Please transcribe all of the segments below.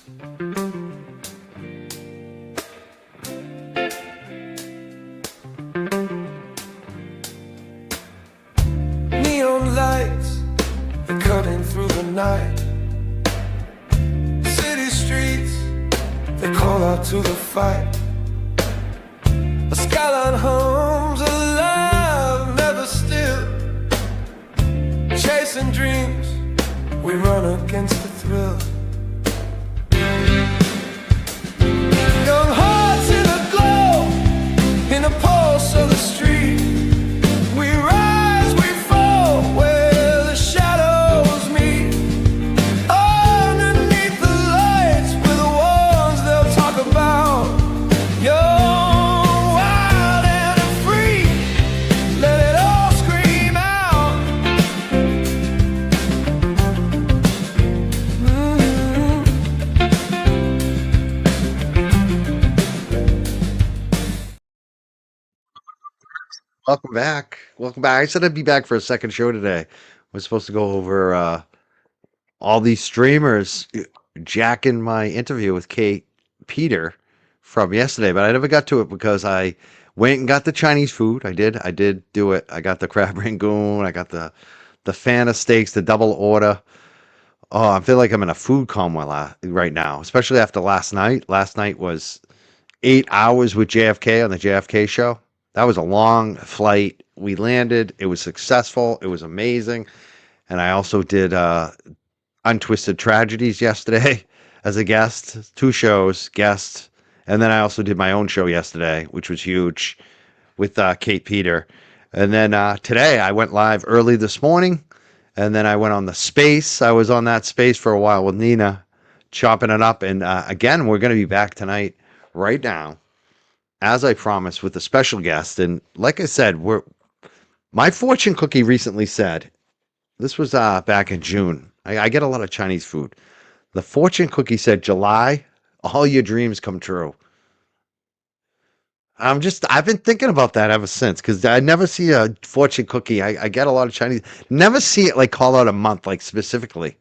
Neon lights, they're cutting through the night. City streets, they call out to the fight. A skyline homes alive, never still. Chasing dreams, we run against the thrill. Young hearts in a glow, in a pulse of the street. We rise, we fall, where the shadows meet. Underneath the lights, we're the ones they'll talk about. Young, wild and free, let it all scream out. Welcome back. Welcome back. I said I'd be back for a second show today. We're supposed to go over all these streamers jacking my interview with Kate Peter from yesterday, but I never got to it because I went and got the Chinese food. I did do it. I got the crab rangoon. I got the Fanta steaks, the double order. Oh, I feel like I'm in a food coma right now, especially after last night. Last night was 8 hours with JFK on the JFK show. That was a long flight. We landed. It was successful. It was amazing. And I also did Untwisted Tragedies yesterday as a guest. 2 shows, guest. And then I also did my own show yesterday, which was huge, with Kate Peter. And then today I went live early this morning. And then I went on the Space. I was on that Space for a while with Nina, chopping it up. And again, we're going to be back tonight, right now, as I promised, with a special guest. And like I said, my fortune cookie recently said, this was back in June. I get a lot of Chinese food. The fortune cookie said, July, all your dreams come true. I've been thinking about that ever since, because I never see a fortune cookie. I get a lot of Chinese, never see it like call out a month, like specifically.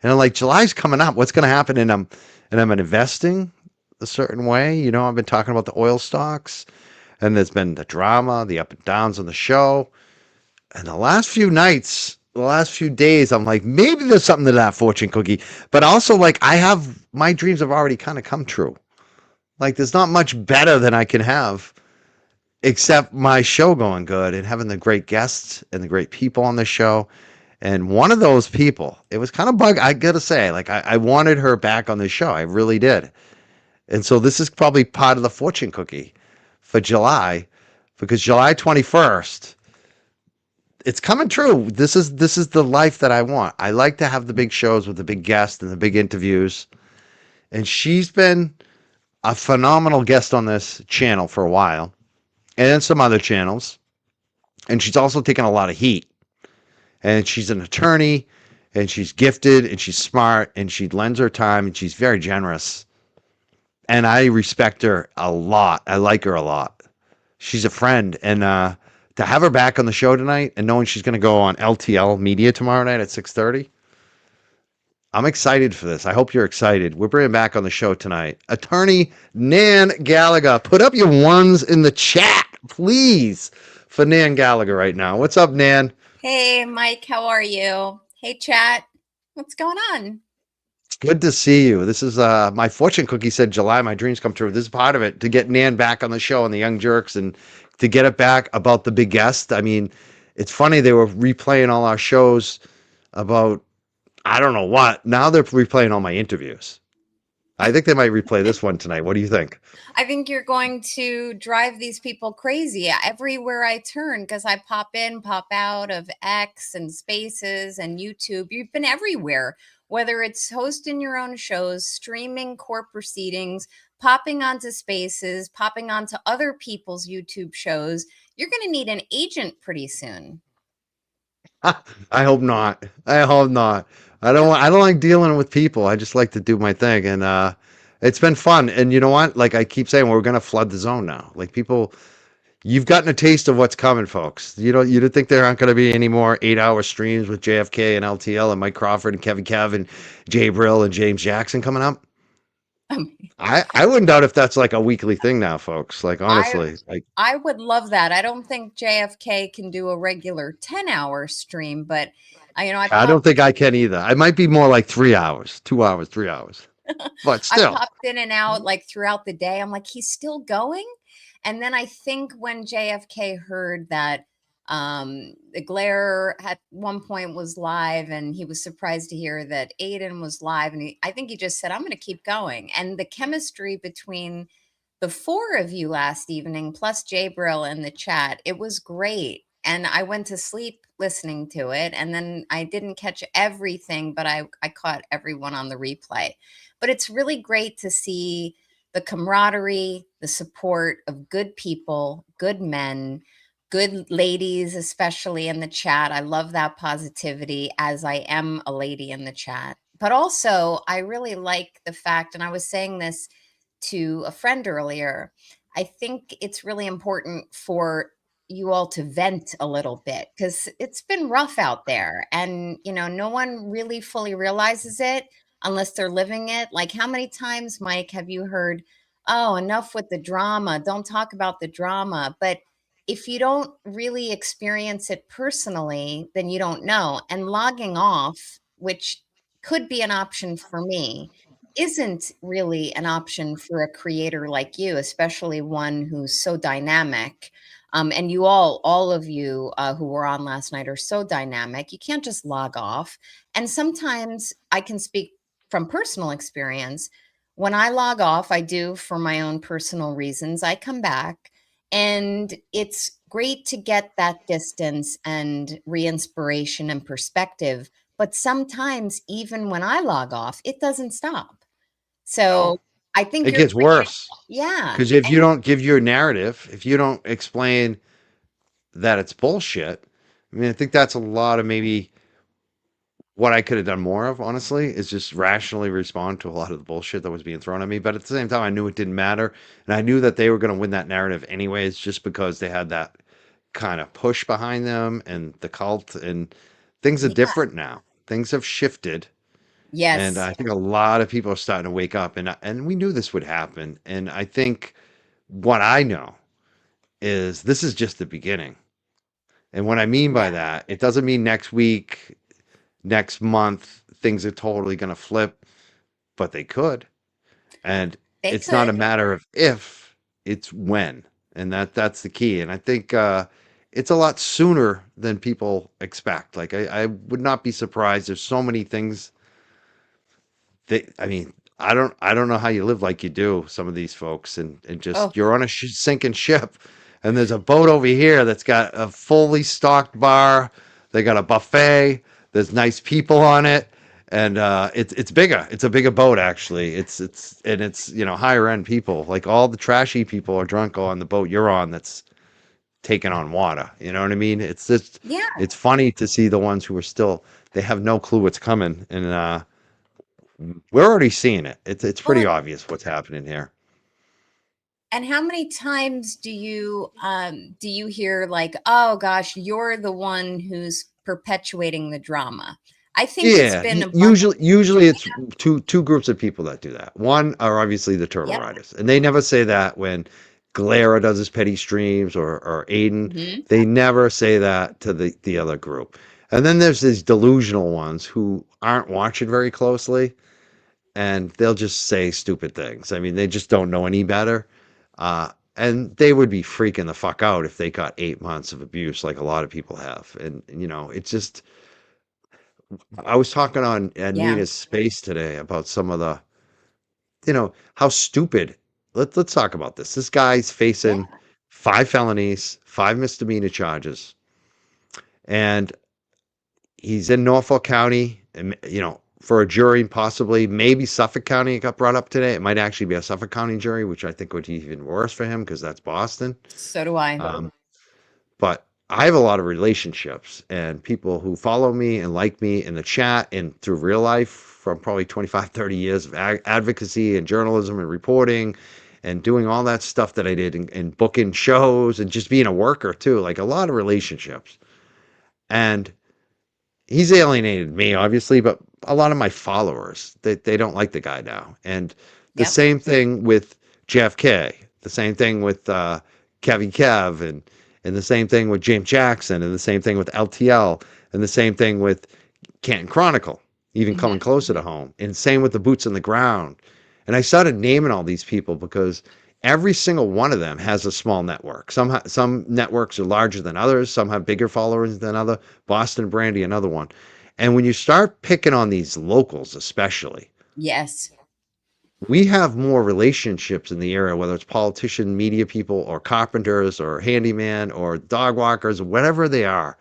And I'm like, July's coming up. What's going to happen? And I'm investing a certain way. You know, I've been talking about the oil stocks, and there's been the drama, the up and downs on the show. And the last few nights, the last few days, I'm like, maybe there's something to that fortune cookie. But also, like, my dreams have already kind of come true. Like, there's not much better than I can have except my show going good and having the great guests and the great people on the show. And one of those people, it was kind of bug. I gotta say, like, I wanted her back on the show. I really did. And so this is probably part of the fortune cookie for July, because July 21st, it's coming true. This is the life that I want. I like to have the big shows with the big guests and the big interviews. And she's been a phenomenal guest on this channel for a while, and some other channels. And she's also taken a lot of heat. And she's an attorney, and she's gifted, and she's smart, and she lends her time, and she's very generous. And I respect her a lot. I like her a lot. She's a friend. And to have her back on the show tonight, and knowing she's going to go on LTL Media tomorrow night at 6:30, I'm excited for this. I hope you're excited. We're bringing back on the show tonight attorney Nan Gallagher. Put up your ones in the chat, please, for Nan Gallagher right now. What's up, Nan? Hey, Mike. How are you? Hey, chat. What's going on? Good to see you. This is my fortune cookie said July, my dreams come true. This is part of it, to get Nan back on the show and the Young Jurks, and to get it back about the big guest. I mean, it's funny, they were replaying all our shows about, I don't know what. Now they're replaying all my interviews. I think they might replay this one tonight. What do you think? I think you're going to drive these people crazy everywhere I turn, because I pop in, pop out of X and Spaces and YouTube. You've been everywhere, whether it's hosting your own shows, streaming court proceedings, popping onto Spaces, popping onto other people's YouTube shows. You're going to need an agent pretty soon. I hope not. I hope not. I don't like dealing with people. I just like to do my thing. And it's been fun. And you know what? Like I keep saying, we're going to flood the zone now. Like people, you've gotten a taste of what's coming, folks. You don't think there aren't going to be any more 8-hour streams with JFK and LTL and Mike Crawford and Kevin Kev and Jay Brill and James Jackson coming up? I wouldn't doubt if that's like a weekly thing now, folks. Like I honestly, like I would love that. I don't think JFK can do a regular 10-hour stream, but I I don't popped think I can either. I might be more like 3 hours, 2 hours, 3 hours, but I still. popped in and out like throughout the day. I'm like, he's still going. And then I think when JFK heard that the glare at one point was live, and he was surprised to hear that Aiden was live, and I think he just said, I'm going to keep going. And the chemistry between the four of you last evening, plus Jabril in the chat, it was great. And I went to sleep listening to it. And then I didn't catch everything, but I caught everyone on the replay. But it's really great to see the camaraderie, the support of good people, good men, good ladies, especially in the chat. I love that positivity, as I am a lady in the chat. But also, I really like the fact, and I was saying this to a friend earlier, I think it's really important for you all to vent a little bit, because it's been rough out there, and no one really fully realizes it unless they're living it. Like, how many times, Mike, have you heard, oh, enough with the drama, don't talk about the drama? But if you don't really experience it personally, then you don't know. And logging off, which could be an option for me, isn't really an option for a creator like you, especially one who's so dynamic. And you all of you who were on last night are so dynamic. You can't just log off. And sometimes I can speak from personal experience. When I log off, I do for my own personal reasons. I come back, and it's great to get that distance and re-inspiration and perspective. But sometimes, even when I log off, it doesn't stop. No, So I think it you're gets worse yeah. because if you And don't give your narrative, if you don't explain that it's bullshit, I mean, I think that's a lot of maybe what I could have done more of, honestly, is just rationally respond to a lot of the bullshit that was being thrown at me. But at the same time, I knew it didn't matter. And I knew that they were going to win that narrative anyways, just because they had that kind of push behind them and the cult, and things are yeah, different now. Things have shifted. And yes. I think a lot of people are starting to wake up, and we knew this would happen. And I think what I know is this is just the beginning. And what I mean by Yeah. that, it doesn't mean next week, next month, things are totally going to flip, but they could. And They it's not a could. matter of if, it's when. And that's the key. And I think it's a lot sooner than people expect. Like I would not be surprised. There's so many things I mean, I don't know how you live like you do, some of these folks, and Oh, just you're on a sinking ship, and there's a boat over here that's got a fully stocked bar. They got a buffet. There's nice people on it, and it's bigger. It's a bigger boat actually. It's higher end people. Like all the trashy people are drunk on the boat you're on. That's taking on water. You know what I mean? It's just yeah. it's funny to see the ones who are still they have no clue what's coming, and we're already seeing it. It's pretty Well, obvious what's happening here. and how many times do you hear like, oh gosh, you're the one who's perpetuating the drama? I think it's Yeah, been abundant. usually it's two groups of people that do that. One are obviously the turtle Yep. riders, and they never say that when Galera does his petty streams or Aiden. Hmm. They never say that to the other group. And then there's these delusional ones who aren't watching very closely, and they'll just say stupid things. I mean, they just don't know any better. And they would be freaking the fuck out if they got 8 months of abuse, like a lot of people have. And it's just. I was talking on Yeah. Nina's space today about some of the, how stupid. Let's talk about this. This guy's Yeah. facing 5 felonies, 5 misdemeanor charges, and he's in Norfolk County, and for a jury, possibly maybe Suffolk County. It got brought up today. It might actually be a Suffolk County jury, which I think would be even worse for him because that's Boston. So do I. Um, but I have a lot of relationships and people who follow me and like me in the chat and through real life from probably 25, 30 years of advocacy and journalism and reporting and doing all that stuff that I did and booking shows and just being a worker too, like a lot of relationships. And he's alienated me, obviously, but a lot of my followers, they don't like the guy now. And The Yep. same thing with JFK. The same thing with Kevin Kev, and the same thing with James Jackson, and the same thing with LTL, and the same thing with Canton Chronicle, even Mhm. coming closer to home. And same with the boots on the ground. And I started naming all these people because every single one of them has a small network. Some networks are larger than others. Some have bigger followers than other. Boston Brandy, another one. And when you start picking on these locals, especially, Yes. we have more relationships in the area, whether it's politician, media people, or carpenters, or handyman, or dog walkers, whatever they are.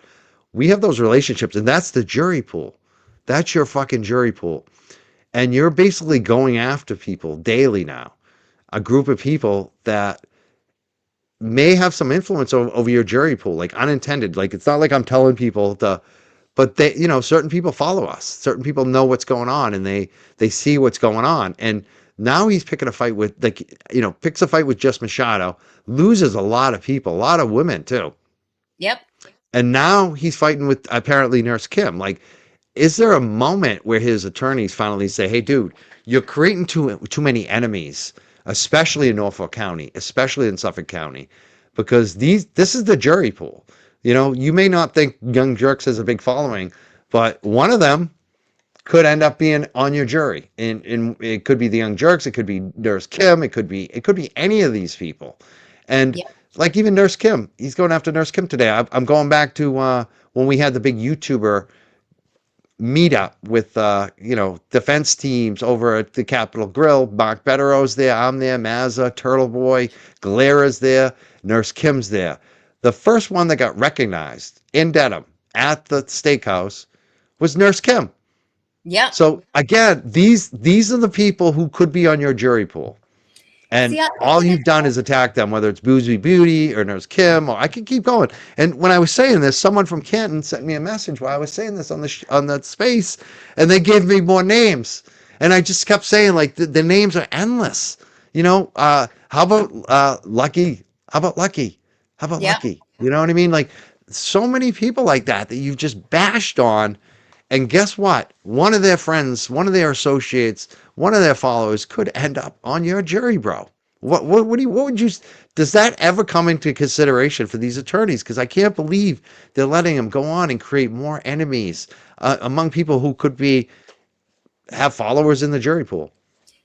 We have those relationships, and that's the jury pool. That's your fucking jury pool. And you're basically going after people daily now. A group of people that may have some influence over your jury pool, like unintended. Like it's not like I'm telling people to, but they, certain people follow us. Certain people know what's going on, and they see what's going on. And now he's picking a fight with, like, picks a fight with just Machado, loses a lot of people, a lot of women too. Yep. And now he's fighting with apparently Nurse Kim. Like, is there a moment where his attorneys finally say, "Hey, dude, you're creating too many enemies, especially in Norfolk County, especially in Suffolk County, because this is the jury pool. You may not think Young Jurks has a big following, but one of them could end up being on your jury, and it could be the Young Jurks, it could be Nurse Kim, it could be any of these people, and Yep. like even Nurse Kim, he's going after Nurse Kim today. I'm going back to when we had the big YouTuber meetup with defense teams over at the Capitol Grill. Mark Bettero's there, I'm there, Mazza, Turtle Boy, Galera's there, Nurse Kim's there. The first one that got recognized in Dedham at the steakhouse was Nurse Kim. Yep. So again, these are the people who could be on your jury pool. And See, I all think you've done is attack them, whether it's Boozy Beauty or Nurse Kim, or I can keep going. And when I was saying this, someone from Canton sent me a message while I was saying this on that space, and they gave me more names. And I just kept saying, like, the names are endless. How about Lucky? How about Lucky? How about yep. Lucky? You know what I mean? Like, so many people like that you've just bashed on. And guess what? One of their friends, one of their associates, one of their followers could end up on your jury, bro. What would you, does that ever come into consideration for these attorneys? Because I can't believe they're letting them go on and create more enemies among people who could have followers in the jury pool.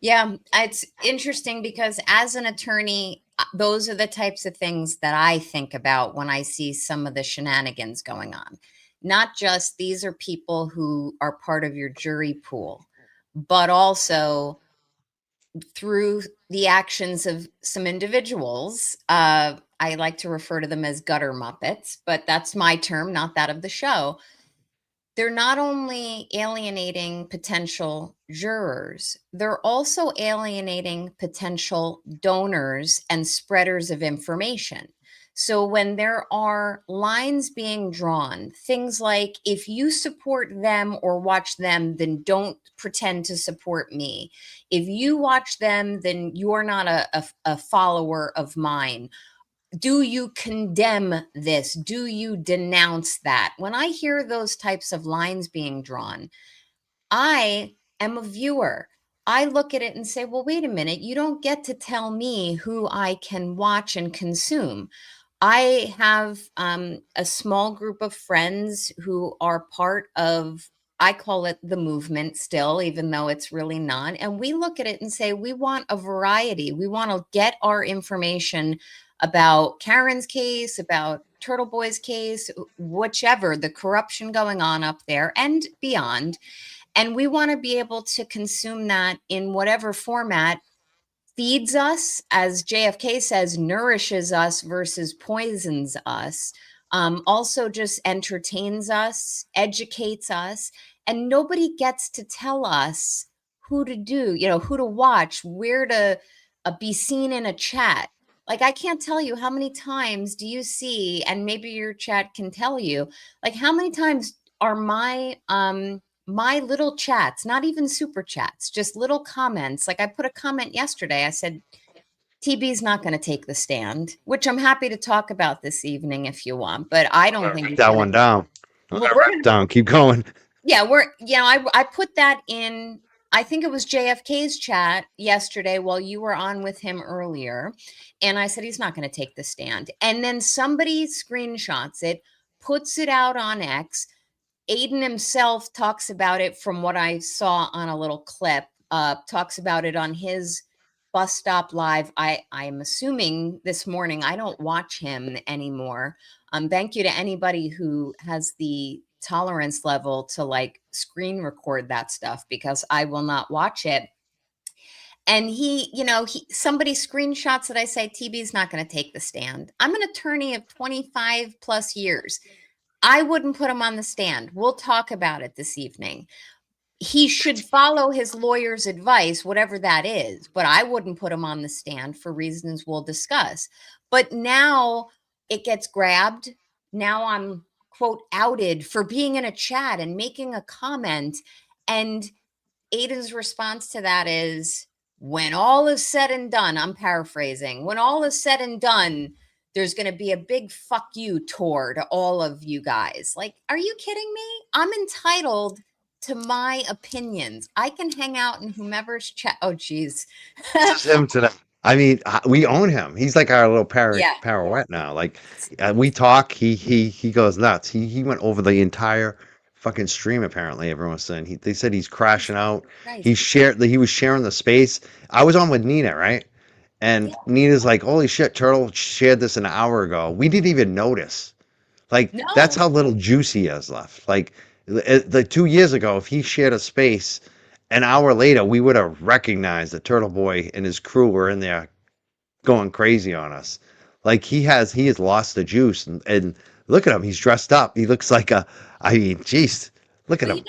Yeah, it's interesting because as an attorney, those are the types of things that I think about when I see some of the shenanigans going on. Not just these are people who are part of your jury pool, but also through the actions of some individuals. I like to refer to them as gutter muppets, but that's my term, not that of the show. They're not only alienating potential jurors, they're also alienating potential donors and spreaders of information. So when there are lines being drawn, things like if you support them or watch them, then don't pretend to support me. If you watch them, then you're not a follower of mine. Do you condemn this? Do you denounce that? When I hear those types of lines being drawn, I am a viewer. I look at it and say, well, wait a minute. You don't get to tell me who I can watch and consume. I have a small group of friends who are part of, I call it the movement still, even though it's really not. And we look at it and say, we want a variety. We want to get our information about Karen's case, about Turtle Boy's case, whichever, the corruption going on up there and beyond. And we want to be able to consume that in whatever format feeds us, as JFK says, nourishes us versus poisons us, also just entertains us, educates us, and nobody gets to tell us who to do, who to watch, where to be seen in a chat. Like, I can't tell you how many times do you see, and maybe your chat can tell you, like, how many times are my little chats, not even super chats, just little comments. Like I put a comment yesterday. I said, TB's not going to take the stand, which I'm happy to talk about this evening if you want, but I don't think he's That going one to. down. Well, we're going to, Down. Keep going. yeah, I put that in I think it was JFK's chat yesterday while you were on with him earlier. And I said, he's not going to take the stand. And then somebody screenshots it, puts it out on X. Aiden himself talks about it from what I saw on a little clip, talks about it on his bus stop live. I'm assuming this morning. I don't watch him anymore. Thank you to anybody who has the tolerance level to like screen record that stuff, because I will not watch it. And somebody screenshots it. I say, TB's not going to take the stand. I'm an attorney of 25 plus years. I wouldn't put him on the stand. We'll talk about it this evening. He should follow his lawyer's advice, whatever that is, but I wouldn't put him on the stand for reasons we'll discuss. But now it gets grabbed. Now I'm, quote, outed for being in a chat and making a comment. And Aiden's response to that is, when all is said and done, I'm paraphrasing, when all is said and done, there's going to be a big fuck you tour to all of you guys. Like, are you kidding me? I'm entitled to my opinions. I can hang out in whomever's chat. Oh, geez. This is him today. I mean, we own him. He's like our little Yeah. pirouette now. Like, we talk. He goes nuts. He went over the entire fucking stream. Apparently, everyone's saying they said he's crashing out. Right. He was sharing the space. I was on with Nina, right? And Yeah. Nina's like, "Holy shit, Turtle shared this an hour ago. We didn't even notice." Like, No. that's how little juice he has left. Like 2 years ago, if he shared a space, an hour later, we would have recognized that Turtle Boy and his crew were in there going crazy on us. Like, he has lost the juice, and look at him. He's dressed up. He looks like jeez, look at Well, him.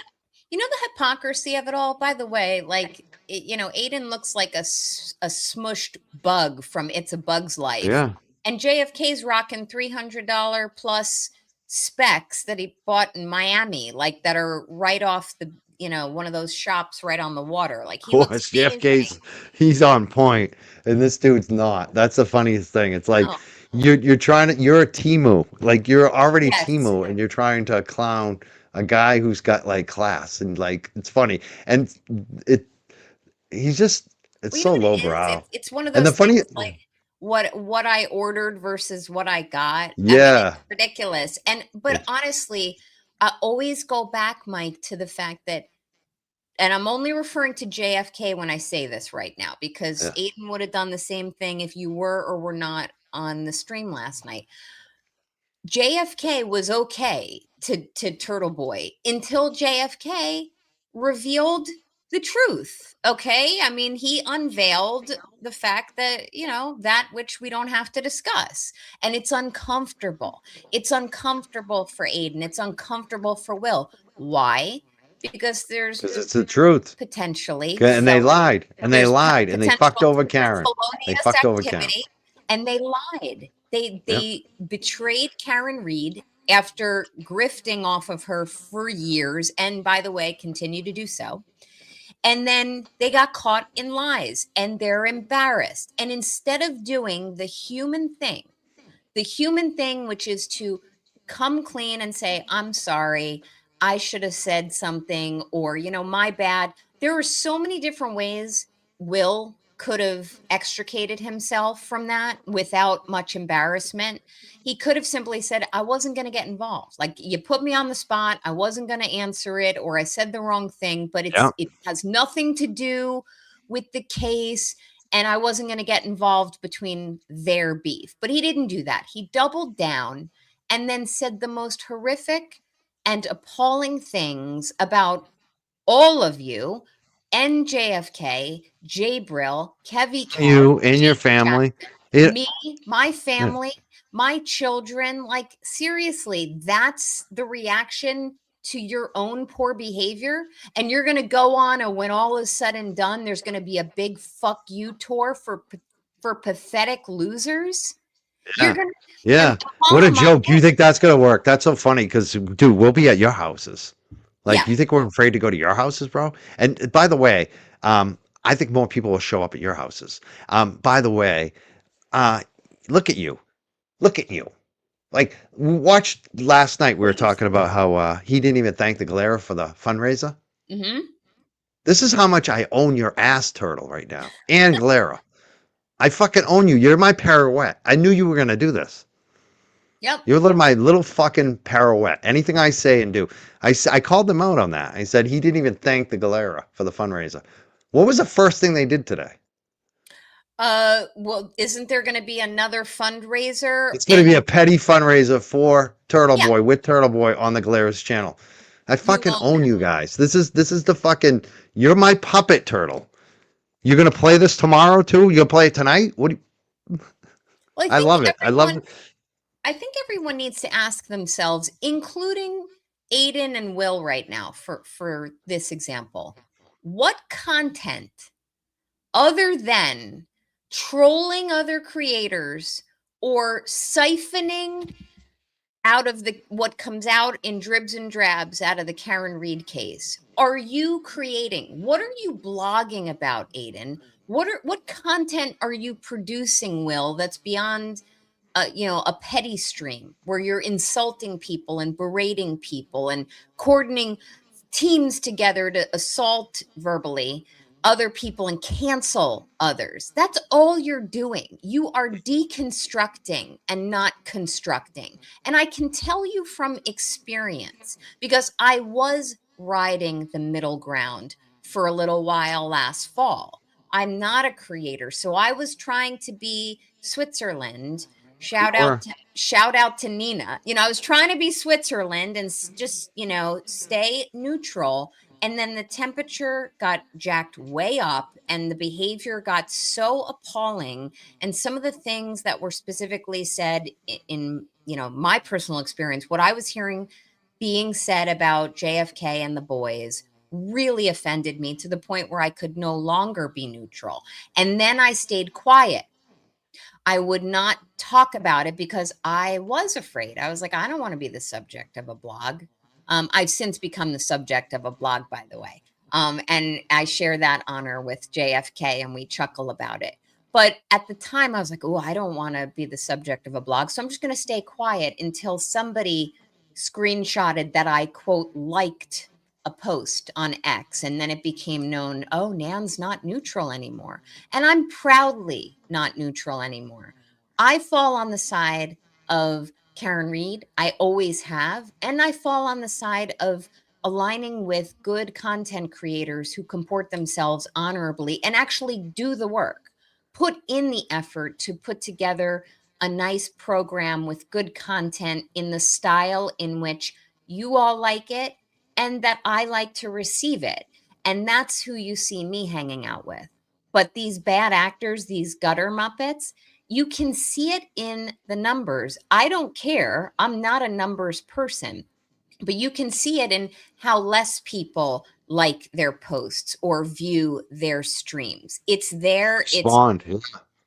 you know the hypocrisy of it all. By the way, like Aiden looks like a smushed bug from It's a Bug's Life. Yeah. And JFK's rocking $300 plus specs that he bought in Miami, like that are right off the one of those shops right on the water. Like, he Of looks course, amazing. he's on point, and this dude's not. That's the funniest thing. It's like Oh, you're trying to you're a Timu, like you're already yes. Timu, and you're trying to clown a guy who's got like class, and like it's funny, and he's just it's Well, you so know what it is? lowbrow. It's one of And the those funny, things like what I ordered versus what I got. I mean, yeah, it's ridiculous. But it's, honestly, I always go back, Mike, to the fact that, and I'm only referring to JFK when I say this right now, because yeah, Aiden would have done the same thing if you were or were not on the stream last night. JFK was okay to Turtle Boy until JFK revealed the truth. Okay. I mean, he unveiled the fact that, that which we don't have to discuss. And it's uncomfortable. It's uncomfortable for Aiden. It's uncomfortable for Will. Why? Because there's because it's the truth. potentially And they felon- lied, and they there's lied, and they potential fucked over Karen. They felonious fucked over Karen. activity, and they lied. Yep. They betrayed Karen Reed after grifting off of her for years, and by the way, continue to do so. And then they got caught in lies, and they're embarrassed. And instead of doing the human thing, which is to come clean and say, I'm sorry, I should have said something, or, my bad. There are so many different ways Will could have extricated himself from that without much embarrassment. He could have simply said, I wasn't going to get involved. Like, you put me on the spot. I wasn't going to answer it, or I said the wrong thing, but Yeah. it has nothing to do with the case. And I wasn't going to get involved between their beef. But he didn't do that. He doubled down and then said the most horrific and appalling things about all of you, NJFK, Jay Brill, Kevy Cat, You and your Jason family. Jackson, It, me, my yeah. family, my children. Like, seriously, that's the reaction to your own poor behavior. And you're going to go on, and when all is said and done, there's going to be a big fuck you tour for pathetic losers. Yeah. You're going to, Yeah. all What a of my- joke. You think that's going to work? That's so funny because, dude, we'll be at your houses. Like, Yeah. you think we're afraid to go to your houses, bro? And by the way, I think more people will show up at your houses. By the way, look at you. Look at you. Like, watch last night, we were talking about how he didn't even thank the Galera for the fundraiser. Mhm. This is how much I own your ass, Turtle, right now. And Galera. I fucking own you. You're my pirouette. I knew you were going to do this. Yep. You're my little fucking pirouette. Anything I say and do. I called them out on that. I said he didn't even thank the Galera for the fundraiser. What was the first thing they did today? Well, isn't there going to be another fundraiser? It's going to be a petty fundraiser for Turtle Yeah. Boy with Turtle Boy on the Galera's channel. I fucking own own you guys. This is the fucking. You're my puppet, Turtle. You're gonna play this tomorrow too. You'll play it tonight. What? Do you, Well, I love it. I love it. I think everyone needs to ask themselves, including Aiden and Will right now, for this example, what content other than trolling other creators or siphoning out of the what comes out in dribs and drabs out of the Karen Reed case are you creating? What are you blogging about, Aiden? What content are you producing, Will, that's beyond a petty stream where you're insulting people and berating people and coordinating teams together to assault verbally other people and cancel others? That's all you're doing. You are deconstructing and not constructing. And I can tell you from experience, because I was riding the middle ground for a little while last fall. I'm not a creator, so I was trying to be Switzerland. Shout out to Nina. I was trying to be Switzerland and just, stay neutral. And then the temperature got jacked way up and the behavior got so appalling. And some of the things that were specifically said in my personal experience, what I was hearing being said about JFK and the boys really offended me to the point where I could no longer be neutral. And then I stayed quiet. I would not talk about it because I was afraid. I was like, I don't want to be the subject of a blog. I've since become the subject of a blog, by the way. And I share that honor with JFK and we chuckle about it. But at the time I was like, oh, I don't want to be the subject of a blog. So I'm just going to stay quiet until somebody screenshotted that I, quote, liked a post on X. And then it became known, oh, Nan's not neutral anymore. And I'm proudly not neutral anymore. I fall on the side of Karen Reed. I always have. And I fall on the side of aligning with good content creators who comport themselves honorably and actually do the work, put in the effort to put together a nice program with good content in the style in which you all like it and that I like to receive it. And that's who you see me hanging out with. But these bad actors, these gutter Muppets, you can see it in the numbers. I don't care. I'm not a numbers person, but you can see it in how less people like their posts or view their streams. It's there. Spawned.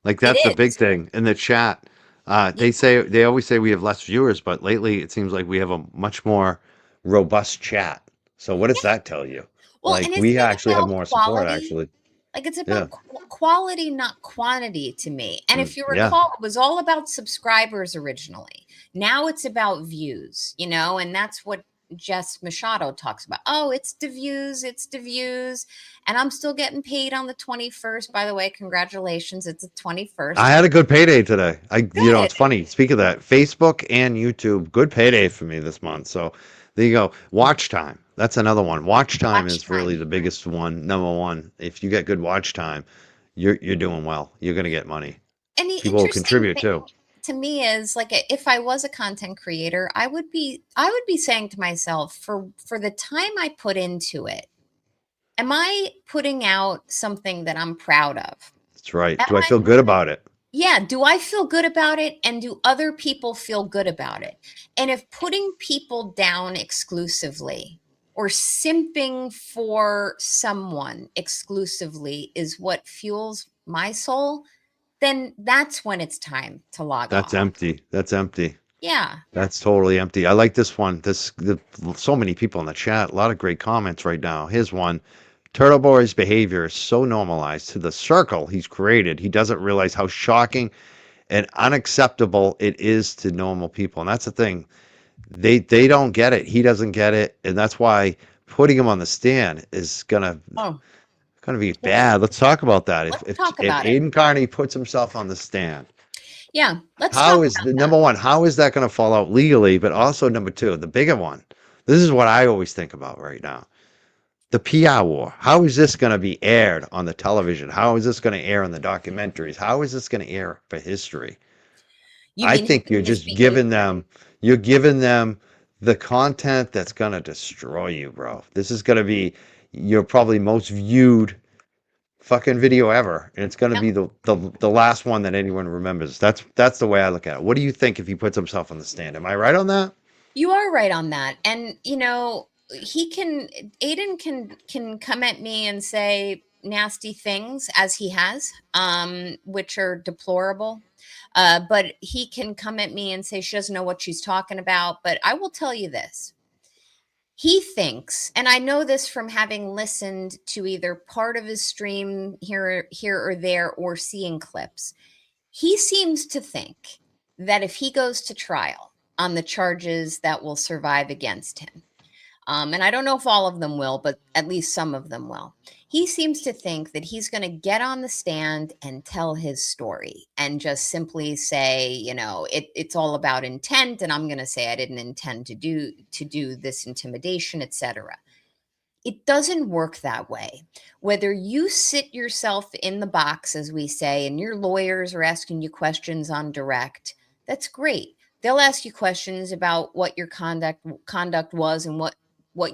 Like that's the big thing in the chat. They always say we have less viewers, but lately it seems like we have a much more robust chat. So what does that tell you? Well, like we actually have more support, actually. Like it's about quality, not quantity to me. And if you recall, it was all about subscribers originally. Now it's about views, and that's what Jess Machado talks about. Oh, it's the views. And I'm still getting paid on the 21st. By the way, congratulations. It's the 21st. I had a good payday today. It's funny. Speak of that, Facebook and YouTube, good payday for me this month. So there you go. Watch time. That's another one. Watch time is really the biggest one. Number one. If you get good watch time, you're doing well. You're going to get money. And people will contribute too. To me is like, if I was a content creator, I would be saying to myself, for the time I put into it, am I putting out something that I'm proud of? That's right. Do I feel good about it? Yeah. Do I feel good about it? And do other people feel good about it? And if putting people down exclusively or simping for someone exclusively is what fuels my soul, then that's when it's time to log off. That's empty. That's empty. Yeah. That's totally empty. I like this one. So many people in the chat. A lot of great comments right now. Here's one. Turtle Boy's behavior is so normalized to the circle he's created. He doesn't realize how shocking and unacceptable it is to normal people. And that's the thing. They don't get it. He doesn't get it. And that's why putting him on the stand is Oh, gonna be bad. Let's talk about that. let's If talk about it. Aiden Carney puts himself on the stand, Yeah, let's how talk is about the that. number one? How is that going to fall out legally? But also number two, the bigger one. This is what I always think about right now. The PR war. How is this going to be aired on the television? How is this going to air in the documentaries? How is this going to air for history? You I mean think you're him just just being you're giving them the content that's going to destroy you, bro. This is going to be your probably most viewed fucking video ever, and it's going to Yep. be the last one that anyone remembers. That's the way I look at it. What do you think if he puts himself on the stand? Am I right on that? You are right on that. And Aiden can come at me and say nasty things as he has, which are deplorable. But he can come at me and say she doesn't know what she's talking about. But I will tell you this. He thinks, and I know this from having listened to either part of his stream here or there or seeing clips. He seems to think that if he goes to trial on the charges that will survive against him, and I don't know if all of them will, but at least some of them will. He seems to think that he's going to get on the stand and tell his story and just simply say, it's all about intent, and I'm going to say I didn't intend to do this intimidation, etc. It doesn't work that way. Whether you sit yourself in the box, as we say, and your lawyers are asking you questions on direct, that's great. They'll ask you questions about what your conduct was and what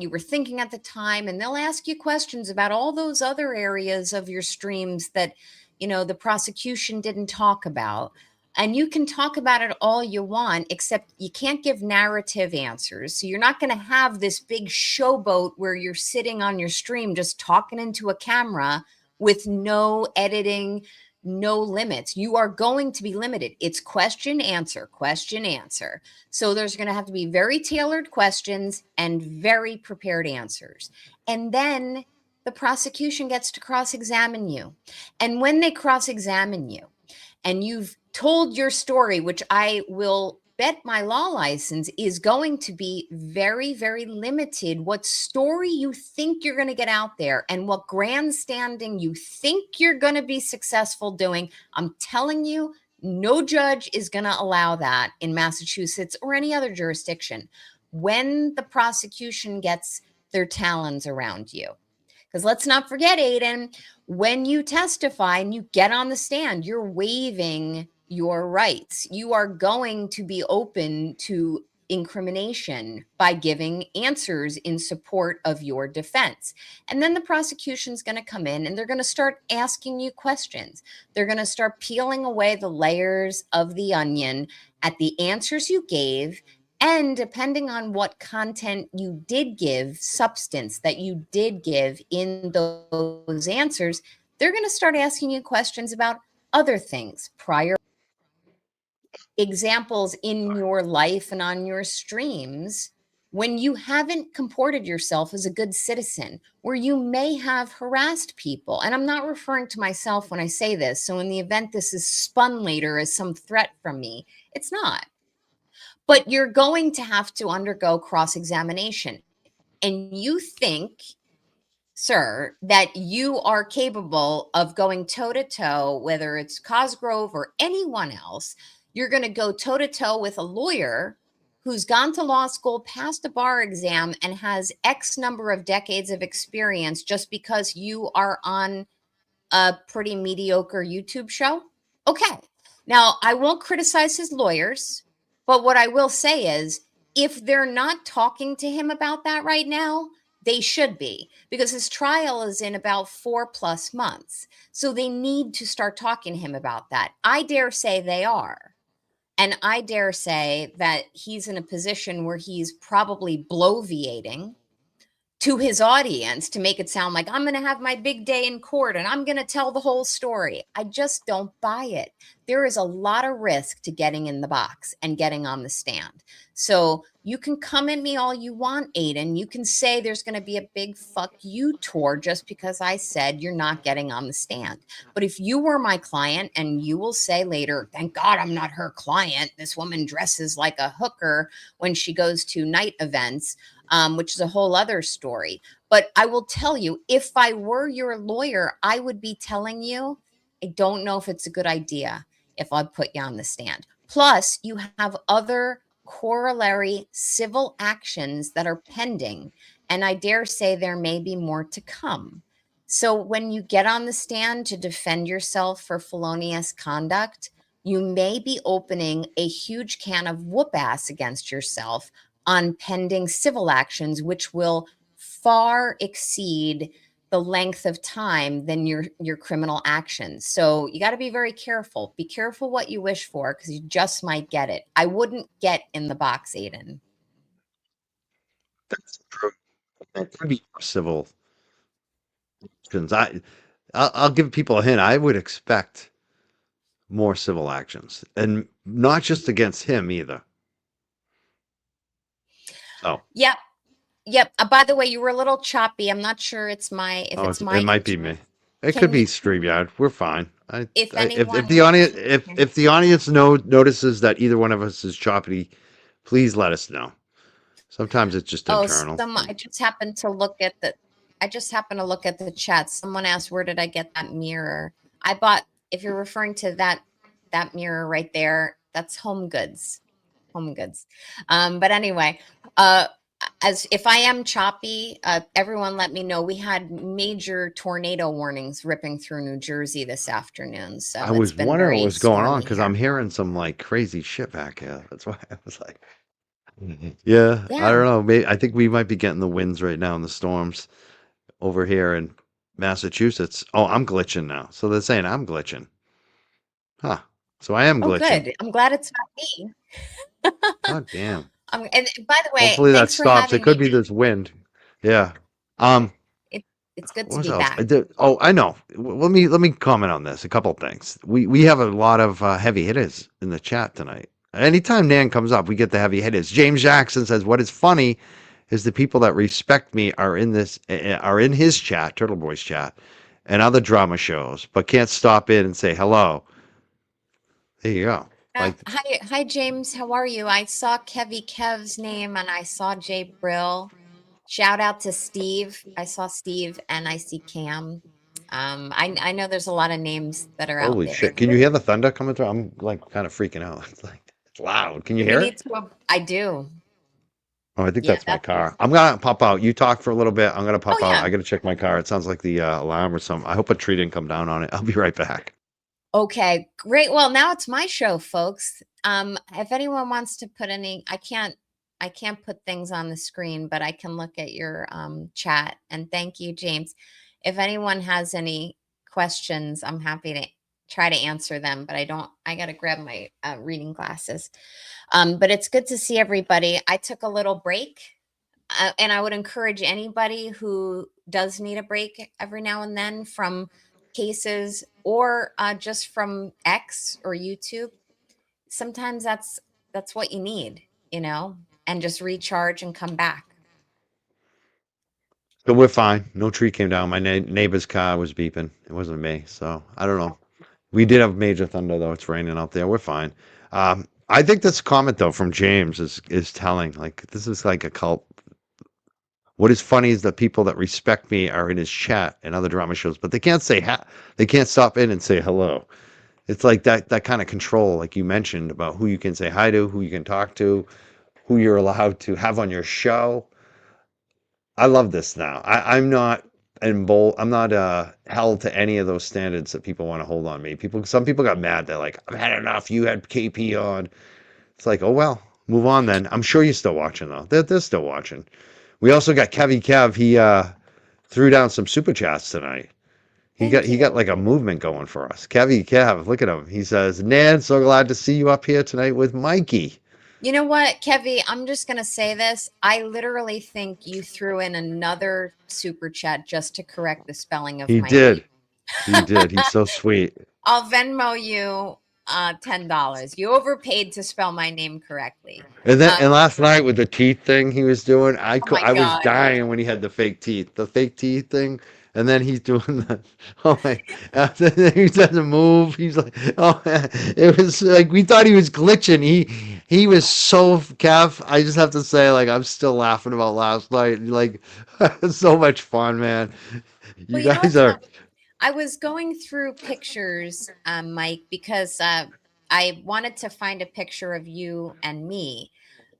you were thinking at the time, and they'll ask you questions about all those other areas of your streams that the prosecution didn't talk about. And you can talk about it all you want, except you can't give narrative answers. So you're not going to have this big showboat where you're sitting on your stream just talking into a camera with no editing, no limits. You are going to be limited. It's question, answer, question, answer. So there's going to have to be very tailored questions and very prepared answers. And then the prosecution gets to cross-examine you. And when they cross-examine you, and you've told your story, which I will bet my law license is going to be very, very limited, what story you think you're going to get out there and what grandstanding you think you're going to be successful doing, I'm telling you, no judge is going to allow that in Massachusetts or any other jurisdiction when the prosecution gets their talons around you. Because let's not forget, Aiden, when you testify and you get on the stand, you're waiving your rights. You are going to be open to incrimination by giving answers in support of your defense. And then the prosecution's going to come in and they're going to start asking you questions. They're going to start peeling away the layers of the onion at the answers you gave. And depending on what content you did give, substance that you did give in those answers, they're going to start asking you questions about other things, prior examples in your life and on your streams when you haven't comported yourself as a good citizen, where you may have harassed people. And I'm not referring to myself when I say this. So in the event this is spun later as some threat from me, it's not. But you're going to have to undergo cross-examination. And you think, sir, that you are capable of going toe-to-toe, whether it's Cosgrove or anyone else, you're going to go toe-to-toe with a lawyer who's gone to law school, passed a bar exam, and has X number of decades of experience just because you are on a pretty mediocre YouTube show? Okay. Now, I won't criticize his lawyers, but what I will say is if they're not talking to him about that right now, they should be, because his trial is in about 4+ months. So they need to start talking to him about that. I dare say they are. And I dare say that he's in a position where he's probably bloviating to his audience to make it sound like I'm going to have my big day in court and I'm going to tell the whole story. I just don't buy it. there is a lot of risk to getting in the box and getting on the stand. So you can come at me all you want, Aiden. You can say there's going to be a big fuck you tour just because I said you're not getting on the stand. But if you were my client, and you will say later, thank God I'm not her client. This woman dresses like a hooker when she goes to night events, which is a whole other story. But I will tell you, if I were your lawyer, I would be telling you, I don't know if it's a good idea if I put you on the stand. Plus, you have other corollary civil actions that are pending, and I dare say there may be more to come. So when you get on the stand to defend yourself for felonious conduct, you may be opening a huge can of whoop ass against yourself on pending civil actions, which will far exceed the length of time than your criminal actions. So you got to be very careful. Be careful what you wish for, because you just might get it. I wouldn't get in the box, Aiden. That's true. It could be civil. Actions. I'll give people a hint. I would expect more civil actions, and not just against him either. So, Yep. Yep. By the way, you were a little choppy. I'm not sure it's my, if oh, it's my, it might be me. It Can could be you- StreamYard. We're fine. if If anyone, the audience if the audience notices that either one of us is choppy, please let us know. Sometimes it's just internal. I just happened to look at the chat. Someone asked, where did I get that mirror? I bought, if you're referring to that mirror right there, that's Home Goods. But anyway, as if I am choppy, everyone let me know. We had major tornado warnings ripping through New Jersey this afternoon. So I it's was been wondering very what was going on stormy because here. I'm hearing some like crazy shit back here. That's why I was like, yeah, I Yeah. don't know. Maybe I think we might be getting the winds right now and the storms over here in Massachusetts. Oh, I'm glitching now. So they're saying I'm glitching. Huh. So I am Oh, glitching. good. I'm glad it's not me. God damn. And by the way, Hopefully that thanks for stops. It having could me. be this wind. Yeah. Um, It's good to what be else? back. Oh, I know. Let me comment on this. A couple of things. We have a lot of heavy hitters in the chat tonight. Anytime Nan comes up, we get the heavy hitters. James Jackson says, "What is funny is the people that respect me are in his chat, Turtle Boys chat, and other drama shows, but can't stop in and say hello." There you go. Like, Hi, James. How are you? I saw Kev's name, and I saw Jay Brill. Shout out to Steve. I saw Steve, and I see Cam. I know there's a lot of names that are out holy there. shit! Can you hear the thunder coming through? I'm like kind of freaking out. It's like it's loud. Can you We hear need it? to. I do. Oh, I think Yeah. that's my car. I'm gonna pop out. You talk for a little bit. I'm gonna Oh pop out. yeah. I gotta check my car. It sounds like the alarm or something. I hope a tree didn't come down on it. I'll be right back. Okay. Great. Well, now it's my show, folks. If anyone wants to put any, I can't put things on the screen, but I can look at your chat. And thank you, James. If anyone has any questions, I'm happy to try to answer them, but I got to grab my reading glasses. But it's good to see everybody. I took a little break, and I would encourage anybody who does need a break every now and then from cases, or just from X or YouTube. Sometimes that's what you need, and just recharge and come back. So we're fine. No tree came down. My neighbor's car was beeping. It wasn't me. So I don't know. We did have major thunder though. It's raining out there. We're fine. I think this comment though from James is telling. Like this is like a cult. What is funny is that people that respect me are in his chat and other drama shows, but they can't they can't stop in and say hello. It's like that kind of control, like you mentioned, about who you can say hi to, who you can talk to, who you're allowed to have on your show. I love this now. I'm not I'm not held to any of those standards that people want to hold on me. Some people got mad. They're like, I've had enough. You had KP on. It's like, oh well, move on then. I'm sure you're still watching though. They're still watching. We also got Kev. He threw down some super chats tonight. He got like a movement going for us. Kev, look at him. He says, Nan, so glad to see you up here tonight with Mikey. You know what, Kevy? I'm just going to say this. I literally think you threw in another super chat just to correct the spelling of He my name. did. He did. He's so sweet. I'll Venmo you $10. You overpaid to spell my name correctly. And then, Um, and last night with the teeth thing he was doing, oh my I was God. dying when he had the fake teeth thing, and then he's doing the, oh my, after he doesn't move, he's like, oh, it was like we thought he was glitching. He was so Kev. I just have to say, like, I'm still laughing about last night. Like, so much fun, man. You Well, you know guys what's are, I was going through pictures, Mike, because I wanted to find a picture of you and me,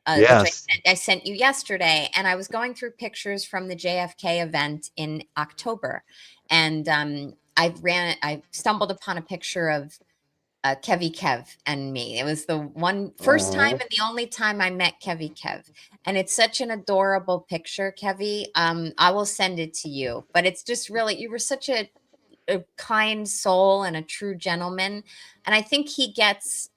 which yes. I sent you yesterday. And I was going through pictures from the JFK event in October, and I stumbled upon a picture of Kevy Kev and me. It was the first time Oh, and the only time I met Kevy Kev. And it's such an adorable picture, Kevy. I will send it to you. But it's just really, you were such a kind soul and a true gentleman. And I think he gets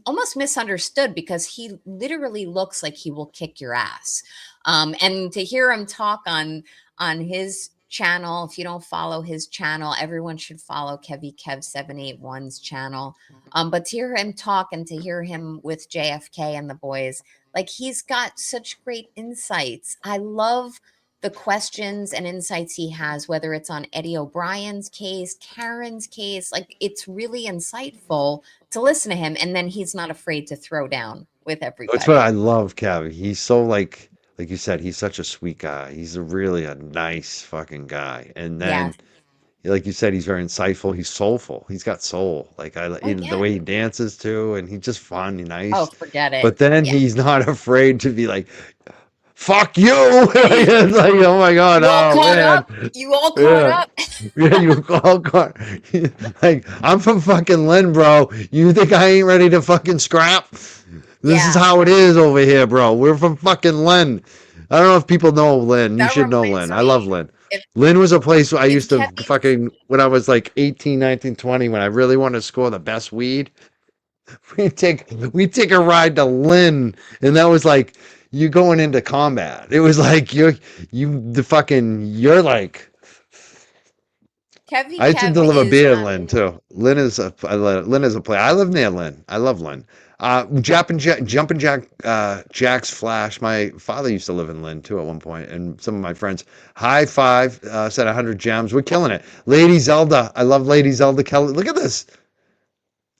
almost misunderstood because he literally looks like he will kick your ass. And to hear him talk on his channel, if you don't follow his channel, everyone should follow Kevy Kev 781's channel. But to hear him talk and to hear him with JFK and the boys, like he's got such great insights. I love the questions and insights he has, whether it's on Eddie O'Brien's case, Karen's case, like it's really insightful to listen to him. And then he's not afraid to throw down with that's what everybody. I love, Kev. He's so like you said, he's such a sweet guy. He's really a nice fucking guy. And then, Yes. like you said, he's very insightful. He's soulful. He's got soul. Like Oh, in the yeah. way he dances too, and he's just fun and Oh, nice. forget it. But then Yeah. he's not afraid to be like, "Fuck you!" It's like, oh my god, You all oh caught man, up? You all caught yeah. up? Yeah, you all car. Like, I'm from fucking Lynn, bro. You think I ain't ready to fucking scrap? This is Yeah. how it is over here, bro. We're from fucking Lynn. I don't know if people know Lynn. You That should know reminds Lynn. I love me. Lynn. If Lynn was a place where I if used to Kevin fucking, when I was like 18, 19, 20, when I really wanted to score the best weed, we take a ride to Lynn, and that was like you going into combat. It was like you're like Kevy I used to Kev deliver is beer in Lynn too. Lynn is a place. I live near Lynn. I love Lynn. Jumping Jack's Flash. My father used to live in Lynn too at one point, and some of my friends. High Five said 100 gems. We're killing it. Lady Zelda. I love Lady Zelda Kelly. Look at this.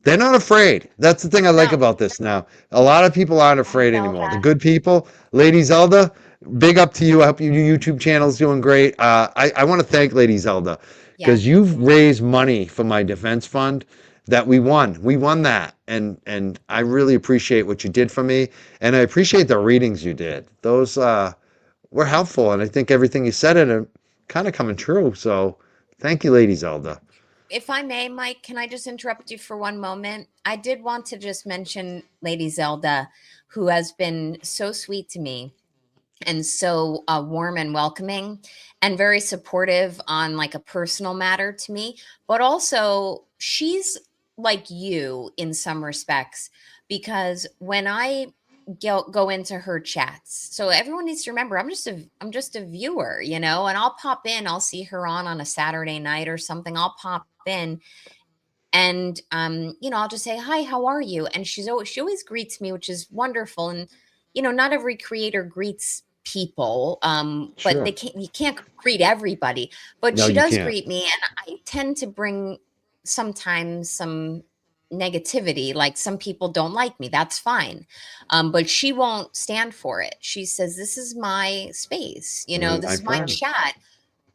They're not afraid. That's the thing I like no, about this now. A lot of people aren't I afraid know anymore. The that. good people, Lady Zelda, big up to you. I hope your YouTube channel's doing great. I want to thank Lady Zelda Yeah. because you've raised money for my defense fund that we won. We won that, and I really appreciate what you did for me, and I appreciate the readings you did. Those were helpful, and I think everything you said in it kind of coming true. So thank you, Lady Zelda. If I may, Mike, can I just interrupt you for one moment? I did want to just mention Lady Zelda, who has been so sweet to me and so warm and welcoming and very supportive on like a personal matter to me, but also she's like you in some respects because when I go into her chats, so everyone needs to remember I'm just a viewer, you know, and I'll pop in, I'll see her on a Saturday night or something, I'll pop in and you know, I'll just say hi, how are you, and she always greets me, which is wonderful. And you know, not every creator greets people, but Sure. you can't greet everybody, but No, she you does can't. greet me, and I tend to bring sometimes some negativity, like some people don't like me, that's fine, but she won't stand for it. She says, this is my space, you know, this My is my friend. chat,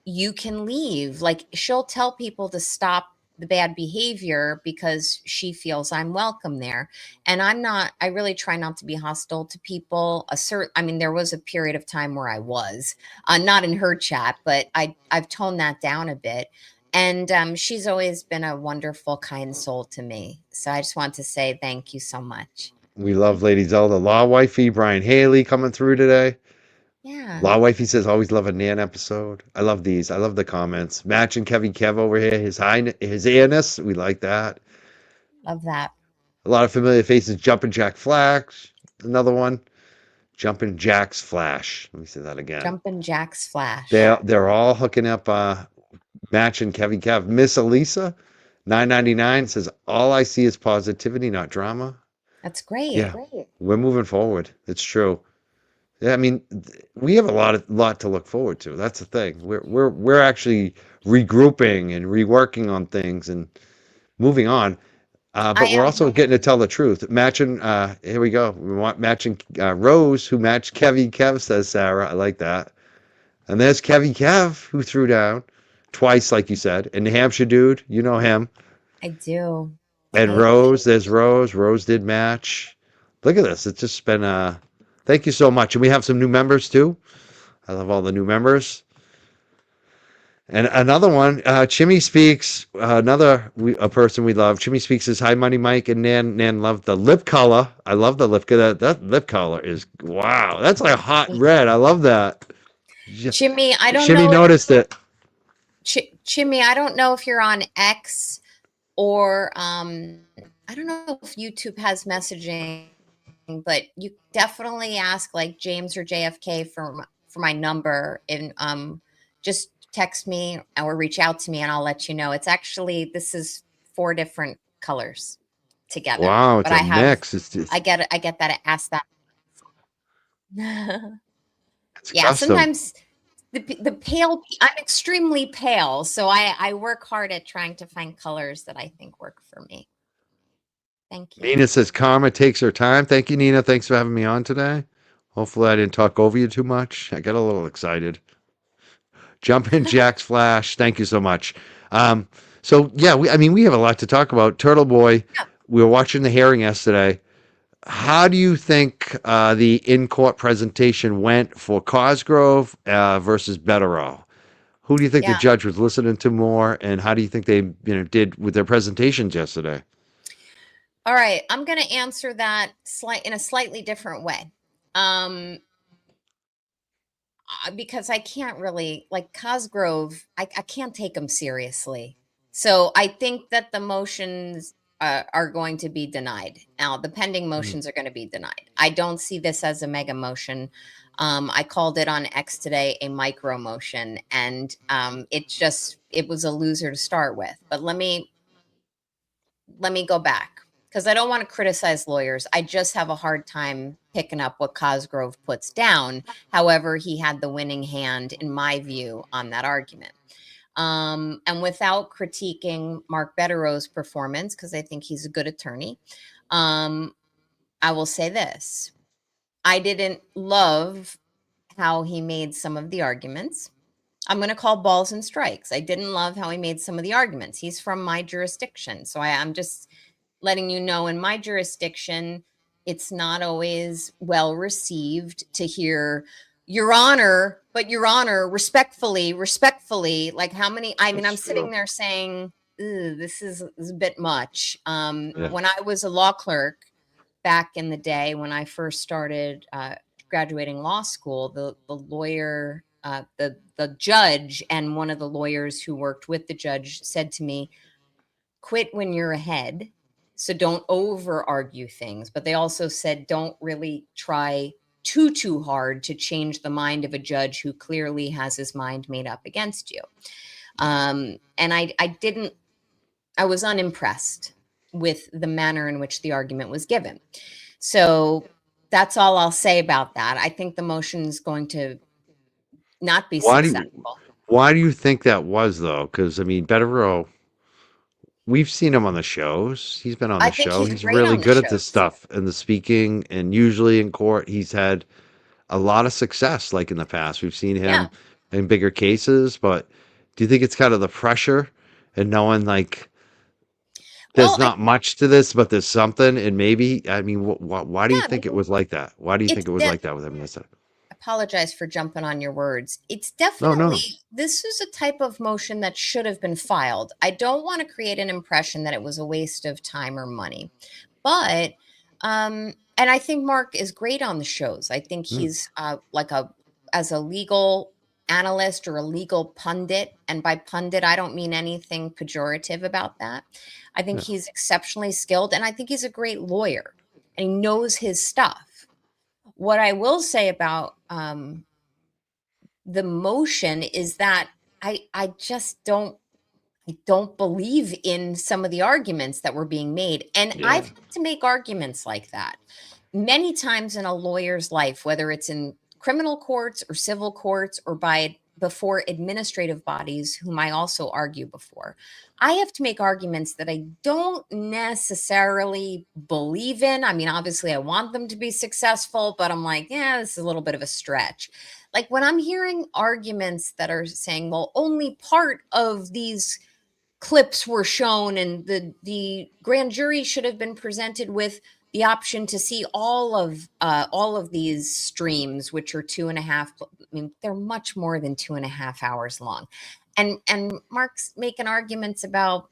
you can leave. Like she'll tell people to stop the bad behavior because she feels I'm welcome there. And I'm not, I really try not to be hostile to people. I mean, there was a period of time where I was, not in her chat, but I've toned that down a bit. And she's always been a wonderful, kind soul to me. So I just want to say thank you so much. We love Lady Zelda. Law Wifey, Brian Haley coming through today. Yeah, Law Wifey says, always love a Nan episode. I love these. I love the comments. Matching Kevy Kev over here. His airness. We like that. love that. A lot of familiar faces. Jumping Jack Flash. Another one. Jumping Jack's Flash. Let me say that again. Jumpin' Jack's Flash. They're all hooking up matching Kevy Kev. Miss Elisa. 999 says, all I see is positivity, not drama. That's great. Yeah, we're moving forward. It's true. Yeah, I mean, we have a lot to look forward to. That's the thing. We're actually regrouping and reworking on things and moving on. I But we're am. also getting to tell the truth. Matching, here we go. We want matching Rose, who matched Kevy Kev, says Sarah. I like that. And there's Kevy Kev, who threw down twice, like you said. And New Hampshire dude, you know him. I do. And I Rose, there's Rose. Rose did match. Look at this. It's just been thank you so much. And we have some new members too. I love all the new members. And another one, Chimmy Speaks, a person we love. Chimmy Speaks is Hi Money Mike and Nan. Nan loved the lip color. I love the lip color. That lip color is wow. That's like a hot red. I love that. Chimmy, I don't Chimmy know noticed it. Chimmy, I don't know if you're on X or I don't know if YouTube has messaging, but you definitely ask like James or JFK for my number and just text me or reach out to me and I'll let you know. It's actually this is 4 different colors together. Wow, it's But a mix. It's just I get that asked that. it's Yeah, custom. sometimes the pale I'm extremely pale, so I work hard at trying to find colors that I think work for me. Thank you. Nina says karma takes her time. Thank you, Nina. Thanks for having me on today. Hopefully I didn't talk over you too much. I got a little excited. Jump in, Jack's Flash. Thank you so much. So yeah, we have a lot to talk about. Turtle Boy, Yeah. we were watching the hearing yesterday. How do you think the in-court presentation went for Cosgrove versus Betterow? Who do you think the Yeah. judge was listening to more, and how do you think they did with their presentations yesterday? All right, I'm going to answer that in a slightly different way. Because I can't really like Cosgrove, I can't take him seriously. So I think that the motions are going to be denied. Now, the pending motions are going to be denied. I don't see this as a mega motion. I called it on X today a micro motion, and it was a loser to start with. But let me go back because I don't want to criticize lawyers. I just have a hard time picking up what Cosgrove puts down. However, he had the winning hand, in my view, on that argument. And without critiquing Mark Betterow's performance, because I think he's a good attorney, I will say this. I didn't love how he made some of the arguments. I'm going to call balls and strikes. I didn't love how he made some of the arguments. He's from my jurisdiction. So I'm just letting you know, in my jurisdiction, it's not always well received to hear Your Honor, but Your Honor, respectfully, like how many, I mean, That's I'm sitting true. there saying, this is a bit much. Yeah. When I was a law clerk back in the day, when I first started graduating law school, the lawyer, the judge and one of the lawyers who worked with the judge said to me, quit when you're ahead. So don't over argue things. But they also said, don't really try too hard to change the mind of a judge who clearly has his mind made up against you. And I was unimpressed with the manner in which the argument was given. So that's all I'll say about that. I think the motion is going to not be successful. Why do you think that was though? Because I mean, Betterow, we've seen him on the shows. He's been on I the think show. he's He's great really on the good at this shows. stuff and the speaking, and usually in court, he's had a lot of success. Like in the past, we've seen him Yeah. in bigger cases. But do you think it's kind of the pressure and knowing like there's Well, not much to this, but there's something, and maybe I mean, why do you yeah, think it was like that? Why do you think it's it was like that with him yesterday? apologize for jumping on your words. It's No, definitely, no. this is a type of motion that should have been filed. I don't want to create an impression that it was a waste of time or money. But, and I think Mark is great on the shows. I think he's as a legal analyst or a legal pundit. And by pundit, I don't mean anything pejorative about that. I think Yeah. he's exceptionally skilled and I think he's a great lawyer and he knows his stuff. What I will say about the motion is that I just don't I don't believe in some of the arguments that were being made. And I've Yeah. had to make arguments like that many times in a lawyer's life, whether it's in criminal courts or civil courts or by before administrative bodies, whom I also argue before. I have to make arguments that I don't necessarily believe in. I mean, obviously, I want them to be successful, but I'm like, yeah, this is a little bit of a stretch. Like when I'm hearing arguments that are saying, well, only part of these clips were shown and the grand jury should have been presented with the option to see all of these streams, which are 2.5, I mean they're much more than 2.5 hours long. And Mark's making arguments about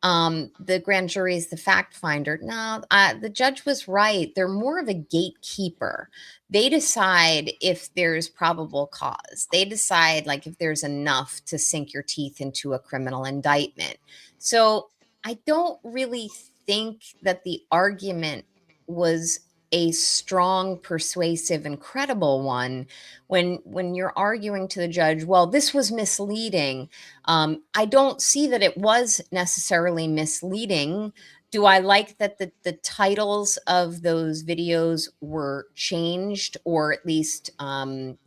the grand jury is the fact finder. No, the judge was right. They're more of a gatekeeper. They decide if there's probable cause. They decide like if there's enough to sink your teeth into a criminal indictment. So I don't really think that the argument was a strong, persuasive, and credible one when you're arguing to the judge, well, this was misleading. I don't see that it was necessarily misleading. Do I like that the titles of those videos were changed or at least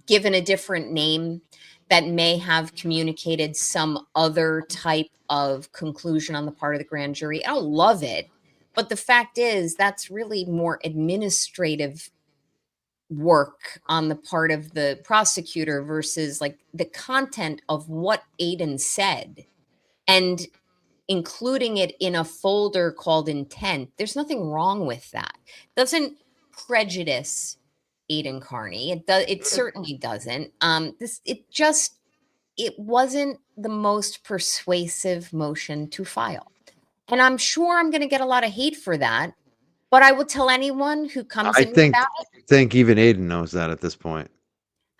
given a different name that may have communicated some other type of conclusion on the part of the grand jury? I don't love it. But the fact is, that's really more administrative work on the part of the prosecutor versus like the content of what Aiden said and including it in a folder called intent. There's nothing wrong with that. Doesn't prejudice Aiden Carney. It does. It certainly doesn't. It wasn't the most persuasive motion to file, and I'm sure I'm going to get a lot of hate for that. But I will tell anyone who comes I at me think about think even Aiden knows that at this point.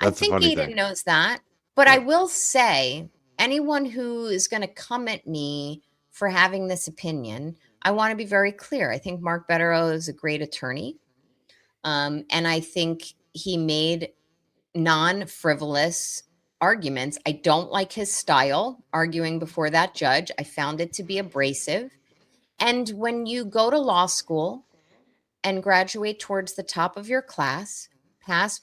I That's the think funny Aiden thing. knows that, but I Yeah. will say anyone who is going to come at me for having this opinion, I want to be very clear. I think Mark Betterow is a great attorney. And I think he made non frivolous arguments. I don't like his style arguing before that judge. I found it to be abrasive. And when you go to law school and graduate towards the top of your class, pass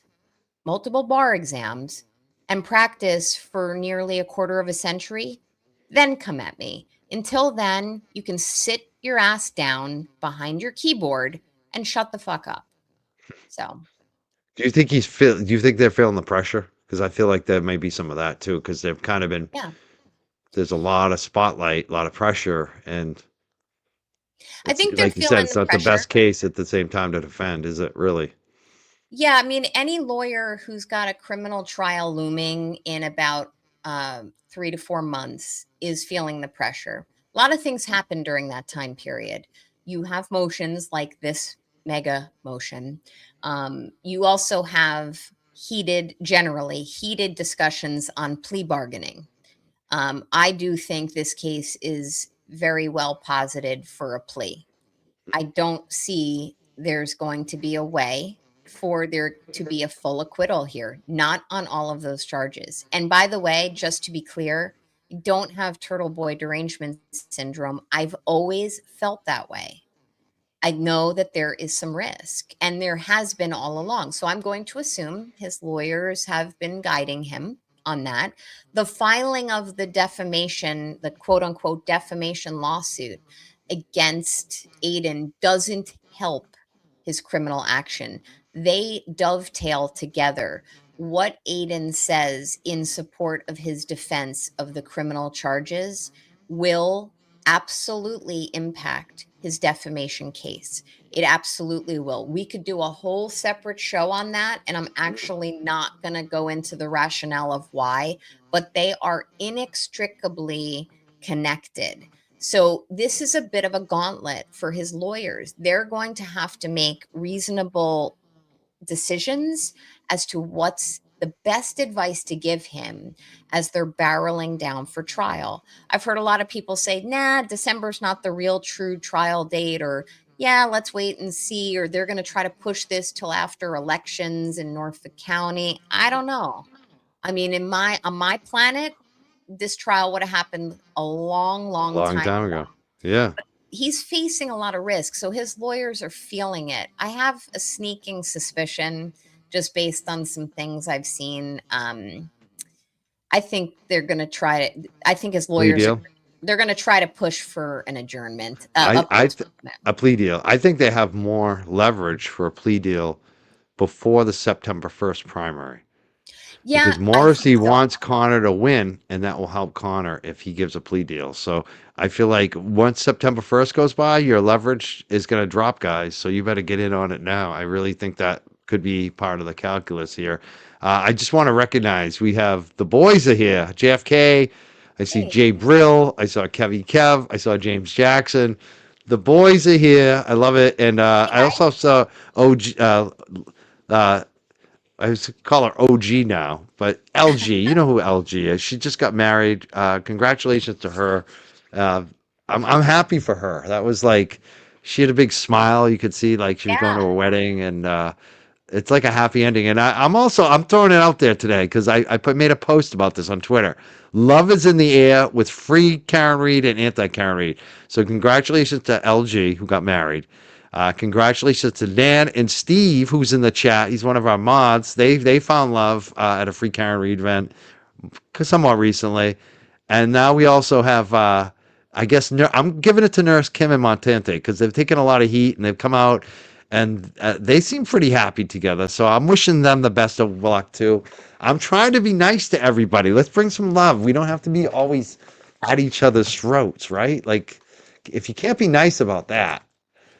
multiple bar exams, and practice for nearly a quarter of a century, then come at me. Until then, you can sit your ass down behind your keyboard and shut the fuck up. So, Do you think they're feeling the pressure? Because I feel like there may be some of that too, because they've kind of been yeah, there's a lot of spotlight, a lot of pressure, and I it's think they're like you said, feeling it's the not the pressure. best case at the same time to defend, is it really? Yeah, I mean, any lawyer who's got a criminal trial looming in about 3 to 4 months is feeling the pressure. A lot of things happen during that time period. You have motions like this mega motion. You also have generally heated discussions on plea bargaining. I do think this case is very well posited for a plea. I don't see there's going to be a way for there to be a full acquittal here, not on all of those charges. And by the way, just to be clear, I don't have turtle boy derangement syndrome. I've always felt that way. I know that there is some risk, and there has been all along. So I'm going to assume his lawyers have been guiding him on that. The filing of the defamation, the quote unquote defamation lawsuit against Aiden doesn't help his criminal action. They dovetail together. What Aiden says in support of his defense of the criminal charges will absolutely impact his defamation case. It absolutely will. We could do a whole separate show on that, and I'm actually not going to go into the rationale of why, but they are inextricably connected. So this is a bit of a gauntlet for his lawyers. They're going to have to make reasonable decisions as to what's the best advice to give him as they're barreling down for trial. I've heard a lot of people say, nah, December's not the real true trial date, or yeah, let's wait and see, or they're going to try to push this till after elections in Norfolk County. I don't know. I mean, on my planet, this trial would have happened a long, long Long time time ago. ago. Yeah. He's facing a lot of risk, so his lawyers are feeling it. I have a sneaking suspicion, just based on some things I've seen. I think they're going to try to. I think his Plea lawyers are. deal. They're going to try to push for an adjournment, I a I th- postponement. a plea deal. I think they have more leverage for a plea deal before the September 1st primary Yeah, because I think Morrissey so. wants Connor to win, and that will help Connor if he gives a plea deal. So I feel like once September 1st goes by, your leverage is going to drop, guys. So you better get in on it now. I really think that could be part of the calculus here. I just want to recognize we have the boys are here. JFK. I see Hey, Jay Brill. I saw Kevy Kev. I saw James Jackson. The boys are here. I love it. And I also saw OG. Uh, I used to call her OG now, but LG, you know who LG is. She just got married. Congratulations to her. Uh, I'm happy for her. That was like she had a big smile. You could see like she was going yeah, to a wedding, and it's like a happy ending. And I'm throwing it out there today because made a post about this on Twitter. Love is in the air with free Karen Reed and anti Karen Reed. So congratulations to LG who got married. Congratulations to Dan and Steve, who's in the chat. He's one of our mods. They found love at a free Karen Reed event somewhat recently, and now we also have. I guess I'm giving it to Nurse Kim and Montante because they've taken a lot of heat and they've come out and they seem pretty happy together. So I'm wishing them the best of luck too. I'm trying to be nice to everybody. Let's bring some love. We don't have to be always at each other's throats, right? Like if you can't be nice about that.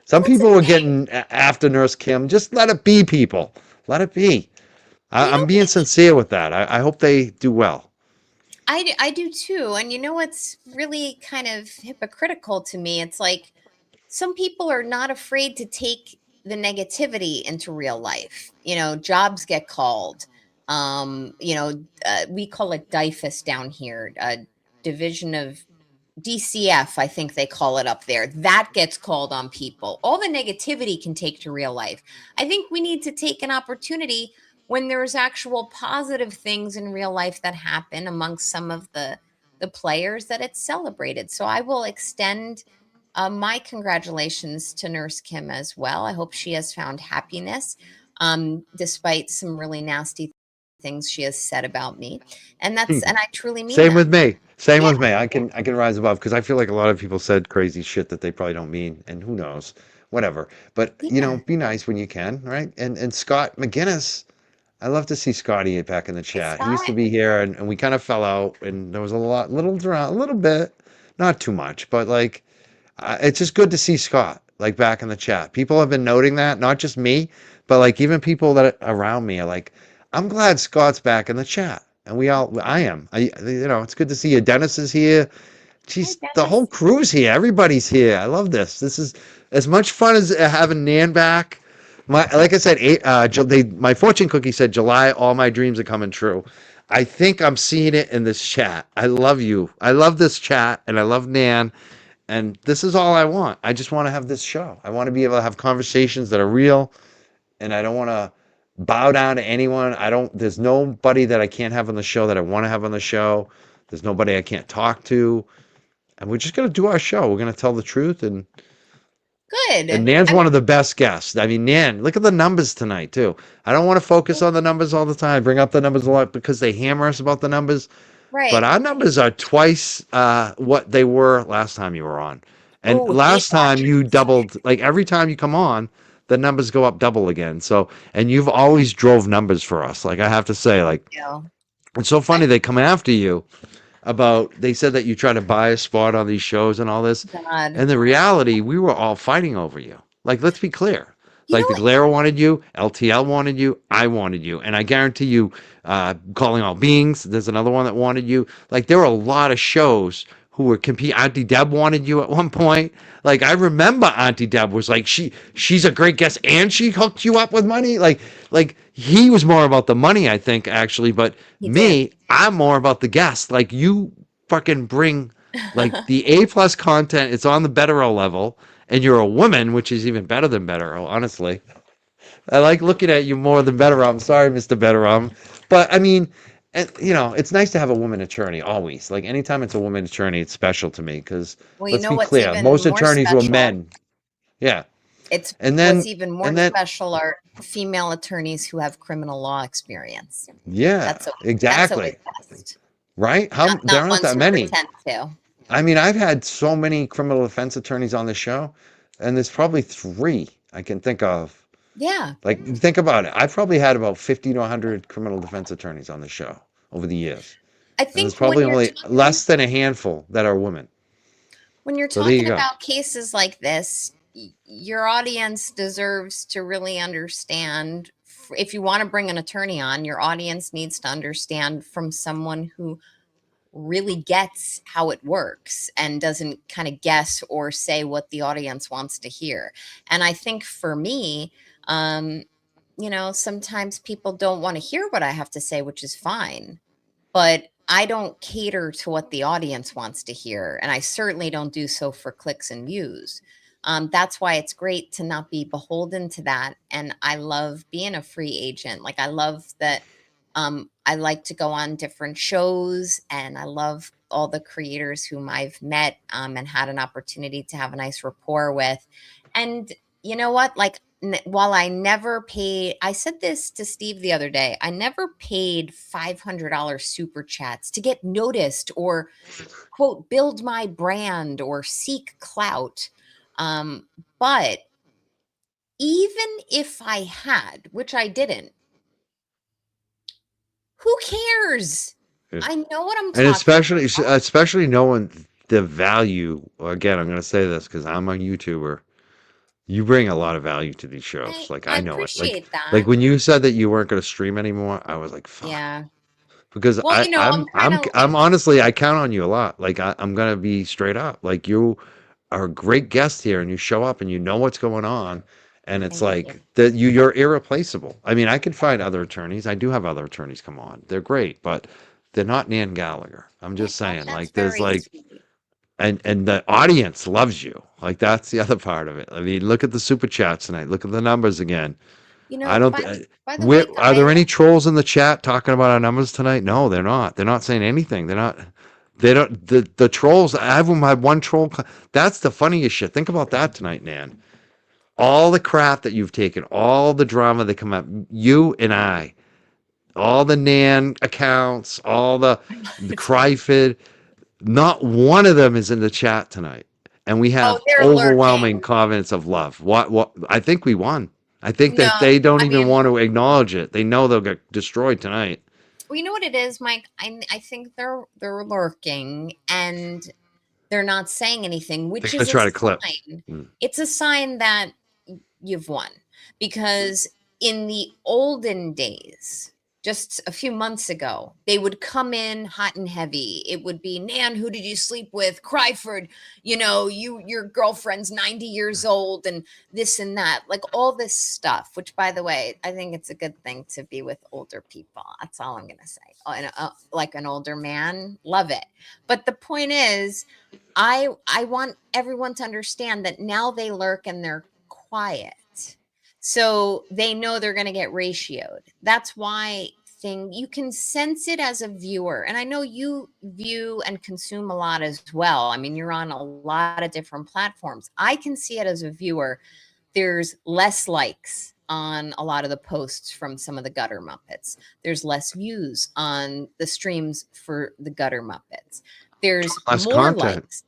Some that's the people were thing. getting after Nurse Kim. Just let it be, people. Let it be. You I'm know, being sincere with that. I hope they do well. I do too. And you know what's really kind of hypocritical to me? It's like some people are not afraid to take the negativity into real life. Jobs get called. We call it DIFUS down here, Division of DCF, I think they call it up there. That gets called on people. All the negativity can take to real life. I think we need to take an opportunity when there's actual positive things in real life that happen amongst some of the players that it's celebrated. So I will extend my congratulations to Nurse Kim as well. I hope she has found happiness despite some really nasty things she has said about me. And I truly mean Same that. with me. Same Yeah, with me. I can rise above because I feel like a lot of people said crazy shit that they probably don't mean, and who knows, whatever. But yeah, be nice when you can, right? And Scott McGinnis, I love to see Scotty back in the it's chat. He used to Scott. be here, and we kind of fell out, and there was a little bit, not too much, but like it's just good to see Scott like back in the chat. People have been noting that, not just me, but like even people that around me are like, I'm glad Scott's back in the chat. And I am. It's good to see you. Dennis is here. Hi, Geez, the whole Dennis. crew's here. Everybody's here. I love this. This is as much fun as having Nan back. Like I said, my fortune cookie said July. All my dreams are coming true. I think I'm seeing it in this chat. I love you. I love this chat, and I love Nan. And this is all I want. I just want to have this show. I want to be able to have conversations that are real, and I don't want to bow down to anyone. There's nobody that I can't have on the show that I want to have on the show. There's nobody I can't talk to. And we're just going to do our show. We're going to tell the truth. And Good. Nan's I'm one of the best guests. I mean, Nan, look at the numbers tonight, too. I don't want to focus on the numbers all the time. I bring up the numbers a lot because they hammer us about the numbers. But right. our numbers are twice what they were last time you were on. And Oh, with last gate time you watchers. doubled, like every time you come on, the numbers go up double again. So, and you've always drove numbers for us. Like I have to say, like You. it's so I funny they come after you they said that you try to buy a spot on these shows and all this. God. And the reality, we were all fighting over you. Like, let's be clear. You know Like the what? Glare wanted you, LTL wanted you, I wanted you, and I guarantee you, Calling All Beings, there's another one that wanted you. Like there were a lot of shows who were competing. Auntie Deb wanted you at one point. Like I remember Auntie Deb was like she's a great guest and she hooked you up with money. Like he was more about the money, I think actually, but He did. me, I'm more about the guest. Like you fucking bring like the A plus content. It's on the Betterell level, and you're a woman, which is even better than Betterell, honestly. I like looking at you more than Betterell. I'm sorry, Mr. Betterell. But I mean, And it's nice to have a woman attorney always. Like anytime it's a woman attorney, it's special to me because Well, you let's know be what's clear, even most more attorneys were special? men. Yeah. It's And what's then even more and then special are female attorneys who have criminal law experience. yeah, That's always exactly. best. Right? Not There not aren't ones that who many. pretend to. I mean, I've had so many criminal defense attorneys on the show, and there's probably three I can think of. Yeah. Like, think about it. I've probably had about 50 to 100 criminal defense attorneys on the show over the years. I And there's think probably only less than a handful that are women. when you're So there you talking go. about cases like this, your audience deserves to really understand. If you want to bring an attorney on, your audience needs to understand from someone who really gets how it works and doesn't kind of guess or say what the audience wants to hear. And I think for me, um, sometimes people don't want to hear what I have to say, which is fine, but I don't cater to what the audience wants to hear. And I certainly don't do so for clicks and views. That's why it's great to not be beholden to that. And I love being a free agent. Like, I love that. I like to go on different shows, and I love all the creators whom I've met and had an opportunity to have a nice rapport with. And you know what? Like, while I never paid, I said this to Steve the other day, I never paid $500 super chats to get noticed or, quote, build my brand or seek clout. But even if I had, which I didn't, who cares? Yeah. I know what I'm And talking about. especially knowing the value. Again, I'm going to say this because I'm a YouTuber. You bring a lot of value to these shows. Like I I know it. Like appreciate that. like when you said that you weren't going to stream anymore, I was like, fuck. Yeah. Because Well, I'm kind of I'm honestly I count on you a lot. Like I'm gonna be straight up. Like you are a great guest here, and you show up and you know what's going on, and it's thank you. like that you're irreplaceable. I mean, I could find other attorneys. I do have other attorneys come on. They're great, but they're not Nan Gallagher. I'm just Oh, saying. that's Like there's very like sweet. and the audience loves you. Like that's the other part of it. I mean, look at the super chats tonight. Look at the numbers again. I don't. By the Where way, are there guys, any trolls in the chat talking about our numbers tonight? No, they're not. They're not saying anything. They're not. They don't. The trolls. I haven't had one troll. That's the funniest shit. Think about that tonight, Nan. All the crap that you've taken, all the drama that come up. You and I, all the Nan accounts, all the Cryfid. Not one of them is in the chat tonight, and we oh, have they're overwhelming lurking. comments of love. What? I think we won. I think No, that they don't I even mean, want to acknowledge it. They know they'll get destroyed tonight. well, you know what it is, Mike? I think they're lurking and they're not saying anything, They're which gonna is a try to clip. sign. Mm. It's a sign that you've won, because in the olden days, just a few months ago, they would come in hot and heavy. It would be, Nan, who did you sleep with? Cryford, your girlfriend's 90 years old, and this and that, like all this stuff, which, by the way, I think it's a good thing to be with older people. That's all I'm going to say. Like an older man, love it. But the point is, I want everyone to understand that now they lurk and they're quiet. So they know they're going to get ratioed. That's why you can sense it as a viewer. And I know you view and consume a lot as well. I mean, you're on a lot of different platforms. I can see it as a viewer. There's less likes on a lot of the posts from some of the Gutter Muppets. There's less views on the streams for the Gutter Muppets. There's Less more content. likes.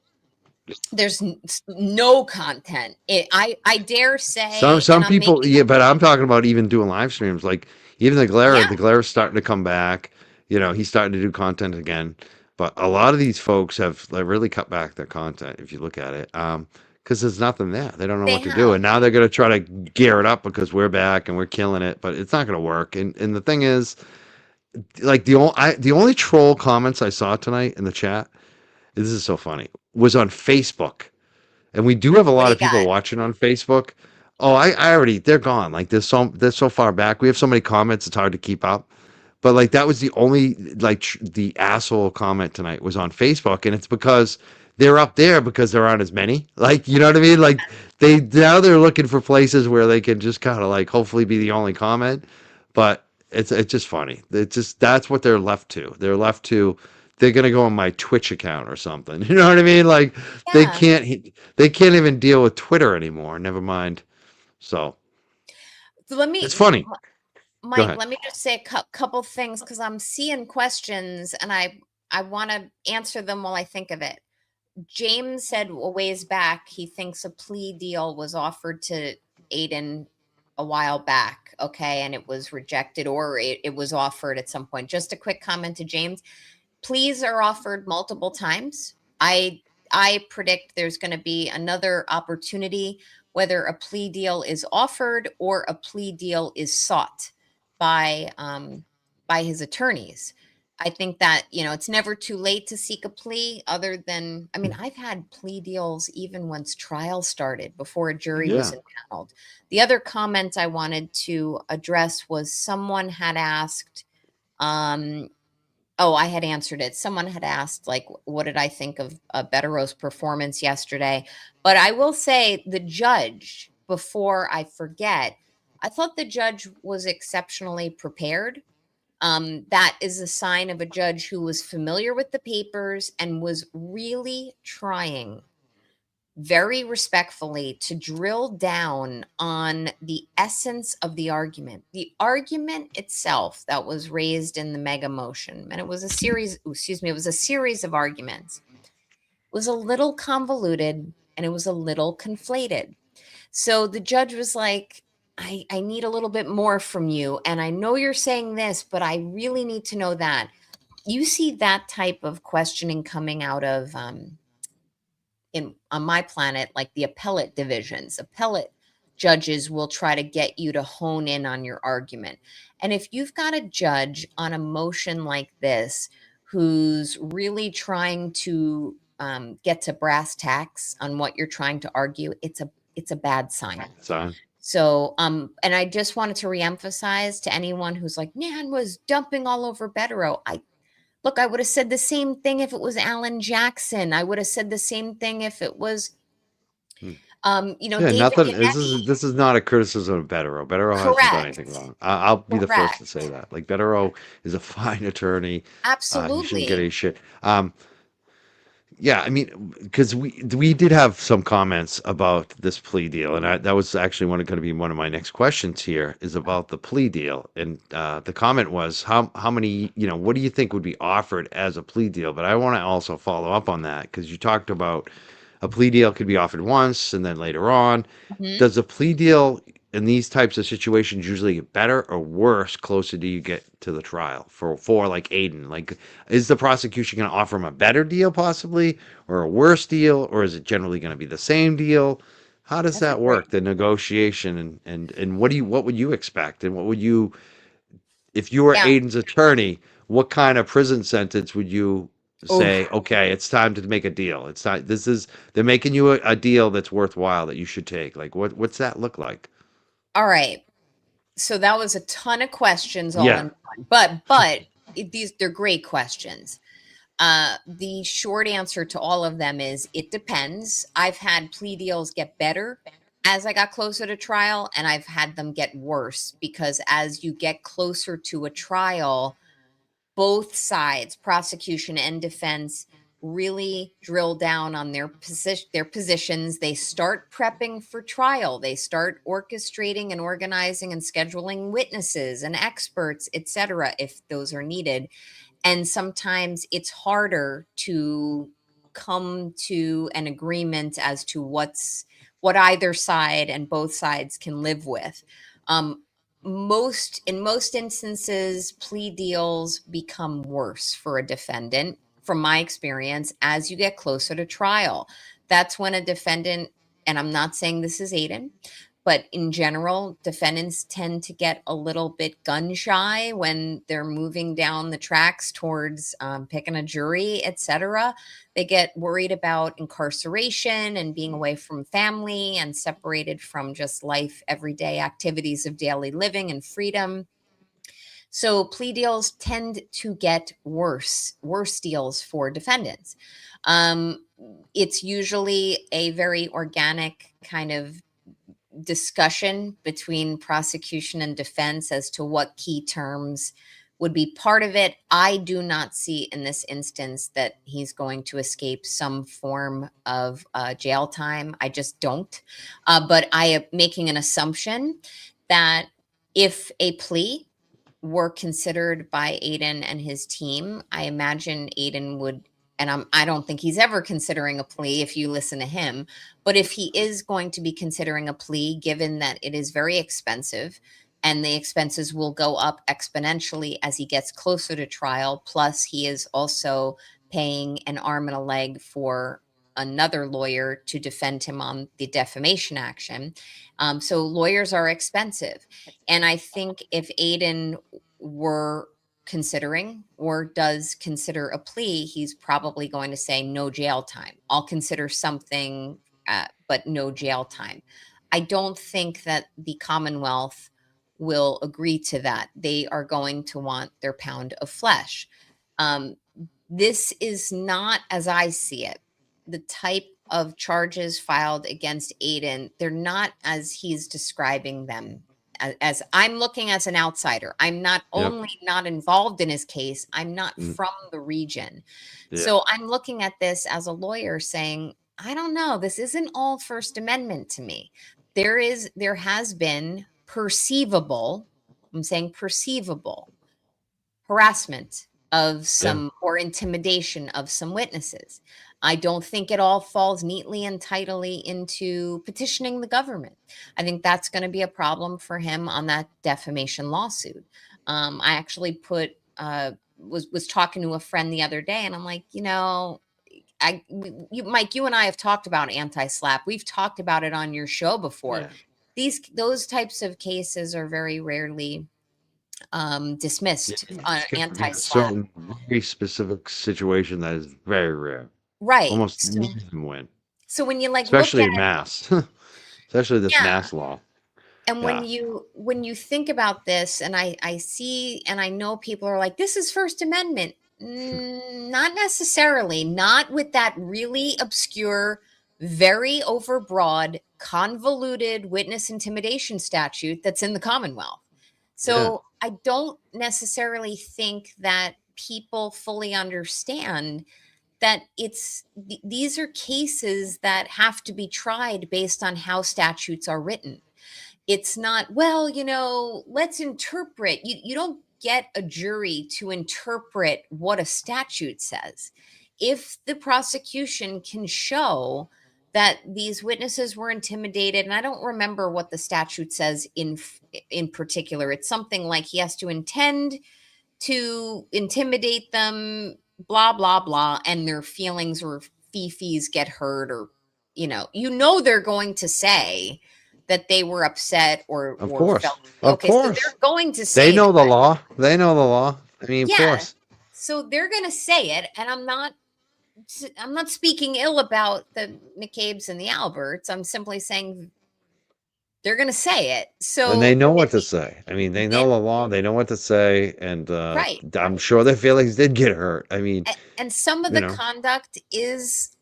There's no content. I dare say, Some and I'm people, making yeah, up. but I'm talking about even doing live streams. Like even Yeah, the Glaire's starting to come back. He's starting to do content again. But a lot of these folks have like really cut back their content if you look at it. Because there's nothing there. They don't know they what to do. have. And now they're gonna try to gear it up because we're back and we're killing it, but it's not gonna work. And the thing is, like the only troll comments I saw tonight in the chat, this is so funny, was on Facebook. And we do have a What lot do of you people got? watching on Facebook. Oh, I already, they're gone. Like they're so far back. We have so many comments, it's hard to keep up. But like that was the only like the asshole comment tonight was on Facebook, and it's because they're up there because there aren't as many. Like you know what I mean? Like they're looking for places where they can just kind of like hopefully be the only comment. But it's just funny. It's just that's what they're left to. They're gonna go on my Twitch account or something. You know what I mean? Like Yeah. they can't even deal with Twitter anymore. Never mind. So So let it's me, funny. Go Mike, ahead. let me just say a couple things because I'm seeing questions and I want to answer them while I think of it. James said a ways back he thinks a plea deal was offered to Aiden a while back, okay, and it was rejected, or it was offered at some point. Just a quick comment to James. Pleas are offered multiple times. I predict there's going to be another opportunity, whether a plea deal is offered or a plea deal is sought by his attorneys. I think that, it's never too late to seek a plea, other than, I mean, I've had plea deals even once trial started, before a jury was Yeah. impaneled. The other comment I wanted to address was someone had asked, um, oh, I had answered it. Someone had asked, like, what did I think of Bettero's performance yesterday? But I will say the judge, before I forget, I thought the judge was exceptionally prepared. That is a sign of a judge who was familiar with the papers and was really trying very respectfully to drill down on the essence of the argument. The argument itself that was raised in the mega motion, and it was a series, it was a series of arguments, was a little convoluted and it was a little conflated. So the judge was like, I need a little bit more from you. And I know you're saying this, but I really need to know that. You see that type of questioning coming out of on my planet, like the appellate divisions. Appellate judges will try to get you to hone in on your argument. And if you've got a judge on a motion like this who's really trying to get to brass tacks on what you're trying to argue, it's a bad sign. So So, and I just wanted to reemphasize to anyone who's like, Nan was dumping all over Bettero. Look, I would have said the same thing if it was Alan Jackson. I would have said the same thing if it was, hmm. Yeah, David nothing. Yannetti. This is not a criticism of Bettero. Bettero hasn't done anything Correct. wrong. I'll be the first to say Correct. that. Like Bettero is a fine attorney. He shouldn't get Absolutely. any shit. Yeah, I mean, because we did have some comments about this plea deal, and that was actually going to be one of my next questions here is about the plea deal. And the comment was how many, what do you think would be offered as a plea deal? But I want to also follow up on that because you talked about a plea deal could be offered once and then later on. Mhm. Does a plea deal in these types of situations usually get better or worse closer do you get to the trial for like Aiden? Like, is the prosecution going to offer him a better deal possibly or a worse deal, or is it generally going to be the same deal? How does That's a that great. work? The negotiation and what would you expect and what would you if you were Yeah. Aiden's attorney, what kind of prison sentence would you say, Oh, okay, it's time to make a deal. It's not they're making you a deal that's worthwhile that you should take. Like what's that look like? all right. So that was a ton of questions all Yeah. in one. But they're great questions. The short answer to all of them is it depends. I've had plea deals get better as I got closer to trial, and I've had them get worse because as you get closer to a trial, both sides, prosecution and defense, really drill down on their positions. They start prepping for trial. They start orchestrating and organizing and scheduling witnesses and experts, etc., if those are needed. And sometimes it's harder to come to an agreement as to what either side and both sides can live with. um, in most instances, plea deals become worse for a defendant, from my experience, as you get closer to trial. That's when a defendant, and I'm not saying this is Aiden, but in general, defendants tend to get a little bit gun shy when they're moving down the tracks towards picking a jury, etc. They get worried about incarceration and being away from family and separated from just life, everyday activities of daily living and freedom. So plea deals tend to get worse deals for defendants. Um, it's usually a very organic kind of discussion between prosecution and defense as to what key terms would be part of it. I do not see in this instance that he's going to escape some form of jail time. I just don't. But I am making an assumption that if a plea were considered by Aiden and his team, I imagine Aiden would, and I don't think he's ever considering a plea if you listen to him, but if he is going to be considering a plea, given that it is very expensive and the expenses will go up exponentially as he gets closer to trial, plus he is also paying an arm and a leg for another lawyer to defend him on the defamation action. So lawyers are expensive. And I think if Aiden were considering or does consider a plea, he's probably going to say no jail time. I'll consider something, but no jail time. I don't think that the Commonwealth will agree to that. They are going to want their pound of flesh. This is not, as I see it, the type of charges filed against Aiden. They're not as he's describing them. As I'm looking as an outsider, I'm not only not involved in his case, I'm not from the region. So I'm looking at this as a lawyer saying, I don't know, this isn't all First Amendment to me. There has been perceivable, I'm saying perceivable harassment of some or intimidation of some witnesses. I don't think it all falls neatly and tidily into petitioning the government. I think that's going to be a problem for him on that defamation lawsuit. I actually was talking to a friend the other day, and I'm like, Mike, you and I have talked about anti-SLAPP. We've talked about it on your show before. Those types of cases are very rarely dismissed on anti-SLAPP. Certain very specific situation that is very rare. Right. Almost never win. So when you especially look at in mass, especially this mass law. And when you think about this, and I see and I know people are like, this is First Amendment. Not necessarily, not with that really obscure, very overbroad, convoluted witness intimidation statute that's in the Commonwealth. So I don't necessarily think that people fully understand that these are cases that have to be tried based on how statutes are written. It's not, well, let's interpret. You don't get a jury to interpret what a statute says. If the prosecution can show that these witnesses were intimidated, and I don't remember what the statute says in particular. It's something like he has to intend to intimidate them, blah, blah, blah, and their feelings or fifis get hurt, or, they're going to say that they were upset or of course. Felt, of course. So they're going to say they know the law. They know the law. I mean, of course. So they're going to say it, and I'm not speaking ill about the McCabe's and the Alberts. I'm simply saying they're going to say it. So and they know what to say. I mean, they know the law. They know what to say, and I'm sure their feelings did get hurt. I mean, and some of the conduct is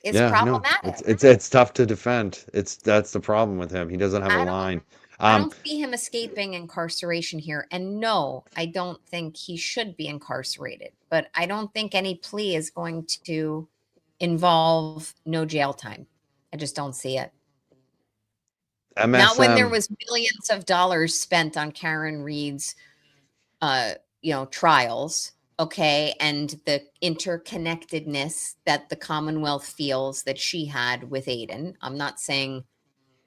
problematic. It's tough to defend. That's the problem with him. He doesn't have a line. I don't see him escaping incarceration here. And no, I don't think he should be incarcerated. But I don't think any plea is going to involve no jail time. I just don't see it. MSM. Not when there was millions of dollars spent on Karen Reed's, trials. Okay. And the interconnectedness that the Commonwealth feels that she had with Aiden. I'm not saying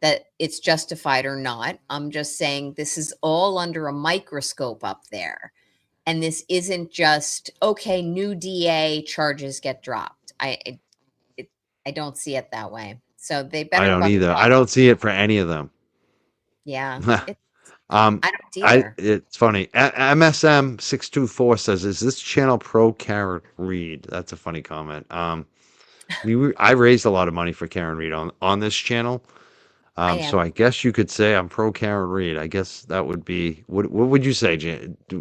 that it's justified or not. I'm just saying this is all under a microscope up there. And this isn't just, okay, new DA, charges get dropped. I don't see it that way. So they better. I don't either. I don't see it for any of them. Yeah. I don't either. It's funny. MSM 624 says, "Is this channel pro Karen Reed?" That's a funny comment. I raised a lot of money for Karen Reed on this channel. So I guess you could say I'm pro Karen Reed. I guess that would be, what would you say,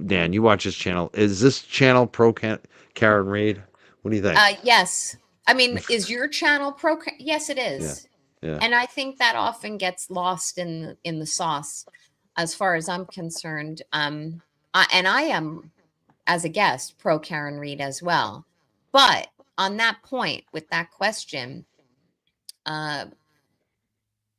Dan? You watch this channel. Is this channel pro Karen Reed? What do you think? Yes. I mean, is your channel pro? Yes, it is. Yeah. And I think that often gets lost in the sauce, as far as I'm concerned. And I am, as a guest, pro Karen Reed as well. But on that point, with that question, uh,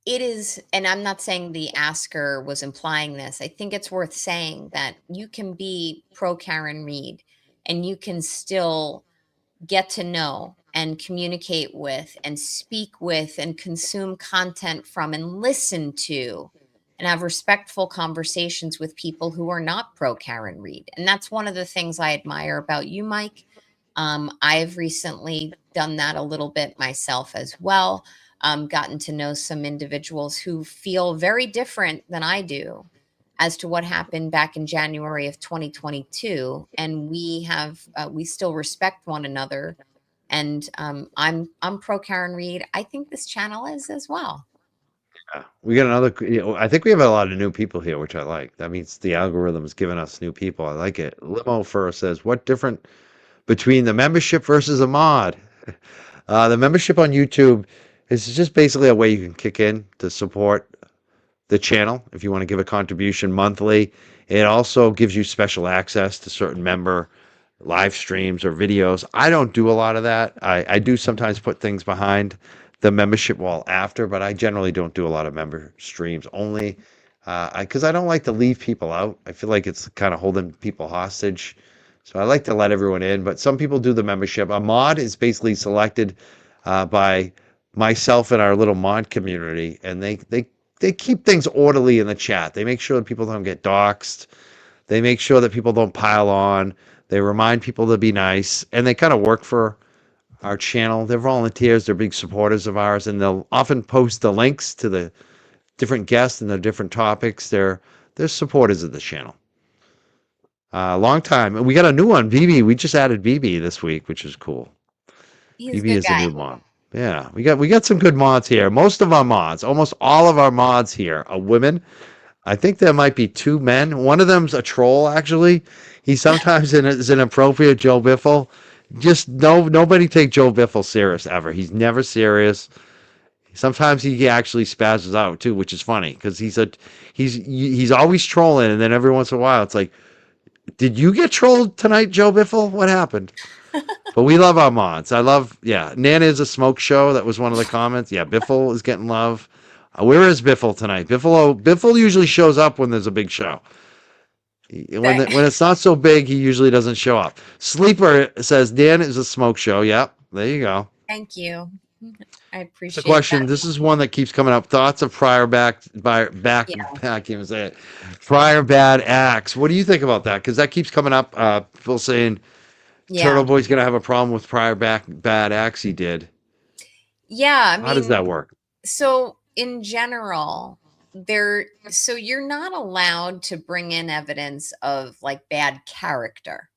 it is, and I'm not saying the asker was implying this. I think it's worth saying that you can be pro Karen Reed and you can still get to know and communicate with and speak with and consume content from and listen to and have respectful conversations with people who are not pro Karen Reed. And that's one of the things I admire about you, Mike. I've recently done that a little bit myself as well. Gotten to know some individuals who feel very different than I do as to what happened back in January of 2022, and we still respect one another. And I'm pro Karen Reed. I think this channel is as well. Yeah. We got another, I think we have a lot of new people here, which I like. That means the algorithm is giving us new people. I like it. Limo first says, what different between the membership versus a mod? The membership on YouTube is just basically a way you can kick in to support the channel if you want to give a contribution monthly. It also gives you special access to certain member live streams or videos. I don't do a lot of that. I do sometimes put things behind the membership wall after, but I generally don't do a lot of member streams only because I don't like to leave people out. I feel like it's kind of holding people hostage. So I like to let everyone in, but some people do the membership. A mod is basically selected by myself and our little mod community, and they keep things orderly in the chat. They make sure that people don't get doxxed. They make sure that people don't pile on. They remind people to be nice, and they kind of work for our channel. They're volunteers. They're big supporters of ours, and they'll often post the links to the different guests and the different topics. They're supporters of the channel. Long time. And we got a new one, BB. We just added BB this week, which is cool. He's a BB good is a guy. new mod. Yeah, we got some good mods here. Most of our mods, almost all of our mods here are women. I think there might be two men. One of them's a troll, actually. He sometimes is inappropriate, Joe Biffle. Just nobody take Joe Biffle serious ever. He's never serious. Sometimes he actually spazzes out too, which is funny because he's always trolling, and then every once in a while it's like, did you get trolled tonight, Joe Biffle? What happened? But we love our mods. Yeah. Nana is a smoke show. That was one of the comments. Yeah, Biffle is getting love. Where is Biffle tonight? Biffle usually shows up when there's a big show. When it's not so big, he usually doesn't show up. Sleeper says Dan is a smoke show. Yep, there you go. Thank you. I It's appreciate a question. that. This is one that keeps coming up. Thoughts of prior I can't even say it. Prior bad acts. What do you think about that? Because that keeps coming up. Phil saying Turtle Yeah. Boy's gonna have a problem with prior bad acts he did. Yeah. I How does mean, that work? so in general, so you're not allowed to bring in evidence of like bad character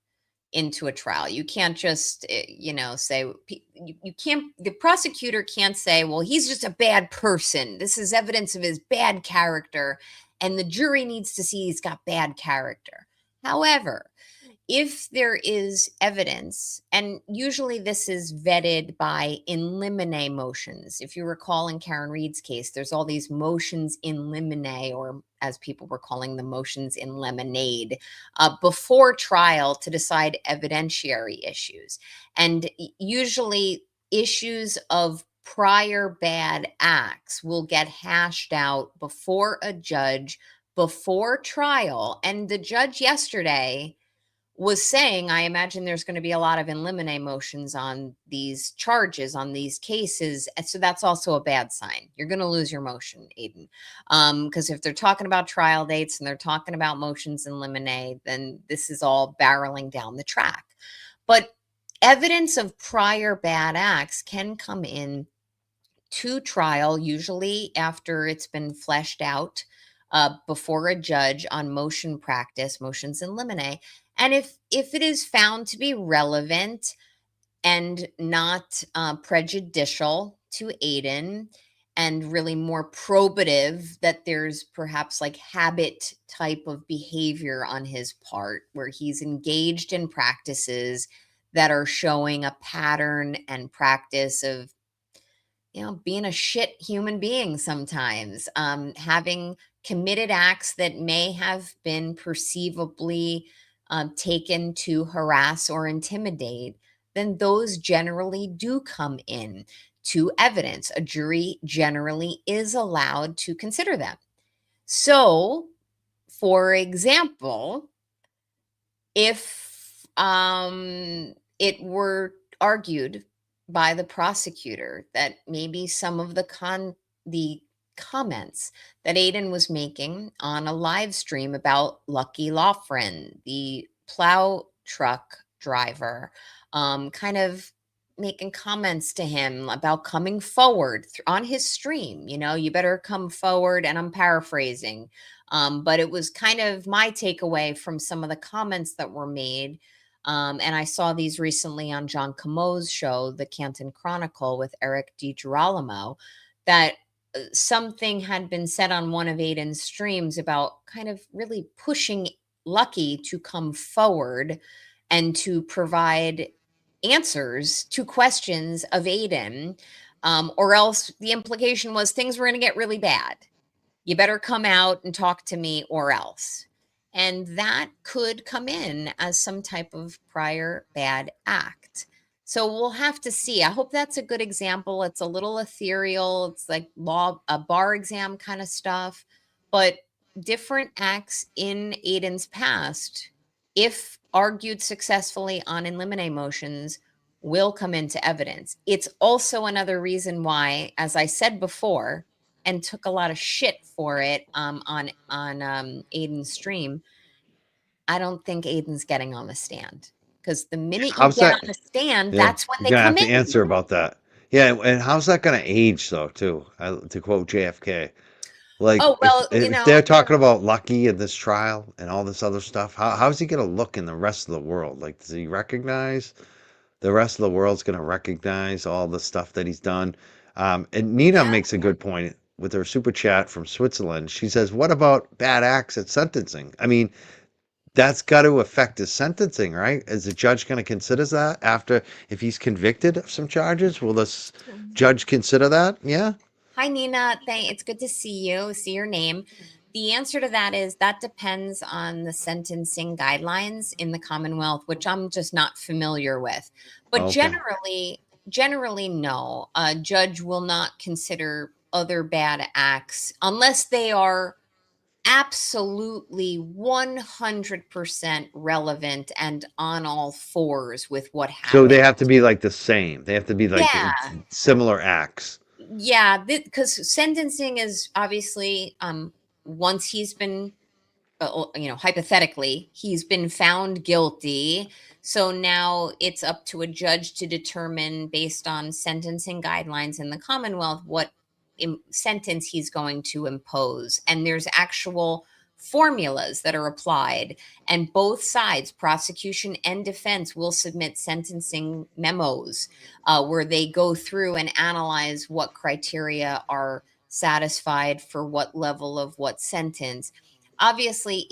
into a trial. You can't just, say, you can't, the prosecutor can't say, well, he's just a bad person. This is evidence of his bad character. And the jury needs to see he's got bad character. However, if there is evidence, and usually this is vetted by in limine motions. If you recall in Karen Reed's case, there's all these motions in limine, or as people were calling them, motions in lemonade, before trial to decide evidentiary issues. And usually issues of prior bad acts will get hashed out before a judge before trial. And the judge yesterday was saying, I imagine there's going to be a lot of in limine motions on these charges, on these cases. And so that's also a bad sign. You're going to lose your motion, Aiden. Because if they're talking about trial dates and they're talking about motions in limine, then this is all barreling down the track. But evidence of prior bad acts can come in to trial, usually after it's been fleshed out before a judge on motion practice, motions in limine. And if it is found to be relevant and not prejudicial to Aiden, and really more probative that there's perhaps like habit type of behavior on his part where he's engaged in practices that are showing a pattern and practice of being a shit human being sometimes, having committed acts that may have been perceivably taken to harass or intimidate, then those generally do come in to evidence. A jury generally is allowed to consider them. So, for example, if it were argued by the prosecutor that maybe some of the comments that Aiden was making on a live stream about Lucky Lofgren, the plow truck driver, kind of making comments to him about coming forward on his stream, you better come forward, and I'm paraphrasing, but it was kind of my takeaway from some of the comments that were made. And I saw these recently on John Camo's show, The Canton Chronicle, with Eric DiGirolamo, that something had been said on one of Aiden's streams about kind of really pushing Lucky to come forward and to provide answers to questions of Aiden, or else the implication was things were going to get really bad. You better come out and talk to me or else. And that could come in as some type of prior bad act. So we'll have to see. I hope that's a good example. It's a little ethereal. It's like a bar exam kind of stuff. But different acts in Aiden's past, if argued successfully on in limine motions, will come into evidence. It's also another reason why, as I said before, and took a lot of shit for it on Aiden's stream, I don't think Aiden's getting on the stand, because the minute you How's get that? on the stand, Yeah, that's when you're they gonna have come to in. answer about that. Yeah, and how's that gonna age though, too? To quote JFK, like Oh, if well, if they're talking about Lucky in this trial and all this other stuff, how's he gonna look in the rest of the world? Like, does he recognize the rest of the world's gonna recognize all the stuff that he's done? And Nina yeah. makes a good point with her super chat from Switzerland. She says, "What about bad acts at sentencing? I mean, that's got to affect his sentencing, right? Is the judge going to consider that after, if he's convicted of some charges? Will this judge consider that? Yeah. Hi, Nina. It's good to see you, see your name. The answer to that is that depends on the sentencing guidelines in the Commonwealth, which I'm just not familiar with. But Okay. generally, no. A judge will not consider other bad acts unless they are absolutely 100% relevant and on all fours with what So they happened. have to be like the same. They have to be like Yeah. similar acts. Yeah, because sentencing is obviously, once he's been, hypothetically, he's been found guilty. So now it's up to a judge to determine, based on sentencing guidelines in the Commonwealth, what sentence he's going to impose. And there's actual formulas that are applied, and both sides, prosecution and defense, will submit sentencing memos where they go through and analyze what criteria are satisfied for what level of what sentence. Obviously,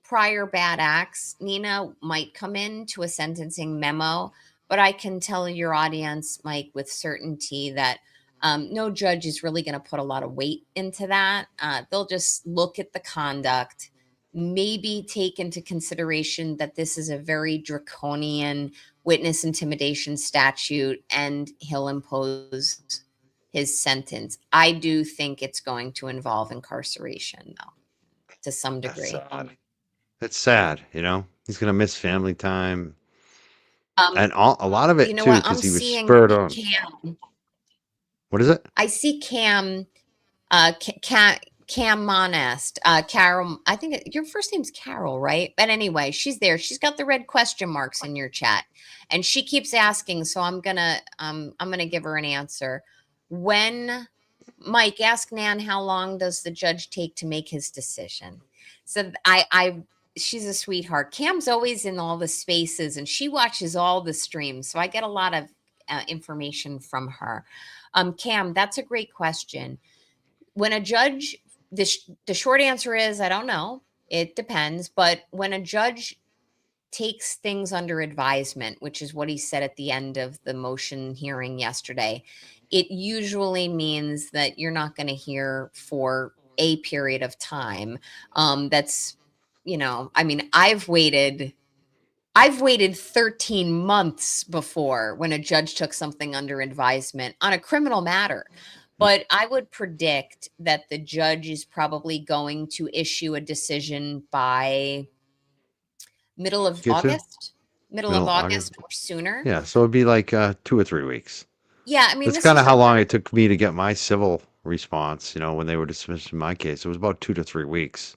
prior bad acts, Nina, might come into a sentencing memo, but I can tell your audience, Mike, with certainty that no judge is really going to put a lot of weight into that. They'll just look at the conduct, maybe take into consideration that this is a very draconian witness intimidation statute, and he'll impose his sentence. I do think it's going to involve incarceration, though, to some That's degree. sad. It's sad, He's gonna miss family time Um, and a lot of you it know too, what? because I'm he was seeing spurred on. Cam. What is it? I see Cam, Cam Monest, Carol. I think your first name's Carol, right? But anyway, she's there. She's got the red question marks in your chat, and she keeps asking. So I'm gonna give her an answer. When Mike, ask Nan, how long does the judge take to make his decision? So she's a sweetheart. Cam's always in all the spaces, and she watches all the streams, so I get a lot of information from her. Cam, that's a great question. When a judge, the short answer is I don't know. It depends. But when a judge takes things under advisement, which is what he said at the end of the motion hearing yesterday, it usually means that you're not going to hear for a period of time. That's, I mean, I've waited 13 months before when a judge took something under advisement on a criminal matter. But I would predict that the judge is probably going to issue a decision by middle of Get to August, middle of middle of August. August or sooner. Yeah, so it'd be like 2 or 3 weeks. Yeah, I mean, That's this kind was of a how long it took me to get my civil response. When they were dismissing my case, it was about 2 to 3 weeks.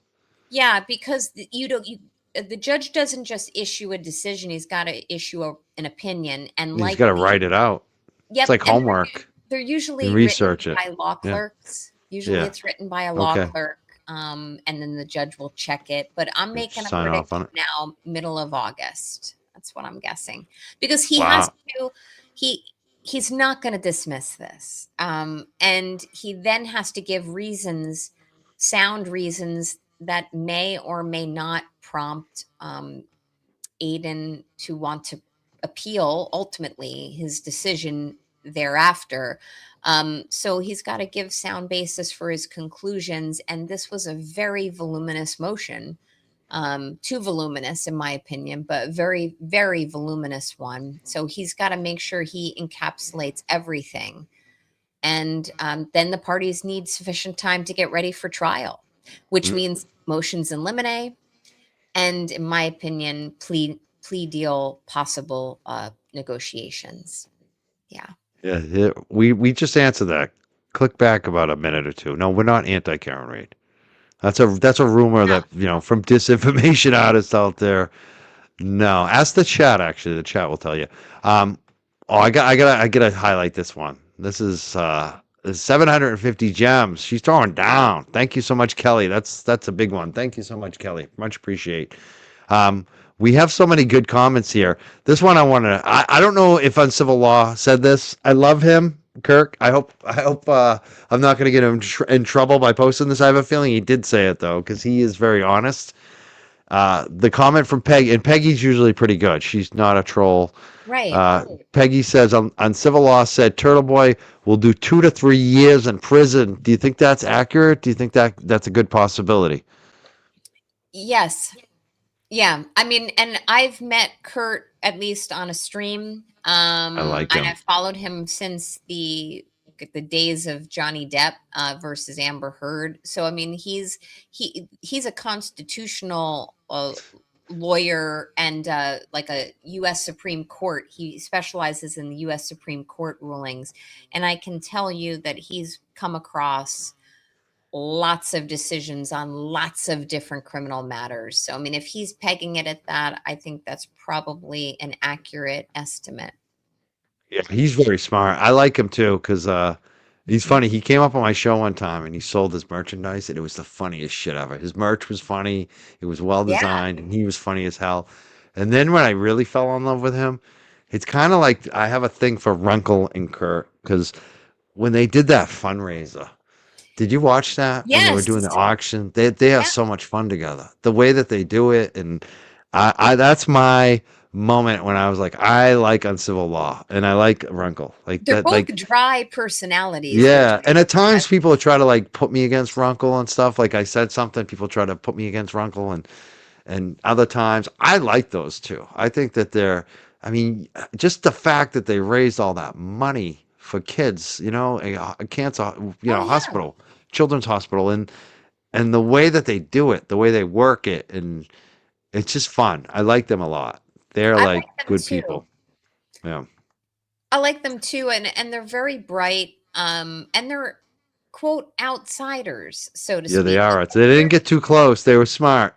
yeah, because the judge doesn't just issue a decision; he's got to issue an opinion, and He's like got to write it out. It's yep, like and homework. they're And usually written research it. by law Yeah. clerks. Usually, Yeah. it's written by a law Okay. clerk, and then the judge will check it. But I'm making a Sign off on prediction it. now, middle of August. That's what I'm guessing, because he has Wow. to. He's not going to dismiss this, and he then has to give reasons, sound reasons that may or may not prompt Aiden to want to appeal ultimately his decision thereafter. So he's got to give sound basis for his conclusions. And this was a very voluminous motion, too voluminous in my opinion, but very, very voluminous one. So he's got to make sure he encapsulates everything. And then the parties need sufficient time to get ready for trial, which Mm. means motions in limine, and in my opinion, plea deal, possible negotiations. Yeah. Yeah. We just answered that. Click back about a minute or two. No, we're not anti-Karen Reid. That's a rumor No. that from disinformation artists out there. No, ask the chat. Actually, the chat will tell you. I gotta highlight this one. This is 750 gems. She's throwing down. Thank you so much, Kelly. That's a big one. Thank you so much, Kelly. Much appreciate. We have so many good comments here. This one I don't know if Uncivil Law said this. I love him, Kirk. I hope I'm not going to get him in trouble by posting this. I have a feeling he did say it though, because he is very honest. The comment from Peggy, and Peggy's usually pretty good. She's not a troll. Right. Peggy says on Civil Law said Turtle Boy will do 2 to 3 years in prison. Do you think that's accurate? Do you think that's a good possibility? Yes. Yeah. I mean, and I've met Kurt at least on a stream. I like And him. I've followed him since the days of Johnny Depp versus Amber Heard. So I mean, he's a constitutional lawyer and like a U.S. Supreme Court. He specializes in the U.S. Supreme Court rulings, and I can tell you that he's come across lots of decisions on lots of different criminal matters. So I mean, if he's pegging it at that, I think that's probably an accurate estimate. Yeah, he's very smart. I like him too because he's funny. He came up on my show one time and he sold his merchandise, and it was the funniest shit ever. His merch was funny. It was well Yeah. designed, and he was funny as hell. And then when I really fell in love with him, it's kind of like I have a thing for Runkle and Kurt because when they did that fundraiser, did you watch that when they were doing the Yes. auction? They have Yeah. so much fun together. The way that they do it, and I that's my moment when I was like, I like Uncivil Law and I like Runkle. Like They're that, both like dry personalities. yeah. And at times Yes. people try to like put me against Runkle and stuff. Like I said something, people try to put me against Runkle, and other times I like those two. I think that I mean, just the fact that they raised all that money for kids, a cancer, Oh, yeah. hospital, children's hospital, and the way that they do it, the way they work it, and it's just fun. I like them a lot. They're I like like them good too. people. Yeah. I like them too, and they're very bright. And they're quote outsiders, so to Yeah, they speak. are. They didn't get too close. They were smart.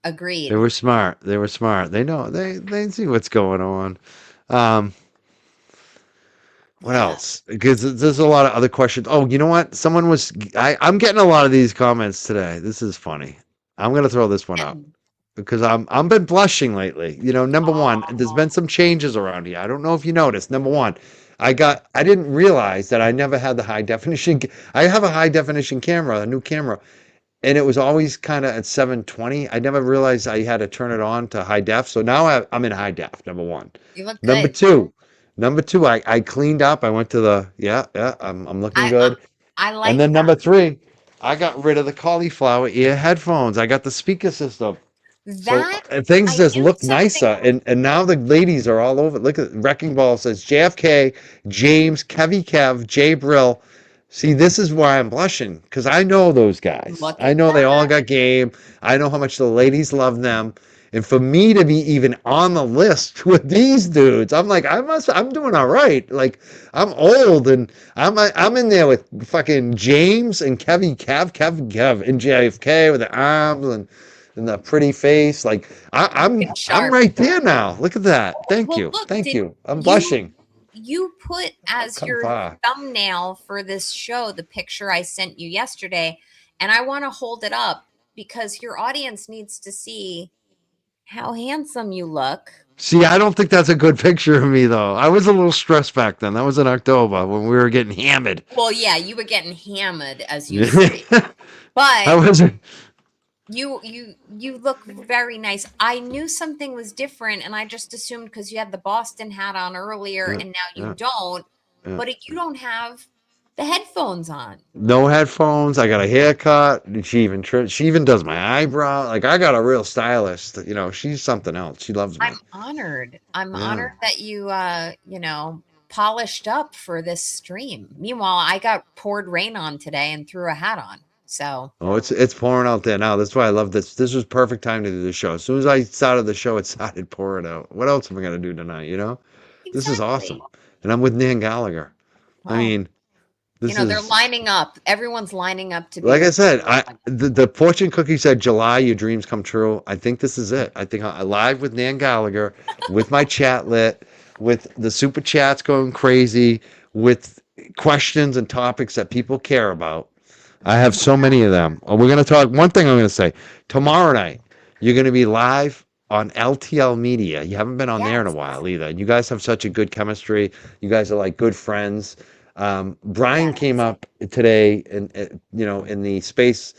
They Agreed. were smart. They were smart. They know. They see what's going on. Um, What Yeah. else? Because there's a lot of other questions. Oh, you know what? I'm getting a lot of these comments today. This is funny. I'm gonna throw this one up because I'm been blushing lately. Number one, there's been some changes around here. I don't know if you noticed. Number one, I didn't realize that I never had the high definition. I have a high definition camera, a new camera, and it was always kind of at 720. I never realized I had to turn it on to high def. So now I'm in high def. Number one. You look Number good. two, Number two, I cleaned up. I went to I'm looking I good. I And like then that. number three, I got rid of the cauliflower ear headphones. I got the speaker system. So That things I just knew look something. nicer, and now the ladies are all over. Look at Wrecking Ball says JFK, James, Kevy Kev, Jay Brill. See, this is why I'm blushing because I know those guys. Look I at know they all that. got game. I know how much the ladies love them, and for me to be even on the list with these dudes, I'm like, I'm doing all right. Like I'm old and I'm in there with fucking James and Kevin Kev, and JFK with the arms and the pretty face. Like Looking I'm sharp. right there now. Look at that. Thank Well, you. look, Thank did you. I'm you blushing. you put I've as come your far. thumbnail for this show the picture I sent you yesterday, and I want to hold it up because your audience needs to see how handsome you look. See, I don't think that's a good picture of me though. I was a little stressed back then. That was in October when we were getting hammered. Well, yeah, you were getting hammered as you say, I but wasn't. you look very nice. I knew something was different, and I just assumed because you had the Boston hat on earlier, Yeah, and now you yeah, don't. yeah. But you don't have the headphones on. No headphones. I got a haircut. She even does my eyebrow. Like I got a real stylist. You know, she's something else. She loves me. I'm honored. I'm Yeah. honored that you polished up for this stream. Meanwhile, I got poured rain on today and threw a hat on. So, Oh, it's pouring out there now. That's why I love this. This was perfect time to do the show. As soon as I started the show, it started pouring out. What else am I gonna do tonight? You know, this is exactly. awesome. And I'm with Nan Gallagher. I Well, mean, this they're is lining up. Everyone's lining up to be like I with said. you. The fortune cookie said July, your dreams come true. I think this is it. I think I live with Nan Gallagher, with my chat lit, with the super chats going crazy, with questions and topics that people care about. I have so many of them. We're going to talk. One thing I'm going to say tomorrow night, you're going to be live on LTL Media. You haven't been on there in a Yes. while either. You guys have such a good chemistry. You guys are like good friends. Brian came Yes. up today, and in the space.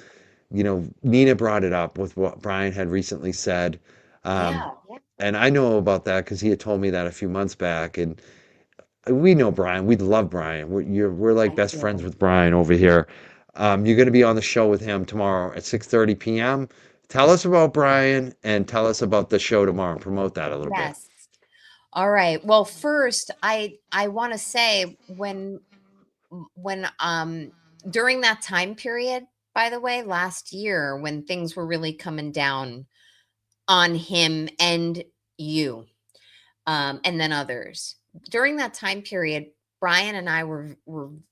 Nina brought it up with what Brian had recently said, um, Yeah. and I know about that because he had told me that a few months back, and we know Brian. We love Brian. We're like I best do. friends with Brian over here. You're going to be on the show with him tomorrow at 6:30 p.m. Tell us about Brian and tell us about the show tomorrow. Promote that a little bit. Yes. All right. Well, first, I want to say when during that time period, by the way, last year when things were really coming down on him and you, and then others. During that time period, Brian and I were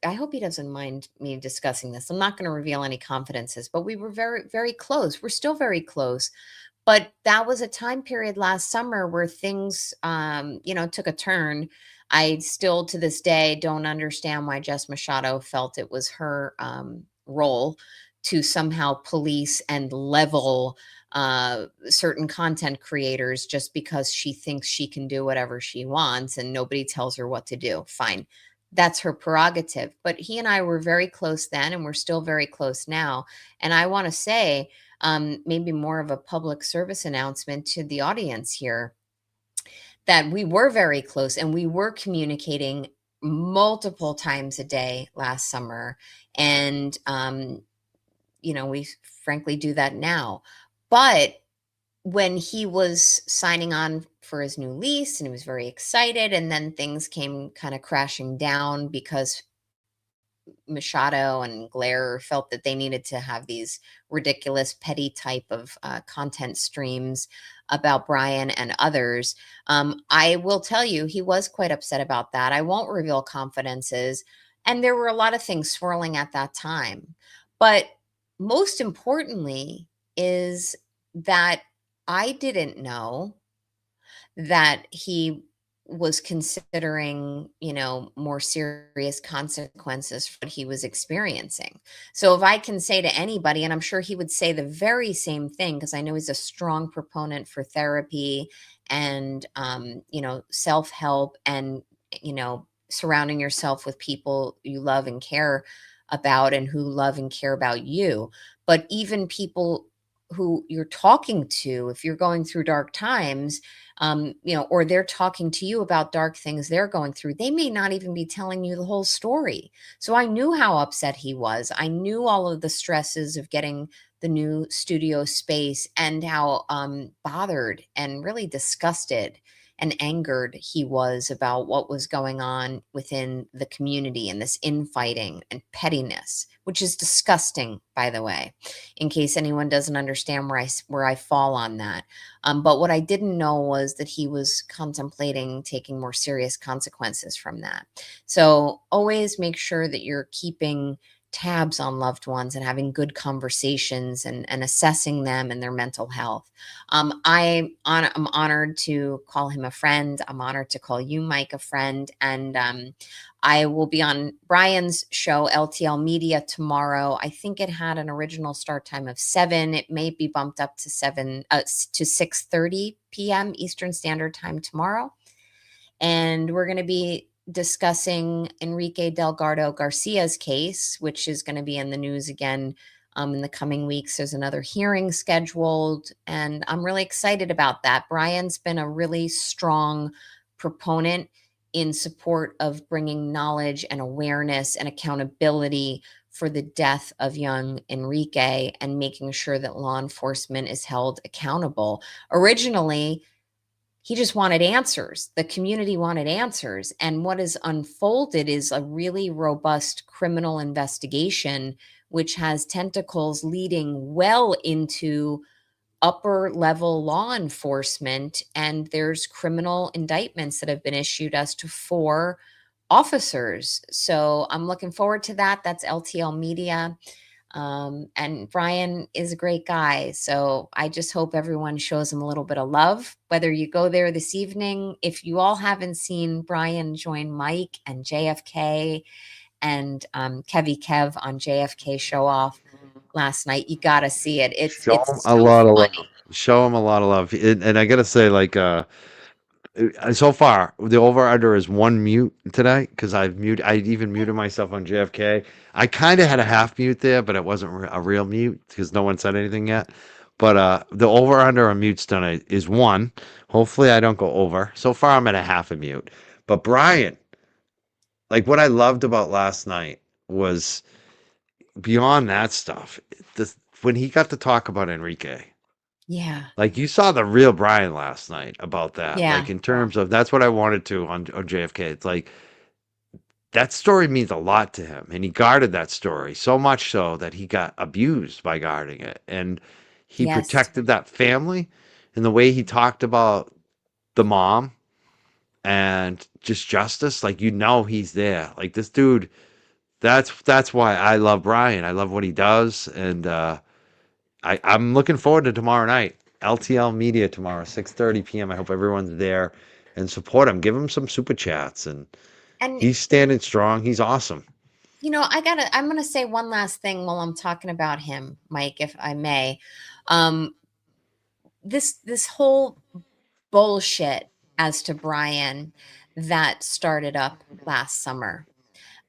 I hope he doesn't mind me discussing this. I'm not going to reveal any confidences, but we were very, very close. We're still very close. But that was a time period last summer where things took a turn. I still to this day don't understand why Jess Machado felt it was her role to somehow police and level certain content creators just because she thinks she can do whatever she wants and nobody tells her what to do. Fine. That's her prerogative. But he and I were very close then, and we're still very close now. And I want to say, maybe more of a public service announcement to the audience here that we were very close and we were communicating multiple times a day last summer. And, we frankly do that now. But when he was signing on for his new lease and he was very excited, and then things came kind of crashing down because Machado and Glare felt that they needed to have these ridiculous, petty type of content streams about Brian and others. I will tell you, he was quite upset about that. I won't reveal confidences. And there were a lot of things swirling at that time. But most importantly, is that I didn't know that he was considering, more serious consequences for what he was experiencing. So if I can say to anybody, and I'm sure he would say the very same thing, because I know he's a strong proponent for therapy and, self-help and, surrounding yourself with people you love and care about and who love and care about you. But even people who you're talking to, if you're going through dark times, or they're talking to you about dark things they're going through, they may not even be telling you the whole story. So I knew how upset he was. I knew all of the stresses of getting the new studio space and how bothered and really disgusted and angered he was about what was going on within the community and this infighting and pettiness, which is disgusting, by the way, in case anyone doesn't understand where I fall on that. But what I didn't know was that he was contemplating taking more serious consequences from that. So always make sure that you're keeping tabs on loved ones and having good conversations and assessing them and their mental health. I'm honored to call him a friend. I'm honored to call you, Mike, a friend. And I will be on Brian's show, LTL Media, tomorrow. I think it had an original start time of 7. It may be bumped up to 6:30 p.m. Eastern Standard Time tomorrow. And we're going to be discussing Enrique Delgado Garcia's case, which is going to be in the news again in the coming weeks. There's another hearing scheduled, and I'm really excited about that. Brian's been a really strong proponent in support of bringing knowledge and awareness and accountability for the death of young Enrique and making sure that law enforcement is held accountable. Originally, he just wanted answers. The community wanted answers. And what has unfolded is a really robust criminal investigation, which has tentacles leading well into upper level law enforcement. And there's criminal indictments that have been issued as to 4 officers. So I'm looking forward to that. That's LTL Media. And Brian is a great guy. So I just hope everyone shows him a little bit of love, whether you go there this evening. If you all haven't seen Brian join Mike and JFK and Kevy Kev on JFK Show Off last night, you got to see it. It's Show him a so lot of love. funny. Show him a lot of love. And I gotta say, like, so far the over under is 1 mute today because I even muted myself on JFK. I kind of had a half mute there, but it wasn't a real mute because no one said anything yet. But the over under on mutes tonight is 1. Hopefully I don't go over. So far I'm at a half a mute. But Brian, like, what I loved about last night was beyond that stuff. This when he got to talk about Enrique. Yeah. Like, you saw the real Brian last night about that. Yeah. Like, in terms of, that's what I wanted to on JFK. It's like that story means a lot to him, and he guarded that story so much so that he got abused by guarding it, and he Yes. protected that family. And the way he talked about the mom and just justice, like, he's there. Like, this dude, that's why I love Brian. I love what he does, and I'm looking forward to tomorrow night. LTL Media tomorrow, 6:30 p.m. I hope everyone's there and support him. Give him some super chats, and And he's standing strong. He's awesome. I'm going to say one last thing while I'm talking about him, Mike, if I may. This whole bullshit as to Brian that started up last summer.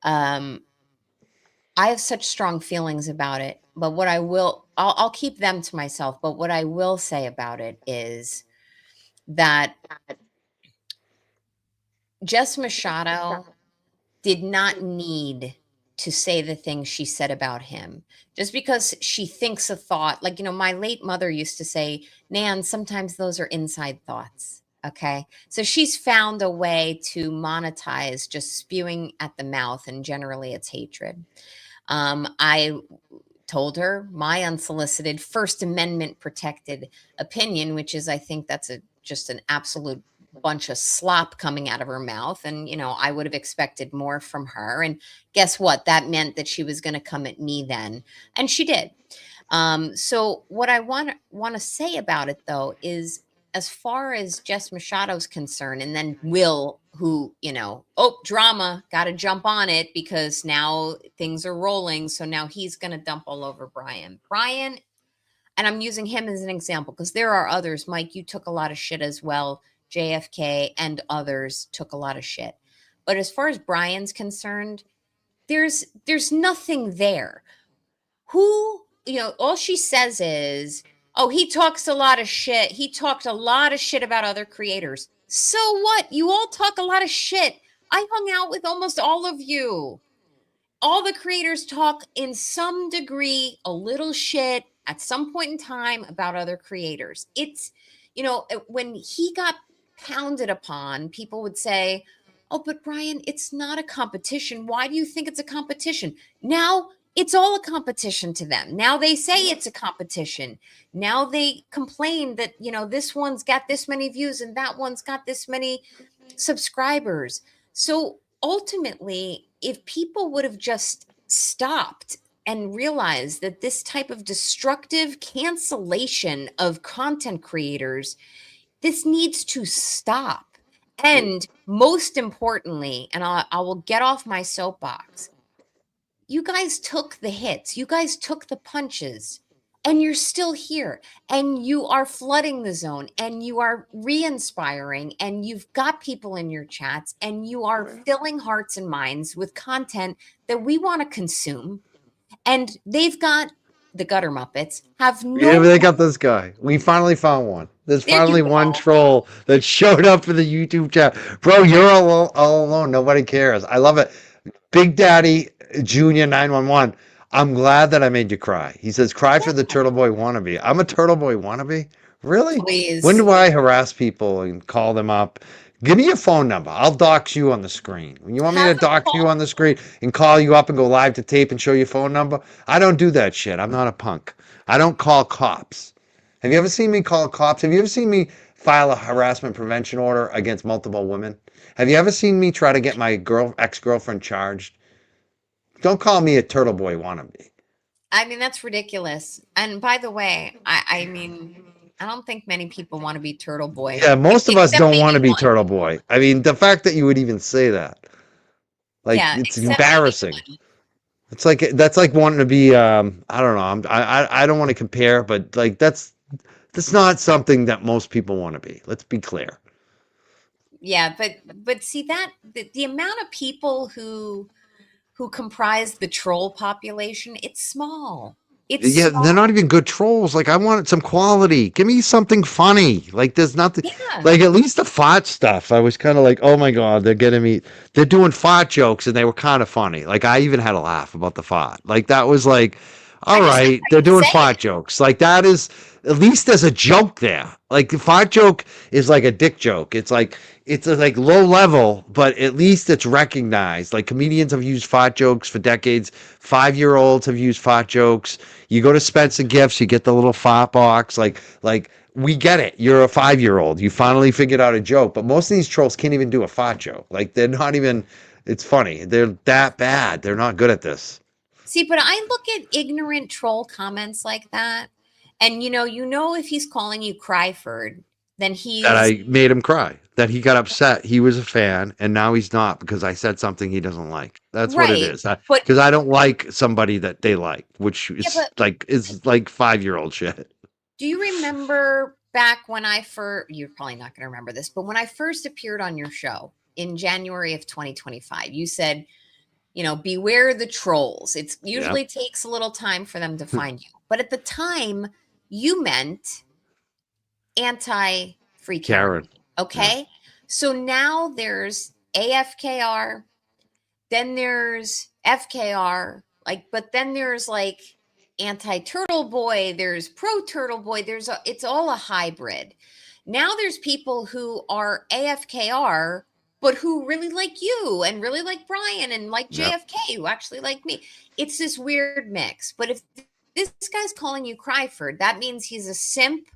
I have such strong feelings about it, but I'll keep them to myself. But what I will say about it is that Jess Machado did not need to say the things she said about him just because she thinks a thought. Like, my late mother used to say, Nan, sometimes those are inside thoughts. Okay. So she's found a way to monetize just spewing at the mouth, and generally it's hatred. I told her my unsolicited First Amendment protected opinion, which is, I think that's just an absolute bunch of slop coming out of her mouth. And, I would have expected more from her. And guess what? That meant that she was going to come at me then. And she did. So what I want to say about it, though, is as far as Jess Machado's concerned, and then Will, who, drama, got to jump on it because now things are rolling. So now he's going to dump all over Brian. Brian, and I'm using him as an example because there are others. Mike, you took a lot of shit as well. JFK and others took a lot of shit. But as far as Brian's concerned, there's nothing there. All she says is, Oh, he talks a lot of shit. He talked a lot of shit about other creators. So what? You all talk a lot of shit. I hung out with almost all of you. All the creators talk in some degree a little shit at some point in time about other creators. It's, when he got pounded upon, people would say, "Oh, but Brian, it's not a competition. Why do you think it's a competition?" Now it's all a competition to them. Now they say it's a competition. Now they complain that, this one's got this many views and that one's got this many subscribers. So ultimately, if people would have just stopped and realized that this type of destructive cancellation of content creators, this needs to stop. And most importantly, and I will get off my soapbox, you guys took the hits, you guys took the punches, and you're still here, and you are flooding the zone, and you are re-inspiring, and you've got people in your chats, and you are filling hearts and minds with content that we want to consume. And they've got the gutter Muppets have no. Yeah, they got this guy. We finally found one. There's There you finally one go. troll that showed up for the YouTube chat. Bro, you're all alone. Nobody cares. I love it. Big Daddy Junior 911. I'm glad that I made you cry. He says, cry for the Turtle Boy wannabe. I'm a Turtle Boy wannabe? Really? Please. When do I harass people and call them up? Give me your phone number. I'll dox you on the screen. When you want me to Have a dox you call. on the screen and call you up and go live to tape and show your phone number, I don't do that shit. I'm not a punk. I don't call cops. Have you ever seen me call cops? Have you ever seen me file a harassment prevention order against multiple women? Have you ever seen me try to get my ex-girlfriend charged? Don't call me a Turtle Boy wannabe. I mean, that's ridiculous. And by the way, I mean, I don't think many people want to be Turtle Boy. Yeah, most of us Except don't want to maybe be one. Turtle Boy. I mean, the fact that you would even say that, like, Yeah, it's except embarrassing. maybe one. It's like that's like wanting to be. I don't know. I don't want to compare, but like that's not something that most people want to be. Let's be clear. Yeah, but see that the amount of people who comprise the troll population, it's small. It's Yeah, they're not small. even good trolls. Like I wanted some quality. Give me something funny. Like there's nothing. Yeah. Like at least the fart stuff. I was kind of like, oh my god, they're getting me. They're doing fart jokes, and they were kind of funny. Like I even had a laugh about the fart. Like that was like, I all just like right, how they're you doing say fart it. jokes. Like that is at least there's a joke there. Like the fart joke is like a dick joke. It's like low level, but at least it's recognized. Like comedians have used fart jokes for decades. 5-year-olds have used fart jokes. You go to Spencer Gifts, you get the little fart box. Like we get it. You're a 5-year-old. You finally figured out a joke. But most of these trolls can't even do a fart joke. Like they're not even. It's funny. They're that bad. They're not good at this. See, but I look at ignorant troll comments like that, and if he's calling you Cryford, then That he's I made him cry. That he got upset. He was a fan, and now he's not because I said something he doesn't like. That's what it right. is. But Because I don't like somebody that they like, which yeah, is but like 5-year-old shit. do you remember back when you're probably not going to remember this, but when I first appeared on your show in January of 2025, you said, beware the trolls. It Yeah, usually takes a little time for them to find you. But at the time, you meant anti-free Karen. Karen. Okay. Yeah. So now there's AFKR, then there's FKR, but then there's like anti-turtle boy, there's pro-turtle boy, it's all a hybrid. Now there's people who are AFKR, but who really like you and really like Brian and like Yep. JFK, who actually like me. It's this weird mix. But if this guy's calling you Cryford, that means he's a simp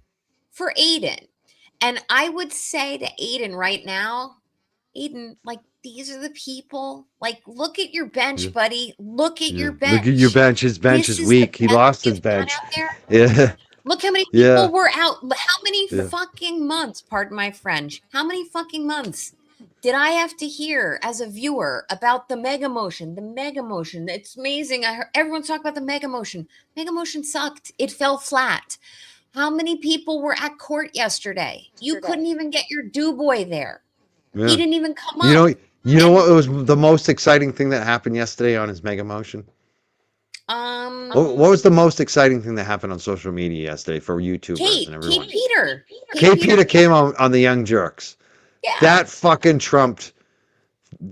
for Aiden. And I would say to Aiden right now, Aiden, like, these are the people. Like, look at your bench, buddy. Look at your Look at your bench. bench. His bench This is is the weak. He best lost his you've done bench. out there. Yeah. Look how many Yeah. people were out. How many Yeah. fucking months, pardon my French, how many fucking months did I have to hear as a viewer about the Mega Motion? The Mega Motion. It's amazing. I heard everyone's talking about the Mega Motion. Mega Motion sucked. It fell flat. How many people were at court yesterday? You couldn't even get your do-boy there. Yeah. He didn't even come You up. know what was the most exciting thing that happened yesterday on his Mega Motion? What was the most exciting thing that happened on social media yesterday for YouTubers and everyone? Kate Kate Peter came on the Young Jurks. Yeah. That fucking trumped.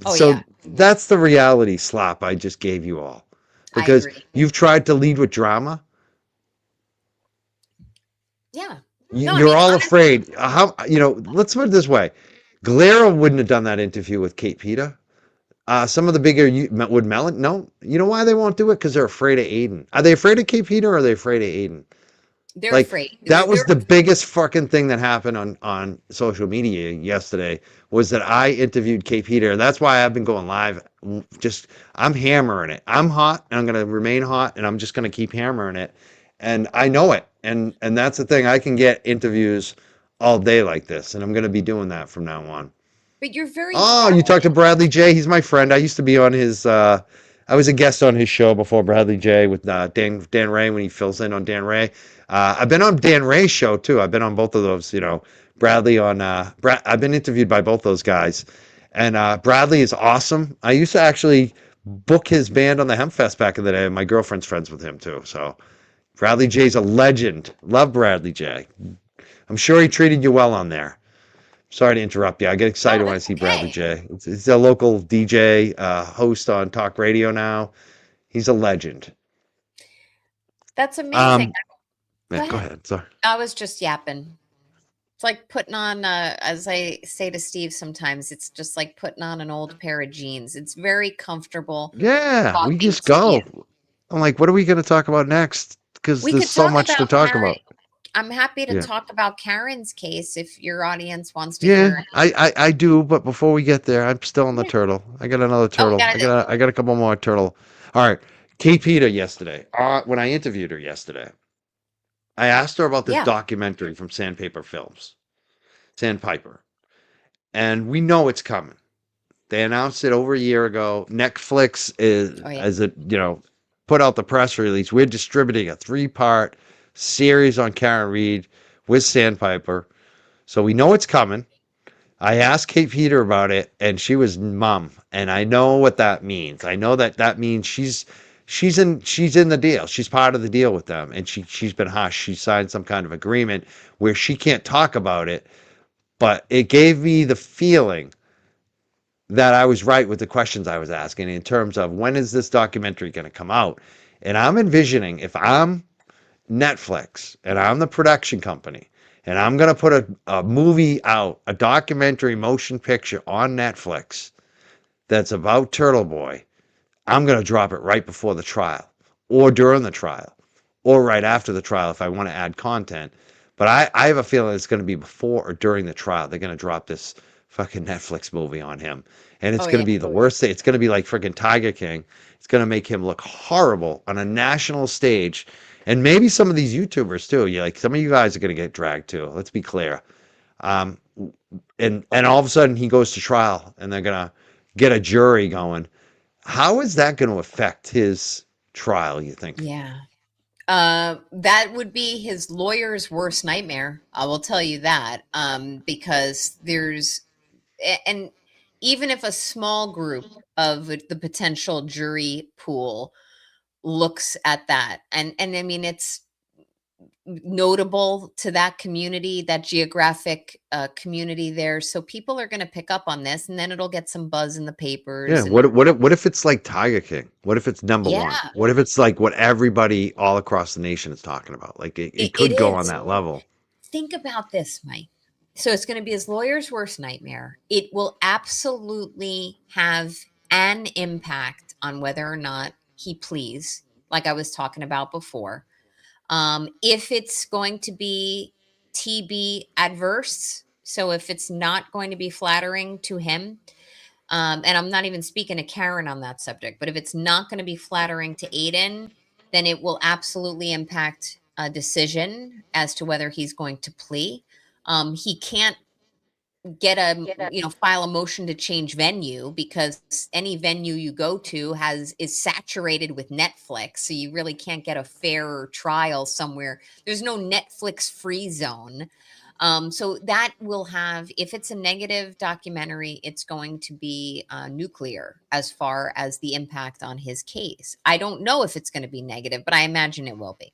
Oh, So yeah. that's the reality slap I just gave you all. I Because agree. you've tried to lead with drama. Yeah. You're all afraid. How, let's put it this way. Galera wouldn't have done that interview with Kate Peter. Some of the bigger would Melon. No, you know why they won't do it? Because they're afraid of Aiden. Are they afraid of Kate Peter or are they afraid of Aiden? They're Like afraid. that was the biggest fucking thing that happened on social media yesterday was that I interviewed Kate Peter. And that's why I've been going live. Just I'm hammering it. I'm hot and I'm gonna remain hot and I'm just gonna keep hammering it. And I know it. And that's the thing. I can get interviews all day like this, and I'm gonna be doing that from now on. But you're very Oh, you talked to Bradley J. He's my friend. I used to be on his. I was a guest on his show before Bradley J. with Dan Ray when he fills in on Dan Ray. I've been on Dan Ray's show too. I've been on both of those. Bradley on. I've been interviewed by both those guys, and Bradley is awesome. I used to actually book his band on the Hempfest back in the day. And my girlfriend's friends with him too. So Bradley J's a legend. Love Bradley J. I'm sure he treated you well on there. Sorry to interrupt you. I get excited when I see Bradley J. He's a local DJ, host on talk radio now. He's a legend. That's amazing. Yeah, go ahead. Sorry. I was just yapping. It's like putting on, as I say to Steve sometimes, it's just like putting on an old pair of jeans. It's very comfortable. Yeah, we just go. I'm like, what are we going to talk about next? Because there's so much to talk about. I'm happy to talk about Karen's case if your audience wants to hear. I do, but before we get there, I'm still on the turtle. I got another turtle. I got a couple more turtle. All right. Kate Peter yesterday. When I interviewed her yesterday, I asked her about this documentary from Sandpiper. And we know it's coming. They announced it over a year ago. Netflix put out the press release. We're distributing a 3-part series on Karen Read with Sandpiper. So we know it's coming. I asked Kate Peter about it and she was mum. And I know what that means. I know that means she's in the deal. She's part of the deal with them. And she's been hushed. She signed some kind of agreement where she can't talk about it. But it gave me the feeling that I was right with the questions I was asking in terms of when is this documentary going to come out? And I'm envisioning if I'm Netflix and I'm the production company and I'm going to put a movie out, a documentary motion picture on Netflix that's about Turtle Boy, I'm going to drop it right before the trial or during the trial or right after the trial if I want to add content. But I have a feeling it's going to be before or during the trial. They're going to drop this fucking Netflix movie on him. And it's going to be the worst thing. It's going to be like freaking Tiger King. It's going to make him look horrible on a national stage. And maybe some of these YouTubers too. Yeah, like some of you guys are going to get dragged too. Let's be clear. And all of a sudden he goes to trial and they're going to get a jury going. How is that going to affect his trial, you think? Yeah. That would be his lawyer's worst nightmare. I will tell you that. Because and even if a small group of the potential jury pool looks at that, and I mean, it's notable to that community, that geographic community there. So people are going to pick up on this, and then it'll get some buzz in the papers. Yeah. What if it's like Tiger King? What if it's number one? What if it's like what everybody all across the nation is talking about? Like it could go on that level. Think about this, Mike. So it's going to be his lawyer's worst nightmare. It will absolutely have an impact on whether or not he pleads, like I was talking about before. If it's going to be TB adverse, so if it's not going to be flattering to him, and I'm not even speaking to Karen on that subject, but if it's not going to be flattering to Aiden, then it will absolutely impact a decision as to whether he's going to plea. He can't file a motion to change venue because any venue you go to is saturated with Netflix. So you really can't get a fair trial somewhere. There's no Netflix free zone. So that will have, if it's a negative documentary, it's going to be nuclear as far as the impact on his case. I don't know if it's going to be negative, but I imagine it will be.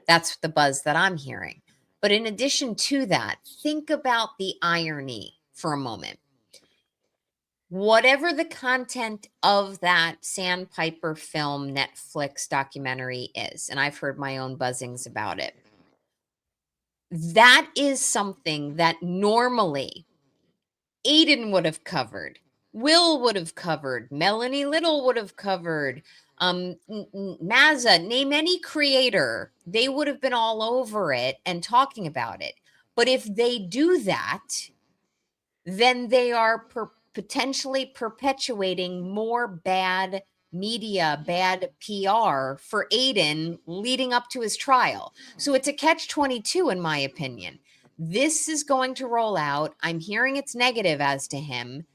That's the buzz that I'm hearing. But in addition to that, think about the irony for a moment. Whatever the content of that Sandpiper film Netflix documentary is, and I've heard my own buzzings about it, that is something that normally Aiden would have covered, Will would have covered, Melanie Little would have covered, Mazza, name any creator, they would have been all over it and talking about it. But if they do that, then they are potentially perpetuating more bad media, bad PR for Aiden leading up to his trial. So it's a catch-22 in my opinion. This is going to roll out. I'm hearing it's negative as to him.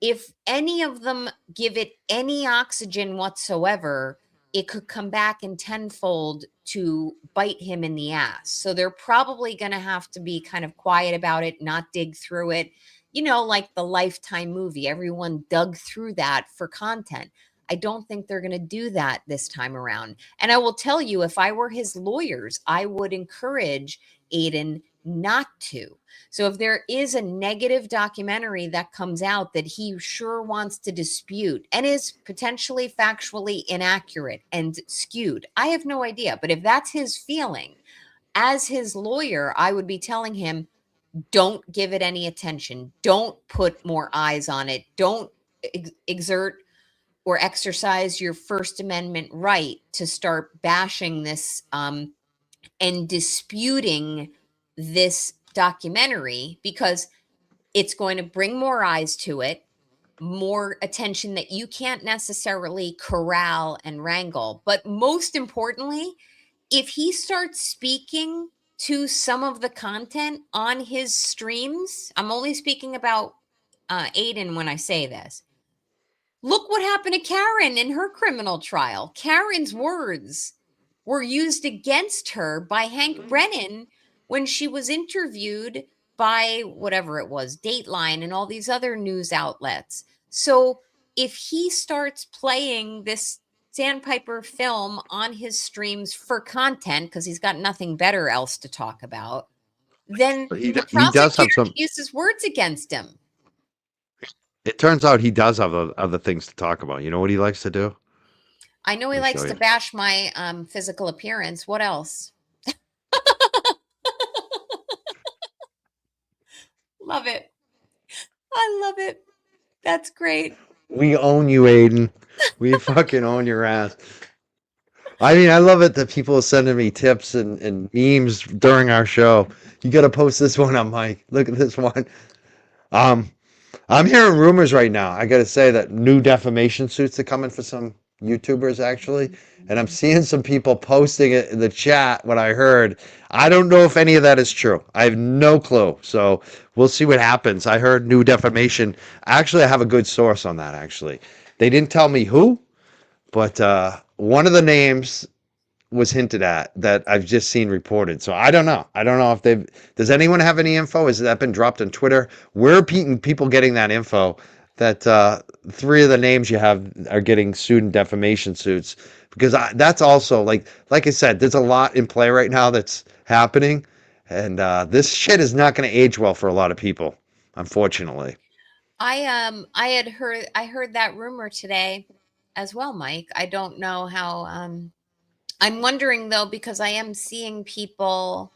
If any of them give it any oxygen whatsoever, it could come back in tenfold to bite him in the ass. So they're probably going to have to be kind of quiet about it, not dig through it. You know, like the Lifetime movie, everyone dug through that for content. I don't think they're going to do that this time around. And I will tell you, if I were his lawyers, I would encourage Aiden not to. So if there is a negative documentary that comes out that he sure wants to dispute and is potentially factually inaccurate and skewed, I have no idea. But if that's his feeling, as his lawyer, I would be telling him, don't give it any attention. Don't put more eyes on it. Don't exert or exercise your First Amendment right to start bashing this and disputing this documentary, because it's going to bring more eyes to it, more attention that you can't necessarily corral and wrangle. But most importantly, if he starts speaking to some of the content on his streams, I'm only speaking about Aiden when I say this. Look what happened to Karen in her criminal trial. Karen's words were used against her by Hank Brennan when she was interviewed by whatever it was, Dateline and all these other news outlets. So if he starts playing this Sandpiper film on his streams for content, because he's got nothing better else to talk about, then But he the he does have prosecutor some. uses words against him. It turns out he does have other things to talk about. You know what he likes to do? I know he Let me likes show to you. bash my physical appearance. What else? Love it. I love it. That's great. We own you, Aiden. We fucking own your ass. I mean, I love it that people are sending me tips and memes during our show. You got to post this one on Mike. Look at this one. Um, I'm hearing rumors right now. I got to say that new defamation suits are coming for some YouTubers actually, and I'm seeing some people posting it in the chat. What I heard, I don't know if any of that is true. I have no clue. So we'll see what happens. I heard new defamation. Actually, I have a good source on that. Actually, they didn't tell me who, but one of the names was hinted at that I've just seen reported. So I don't know. I don't know if they've. Does anyone have any info? Has that been dropped on Twitter? Where are people getting that info? That three of the names you have are getting sued in defamation suits, because that's also like I said, there's a lot in play right now that's happening, and this shit is not going to age well for a lot of people, unfortunately. I heard that rumor today as well, Mike. I don't know how I'm wondering though, because I am seeing people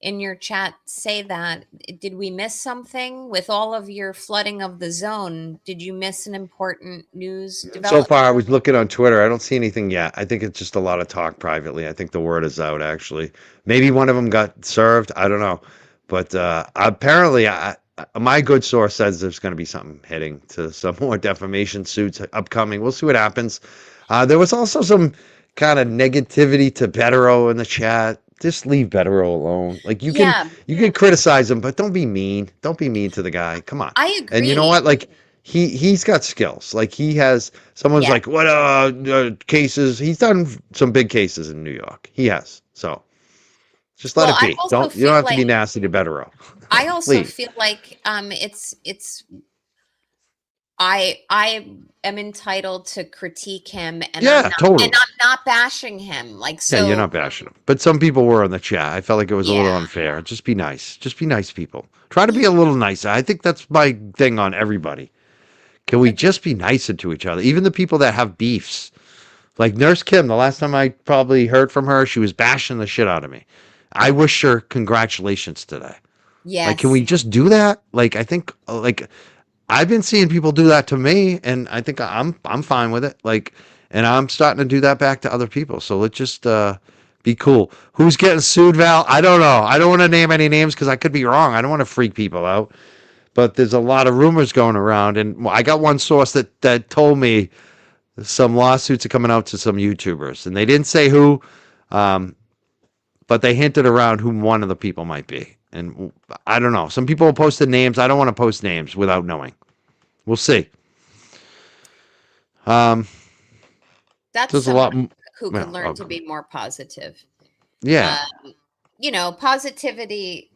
in your chat say that. Did we miss something with all of your flooding of the zone? Did you miss an important news So development? far, I was looking on Twitter. I don't see anything yet. I think it's just a lot of talk privately. I think the word is out, actually. Maybe one of them got served. I don't know. But apparently, my good source says there's going to be something heading to some more defamation suits upcoming. We'll see what happens. There was also some kind of negativity to Betero in the chat. Just leave Betero alone. Like Yeah, you can criticize him, but don't be mean. Don't be mean to the guy. Come on. I And you know agree. what? Like he's got skills. Like he has. Someone's Yeah. like, what cases? He's done some big cases in New York. He has. So Just let Well, it be. You don't have to be nasty to Bettero. I also Please. feel like it's I am entitled to critique him, and Yeah, totally. I'm not bashing him. Like, Yeah, you're so not bashing them. But some people were in the chat. I felt like it was a yeah, little unfair. Just be nice. Just be nice, people. Try to be yeah. a little nicer. I think that's my thing on everybody. Can we just be nicer to each other? Even the people that have beefs. Like Nurse Kim, the last time I probably heard from her, she was bashing the shit out of me. I wish her congratulations today. Like, can Yes. we just do that? Like, I think, like, I've been seeing people do that to me, and I think I'm fine with it. Like, and I'm starting to do that back to other people. So let's just be cool. Who's getting sued, Val? I don't know. I don't want to name any names because I could be wrong. I don't want to freak people out. But there's a lot of rumors going around, and I got one source that told me some lawsuits are coming out to some YouTubers, and they didn't say who, um, but they hinted around who one of the people might be. And I don't know. Some people posted names. I don't want to post names without knowing. We'll see. That's There's a someone lot. who could Well, learn to be more positive. yeah, Um, positivity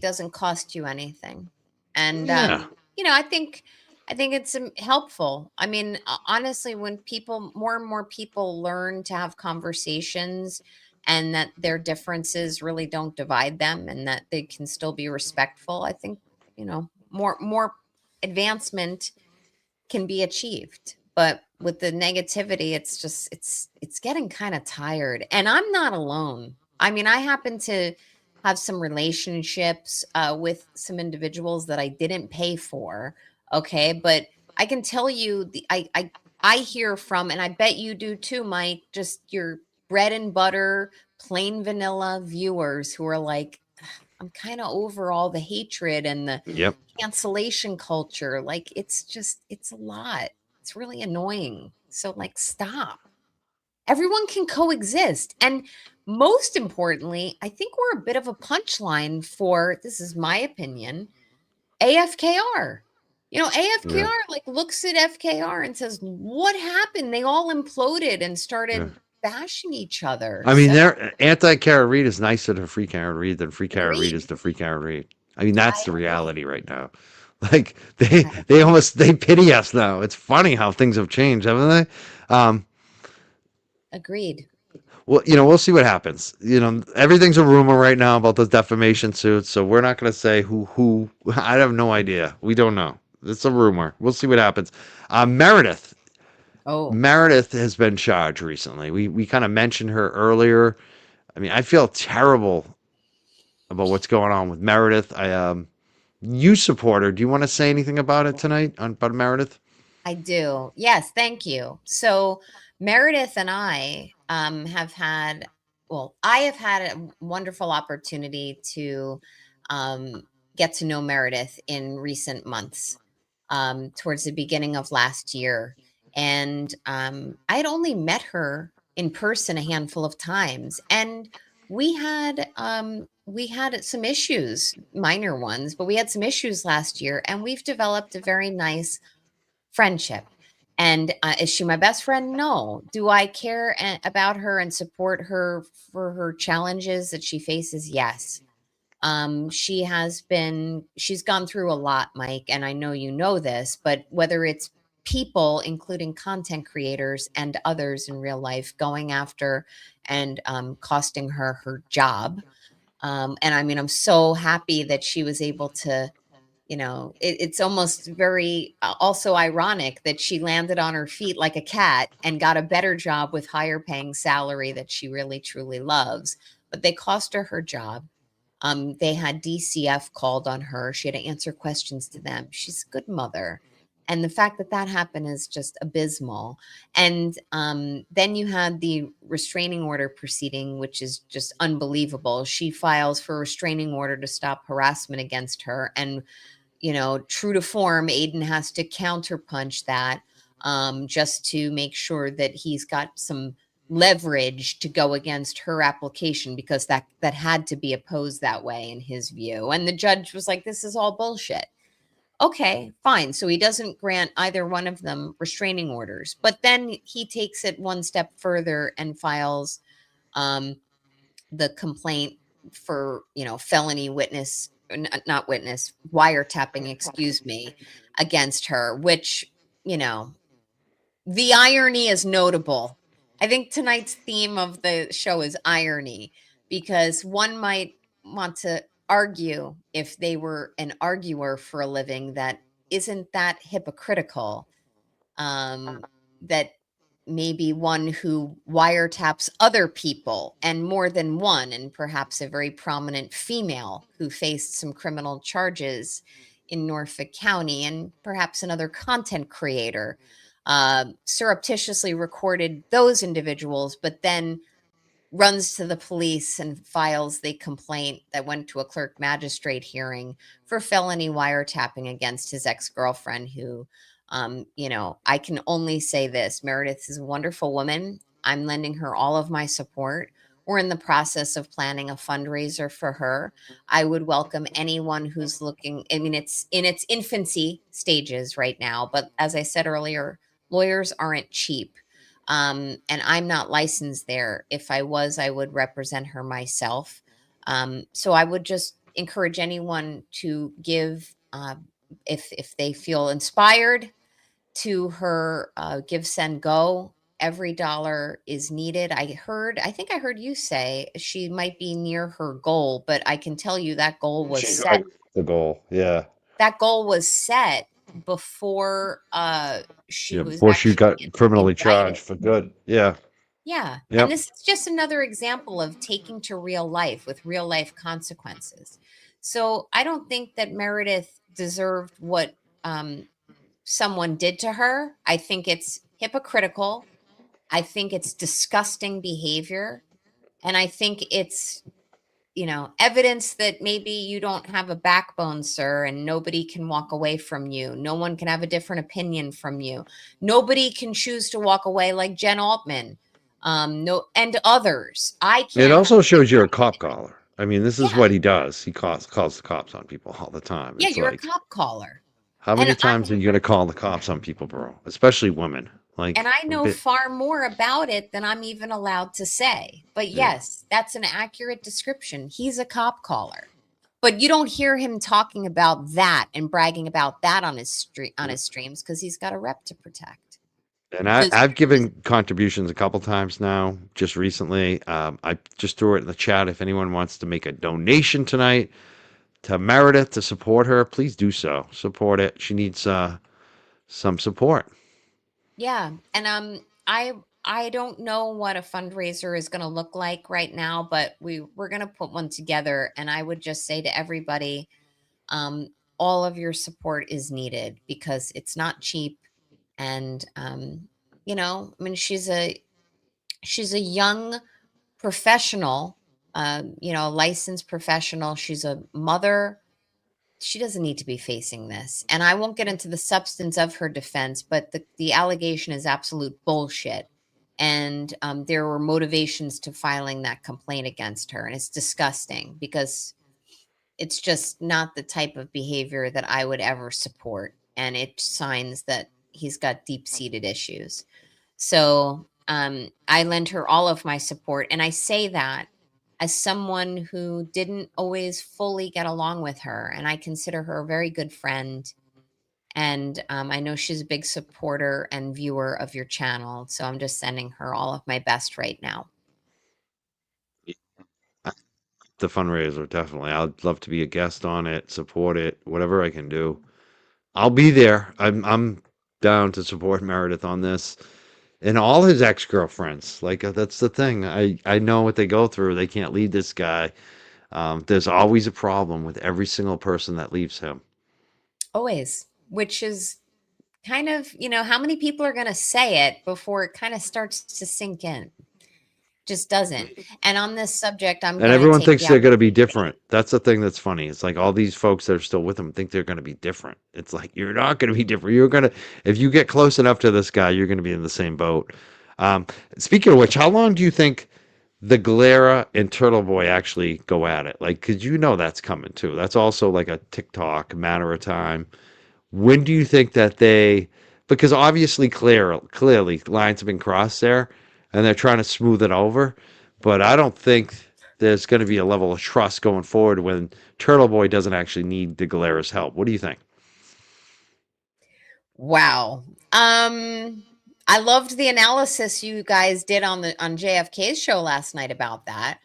doesn't cost you anything. And yeah, I think it's helpful. I mean, honestly, when people more and more people learn to have conversations and that their differences really don't divide them and that they can still be respectful, I think, more advancement can be achieved. But with the negativity, it's just it's getting kind of tired. And I'm not alone. I mean, I happen to have some relationships with some individuals that I didn't pay for. Okay, but I can tell you, I hear from, and I bet you do too, Mike. Just your bread and butter, plain vanilla viewers who are like, I'm kind of over all the hatred and the yep. cancellation culture. Like, it's a lot. It's really annoying. So, like, stop. Everyone can coexist. And most importantly, I think we're a bit of a punchline for, this is my opinion, AFKR. Yeah, AFKR like looks at FKR and says, "What happened? They all imploded and yeah. started bashing each other." I mean, So, they're anti-Kara Reed is nicer to free Kara Reed than free Kara Reed agreed. is to free Kara Reed. I mean, that's I the agree. reality right now. Like I they agree. almost they pity us now. It's funny how things have changed, haven't they? Agreed. Well, we'll see what happens. Everything's a rumor right now about those defamation suits, so we're not going to say who. I have no idea. We don't know. It's a rumor. We'll see what happens. Meredith. Oh, Meredith has been charged recently. We kind of mentioned her earlier. I mean, I feel terrible about what's going on with Meredith. You support her. Do you want to say anything about it tonight about Meredith? I do. Yes, thank you. So Meredith and I I have had a wonderful opportunity to um, get to know Meredith in recent months, towards the beginning of last year. And I had only met her in person a handful of times. And we had some issues, minor ones, but we had some issues last year, and we've developed a very nice friendship. And is she my best friend? No. Do I care about her and support her for her challenges that she faces? Yes. She's gone through a lot, Mike, and I know you know this, but whether it's people, including content creators and others in real life, going after and costing her job. And I mean, I'm so happy that she was able to, it's almost very also ironic that she landed on her feet like a cat and got a better job with higher paying salary that she really truly loves. But they cost her job. They had DCF called on her. She had to answer questions to them. She's a good mother. And the fact that that happened is just abysmal. And then you had the restraining order proceeding, which is just unbelievable. She files for a restraining order to stop harassment against her. And true to form, Aiden has to counterpunch that, just to make sure that he's got some leverage to go against her application, because that had to be opposed that way in his view. And the judge was like, this is all bullshit. Okay, fine. So he doesn't grant either one of them restraining orders. But then he takes it one step further and files um, the complaint for, felony witness, not witness, wiretapping, excuse me, against her, which, you know, the irony is notable. I think tonight's theme of the show is irony, because one might want to argue, if they were an arguer for a living, that isn't that hypocritical, that maybe one who wiretaps other people, and more than one, and perhaps a very prominent female who faced some criminal charges in Norfolk County, and perhaps another content creator, surreptitiously recorded those individuals, but then runs to the police and files the complaint that went to a clerk magistrate hearing for felony wiretapping against his ex-girlfriend, who, I can only say this: Meredith is a wonderful woman. I'm lending her all of my support. We're in the process of planning a fundraiser for her. I would welcome anyone who's looking. I mean, it's in its infancy stages right now, but as I said earlier, lawyers aren't cheap. And I'm not licensed there. If I was, I would represent her myself. So I would just encourage anyone to give, if they feel inspired, to her Give, Send, Go. Every dollar is needed. I think I heard you say she might be near her goal, but I can tell you that goal was She's set. the goal. Yeah. That goal was set before she Yeah. was Before she got actually criminally indicted. charged for good. Yeah. Yeah. Yep. And this is just another example of taking to real life with real life consequences. So I don't think that Meredith deserved what someone did to her. I think it's hypocritical. I think it's disgusting behavior. And I think it's, evidence that maybe you don't have a backbone, sir, and nobody can walk away from you. No one can have a different opinion from you. Nobody can choose to walk away like Jen Altman, no, and others. I It can't. also shows you're a cop caller. I mean, this is Yeah, what he does. He calls the cops on people all the time. yeah, It's you're a like, cop caller, how and many times are you going to call the cops on people, bro? Especially women. Like, I a know bit. far more about it than I'm even allowed to say. But Yeah. yes, that's an accurate description. He's a cop caller. But you don't hear him talking about that and bragging about that on his streams, because he's got a rep to protect. And Just I've given contributions a couple times now, just recently. I just threw it in the chat. If anyone wants to make a donation tonight to Meredith to support her, please do so. Support it. She needs some support. Yeah, and I don't know what a fundraiser is going to look like right now, but we're going to put one together, and I would just say to everybody, all of your support is needed, because it's not cheap. And I mean, she's a young professional, a licensed professional. She's a mother. She doesn't need to be facing this. And I won't get into the substance of her defense, but the allegation is absolute bullshit. And there were motivations to filing that complaint against her. And it's disgusting, because it's just not the type of behavior that I would ever support. And it signs that he's got deep-seated issues. So I lend her all of my support. And I say that as someone who didn't always fully get along with her. And I consider her a very good friend. And I know she's a big supporter and viewer of your channel. So I'm just sending her all of my best right now. The fundraiser, definitely. I'd love to be a guest on it, support it, whatever I can do. I'll be there. I'm down to support Meredith on this. And all his ex-girlfriends. Like, that's the thing. I know what they go through. They can't lead this guy. There's always a problem with every single person that leaves him. Always, which is kind of, how many people are going to say it before it kind of starts to sink in? Just doesn't. And on this subject, I'm And going to everyone take thinks the they're going to be different. That's the thing that's funny. It's like all these folks that are still with him think they're going to be different. It's like, you're not going to be different. You're going to, if you get close enough to this guy, you're going to be in the same boat. Speaking of which, how long do you think the Galera and Turtle Boy actually go at it? Like, because that's coming too. That's also like a TikTok matter of time. When do you think that because obviously clearly lines have been crossed there and they're trying to smooth it over, but I don't think there's going to be a level of trust going forward when Turtle Boy doesn't actually need De Galera's help. What do you think? Wow. I loved the analysis you guys did on JFK's show last night about that.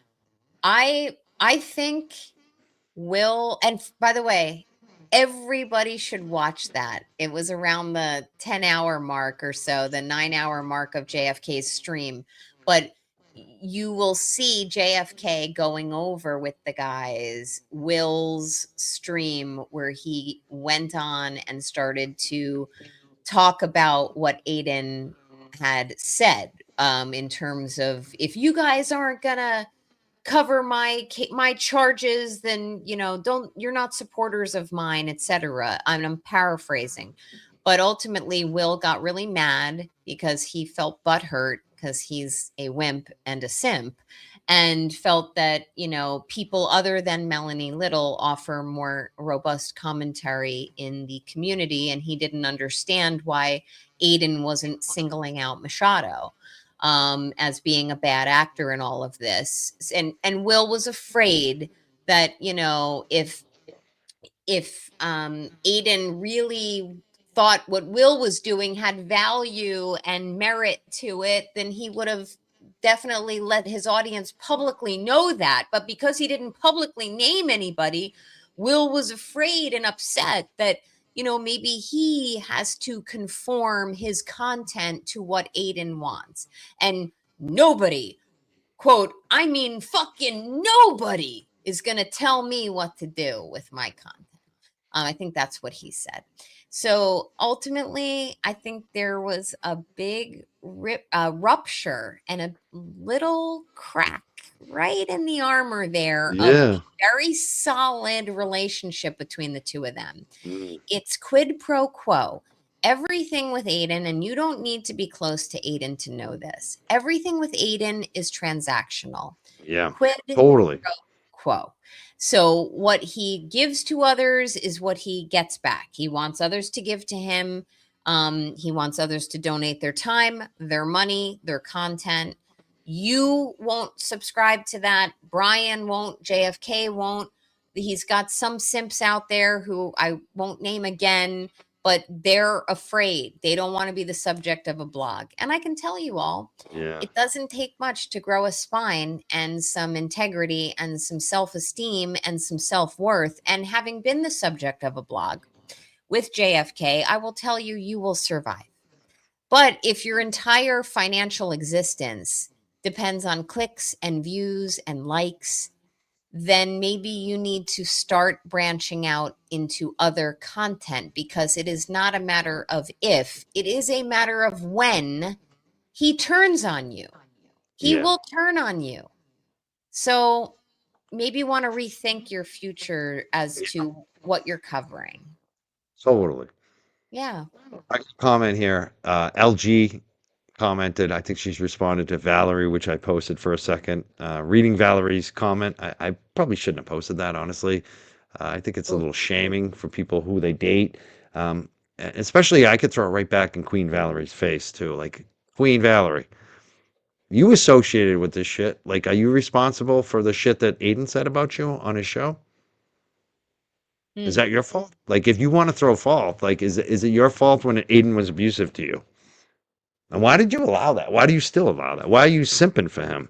I think Will, and by the way, everybody should watch that. It was around the 10-hour mark or so, the 9-hour mark of JFK's stream. But you will see JFK going over with the guys Will's stream where he went on and started to talk about what Aiden had said, in terms of, if you guys aren't gonna cover my charges, then don't, you're not supporters of mine, etc. I'm paraphrasing, but ultimately Will got really mad because he felt butthurt because he's a wimp and a simp, and felt that people other than Melanie Little offer more robust commentary in the community, and he didn't understand why Aiden wasn't singling out Machado as being a bad actor in all of this. And Will was afraid that, if Aiden really thought what Will was doing had value and merit to it, then he would have definitely let his audience publicly know that. But because he didn't publicly name anybody, Will was afraid and upset that, maybe he has to conform his content to what Aiden wants. And nobody, quote, I mean, fucking nobody is going to tell me what to do with my content. I think that's what he said. So ultimately, I think there was a big rupture and a little crack right in the armor there of Yeah. a very solid relationship between the two of them. Mm. It's quid pro quo. Everything with Aiden, and you don't need to be close to Aiden to know this, everything with Aiden is transactional. Yeah. Quid Totally. pro quo. So what he gives to others is what he gets back. He wants others to give to him. He wants others to donate their time, their money, their content. You won't subscribe to that. Brian won't. JFK won't. He's got some simps out there who I won't name again, but they're afraid. They don't want to be the subject of a blog. And I can tell you all, Yeah. it doesn't take much to grow a spine and some integrity and some self-esteem and some self-worth. And having been the subject of a blog with JFK, I will tell you, you will survive. But if your entire financial existence depends on clicks and views and likes, then maybe you need to start branching out into other content, because it is not a matter of if, it is a matter of when he turns on you. He Yeah. will turn on you. So maybe you want to rethink your future as to what you're covering. Totally. Yeah. I can comment here. LG commented. I think she's responded to Valerie, which I posted for a second. Reading Valerie's comment, I probably shouldn't have posted that, honestly. I think it's a little shaming for people who they date. Especially, I could throw it right back in Queen Valerie's face, too. Like, Queen Valerie, you associated with this shit. Like, are you responsible for the shit that Aiden said about you on his show? Is that your fault? Like, if you want to throw fault, like, is it your fault when Aiden was abusive to you? And why did you allow that? Why do you still allow that? Why are you simping for him?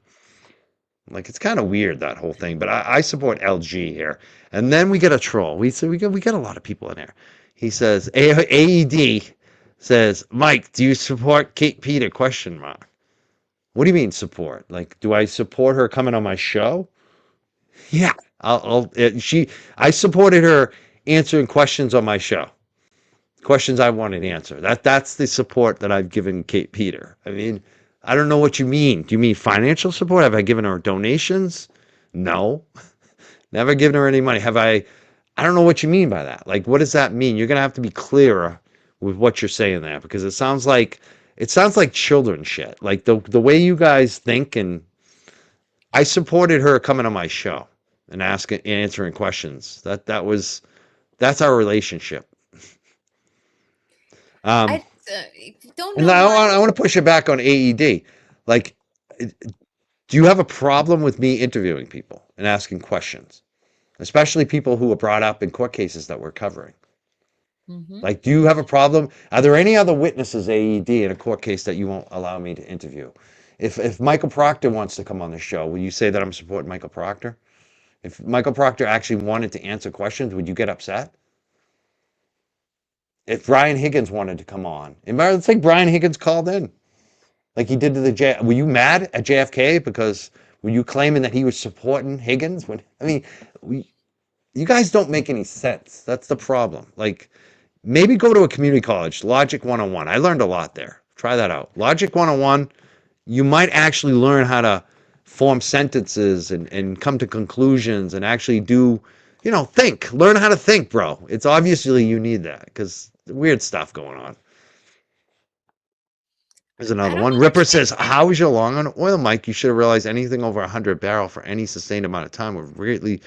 Like, it's kind of weird, that whole thing. But I support LG here. And then we get a troll. We get a lot of people in there. He says, AED says, Mike, do you support Kate Peter? Question mark. What do you mean support? Like, do I support her coming on my show? Yeah. I supported her answering questions on my show. Questions I wanted to answer. That's the support that I've given Kate Peter. I mean, I don't know what you mean. Do you mean financial support? Have I given her donations? No. Never given her any money. I don't know what you mean by that. Like, what does that mean? You're going to have to be clearer with what you're saying there, because it sounds like children shit. Like the way you guys think. And I supported her coming on my show and answering questions. That's our relationship. I don't And know why. I want to push it back on AED. Like, Do you have a problem with me interviewing people and asking questions, especially people who were brought up in court cases that we're covering? Mm-hmm. Like, do you have a problem? Are there any other witnesses, AED, in a court case that you won't allow me to interview? If Michael Proctor wants to come on the show, will you say that I'm supporting Michael Proctor? If Michael Proctor actually wanted to answer questions, would you get upset? If Brian Higgins wanted to come on, let's say Brian Higgins called in, like he did to the J. Were you mad at JFK because were you claiming that he was supporting Higgins? I mean, you guys don't make any sense. That's the problem. Like, maybe go to a community college, Logic 101. I learned a lot there. Try that out. Logic 101, you might actually learn how to form sentences and come to conclusions and actually do, think. Learn how to think, bro. It's obviously you need that because weird stuff going on. There's I another don't one. Ripper understand. says, how is your long on oil, Mike? You should have realized anything over 100 barrel for any sustained amount of time would greatly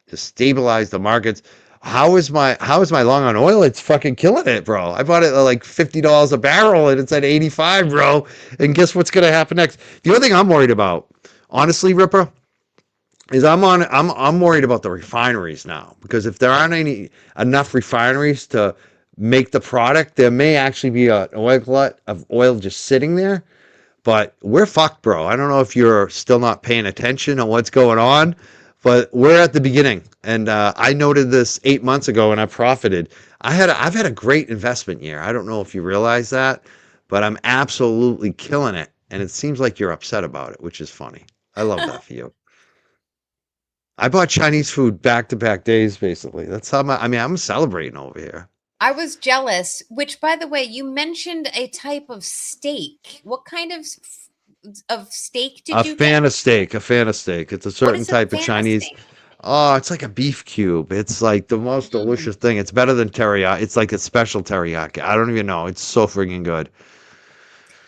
destabilize the markets. How is my long on oil? It's fucking killing it, bro. I bought it at like $50 a barrel and it's at 85, bro. And guess what's gonna happen next? The other thing I'm worried about, honestly, Ripper, is I'm worried about the refineries now. Because if there aren't enough refineries to make the product, there may actually be an oil glut of oil just sitting there. But we're fucked, bro. I don't know if you're still not paying attention on what's going on, but we're at the beginning. And I noted this 8 months ago, and I profited. I've had a great investment year. I don't know if you realize that, but I'm absolutely killing it. And it seems like you're upset about it, which is funny. I love that for you. I bought Chinese food back-to-back days, basically. That's how I'm celebrating over here. I was jealous, which, by the way, you mentioned a type of steak. What kind of steak did you get? A fan of steak. It's a What certain is a type of fan of Chinese. steak? Oh, it's like a beef cube. It's like the most Mm. delicious thing. It's better than teriyaki. It's like a special teriyaki. I don't even know. It's so freaking good.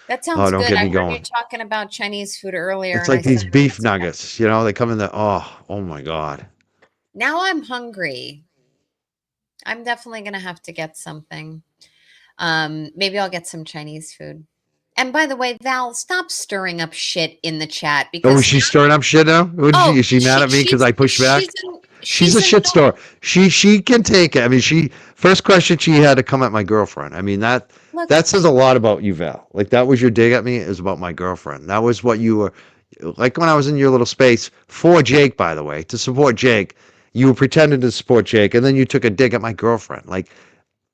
That Oh, sounds don't good. get I me heard you going. talking about Chinese food earlier, It's and I like said, these "Oh, beef that's okay." nuggets. They come in the oh my God. Now I'm hungry. I'm definitely gonna have to get something. Maybe I'll get some Chinese food. And by the way, Val, stop stirring up shit in the chat Oh, is because she stirring up shit now? Is she mad at me because I pushed back? She's a shit annoying. star. She can take it. I mean, first question she had to come at my girlfriend. I mean Look, that says a lot about you, Val. Like that was your dig at me. It was about my girlfriend. That was what you were like when I was in your little space for Jake, by the way, to support Jake. You were pretending to support Jake, and then you took a dig at my girlfriend. Like,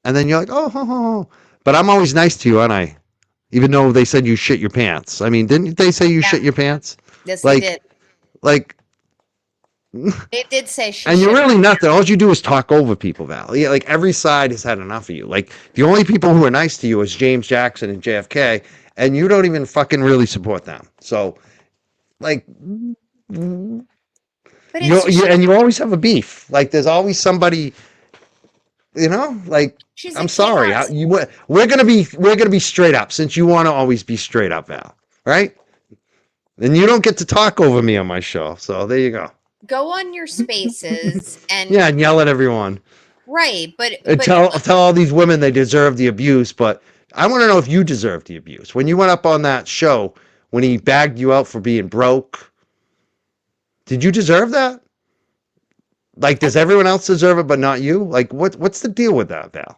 and then you're like, oh, ho, ho, ho. But I'm always nice to you, aren't I? Even though they said you shit your pants. I mean, didn't they say you yeah, shit your pants? yes, they Like, did. like. They did say she And you're should. really nothing. All you do is talk over people, Val. Yeah, like every side has had enough of you. Like the only people who are nice to you is James Jackson and JFK, and you don't even fucking really support them. So, like, But it's she, you always have a beef. Like there's always somebody, Like she's a I'm sorry. chaos. We're gonna be straight up since you want to always be straight up, Val. Right? And you don't get to talk over me on my show. So there you go. Go on your spaces and Yeah, and yell at everyone. right, And tell all these women they deserve the abuse, but I want to know if you deserve the abuse. When you went up on that show, when he bagged you out for being broke, did you deserve that? Like, does everyone else deserve it, but not you? Like, what's the deal with that, Val?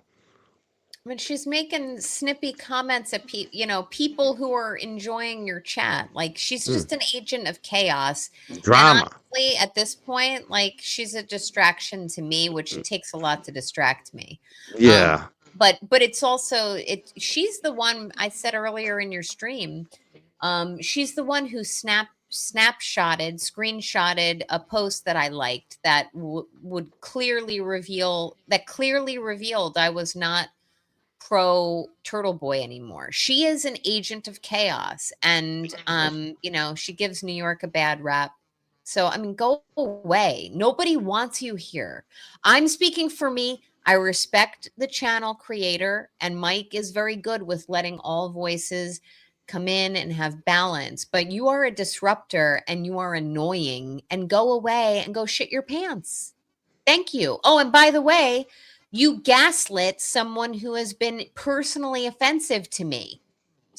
when she's making snippy comments at people who are enjoying your chat, like she's just an agent of chaos. And Drama. honestly, at this point, like she's a distraction to me, which it takes a lot to distract me. Yeah. But it's also she's the one I said earlier in your stream. She's the one who screenshotted a post that I liked that would clearly revealed I was not pro Turtle Boy anymore. She is an agent of chaos, and she gives New York a bad rap. So I mean, go away. Nobody wants you here. I'm speaking for me. I respect the channel creator, and Mike is very good with letting all voices come in and have balance. But you are a disruptor and you are annoying, and go away and go shit your pants. Thank you. Oh, and by the way, you gaslit someone who has been personally offensive to me.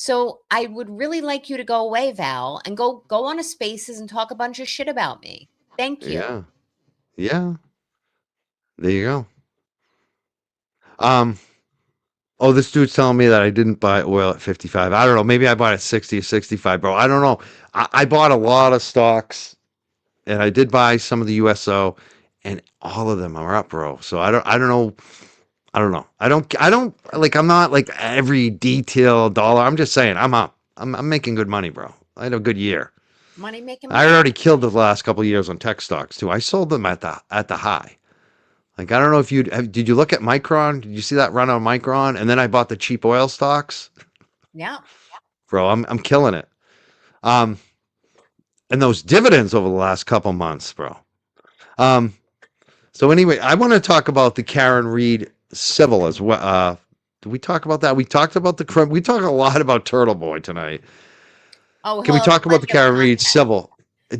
So I would really like you to go away, Val, and go on a Spaces and talk a bunch of shit about me. Thank you. Yeah. Yeah. There you go. Um, oh, this dude's telling me that I didn't buy oil at 55. I don't know. Maybe I bought at 60 or 65, bro. I don't know. I bought a lot of stocks and I did buy some of the USO and all of them are up, bro. So I don't know. I don't know. I don't like, I'm not like every detail dollar. I'm just saying I'm up. I'm making good money, bro. I had a good year. Money making I money. already killed the last couple of years on tech stocks too. I sold them at the high. Like I don't know if did you look at Micron? Did you see that run on Micron? And then I bought the cheap oil stocks. Yeah. Bro, I'm killing it. Um, and those dividends over the last couple months, bro. Um, so anyway, I want to talk about the Karen Reed civil as well. Did we talk about that? We talked about we talk a lot about Turtle Boy tonight. Oh, Can he'll we have talk about the plenty of Karen Reed content. civil?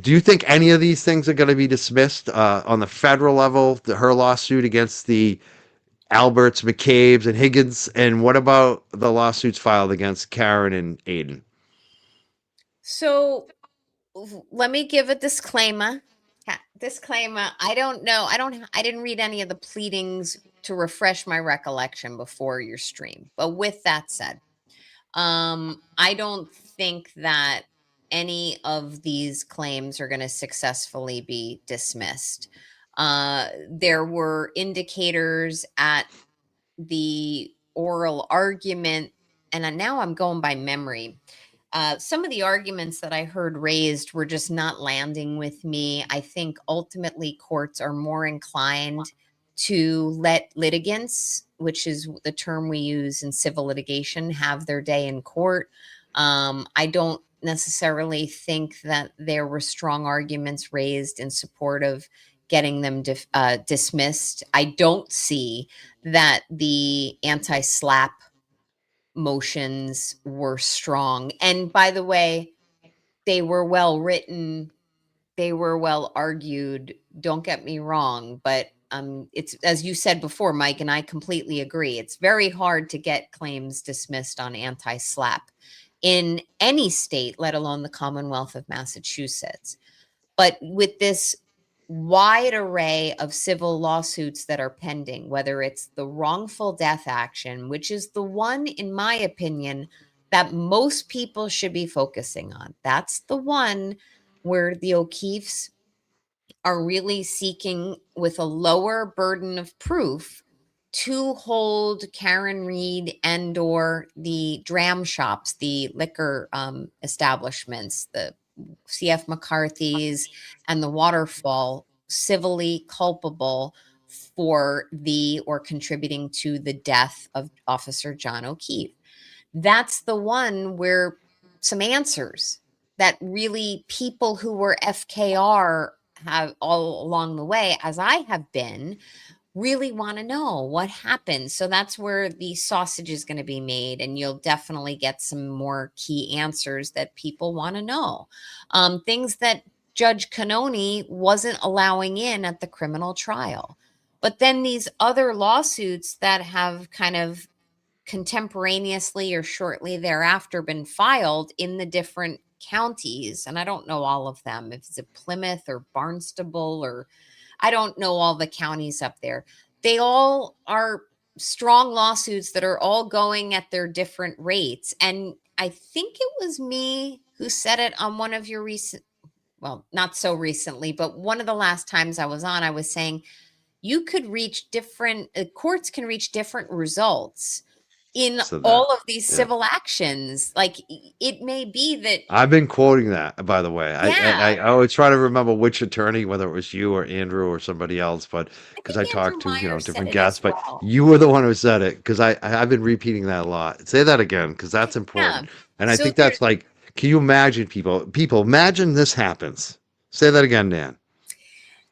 Do you think any of these things are going to be dismissed on the federal level? Her lawsuit against the Alberts, McCabe's, and Higgins, and what about the lawsuits filed against Karen and Aiden? So let me give a disclaimer. Disclaimer. I don't know. I didn't read any of the pleadings to refresh my recollection before your stream. But with that said, I don't think that any of these claims are going to successfully be dismissed. There were indicators at the oral argument, and now I'm going by memory. Some of the arguments that I heard raised were just not landing with me. I think ultimately courts are more inclined to let litigants, which is the term we use in civil litigation, have their day in court. I don't necessarily think that there were strong arguments raised in support of getting them dismissed. I don't see that the anti-slap motions were strong. And by the way, they were well written, they were well argued. Don't get me wrong, but it's as you said before, Mike, and I completely agree. It's very hard to get claims dismissed on anti-slap in any state, let alone the Commonwealth of Massachusetts. But with this wide array of civil lawsuits that are pending, whether it's the wrongful death action, which is the one, in my opinion, that most people should be focusing on. That's the one where the O'Keefes are really seeking, with a lower burden of proof, to hold Karen Reed and or the dram shops, the liquor establishments, the CF McCarthy's and the Waterfall, civilly culpable for the or contributing to the death of Officer John O'Keefe. That's the one where some answers that really people who were FKR have all along the way, as I have been, really want to know what happened. So that's where the sausage is going to be made, and you'll definitely get some more key answers that people want to know. Things that Judge Canoni wasn't allowing in at the criminal trial. But then these other lawsuits that have kind of contemporaneously or shortly thereafter been filed in the different counties, and I don't know all of them, if it's Plymouth or Barnstable, or I don't know all the counties up there. They all are strong lawsuits that are all going at their different rates. And I think it was me who said it on one of your recent, well, not so recently, but one of the last times I was on, I was saying you could reach different, courts can reach different results in So that, all of these yeah. civil actions. Like it may be that, I've been quoting that, by the way. yeah, I always try to remember which attorney, whether it was you or Andrew or somebody else, but I because think I Andrew talked to, Meyer said different it as guests, but well. you were the one who said it because I've been repeating that a lot. Say that again because that's Yeah. important. And I So think that's like, can you imagine people imagine this happens? Say that again, Dan.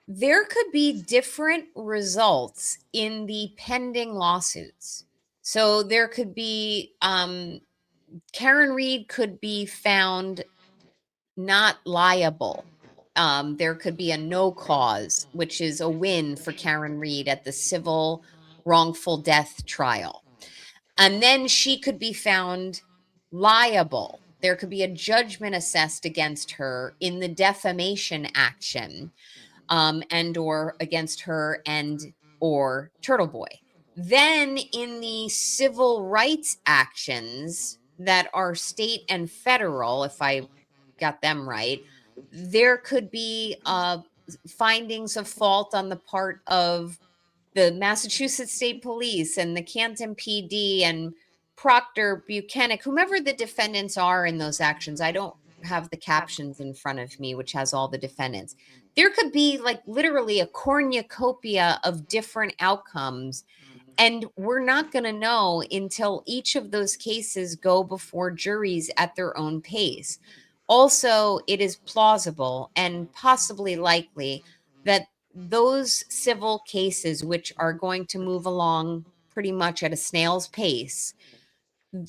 there could be different results in the pending lawsuits. So there could be Karen Reed could be found not liable. There could be a no cause, which is a win for Karen Reed at the civil wrongful death trial. And then she could be found liable. There could be a judgment assessed against her in the defamation action, and or against her and or Turtle Boy. Then in the civil rights actions that are state and federal, if I got them right, there could be findings of fault on the part of the Massachusetts State Police and the Canton PD and Proctor Buchanan, whomever the defendants are in those actions. I don't have the captions in front of me, which has all the defendants. There could be like literally a cornucopia of different outcomes. And we're not going to know until each of those cases go before juries at their own pace. Also, it is plausible and possibly likely that those civil cases, which are going to move along pretty much at a snail's pace,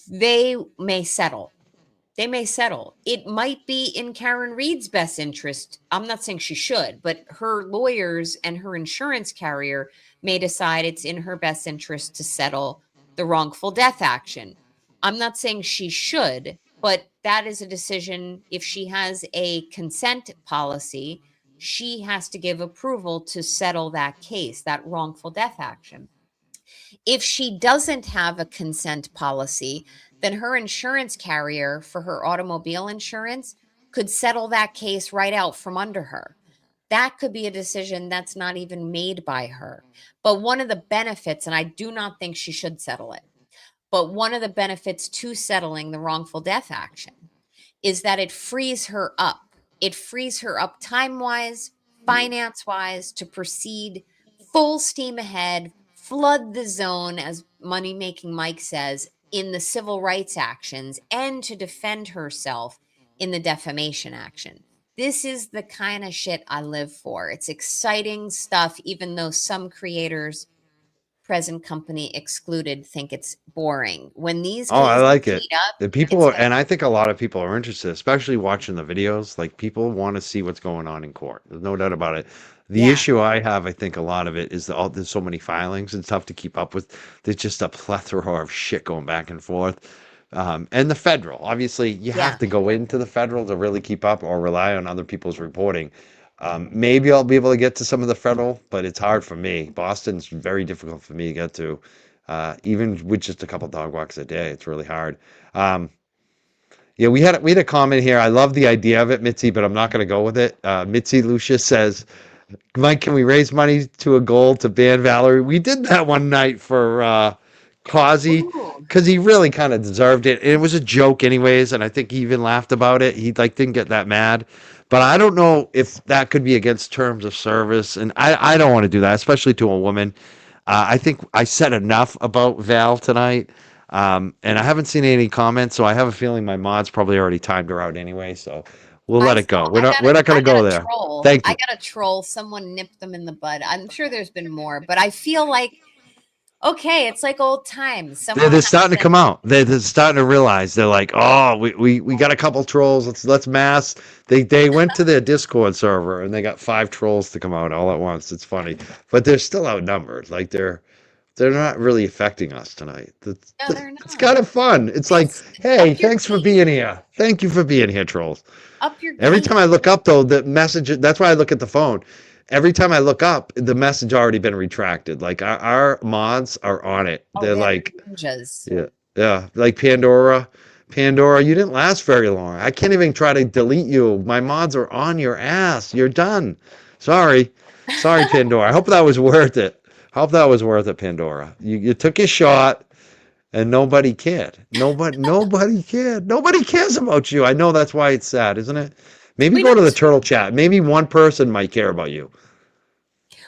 they may settle. They may settle. It might be in Karen Reed's best interest. I'm not saying she should, but her lawyers and her insurance carrier may decide it's in her best interest to settle the wrongful death action. I'm not saying she should, but that is a decision. If she has a consent policy, she has to give approval to settle that case, that wrongful death action. If she doesn't have a consent policy, then her insurance carrier for her automobile insurance could settle that case right out from under her. That could be a decision that's not even made by her. But one of the benefits, and I do not think she should settle it, but one of the benefits to settling the wrongful death action is that it frees her up. It frees her up time-wise, finance-wise, to proceed full steam ahead, flood the zone, as Money Making Mike says, in the civil rights actions, and to defend herself in the defamation action. This is the kind of shit I live for. It's exciting stuff, even though some creators, present company excluded, think it's boring. When these Oh, I cases like it. heat up, The people it's are, like, and I think a lot of people are interested, especially watching the videos. Like people want to see what's going on in court. There's no doubt about it. The yeah, issue I have, I think a lot of it is that there's so many filings and tough to keep up with. There's just a plethora of shit going back and forth. And the federal, obviously, you have yeah. to go into the federal to really keep up or rely on other people's reporting. Maybe I'll be able to get to some of the federal, but it's hard for me. Boston's very difficult for me to get to. Even with just a couple dog walks a day, it's really hard. Um, yeah, we had a comment here. I love the idea of it, Mitzi, but I'm not going to go with it. Mitzi Lucia says, "Mike, can we raise money to a goal to ban Valerie?" We did that one night for Causey Ooh. because he really kind of deserved it. And it was a joke, anyways, and I think he even laughed about it. He like didn't get that mad, but I don't know if that could be against terms of service, and I don't want to do that, especially to a woman. I think I said enough about Val tonight, and I haven't seen any comments, so I have a feeling my mod's probably already timed her out anyway. So we'll let I it go. saw We're not we're not going I to got go a there. troll. Thank I you. got a troll. Someone nipped them in the bud. I'm sure there's been more, but I feel like okay, it's like old times. Someone They're has starting to to come out. They're starting to realize. They're like, oh, we got a couple trolls. Let's mass. They went to their Discord server and they got 5 trolls to come out all at once. It's funny, but they're still outnumbered. Like they're not really affecting us tonight. No, they're It's not. kind of fun. It's like, It's hey, up your thanks for game, being here. Thank you for being here, trolls. up your Every game. time I look up, though, the message, that's why I look at the phone. Every time I look up, the message already been retracted. Like our mods are on it. Oh, They're they're like, ninjas. yeah, yeah, like Pandora. Pandora, you didn't last very long. I can't even try to delete you. My mods are on your ass. You're done. Sorry. Sorry, Pandora. I hope that was worth it. I hope that was worth it, Pandora. You took your shot and nobody cared. Nobody cared. Nobody cares about you. I know that's why it's sad, isn't it? Maybe We go to don't. the turtle chat. Maybe one person might care about you.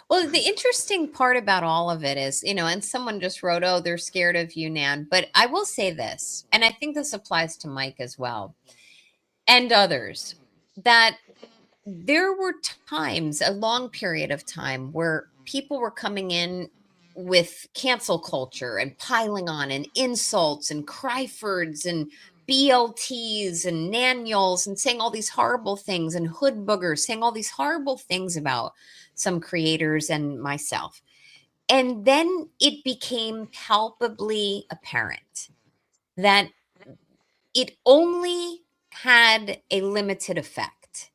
Well, the interesting part about all of it is, and someone just wrote, "Oh, they're scared of you, Nan." But I will say this, and I think this applies to Mike as well and others, that there were times, a long period of time, where people were coming in with cancel culture and piling on and insults and Cryfords and BLTs and Nanuals and saying all these horrible things and hood boogers, saying all these horrible things about some creators and myself. And then it became palpably apparent that it only had a limited effect,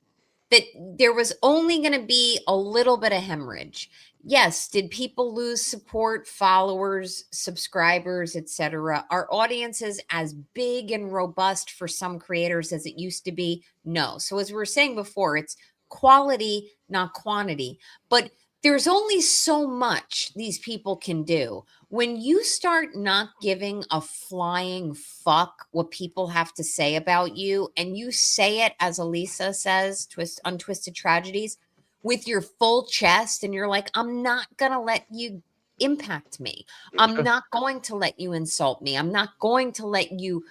that there was only going to be a little bit of hemorrhage. Yes, did people lose support, followers, subscribers, etc.? Are audiences as big and robust for some creators as it used to be? No. So as we were saying before, it's quality, not quantity. But there's only so much these people can do. When you start not giving a flying fuck what people have to say about you, and you say it, as Elisa says, Untwisted Tragedies, with your full chest, and you're like, I'm not going to let you impact me. I'm not going to let you insult me. I'm not going to let you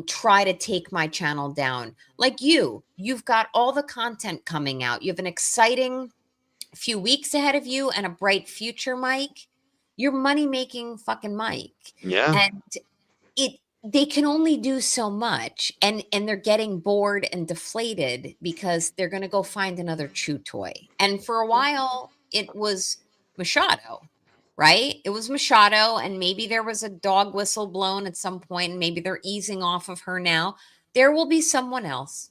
try to take my channel down. Like you've got all the content coming out. You have an exciting few weeks ahead of you and a bright future, Mike. You're money making fucking Mike. Yeah. And they can only do so much, and they're getting bored and deflated because they're going to go find another chew toy. And for a while it was Machado, right? It was Machado, and maybe there was a dog whistle blown at some point, and maybe they're easing off of her now. There will be someone else.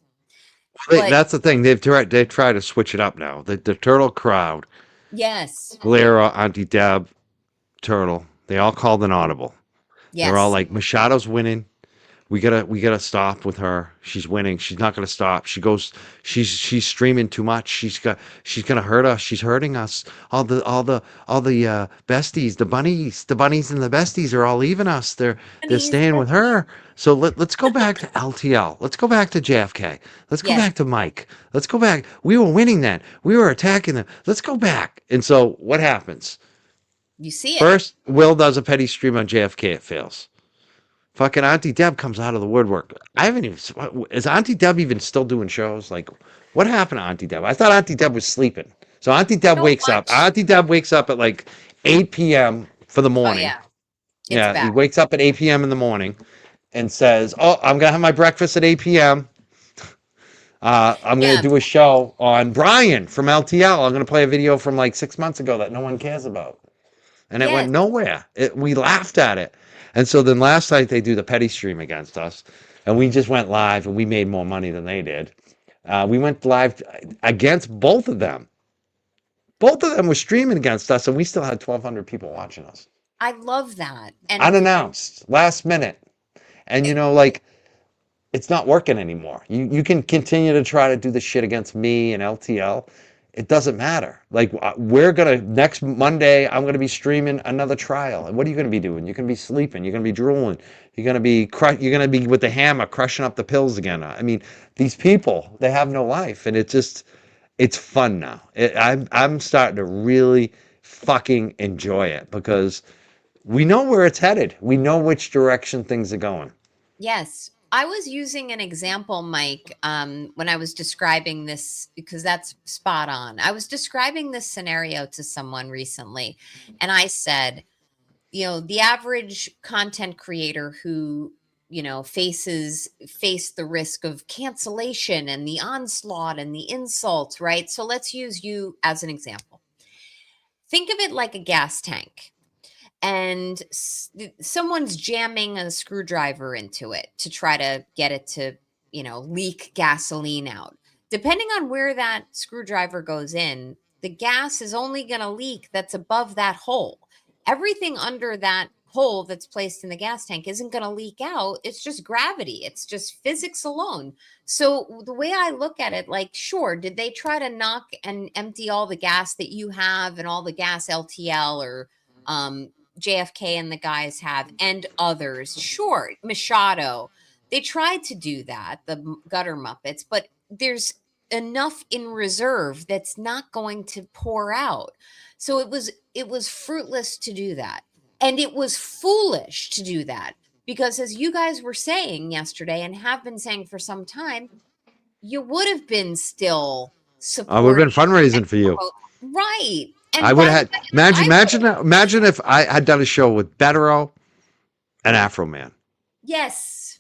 But That's the thing. They've tried to switch it up now. The Turtle crowd, yes, Valera, Auntie Deb, Turtle, they all called an audible. They're all yes, like, Machado's winning. We gotta stop with her. She's winning. She's not gonna stop. She's streaming too much. She's gonna hurt us. She's hurting us. All the besties, the bunnies and the besties are all leaving us. They're staying with her. So let's go back to LTL. Let's go back to JFK. Let's go Yes. back to Mike. Let's go back. We were winning then. We were attacking them. Let's go back. And so what happens? you see it. First, Will does a petty stream on JFK. It fails. Fucking Auntie Deb comes out of the woodwork. I haven't even. Is Auntie Deb even still doing shows? Like, what happened to Auntie Deb? I thought Auntie Deb was sleeping. So Auntie Deb wakes up. Auntie Deb wakes up at like 8 p.m. for the Oh morning. yeah, it's Yeah, he back. wakes up at 8 p.m. in the morning and says, "Oh, I'm gonna have my breakfast at 8 p.m. I'm gonna Yeah. do a show on Brian from LTL. I'm gonna play a video from like 6 months ago that no one cares about." And it Yes. went nowhere. We laughed at it. And so then last night they do the petty stream against us, and we just went live, and we made more money than they did. We went live against both of them. Both of them were streaming against us, and we still had 1,200 people watching us. I love that. And Unannounced, last minute. And like, it's not working anymore. You can continue to try to do the shit against me and LTL. It doesn't matter. Like, next Monday, I'm gonna be streaming another trial. And what are you gonna be doing? You're gonna be sleeping. You're gonna be drooling. You're gonna be with the hammer crushing up the pills again. I mean, these people, they have no life, and it's fun now. I'm starting to really fucking enjoy it because we know where it's headed. We know which direction things are going. yes, I was using an example, Mike, when I was describing this, because that's spot on. I was describing this scenario to someone recently, and I said, the average content creator who, face the risk of cancellation and the onslaught and the insults, right? So let's use you as an example. Think of it like a gas tank, and someone's jamming a screwdriver into it to try to get it to, leak gasoline out. Depending on where that screwdriver goes in, the gas is only going to leak that's above that hole. Everything under that hole that's placed in the gas tank isn't going to leak out. It's just gravity. It's just physics alone. So the way I look at it, like, sure, did they try to knock and empty all the gas that you have and all the gas LTL or JFK and the guys have and others? Sure, Machado. They tried to do that, the gutter Muppets, but there's enough in reserve that's not going to pour out. So it was fruitless to do that. And it was foolish to do that because, as you guys were saying yesterday and have been saying for some time, you would have been still I would have been supporting fundraising for you. right. And I would by have the had way, imagine if I had done a show with Betero and Afro Man. yes,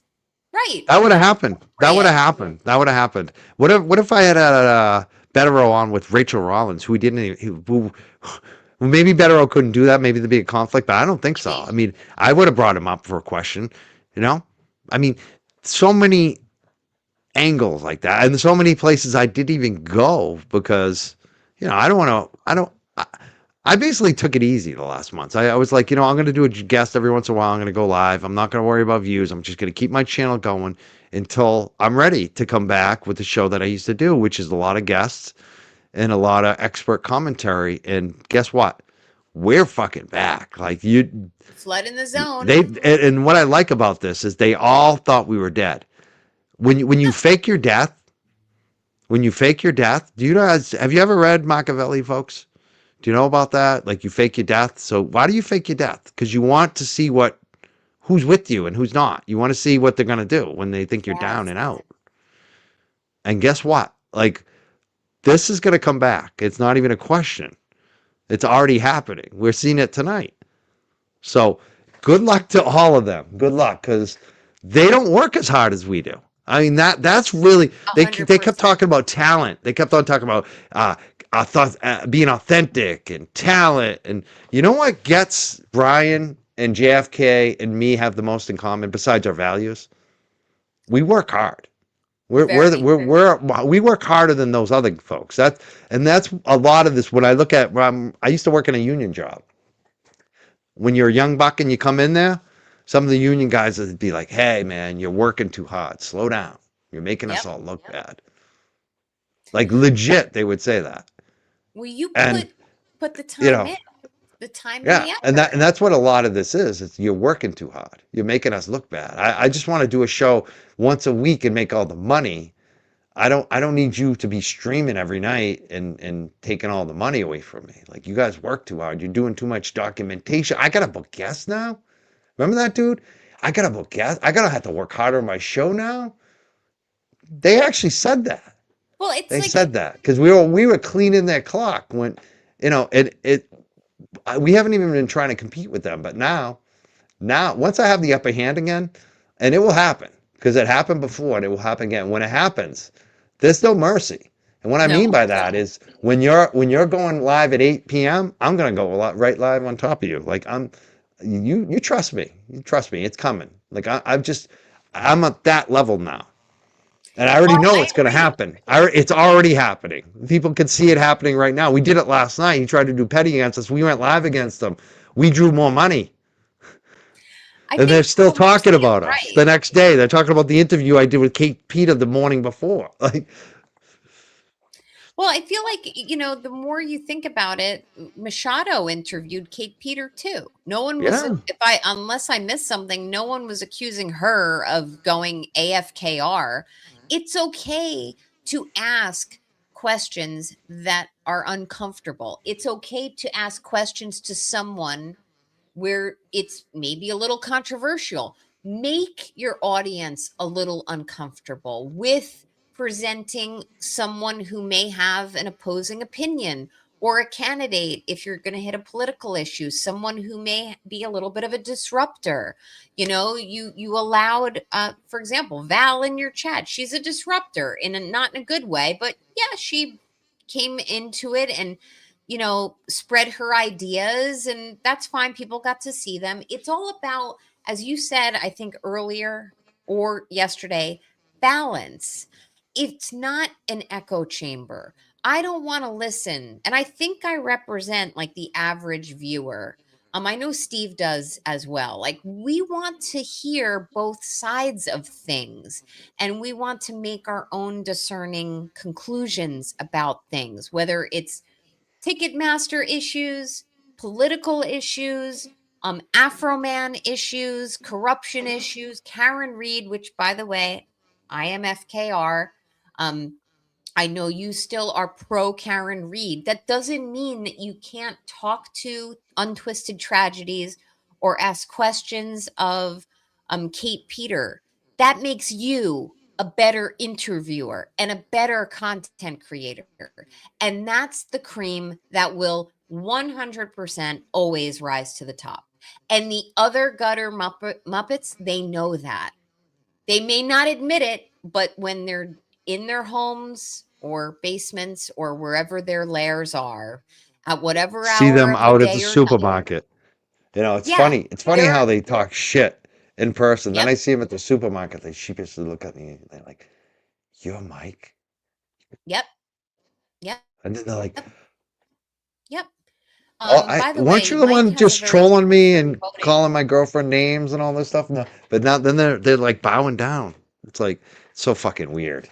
right. That would have happened. That Right. would have happened. That would have happened. What if I had Betero on with Rachel Rollins, who who maybe Betero couldn't do that. Maybe there'd be a conflict, but I don't think so. I mean, I would have brought him up for a question. I mean, so many angles like that, and so many places I didn't even go because I don't want to. I basically took it easy the last months. I was like, I'm going to do a guest every once in a while. I'm going to go live. I'm not going to worry about views. I'm just going to keep my channel going until I'm ready to come back with the show that I used to do, which is a lot of guests and a lot of expert commentary. And guess what? We're fucking back. Like Flood in the zone. and what I like about this is they all thought we were dead. When you fake your death, do you guys have you ever read Machiavelli, folks? Do you know about that? Like you fake your death. So why do you fake your death? Because you want to see who's with you and who's not. You want to see what they're gonna do when they think you're down and out. And guess what? Like this is gonna come back. It's not even a question. It's already happening. We're seeing it tonight. So good luck to all of them. Good luck, because they don't work as hard as we do. I mean that's really they kept talking about talent. They kept on talking about being authentic and talent. And you know what gets Brian and JFK and me have the most in common besides our values? We work hard. We work harder than those other folks. That's a lot of this. When I look at, I used to work in a union job. When you're a young buck and you come in there, some of the union guys would be like, "Hey, man, you're working too hard. Slow down. You're making us all look bad." Like legit, they would say that. Well, you put the time in. The time in the effort. And that's what a lot of this is. It's you're working too hard. You're making us look bad. I just want to do a show once a week and make all the money. I don't need you to be streaming every night and taking all the money away from me. Like you guys work too hard. You're doing too much documentation. I gotta book guests now. Remember that, dude? I gotta book guests. I gotta have to work harder on my show now. They actually said that. Well, they said that because we were cleaning their clock when we haven't even been trying to compete with them. But now once I have the upper hand again, and it will happen because it happened before and it will happen again. When it happens, there's no mercy. And what I mean by that is when you're going live at 8 p.m., I'm gonna go right live on top of you. Like you trust me. You trust me. It's coming. Like I'm at that level now. And I already know it's going to happen. It's already happening. People can see it happening right now. We did it last night. He tried to do petty against us. We went live against them. We drew more money. And they're still talking about us the next day. They're talking about the interview I did with Kate Peter the morning before. Well, I feel like, the more you think about it, Machado interviewed Kate Peter too. No one was, unless I missed something, no one was accusing her of going AFKR. It's okay to ask questions that are uncomfortable. It's okay to ask questions to someone where it's maybe a little controversial. Make your audience a little uncomfortable with presenting someone who may have an opposing opinion, or a candidate if you're going to hit a political issue, someone who may be a little bit of a disruptor. You allowed, for example, Val in your chat. She's a disruptor not in a good way, but yeah, she came into it and, spread her ideas, and that's fine. People got to see them. It's all about, as you said, I think earlier or yesterday, balance. It's not an echo chamber. I don't want to listen. And I think I represent like the average viewer. I know Steve does as well. Like we want to hear both sides of things, and we want to make our own discerning conclusions about things, whether it's Ticketmaster issues, political issues, Afro-Man issues, corruption issues, Karen Reed, which by the way, I am FKR. I know you still are pro Karen Reed. That doesn't mean that you can't talk to Untwisted Tragedies or ask questions of Kate Peter. That makes you a better interviewer and a better content creator. And that's the cream that will 100% always rise to the top. And the other gutter Muppets, they know that. They may not admit it, but when they're in their homes or basements or wherever their lairs are, at whatever hour, see them out at the or supermarket. It's funny. It's funny how they talk shit in person. Then Yep. I see them at the supermarket. They sheepishly look at me and they're like, "You're Mike," Yep. Yep. and then they're like, Yep. Yep. "Oh, I By the weren't way, you the Mike one has a just very trolling me good and voting. calling my girlfriend names and all this stuff?" No, but now then they're like bowing down. It's like so fucking weird.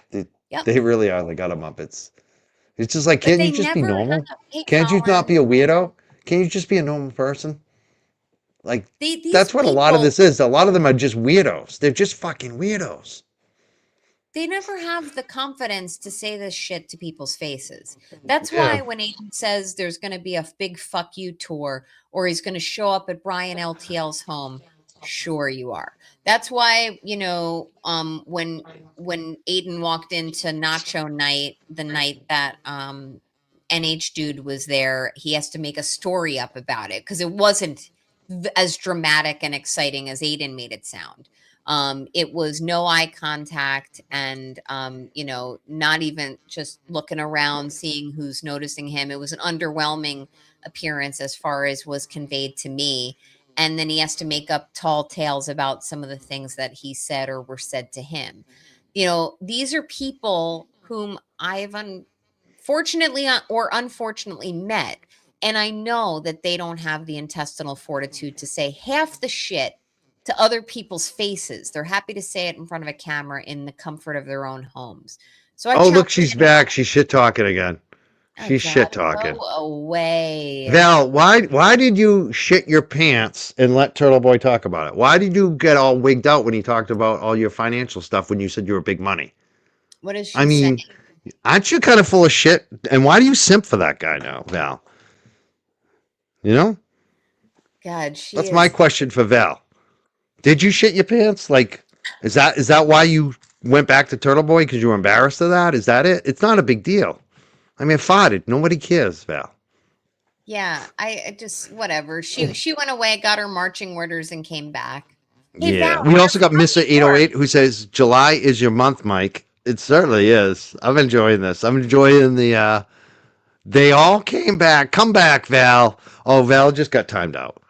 Yep. They really are like Muppets. It's just like, But can't you they just be never normal? have. Hey, Can't you not be Colin. a weirdo? Can't you just be a normal person? Like, These that's what a lot of people, this is. A lot of them are just weirdos. They're just fucking weirdos. they never have the confidence to say this shit to people's faces. That's Yeah. why when Aiden says there's going to be a big fuck you tour or he's going to show up at Brian LTL's home, sure you are. That's why, when Aiden walked into Nacho Night, the night that NH Dude was there, he has to make a story up about it because it wasn't as dramatic and exciting as Aiden made it sound. It was no eye contact and, not even just looking around, seeing who's noticing him. It was an underwhelming appearance as far as was conveyed to me. And then he has to make up tall tales about some of the things that he said or were said to him. These are people whom I've fortunately or unfortunately met. And I know that they don't have the intestinal fortitude to say half the shit to other people's faces. They're happy to say it in front of a camera in the comfort of their own homes. So I Oh, look, challenge she's back. She's shit talking again. oh She's God, shit talking. go away. Val, why did you shit your pants and let Turtle Boy talk about it? Why did you get all wigged out when he talked about all your financial stuff when you said you were big money? What is I she saying? mean, aren't you kind of full of shit? And why do you simp for that guy now, Val? You know? God, she That's my is. question for Val. Did you shit your pants? Like, is that why you went back to Turtle Boy because you were embarrassed of that? Is that it? It's not a big deal. I mean, farted. Nobody cares, Val. Yeah, I just whatever. She went away, got her marching orders, and came back. Hey Yeah. Val, We also got how Mr. was York? 808 who says July is your month, Mike. It certainly is. I'm enjoying this. I'm enjoying they all came back. Come back, Val. Oh, Val just got timed out.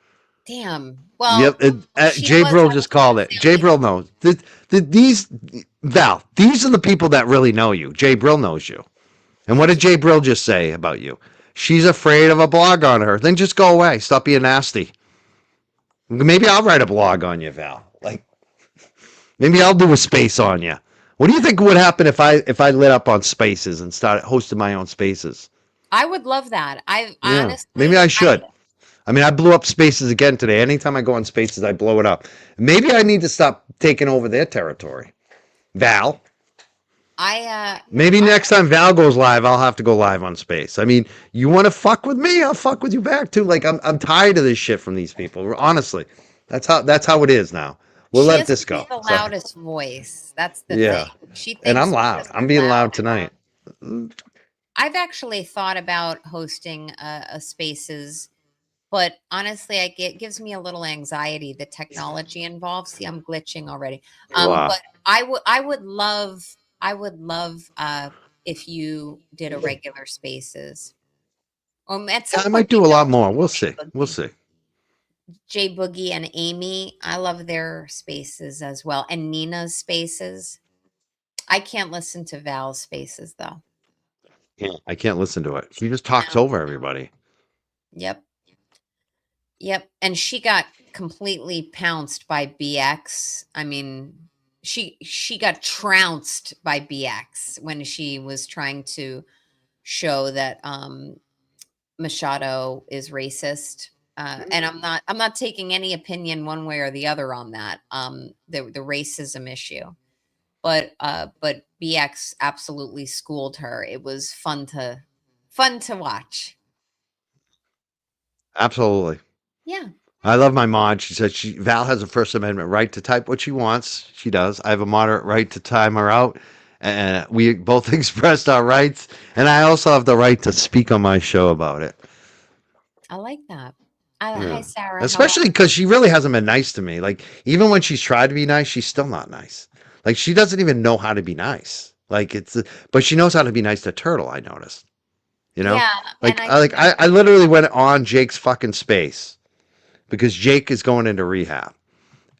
Damn. Yep. Well, she Jay was. Brill I was just gonna called it. say Jay later. Brill knows. Val, these are the people that really know you. Jay Brill knows you. And what did Jay Brill just say about you? She's afraid of a blog on her. Then just go away. Stop being nasty. Maybe I'll write a blog on you, Val. Like, maybe I'll do a space on you. What do you think would happen if I lit up on spaces and started hosting my own spaces? I would love that. I Yeah, maybe I honestly, should. I mean, I blew up spaces again today. Anytime I go on spaces, I blow it up. Maybe I need to stop taking over their territory. Val, maybe I next time Val goes live, I'll have to go live on space. I mean, you want to fuck with me? I'll fuck with you back too. Like I'm tired of this shit from these people. Honestly, that's how it is now. We'll she let has this to be go. the Sorry. loudest voice. That's the thing. Yeah, She and I'm thinks loud. because I'm we're being loud. loud tonight. I've actually thought about hosting a spaces, but honestly, it gives me a little anxiety. The technology involved. See, I'm glitching already. Wow. But I would love if you did a regular spaces. At Yeah, some I point, might do a maybe I'll lot more. host We'll Jay see. We'll Boogie. see. Jay Boogie and Amy. I love their spaces as well. And Nina's spaces. I can't listen to Val's spaces though. Yeah, I can't listen to it. She just talks No. over everybody. Yep. Yep. And she got completely pounced by BX. I mean, she got trounced by BX when she was trying to show that Machado is racist. And I'm not taking any opinion one way or the other on that. The racism issue. But BX absolutely schooled her. It was fun to watch. Absolutely. Yeah. I love my mod. She said Val has a First Amendment right to type what she wants. She does. I have a moderate right to time her out. And we both expressed our rights. And I also have the right to speak on my show about it. I like that. Yeah. Hi, Sarah. How are Especially because she really hasn't been nice to me. Like, even when she's tried to be nice, she's still not nice. Like, she doesn't even know how to be nice. Like, but she knows how to be nice to Turtle, I noticed. You you? know? Yeah, and Like, I I, like, I literally went on Jake's fucking space because Jake is going into rehab.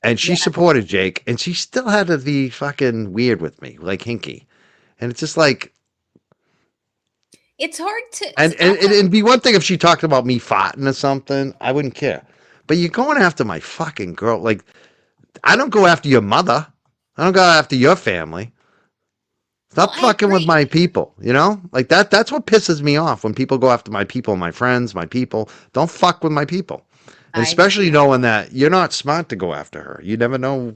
and she Yeah. supported Jake, and she still had to be fucking weird with me, like hinky. And it's just like, It's hard to. and it'd be one thing if she talked about me farting or something, I wouldn't care. But you're going after my fucking girl. Like, I don't go after your mother. I don't go after your family. Well, Stop I fucking with agree. my people, you know? Like that's what pisses me off when people go after my people, my friends, my people. Don't fuck with my people. And I agree. especially knowing that you're not smart to go after her. You never know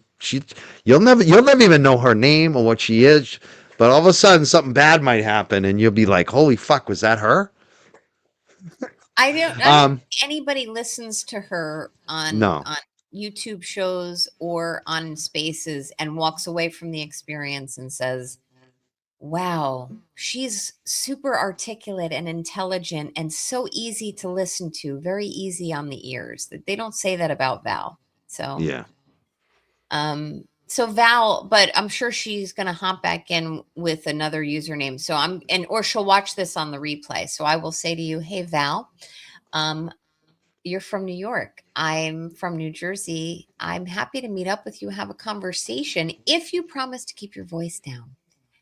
you'll never even know her name or what she is. But all of a sudden something bad might happen and you'll be like, "Holy fuck, was that her?" I don't think anybody listens to her No. on YouTube shows or on Spaces and walks away from the experience and says, "Wow, she's super articulate and intelligent and so easy to listen to, very easy on the ears." That they don't say that about Val. So, Yeah. so Val, but I'm sure she's going to hop back in with another username. So or she'll watch this on the replay. So I will say to you, "Hey Val, um, you're from New York. I'm from New Jersey. I'm happy to meet up with you, have a conversation if you promise to keep your voice down.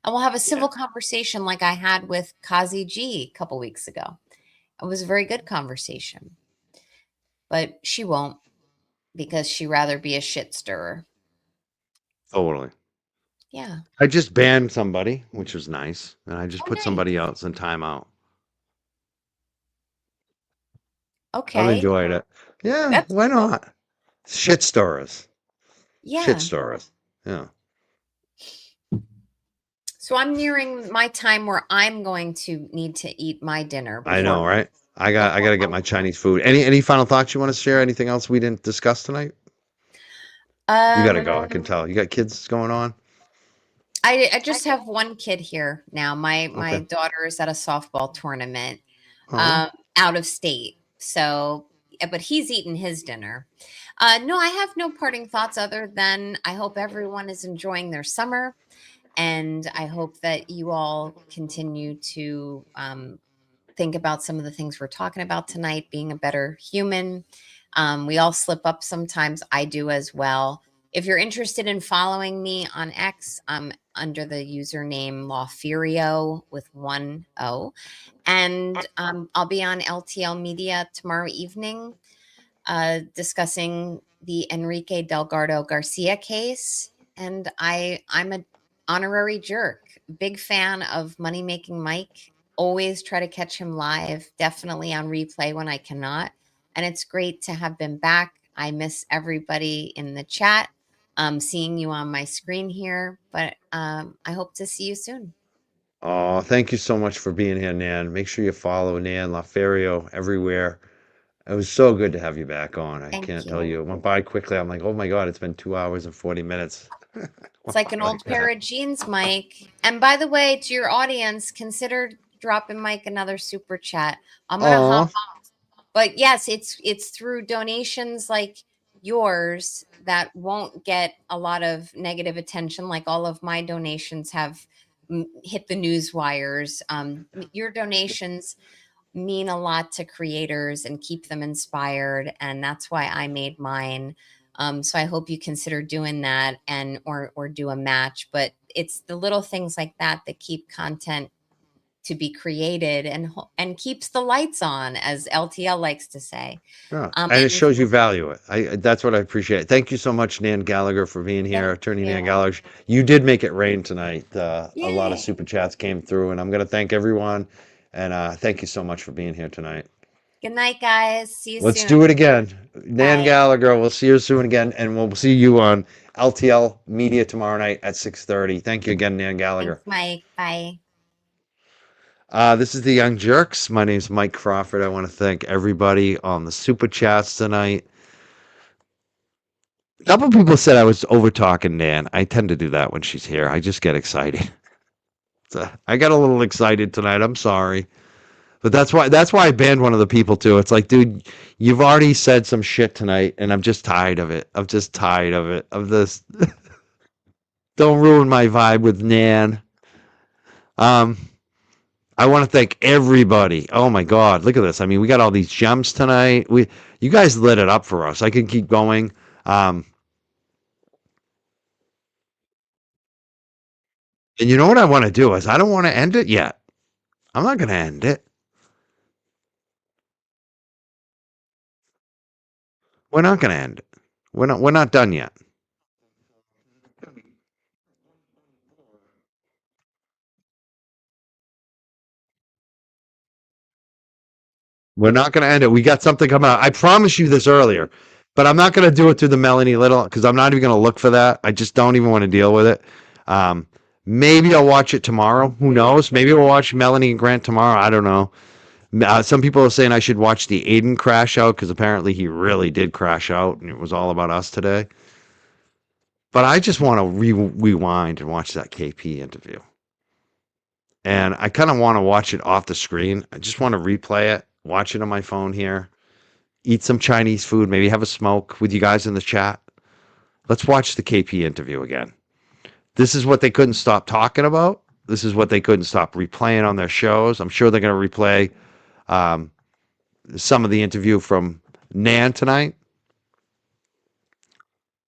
And we'll have a civil conversation like I had with Kazi G a couple weeks ago. It was a very good conversation. But she won't because she'd rather be a shit stirrer. Totally. Yeah. I just banned somebody, which was nice, and I just Oh, put nice. somebody else in timeout. I've Okay. enjoyed it. Yeah, That's why not? Shit stirrers. Shit yeah. stirrers. Yeah. So I'm nearing my time where I'm going to need to eat my dinner I know, before right? I got to get my Chinese food. Any final thoughts you want to share? Anything else we didn't discuss tonight? You got to go. I can tell. You got kids going on? I just have one kid here now. My Okay. daughter is at a softball tournament Oh, out of state. So, but he's eaten his dinner. No, I have no parting thoughts other than I hope everyone is enjoying their summer, and I hope that you all continue to think about some of the things we're talking about tonight, being a better human. We all slip up sometimes. I do as well. If you're interested in following me on X, I'm under the username Lawferio with 1 O. And I'll be on LTL Media tomorrow evening discussing the Enrique Delgado Garcia case. And I'm a honorary jerk. Big fan of Money Making Mike. Always try to catch him live, definitely on replay when I cannot. And it's great to have been back. I miss everybody in the chat. Seeing you on my screen here, but I hope to see you soon. oh, thank you so much for being here, Nan. Make sure you follow Nan Laferio everywhere. It was so good to have you back on. I Thank can't tell you. you. It went by quickly. I'm like, oh my God, it's been 2 hours and 40 minutes. It's like an old Like pair that. of jeans, Mike. And by the way, to your audience, consider dropping Mike another super chat. I'm gonna hop Oh, off. But yes, it's through donations like yours that won't get a lot of negative attention, like all of my donations have hit the news wires. Your donations mean a lot to creators and keep them inspired, and that's why I made mine. So I hope you consider doing that or do a match. But it's the little things like that that keep content to be created and keeps the lights on, as LTL likes to say. yeah. And it And shows you value it. That's what I appreciate. Thank you so much, Nan Gallagher, for being here. thank Attorney Nan you. Gallagher. You did make it rain tonight. A lot of Yay. super chats came through, and I'm going to thank everyone. And thank you so much for being here tonight. Good night, guys. See you Let's soon. do it again. Nan Bye. Gallagher, we'll see you soon again, and we'll see you on LTL Media tomorrow night at 6:30. Thank you again, Nan Gallagher. Thanks, Mike. Bye. This is the Young Jerks. My name is Mike Crawford. I want to thank everybody on the super chats tonight. A couple people said I was over talking Nan. I tend to do that when she's here. I just get excited. So I got a little excited tonight. I'm sorry. But that's why I banned one of the people too. It's like, dude, you've already said some shit tonight, and I'm just tired of it. I'm just tired of it. Of this. Don't ruin my vibe with Nan. I want to thank everybody. Oh my God, look at this. I mean, we got all these gems tonight. You guys lit it up for us. I can keep going. And you know what I want to do is I don't want to end it yet. I'm not going to end it. We're not going to end it. We're not done yet. We're not going to end it. We got something coming out. I promised you this earlier, but I'm not going to do it through the Melanie Little because I'm not even going to look for that. I just don't even want to deal with it. Um, maybe I'll watch it tomorrow. Who knows? Maybe we'll watch Melanie and Grant tomorrow. I don't know. Some people are saying I should watch the Aiden crash out because apparently he really did crash out and it was all about us today. But I just want to rewind and watch that KP interview. And I kind of want to watch it off the screen. I just want to replay it, watch it on my phone here, eat some Chinese food, maybe have a smoke with you guys in the chat. Let's watch the KP interview again. This is what they couldn't stop talking about. This is what they couldn't stop replaying on their shows. I'm sure they're going to replay some of the interview from Nan tonight.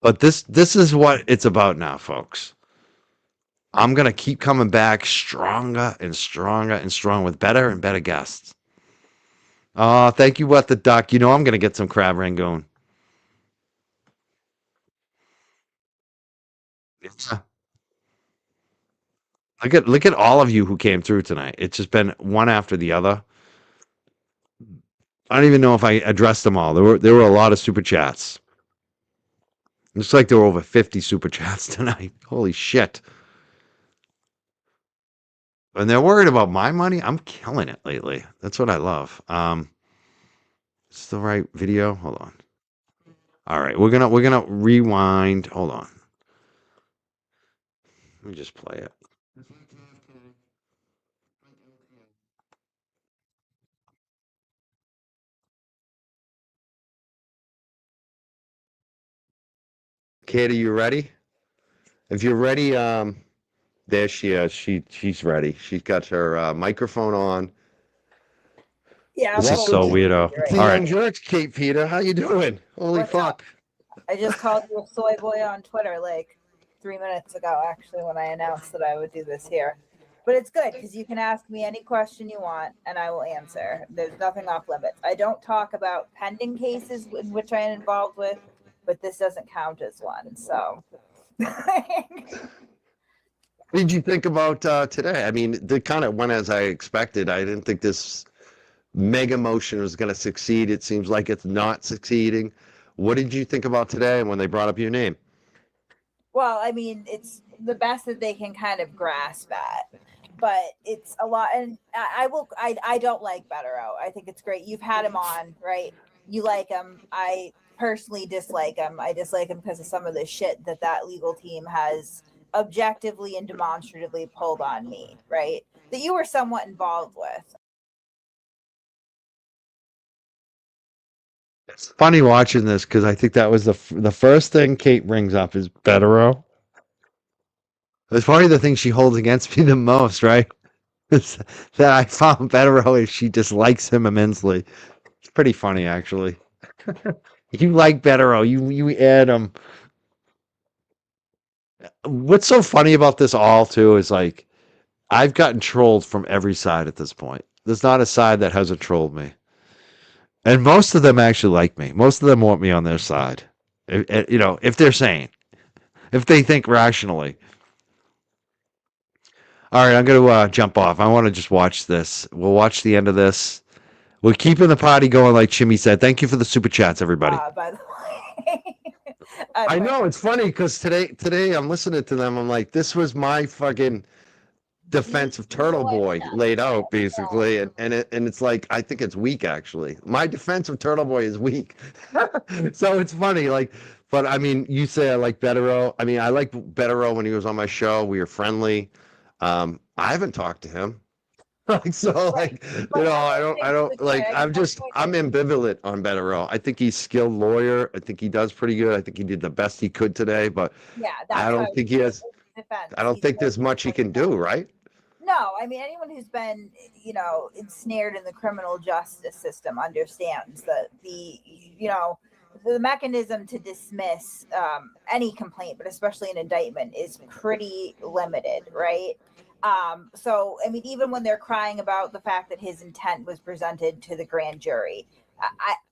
But this is what it's about now, folks. I'm going to keep coming back stronger and stronger and stronger with better and better guests. Oh, thank you, What the Duck. You know I'm going to get some crab rangoon. Yeah. Look at all of you who came through tonight. It's just been one after the other. I don't even know if I addressed them all. There were a lot of super chats. Looks like there were over 50 super chats tonight. Holy shit. And they're worried about my money. I'm killing it lately. That's what I love. It's the right video. Hold on. All right, we're gonna rewind. Hold on. Let me just play it. Katie, you ready? If you're ready, there she is. She's ready. She's got her microphone on. Yeah, This I'm is so totally weirdo. right. All right, Jurks, Kate Peter, how you doing? Holy What's fuck! I just called you a soy boy on Twitter like 3 minutes ago, actually, when I announced that I would do this here. But it's good because you can ask me any question you want and I will answer. There's nothing off limits. I don't talk about pending cases in which I am involved with, but this doesn't count as one. So. What did you think about today? I mean, it kind of went as I expected. I didn't think this mega motion was going to succeed. It seems like it's not succeeding. What did you think about today when they brought up your name? Well, I mean, it's the best that they can kind of grasp at, but it's a lot. And I don't like Bettero. I think it's great. You've had him on, right? You like him. I personally dislike him. I dislike him because of some of the shit that legal team has objectively and demonstratively pulled on me, right? That you were somewhat involved with. It's funny watching this because I think that was the first thing Kate brings up is Bettero. It's probably the thing she holds against me the most, right? Is that I found Bettero is she dislikes him immensely. It's pretty funny, actually. You like Bettero, you add him. What's so funny about this all too is like I've gotten trolled from every side at this point. There's not a side that hasn't trolled me. And most of them actually like me. Most of them want me on their side. If they're sane, if they think rationally. All right, I'm going to jump off. I want to just watch this. We'll watch the end of this. We're keeping the party going, like Chimmy said. Thank you for the super chats, everybody. By the way. I know it's funny because today I'm listening to them. I'm like, this was my fucking defense of Turtle Boy laid out basically, and it's like I think it's weak actually. My defense of Turtle Boy is weak, so it's funny. Like, but I mean, you say I like Bettero. I mean, I like Bettero when he was on my show. We were friendly. I haven't talked to him. Like so, like I don't like. I'm ambivalent on Bettero. I think he's a skilled lawyer. I think he does pretty good. I think he did the best he could today, but yeah, I don't think he has. I don't think there's much he can do, right? No, I mean anyone who's been, ensnared in the criminal justice system understands that the mechanism to dismiss any complaint, but especially an indictment, is pretty limited, right? So, I mean, even when they're crying about the fact that his intent was presented to the grand jury,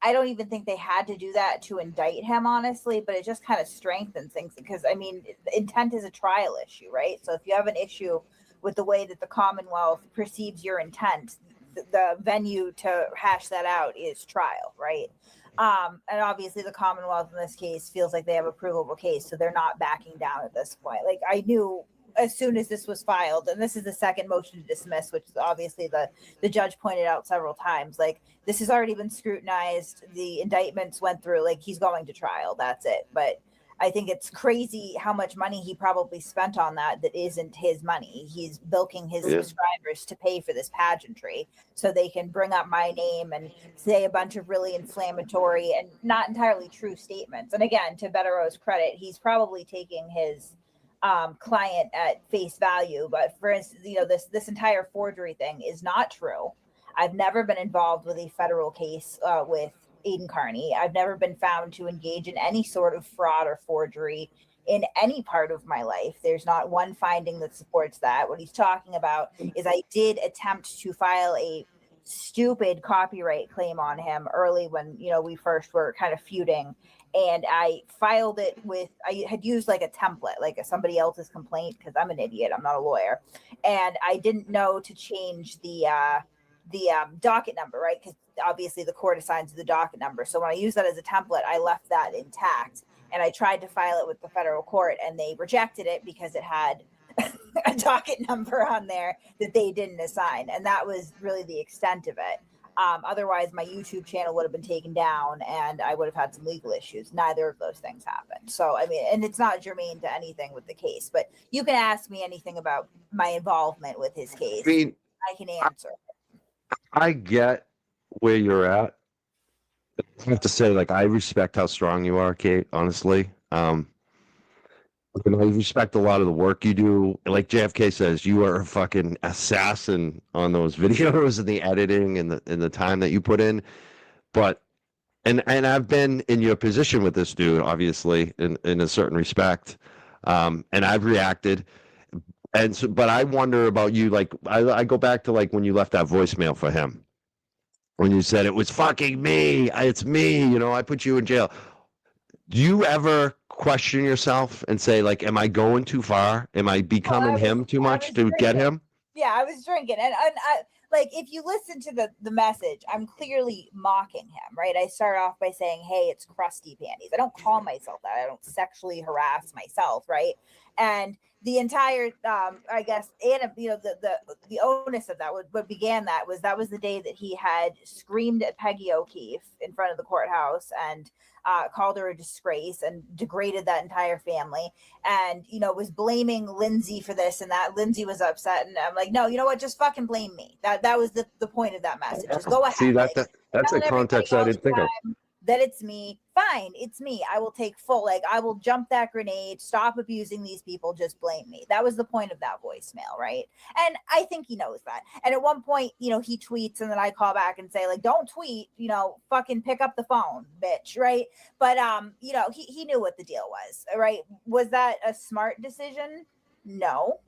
I don't even think they had to do that to indict him, honestly, but it just kind of strengthens things because, I mean, intent is a trial issue, right? So if you have an issue with the way that the Commonwealth perceives your intent, the venue to hash that out is trial, right? And obviously the Commonwealth in this case feels like they have a provable case, so they're not backing down at this point. Like, I knew as soon as this was filed, and this is the second motion to dismiss, which obviously the judge pointed out several times, like, this has already been scrutinized, the indictments went through, like, he's going to trial, that's it. But I think it's crazy how much money he probably spent on that isn't his money. He's bilking his subscribers to pay for this pageantry so they can bring up my name and say a bunch of really inflammatory and not entirely true statements. And again, to Bettero's credit, he's probably taking his client at face value. But for instance, you know, this entire forgery thing is not true. I've never been involved with a federal case with Aiden Carney. I've never been found to engage in any sort of fraud or forgery in any part of my life. There's not one finding that supports that. What he's talking about is I did attempt to file a stupid copyright claim on him early when, you know, we first were kind of feuding, and I filed it with, I had used like a template, like somebody else's complaint, because I'm an idiot, I'm not a lawyer, and I didn't know to change the docket number, right? Because obviously the court assigns the docket number. So when I used that as a template, I left that intact, and I tried to file it with the federal court, and they rejected it because it had a docket number on there that they didn't assign, and that was really the extent of it. Otherwise, my YouTube channel would have been taken down, and I would have had some legal issues. Neither of those things happened. So, I mean, and it's not germane to anything with the case, but you can ask me anything about my involvement with his case. I mean, I can answer. I get where you're at. I have to say, like, I respect how strong you are, Kate, honestly. And I respect a lot of the work you do. Like JFK says, you are a fucking assassin on those videos and the editing and the time that you put in. But and I've been in your position with this dude, obviously, in a certain respect. And I've reacted. And so, but I wonder about you. Like, I go back to like when you left that voicemail for him, when you said it was fucking me, it's me, you know, I put you in jail. Do you ever question yourself and say, like, am I going too far? Am I becoming him too much to get him? Yeah, I was drinking. And I, like, if you listen to the message, I'm clearly mocking him, right? I start off by saying, hey, it's crusty panties. I don't call myself that. I don't sexually harass myself, right? And the entire, I guess, and you know, the onus of that, what began that was the day that he had screamed at Peggy O'Keefe in front of the courthouse and called her a disgrace and degraded that entire family, and, you know, was blaming Lindsay for this and that. Lindsay was upset, and I'm like, no, you know what? Just fucking blame me. That was the point of that message. Just go ahead. See, that's a context I didn't think of. That it's me. Fine, it's me. I will take full, like, I will jump that grenade, stop abusing these people, just blame me. That was the point of that voicemail, right? And I think he knows that. And at one point, you know, he tweets, and then I call back and say, like, don't tweet, you know, fucking pick up the phone, bitch, right? But you know, he knew what the deal was, right? Was that a smart decision? No.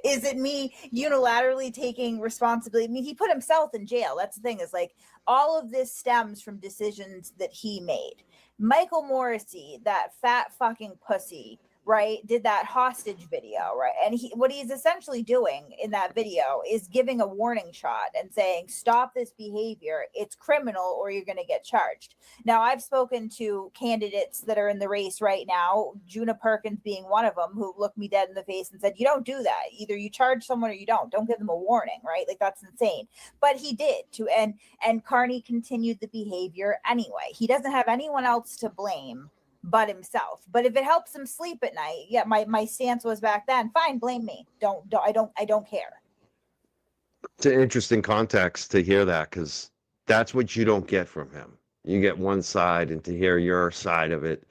Is it me unilaterally taking responsibility? I mean, he put himself in jail. That's the thing, is like, all of this stems from decisions that he made. Michael Morrissey, that fat fucking pussy, right, did that hostage video, right? And what he's essentially doing in that video is giving a warning shot and saying, stop this behavior. It's criminal, or you're going to get charged. Now, I've spoken to candidates that are in the race right now, Juna Perkins being one of them, who looked me dead in the face and said, you don't do that. Either you charge someone or you don't give them a warning, right? Like, that's insane. But he did too. And Carney continued the behavior anyway. He doesn't have anyone else to blame but himself. But if it helps him sleep at night, yeah, my stance was back then, fine, blame me. I don't care. It's an interesting context to hear that, because that's what you don't get from him. You get one side, and to hear your side of it,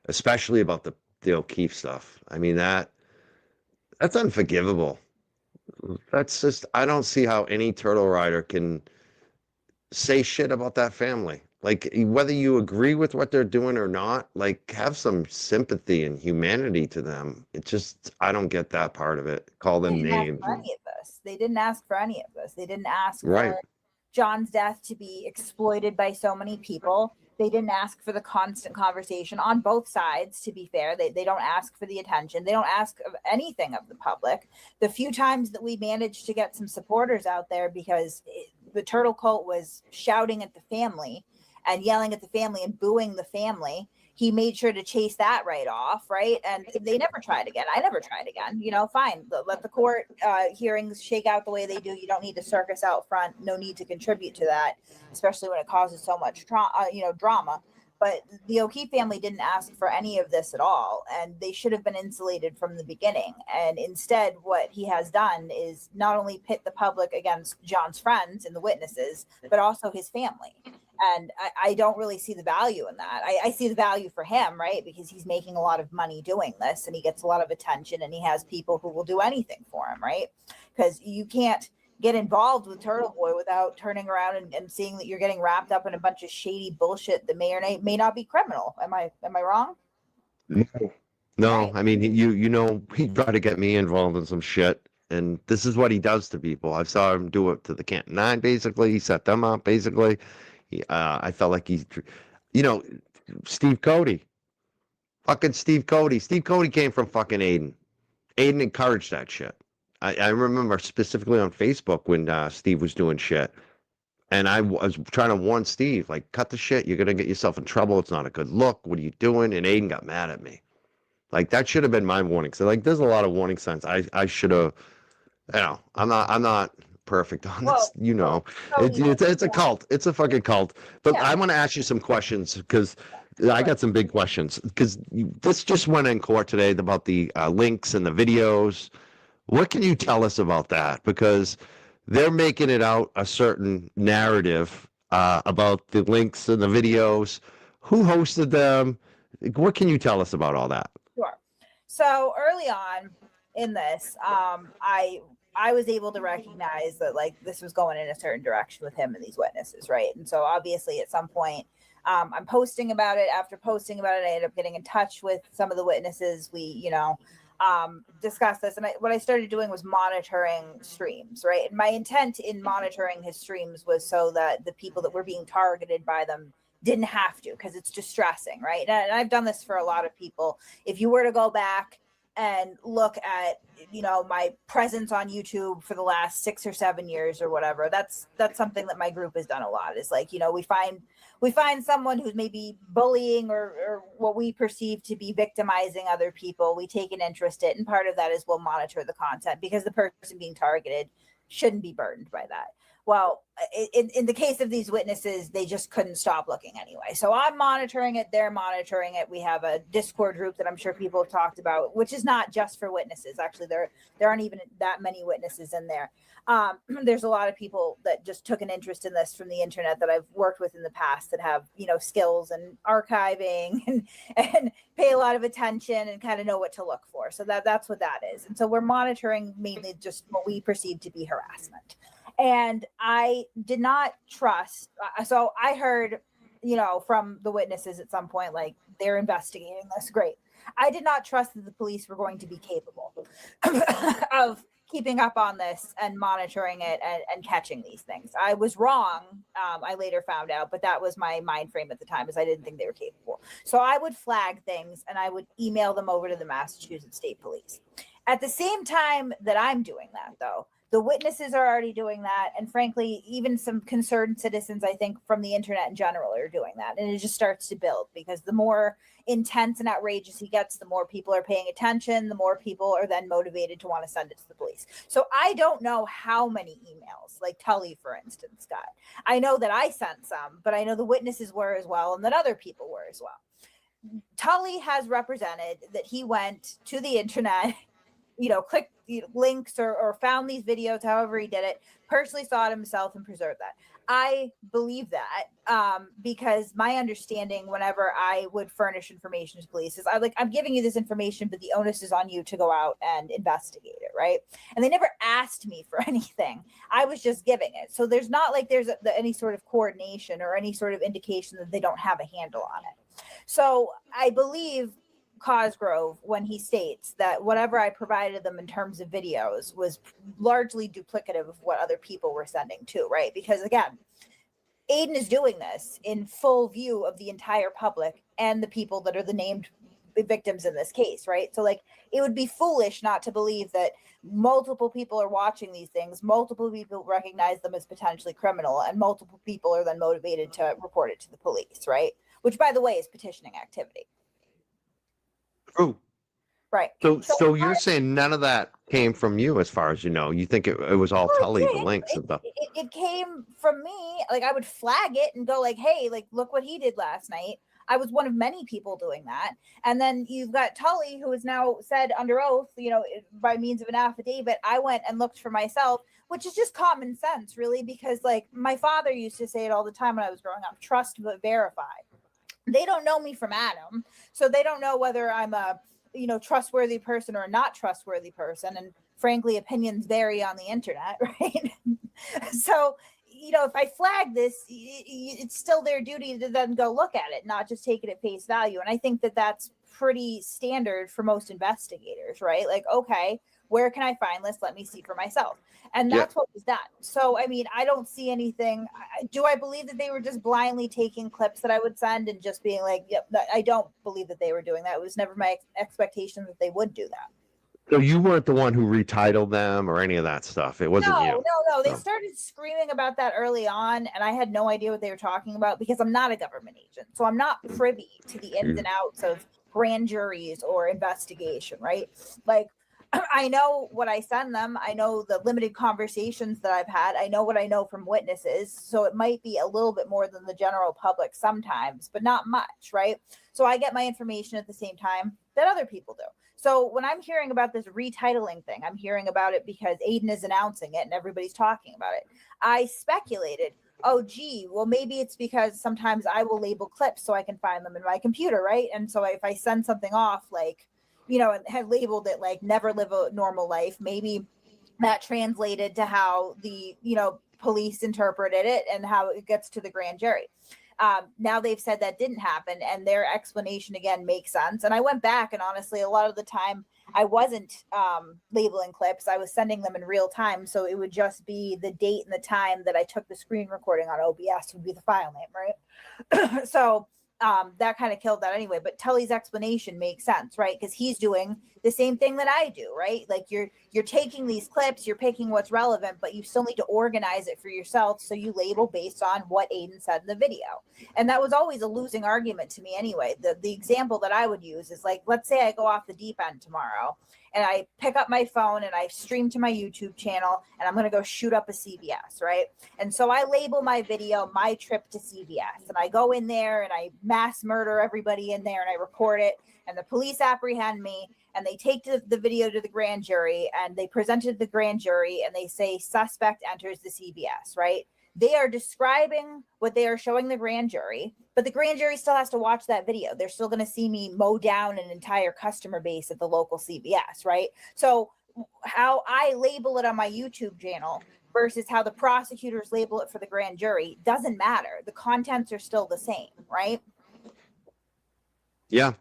especially about the O'Keefe stuff. I mean, that's unforgivable. That's just, I don't see how any turtle rider can say shit about that family. Like whether you agree with what they're doing or not, like have some sympathy and humanity to them. It just I don't get that part of it. Call They them didn't ask names. for any of this. They didn't ask for any of this. They didn't ask Right. for John's death to be exploited by so many people. They didn't ask for the constant conversation on both sides, to be fair. They don't ask for the attention. They don't ask of anything of the public. The few times that we managed to get some supporters out there because the turtle cult was shouting at the family and yelling at the family and booing the family, he made sure to chase that right off, right? And they never tried again. I never tried again. You know, fine. Let the court hearings shake out the way they do. You don't need to circus out front. No need to contribute to that, especially when it causes so much drama. But the O'Keefe family didn't ask for any of this at all, and they should have been insulated from the beginning. And instead, what he has done is not only pit the public against John's friends and the witnesses, but also his family. And I don't really see the value in that. I see the value for him, right? Because he's making a lot of money doing this and he gets a lot of attention and he has people who will do anything for him, right? Because you can't get involved with Turtle Boy without turning around and seeing that you're getting wrapped up in a bunch of shady bullshit that may or may not be criminal. Am I wrong? No, Right. I mean you know he tried to get me involved in some shit, and this is what he does to people. I saw him do it to the Canton Nine. Basically, he set them up. Basically, I felt like you know, Steve Cody, fucking Steve Cody. Steve Cody came from fucking Aiden. Aiden encouraged that shit. I remember specifically on Facebook when Steve was doing shit. And I was trying to warn Steve, like, cut the shit. You're going to get yourself in trouble. It's not a good look. What are you doing? And Aiden got mad at me. Like, that should have been my warning. So, like, there's a lot of warning signs. I should have, I'm not perfect on this. You know, it's a cult. It's a fucking cult. But Yeah. I want to ask you some questions because I got some big questions. Because this just went in court today about the links and the videos. What can you tell us about that? Because they're making it out a certain narrative about the links and the videos. Who hosted them? What can you tell us about all that? Sure. So early on in this, I was able to recognize that like this was going in a certain direction with him and these witnesses, right? And so obviously at some point, I'm posting about it. After posting about it, I ended up getting in touch with some of the witnesses. We, discussed this, and what I started doing was monitoring streams, right? And my intent in monitoring his streams was so that the people that were being targeted by them didn't have to, because it's distressing, right? And I've done this for a lot of people. If you were to go back and look at my presence on YouTube for the last 6 or 7 years or whatever, that's something that my group has done a lot. Is like, we find someone who's maybe bullying or what we perceive to be victimizing other people. We take an interest in, and part of that is we'll monitor the content because the person being targeted shouldn't be burdened by that. Well, in the case of these witnesses, they just couldn't stop looking anyway. So I'm monitoring it. They're monitoring it. We have a Discord group that I'm sure people have talked about, which is not just for witnesses. Actually, there aren't even that many witnesses in there. There's a lot of people that just took an interest in this from the internet that I've worked with in the past that have, skills and archiving and pay a lot of attention and kind of know what to look for. So that's what that is. And so we're monitoring mainly just what we perceive to be harassment. And I did not trust. So I heard, from the witnesses at some point, like they're investigating this. Great. I did not trust that the police were going to be capable of keeping up on this and monitoring it and catching these things. I was wrong. I later found out, but that was my mind frame at the time, is I didn't think they were capable. So I would flag things and I would email them over to the Massachusetts State Police. At the same time that I'm doing that, though, the witnesses are already doing that. And frankly, even some concerned citizens, I think, from the internet in general are doing that. And it just starts to build, because the more intense and outrageous he gets, the more people are paying attention, the more people are then motivated to want to send it to the police. So I don't know how many emails, like Tully, for instance, got. I know that I sent some, but I know the witnesses were as well, and that other people were as well. Tully has represented that he went to the internet, clicked links or found these videos, however he did it, personally saw it himself and preserved that. I believe that because my understanding, whenever I would furnish information to police, is I'm giving you this information, but the onus is on you to go out and investigate it, right? And they never asked me for anything. I was just giving it. So there's not like there's any sort of coordination or any sort of indication that they don't have a handle on it. So I believe Cosgrove when he states that whatever I provided them in terms of videos was largely duplicative of what other people were sending too, right? Because again, Aiden is doing this in full view of the entire public and the people that are the named victims in this case, right? So like it would be foolish not to believe that multiple people are watching these things, multiple people recognize them as potentially criminal, and multiple people are then motivated to report it to the police, right? Which, by the way, is petitioning activity. True. Right. So you're saying none of that came from you, as far as you know? You think it was all Tully, the links and stuff? It came from me. Like I would flag it and go like, hey, like look what he did last night. I was one of many people doing that. And then you've got Tully, who has now said under oath, you know, by means of an affidavit, I went and looked for myself, which is just common sense, really, because like my father used to say it all the time when I was growing up: trust but verify. They don't know me from Adam, so they don't know whether I'm a, you know, trustworthy person or a not trustworthy person. And frankly, opinions vary on the internet, right? So, you know, if I flag this, it's still their duty to then go look at it, not just take it at face value. And I think that that's pretty standard for most investigators, right? Like, okay, where can I find this? Let me see for myself. And that's what was done. So, I mean, I don't see anything. Do I believe that they were just blindly taking clips that I would send and just being like, yep, I don't believe that they were doing that. It was never my expectation that they would do that. So you weren't the one who retitled them or any of that stuff. It wasn't you. No. They started screaming about that early on, and I had no idea what they were talking about because I'm not a government agent. So I'm not privy to the ins and outs of grand juries or investigation, right? Like, I know what I send them. I know the limited conversations that I've had. I know what I know from witnesses. So it might be a little bit more than the general public sometimes, but not much, right? So I get my information at the same time that other people do. So when I'm hearing about this retitling thing, I'm hearing about it because Aiden is announcing it and everybody's talking about it. I speculated, oh, gee, well, maybe it's because sometimes I will label clips so I can find them in my computer, right? And so if I send something off, like, you know, and had labeled it like never live a normal life, maybe that translated to how the, you know, police interpreted it and how it gets to the grand jury. Now they've said that didn't happen, and their explanation again makes sense. And I went back, and honestly, a lot of the time I wasn't labeling clips. I was sending them in real time. So it would just be the date and the time that I took the screen recording on OBS would be the file name, right? So that kind of killed that anyway. But Tully's explanation makes sense, right? Because he's doing the same thing that I do, right? Like you're taking these clips, you're picking what's relevant, but you still need to organize it for yourself. So you label based on what Aiden said in the video. And that was always a losing argument to me anyway. The example that I would use is like, let's say I go off the deep end tomorrow and I pick up my phone and I stream to my YouTube channel and I'm going to go shoot up a CVS, right? And so I label my video, my trip to CVS, and I go in there and I mass murder everybody in there and I record it, and the police apprehend me and they take the video to the grand jury and they present it to the grand jury and they say suspect enters the CVS, right? They are describing what they are showing the grand jury, but the grand jury still has to watch that video. They're still going to see me mow down an entire customer base at the local CVS, right? So how I label it on my YouTube channel versus how the prosecutors label it for the grand jury doesn't matter. The contents are still the same, right? Yeah.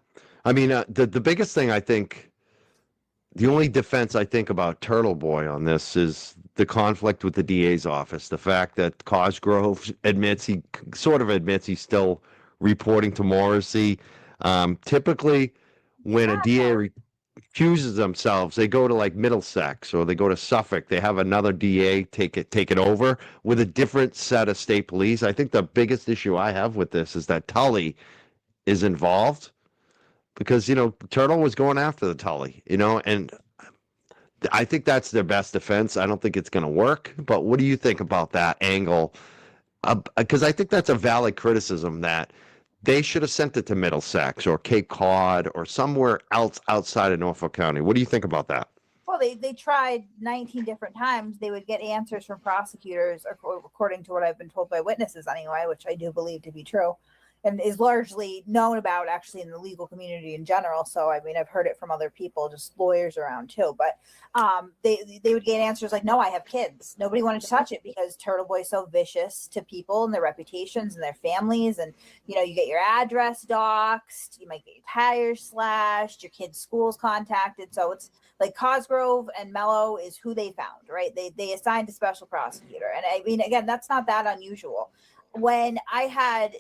I mean, the biggest thing I think, the only defense I think about Turtle Boy on this is the conflict with the DA's office. The fact that Cosgrove sort of admits he's still reporting to Morrissey. Typically, when a DA recuses themselves, they go to like Middlesex or they go to Suffolk. They have another DA take it over with a different set of state police. I think the biggest issue I have with this is that Tully is involved. Because, you know, Turtle was going after the Tully, you know, and I think that's their best defense. I don't think it's going to work. But what do you think about that angle? Because I think that's a valid criticism that they should have sent it to Middlesex or Cape Cod or somewhere else outside of Norfolk County. What do you think about that? Well, they tried 19 different times. They would get answers from prosecutors, according to what I've been told by witnesses anyway, which I do believe to be true, and is largely known about actually in the legal community in general. So I mean, I've heard it from other people, just lawyers around too. But they would get answers like, "No, I have kids." Nobody wanted to touch it because Turtle Boy is so vicious to people and their reputations and their families. And you get your address doxxed, you might get your tires slashed, your kids' schools contacted. So it's like Cosgrove and Mello is who they found, right? They assigned a special prosecutor, and I mean, again, that's not that unusual. When I had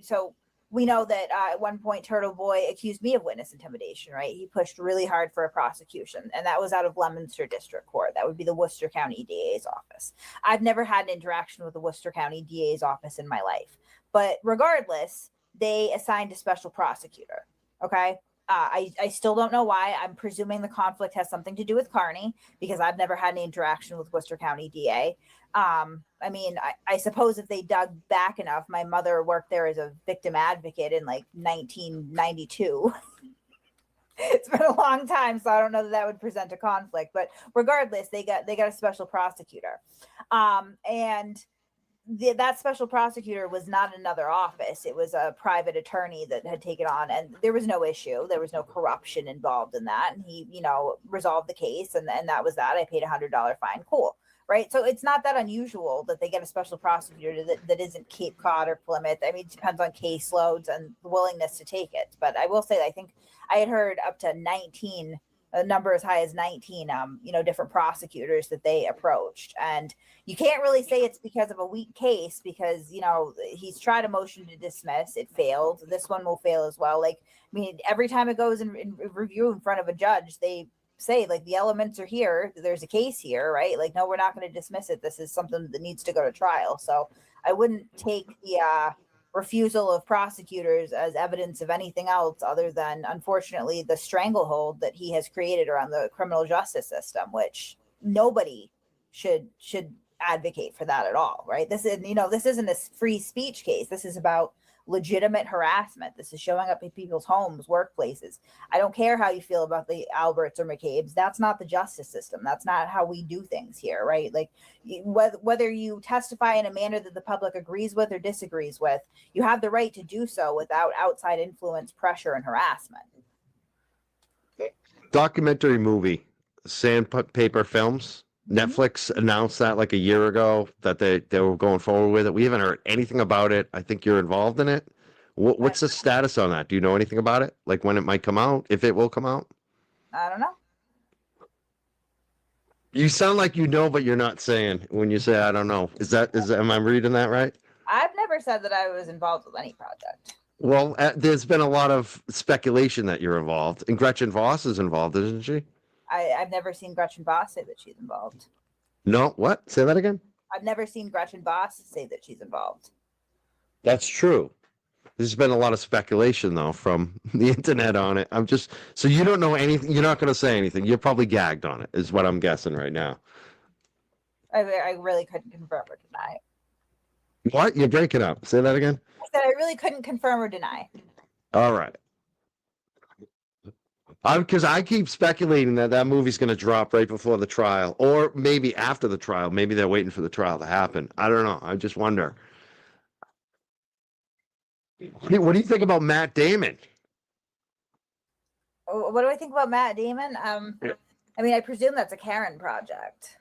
so we know that at one point Turtle Boy accused me of witness intimidation, right? He pushed really hard for a prosecution, and that was out of Leominster District Court. That would be the Worcester County DA's office. I've never had an interaction with the Worcester County DA's office in my life, but regardless, they assigned a special prosecutor. Okay. I still don't know why. I'm presuming the conflict has something to do with Kearney because I've never had any interaction with Worcester County DA. I mean, I suppose if they dug back enough, my mother worked there as a victim advocate in like 1992. It's been a long time, so I don't know that would present a conflict. But regardless, they got a special prosecutor, and that special prosecutor was not another office. It was a private attorney that had taken on, and there was no issue. There was no corruption involved in that. And he, resolved the case, and that was that. I paid $100 fine. Cool. Right. So it's not that unusual that they get a special prosecutor that isn't Cape Cod or Plymouth. I mean, it depends on caseloads and the willingness to take it. But I will say, I think I had heard up to 19, a number as high as 19, different prosecutors that they approached. And you can't really say it's because of a weak case because, he's tried a motion to dismiss. It failed. This one will fail as well. Like, I mean, every time it goes in review in front of a judge, they say like the elements are here, there's a case here, right? Like, no, we're not going to dismiss it. This is something that needs to go to trial. So I wouldn't take the refusal of prosecutors as evidence of anything else other than, unfortunately, the stranglehold that he has created around the criminal justice system, which nobody should advocate for that at all, right? This isn't a free speech case. This is about legitimate harassment. This is showing up in people's homes, workplaces. I don't care how you feel about the Alberts or McCabe's. That's not the justice system. That's not how we do things here, right? Like, whether you testify in a manner that the public agrees with or disagrees with, you have the right to do so without outside influence, pressure, and harassment. Documentary movie, Sandpaper Films. Netflix announced that like a year ago that they were going forward with it. We haven't heard anything about it. I think you're involved in it. What's the status on that? Do you know anything about it? Like when it might come out, if it will come out? I don't know. You sound like you know, but you're not saying when you say, I don't know. Am I reading that right? I've never said that I was involved with any project. Well, there's been a lot of speculation that you're involved. And Gretchen Voss is involved, isn't she? I've never seen Gretchen Voss say that she's involved. No, what? Say that again? I've never seen Gretchen Voss say that she's involved. That's true. There's been a lot of speculation, though, from the internet on it. So you don't know anything. You're not going to say anything. You're probably gagged on it, is what I'm guessing right now. I really couldn't confirm or deny. What? You're breaking up. Say that again? I said I really couldn't confirm or deny. All right. Because I keep speculating that movie's going to drop right before the trial, or maybe after the trial. Maybe they're waiting for the trial to happen. I don't know. I just wonder. What do you think about Matt Damon? What do I think about Matt Damon? I mean, I presume that's a Karen project.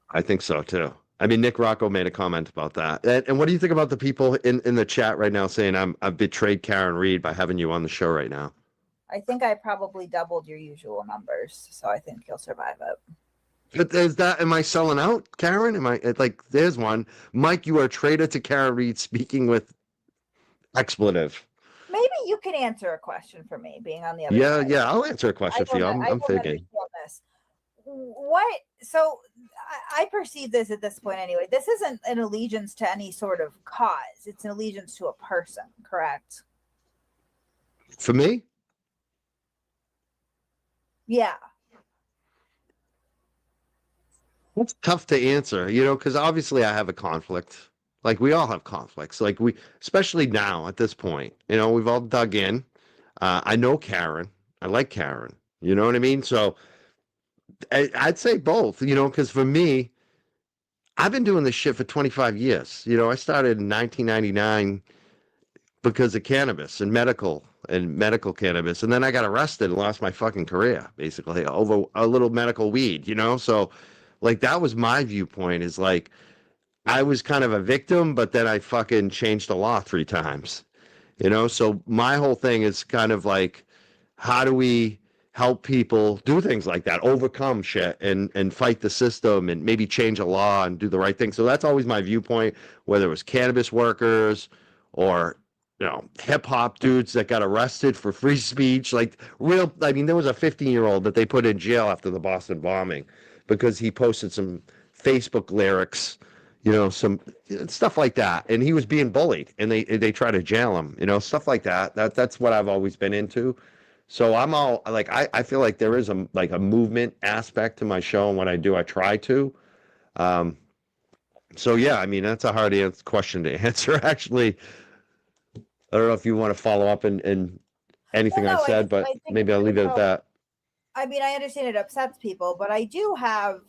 I think so, too. I mean, Nick Rocco made a comment about that. And what do you think about the people in the chat right now saying I've betrayed Karen Reed by having you on the show right now? I think I probably doubled your usual numbers, so I think you'll survive it. But am I selling out, Karen? There's one. Mike, you are a traitor to Karen Reed speaking with expletive. Maybe you can answer a question for me, being on the other side. Yeah, I'll answer a question for you. I'm thinking. So I perceive this at this point anyway. This isn't an allegiance to any sort of cause. It's an allegiance to a person, correct? For me? Yeah. It's tough to answer, because obviously I have a conflict. Like we all have conflicts. Like especially now at this point, we've all dug in. I know Karen. I like Karen. You know what I mean? So I'd say both, because for me, I've been doing this shit for 25 years. I started in 1999 because of cannabis and medical cannabis. And then I got arrested and lost my fucking career, basically, over a little medical weed. So, like, that was my viewpoint is like, I was kind of a victim, but then I fucking changed the law 3 times. So my whole thing is kind of like, how do we help people do things like that, overcome shit and fight the system and maybe change a law and do the right thing. So that's always my viewpoint, whether it was cannabis workers or, hip hop dudes that got arrested for free speech. Like there was a 15-year-old that they put in jail after the Boston bombing because he posted some Facebook lyrics, some stuff like that. And he was being bullied and they try to jail him, stuff like that. That's what I've always been into. So I'm all like, I feel like there is a movement aspect to my show, and when I do, I try to. So yeah, I mean, that's a hard question to answer. Actually, I don't know if you want to follow up in anything I said, but maybe I'll leave it at that. I mean, I understand it upsets people, but I do have,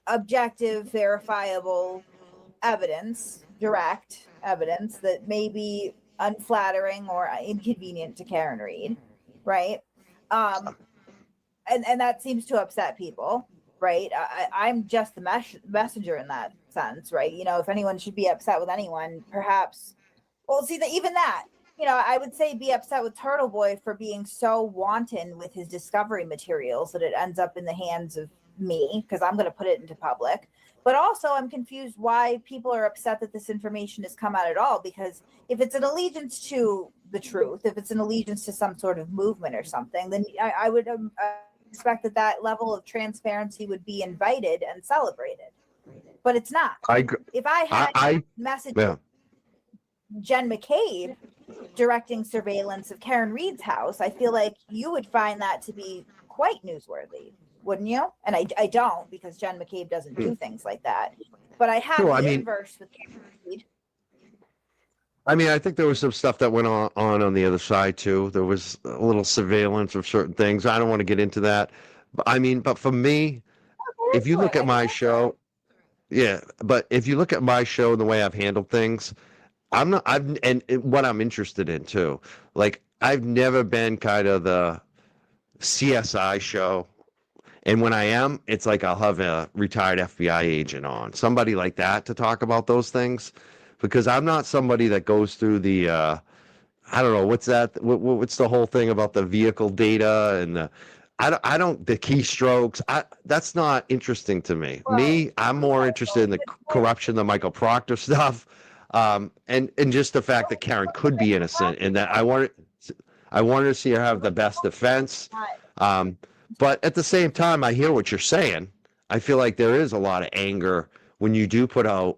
objective, verifiable evidence, direct evidence that may be unflattering or inconvenient to Karen Reed, right? And that seems to upset people, right? I'm just the messenger in that sense, right? If anyone should be upset with anyone, perhaps. Well, see that even that, I would say be upset with Turtle Boy for being so wanton with his discovery materials that it ends up in the hands of me because I'm going to put it into public. But also, I'm confused why people are upset that this information has come out at all. Because if it's an allegiance to the truth, if it's an allegiance to some sort of movement or something, then I would expect that level of transparency would be invited and celebrated. But it's not. If I had message Jen McCabe directing surveillance of Karen Reed's house, I feel like you would find that to be quite newsworthy. Wouldn't you? And I don't, because Jen McCabe doesn't do things like that. But I have the inverse with Karen Reed. I mean, I think there was some stuff that went on the other side too. There was a little surveillance of certain things. I don't want to get into that. But for me, if you look at my show, but if you look at my show and the way I've handled things, and what I'm interested in too. Like, I've never been kind of the CSI show. And when I am, it's like I'll have a retired FBI agent on, somebody like that, to talk about those things, because I'm not somebody that goes through the, I don't know, what's that? What's the whole thing about the vehicle data and the keystrokes? That's not interesting to me. I'm more interested in the corruption, the Michael Proctor stuff, and just the fact that Karen could be innocent, and that I wanted to see her have the best defense. But at the same time, I hear what you're saying. I feel like there is a lot of anger when you do put out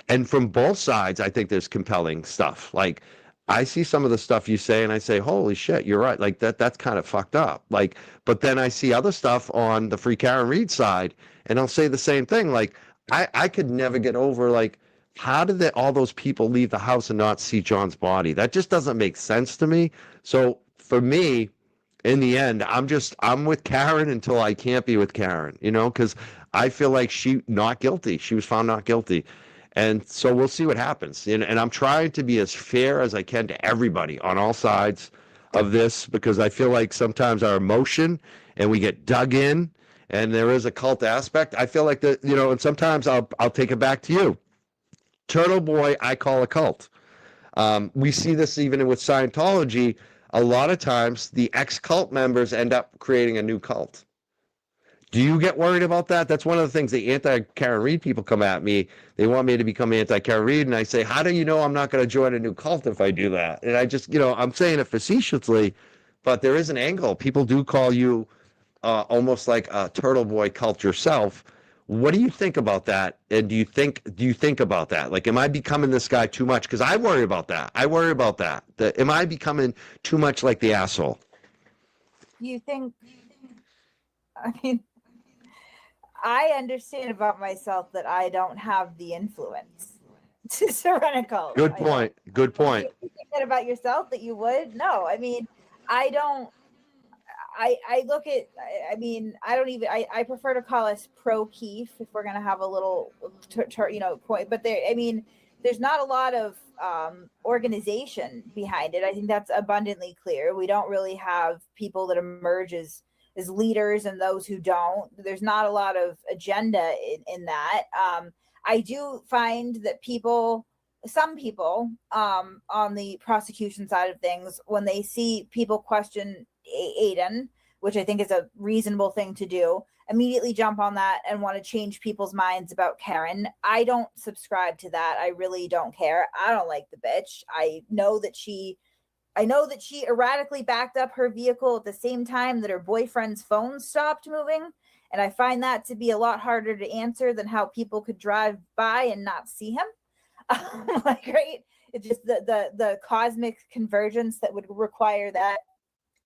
and from both sides, I think there's compelling stuff. Like, I see some of the stuff you say and I say, holy shit, you're right. Like, that's kind of fucked up. Like, but then I see other stuff on the Free Karen Reed side and I'll say the same thing. Like, I could never get over, like, how did all those people leave the house and not see John's body? That just doesn't make sense to me. So for me, in the end, I'm with Karen until I can't be with Karen, because I feel like she not guilty. She was found not guilty. And so we'll see what happens. And I'm trying to be as fair as I can to everybody on all sides of this, because I feel like sometimes our emotion and we get dug in and there is a cult aspect. I feel like that, and sometimes I'll take it back to you. Turtle Boy, I call a cult. We see this even with Scientology. A lot of times the ex-cult members end up creating a new cult. Do you get worried about that? That's one of the things the anti-Karen Reed people come at me. They want me to become anti-Karen Reed, and I say, how do you know I'm not going to join a new cult if I do that? And I just, I'm saying it facetiously, but there is an angle. People do call you almost like a Turtle Boy cult yourself. What do you think about that? And do you think about that? Like, am I becoming this guy too much? Because I worry about that. Am I becoming too much like the asshole? You think, I mean, I understand about myself that I don't have the influence to run a cult. Good point. Good point. You think that about yourself that you would? No, I mean, I I look at, I mean, I don't even, I prefer to call us pro Keef if we're going to have a little, point, but there, I mean, there's not a lot of organization behind it. I think that's abundantly clear. We don't really have people that emerge as leaders and those who don't. There's not a lot of agenda in that. I do find that some people on the prosecution side of things, when they see people question Aiden, which I think is a reasonable thing to do, immediately jump on that and want to change people's minds about Karen. I don't subscribe to that. I really don't care. I don't like the bitch. I know that she erratically backed up her vehicle at the same time that her boyfriend's phone stopped moving. And I find that to be a lot harder to answer than how people could drive by and not see him. Like, right? It's just the cosmic convergence that would require that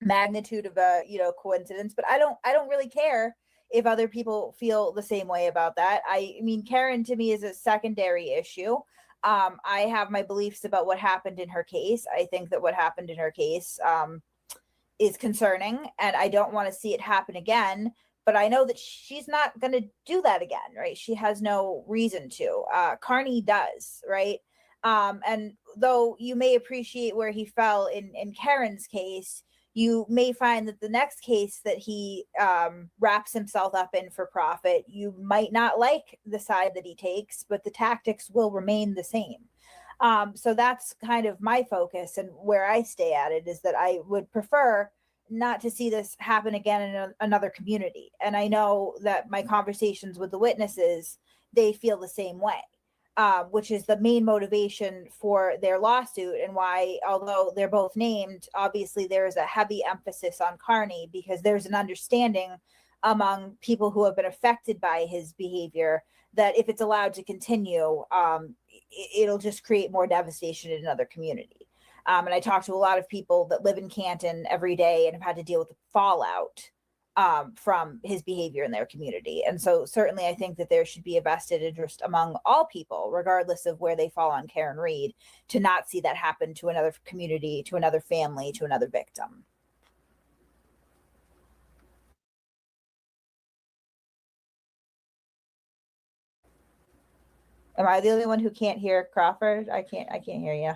magnitude of a coincidence. But I don't really care if other people feel the same way about that. I mean, Karen to me is a secondary issue. I have my beliefs about what happened in her case. I think that what happened in her case is concerning, and I don't want to see it happen again. But I know that she's not going to do that again, right? She has no reason to. Carney does, right? And though you may appreciate where he fell in Karen's case, you may find that the next case that he wraps himself up in for profit, you might not like the side that he takes, but the tactics will remain the same. So that's kind of my focus, and where I stay at it is that I would prefer not to see this happen again in another community. And I know that my conversations with the witnesses, they feel the same way, which is the main motivation for their lawsuit, and why, although they're both named, obviously there is a heavy emphasis on Carney, because there's an understanding among people who have been affected by his behavior that if it's allowed to continue, it'll just create more devastation in another community. And I talk to a lot of people that live in Canton every day and have had to deal with the fallout from his behavior in their community. And so certainly I think that there should be a vested interest among all people, regardless of where they fall on Karen Read, to not see that happen to another community, to another family, to another victim. Am I the only one who can't hear Crawford? I can't hear you.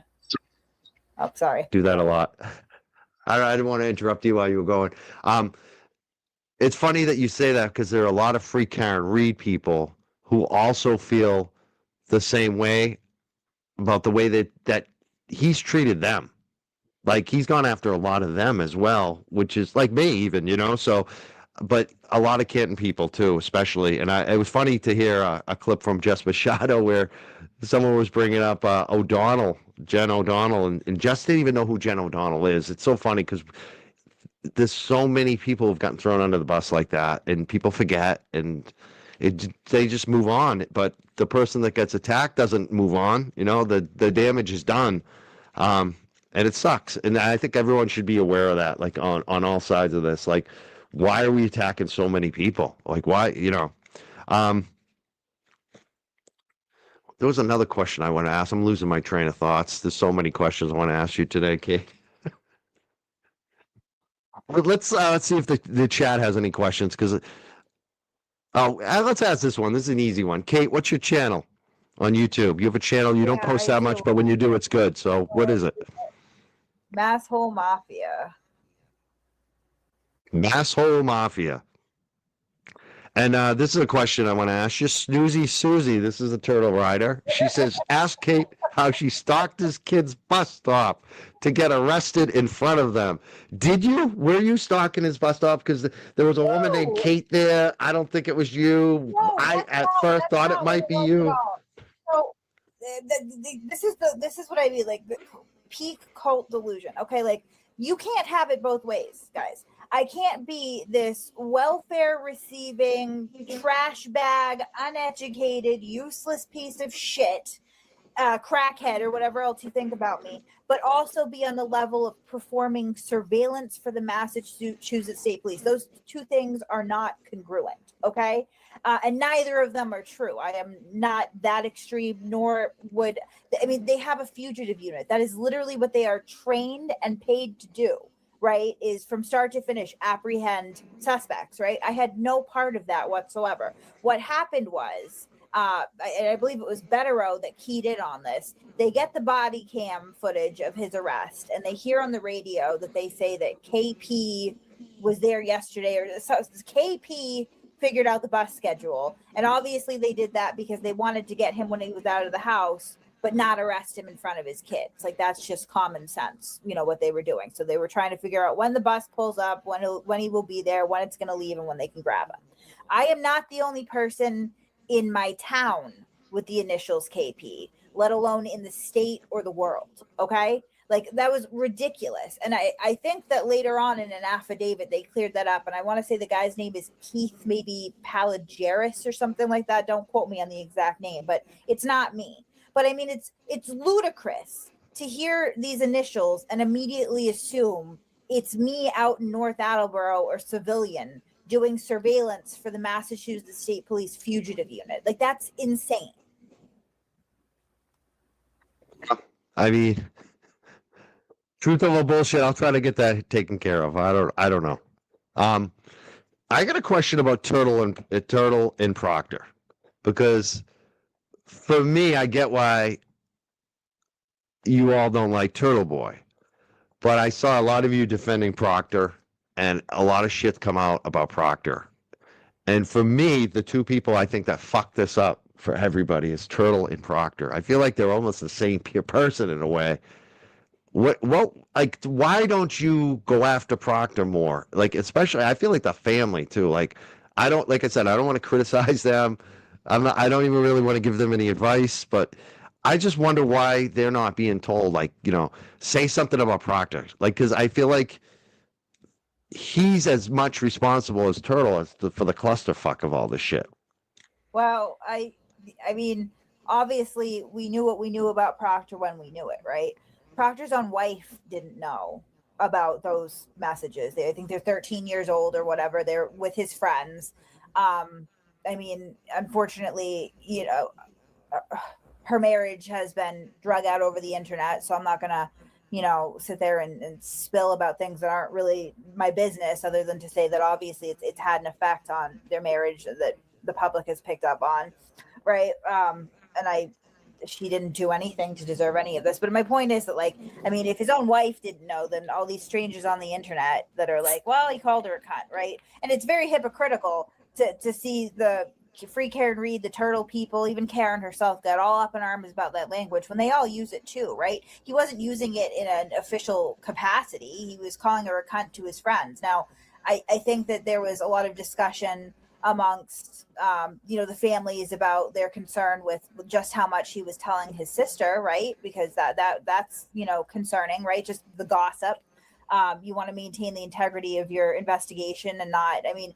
Oh, sorry. Do that a lot. I didn't want to interrupt you while you were going. It's funny that you say that, because there are a lot of free Karen Read people who also feel the same way about the way that he's treated them. Like, he's gone after a lot of them as well, which is like me even, so, but a lot of Canton people too, especially. And it was funny to hear a clip from Jess Machado where someone was bringing up Jen O'Donnell, and Jess didn't even know who Jen O'Donnell is. It's so funny because there's so many people who've gotten thrown under the bus like that, and people forget, and they just move on. But the person that gets attacked doesn't move on. The damage is done, and it sucks. And I think everyone should be aware of that, like on all sides of this. Like, why are we attacking so many people? Like, why? There was another question I want to ask. I'm losing my train of thoughts. There's so many questions I want to ask you today, Kate. But let's see if the chat has any questions. Let's ask this one. This is an easy one. Kate, what's your channel on YouTube? You have a channel. You don't post that much, but when you do, it's good. So what is it? Masshole Mafia. Masshole Mafia. And this is a question I want to ask you. Snoozy Susie, this is a Turtle Rider. She says, ask Kate how she stalked this kid's bus stop to get arrested in front of them. Did you? Were you stalking his bus stop? Because there was a woman named Kate there. I don't think it was you. I at first thought it might be you. So this is what I mean, like the peak cult delusion. Okay, like you can't have it both ways, guys. I can't be this welfare receiving, trash bag, uneducated, useless piece of shit, crackhead or whatever else you think about me, but also be on the level of performing surveillance for the Massachusetts State Police. Those two things are not congruent, okay? And neither of them are true. I am not that extreme, nor they have a fugitive unit. That is literally what they are trained and paid to do. right, is from start to finish apprehend suspects, right? I had no part of that whatsoever. What happened was, and I believe it was Betterow that keyed in on this. They get the body cam footage of his arrest, and they hear on the radio that they say that KP was there yesterday, or so KP figured out the bus schedule. And obviously they did that because they wanted to get him when he was out of the house, but not arrest him in front of his kids. Like, that's just common sense, what they were doing. So they were trying to figure out when the bus pulls up, when he will be there, when it's going to leave, and when they can grab him. I am not the only person in my town with the initials KP, let alone in the state or the world. Okay. Like, that was ridiculous. And I think that later on in an affidavit, they cleared that up. And I want to say the guy's name is Keith, maybe Palagiris or something like that. Don't quote me on the exact name, but it's not me. But I mean, it's ludicrous to hear these initials and immediately assume it's me out in North Attleboro or civilian doing surveillance for the Massachusetts State Police Fugitive Unit. Like, that's insane. I mean, truth or bullshit, I'll try to get that taken care of. I don't know. I got a question about Turtle and Proctor, because for me, I get why you all don't like Turtle Boy, but I saw a lot of you defending Proctor, and a lot of shit come out about Proctor. And for me, the two people I think that fucked this up for everybody is Turtle and Proctor. I feel like they're almost the same person in a way. Like, why don't you go after Proctor more? Like, especially, I feel like the family too. Like I don't want to criticize them. I don't even really want to give them any advice, but I just wonder why they're not being told, like, say something about Proctor. Like, because I feel like he's as much responsible as Turtle for the clusterfuck of all this shit. Well, I mean, obviously we knew what we knew about Proctor when we knew it, right? Proctor's own wife didn't know about those messages. I think they're 13 years old or whatever. They're with his friends. I mean, unfortunately, her marriage has been drug out over the internet. So I'm not going to, sit there and spill about things that aren't really my business, other than to say that obviously it's had an effect on their marriage that the public has picked up on. Right. She didn't do anything to deserve any of this. But my point is that, like, I mean, if his own wife didn't know, then all these strangers on the internet that are like, well, he called her a cunt, right? And it's very hypocritical to see the Free Karen Reed, the Turtle people, even Karen herself got all up in arms about that language when they all use it too, right? He wasn't using it in an official capacity. He was calling her a cunt to his friends. Now, I think that there was a lot of discussion amongst the families about their concern with just how much he was telling his sister, right? Because that's concerning, right? Just the gossip. You want to maintain the integrity of your investigation and not, I mean,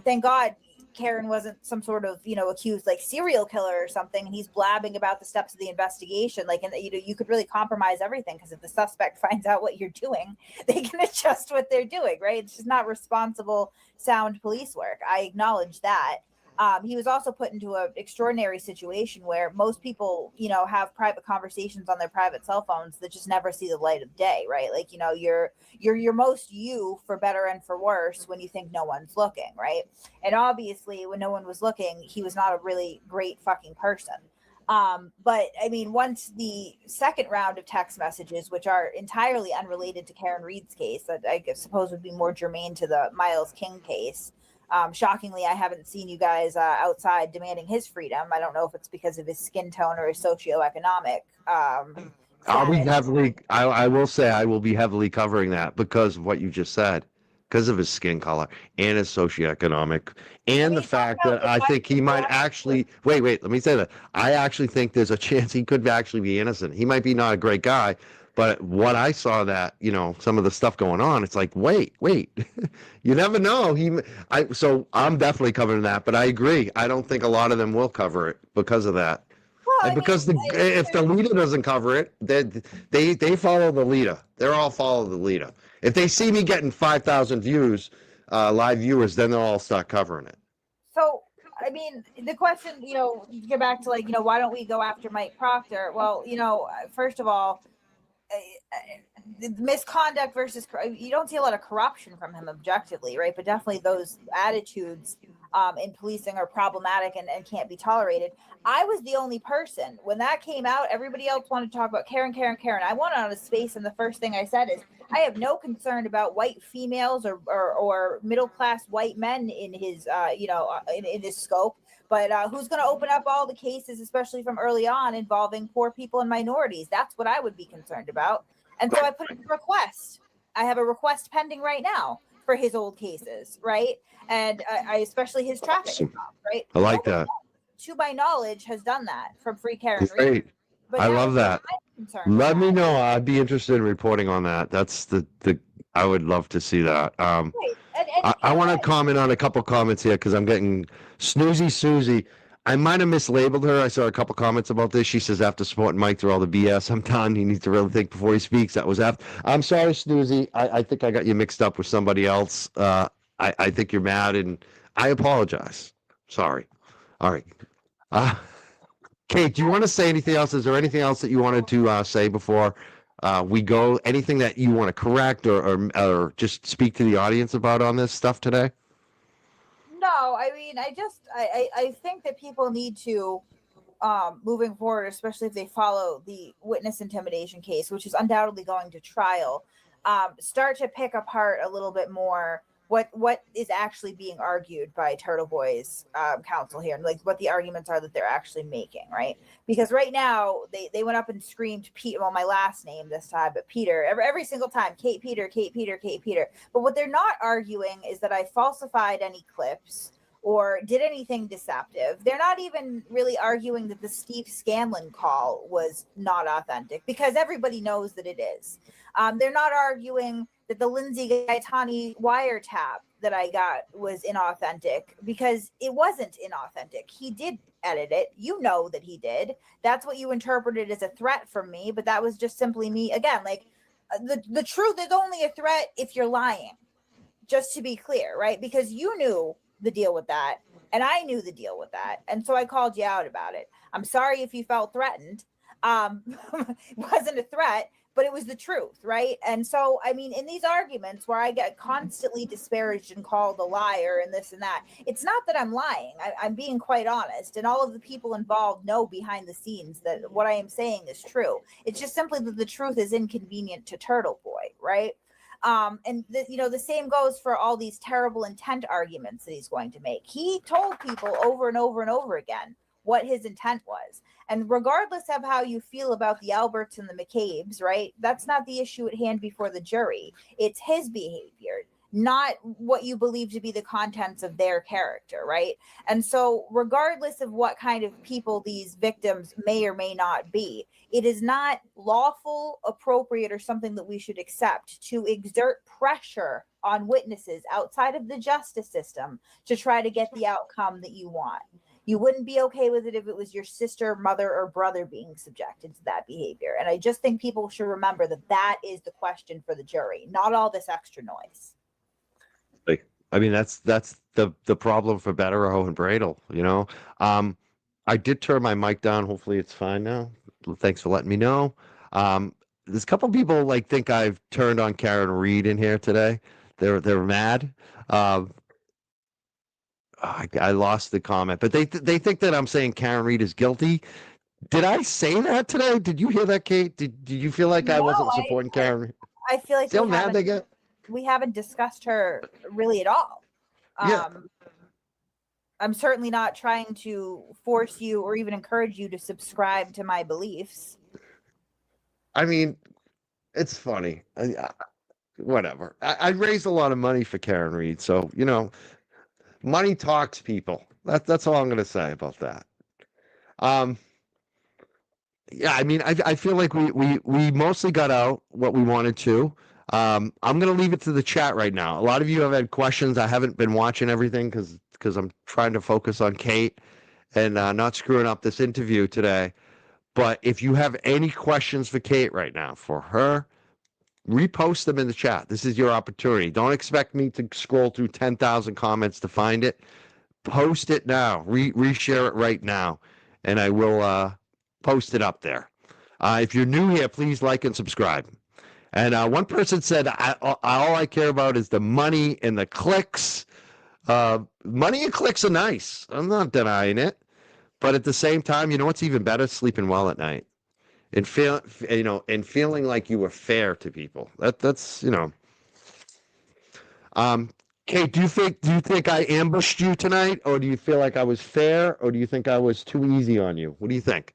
thank God Karen wasn't some sort of accused like serial killer or something, and he's blabbing about the steps of the investigation, like, and you could really compromise everything, because if the suspect finds out what you're doing, they can adjust what they're doing, right? It's just not responsible, sound police work. I acknowledge that. He was also put into an extraordinary situation where most people, have private conversations on their private cell phones that just never see the light of day, right? Like, you're most you, for better and for worse, when you think no one's looking, right? And obviously, when no one was looking, he was not a really great fucking person. But I mean, once the second round of text messages, which are entirely unrelated to Karen Reed's case, that I suppose would be more germane to the Miles King case. Shockingly, I haven't seen you guys outside demanding his freedom. I don't know if it's because of his skin tone or his socioeconomic. I will say I will be heavily covering that because of what you just said, because of his skin color and his socioeconomic, and the fact that I think he might actually, wait, let me say that. I actually think there's a chance he could actually be innocent. He might be not a great guy, but what I saw that, some of the stuff going on, it's like, wait, you never know. So I'm definitely covering that, but I agree. I don't think a lot of them will cover it because of that. Well, and because if the leader doesn't cover it, they follow the leader. They're all follow the leader. If they see me getting 5,000 views, live viewers, then they'll all start covering it. So, I mean, the question, get back to why don't we go after Mike Proctor? Well, first of all, misconduct versus, you don't see a lot of corruption from him objectively, right? But definitely those attitudes in policing are problematic and can't be tolerated. I was the only person when that came out. Everybody else wanted to talk about Karen. I went on a space, and the first thing I said is, I have no concern about white females or middle class white men in his in his scope. But who's going to open up all the cases, especially from early on, involving poor people and minorities? That's what I would be concerned about. And so I put in a request. I have a request pending right now for his old cases, right? And I especially his traffic stop, right? I like that. To my knowledge, has done that from Free Karen. Great. But I love that. Let me know. I'd be interested in reporting on that. That's the I would love to see that. Right. I want to comment on a couple comments here because I'm getting Snoozy Susie. I might have mislabeled her. I saw a couple comments about this. She says, after supporting Mike through all the BS, I'm done. He needs to really think before he speaks. That was after. I'm sorry, Snoozy. I think I got you mixed up with somebody else. I think you're mad, and I apologize. Sorry. All right. Kate, do you want to say anything else? Is there anything else that you wanted to say before we go? Anything that you want to correct or just speak to the audience about on this stuff today? No, I mean, I think that people need to, moving forward, especially if they follow the witness intimidation case, which is undoubtedly going to trial, start to pick apart a little bit more what is actually being argued by Turtle Boy's counsel here, and like what the arguments are that they're actually making, right? Because right now they went up and screamed Pete, well, my last name this time, but Peter, every single time, Kate Peter. But what they're not arguing is that I falsified any clips or did anything deceptive. They're not even really arguing that the Steve Scanlon call was not authentic, because everybody knows that it is. They're not arguing that the Lindsay Gaetani wiretap that I got was inauthentic, because it wasn't inauthentic. He did edit it. You know that he did. That's what you interpreted as a threat from me, but that was just simply me. Again, like the truth is only a threat if you're lying, just to be clear, right? Because you knew the deal with that, and I knew the deal with that, and so I called you out about it. I'm sorry if you felt threatened. It wasn't a threat, but it was the truth, right? And so, I mean, in these arguments where I get constantly disparaged and called a liar and this and that, it's not that I'm lying. I'm being quite honest, and all of the people involved know behind the scenes that what I am saying is true. It's just simply that the truth is inconvenient to Turtle Boy, right? And the same goes for all these terrible intent arguments that he's going to make. He told people over and over and over again what his intent was. And regardless of how you feel about the Alberts and the McCabe's, right, that's not the issue at hand before the jury. It's his behavior, not what you believe to be the contents of their character, right? And so regardless of what kind of people these victims may or may not be, it is not lawful, appropriate, or something that we should accept to exert pressure on witnesses outside of the justice system to try to get the outcome that you want. You wouldn't be okay with it if it was your sister, mother, or brother being subjected to that behavior. And I just think people should remember that that is the question for the jury, not all this extra noise. I mean, that's the problem for Betterow and Bradel, you know. I did turn my mic down. Hopefully it's fine now. Thanks for letting me know. There's a couple people like think I've turned on Karen Reed in here today. They're mad. I lost the comment, but they think that I'm saying Karen Reed is guilty. Did I say that today? Did you hear that, Kate? Did you feel like I wasn't supporting Karen Reed? I feel like still mad they get. We haven't discussed her really at all. Yeah. I'm certainly not trying to force you or even encourage you to subscribe to my beliefs. I mean, it's funny. Whatever. I raised a lot of money for Karen Reed, so you know, money talks, people. That's all I'm going to say about that. Yeah, I mean, I feel like we mostly got out what we wanted to. I'm going to leave it to the chat right now. A lot of you have had questions. I haven't been watching everything because I'm trying to focus on Kate and not screwing up this interview today. But if you have any questions for Kate right now, for her, repost them in the chat. This is your opportunity. Don't expect me to scroll through 10,000 comments to find it. Post it now. Reshare it right now, and I will post it up there. If you're new here, please like and subscribe. And one person said, all I care about is the money and the clicks. Money and clicks are nice. I'm not denying it. But at the same time, you know what's even better? Sleeping well at night and and feeling like you were fair to people. That's. Um, Kate, do you think I ambushed you tonight, or do you feel like I was fair, or do you think I was too easy on you? What do you think?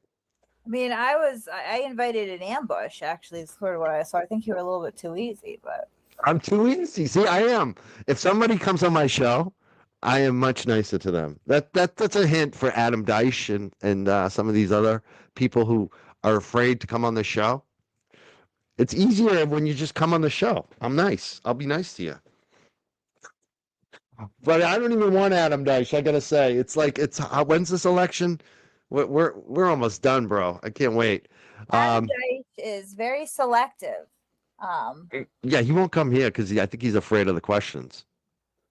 I mean, I invited an ambush. Actually, is sort of what I saw. I think you were a little bit too easy, but I'm too easy. See, I am. If somebody comes on my show, I am much nicer to them. That's a hint for Adam Deich and some of these other people who are afraid to come on the show. It's easier when you just come on the show. I'm nice. I'll be nice to you. But I don't even want Adam Deich. I gotta say, it's like when's this election? We're almost done, bro. I can't wait. Adam Um, Deich is very selective. yeah, he won't come here because I think he's afraid of the questions.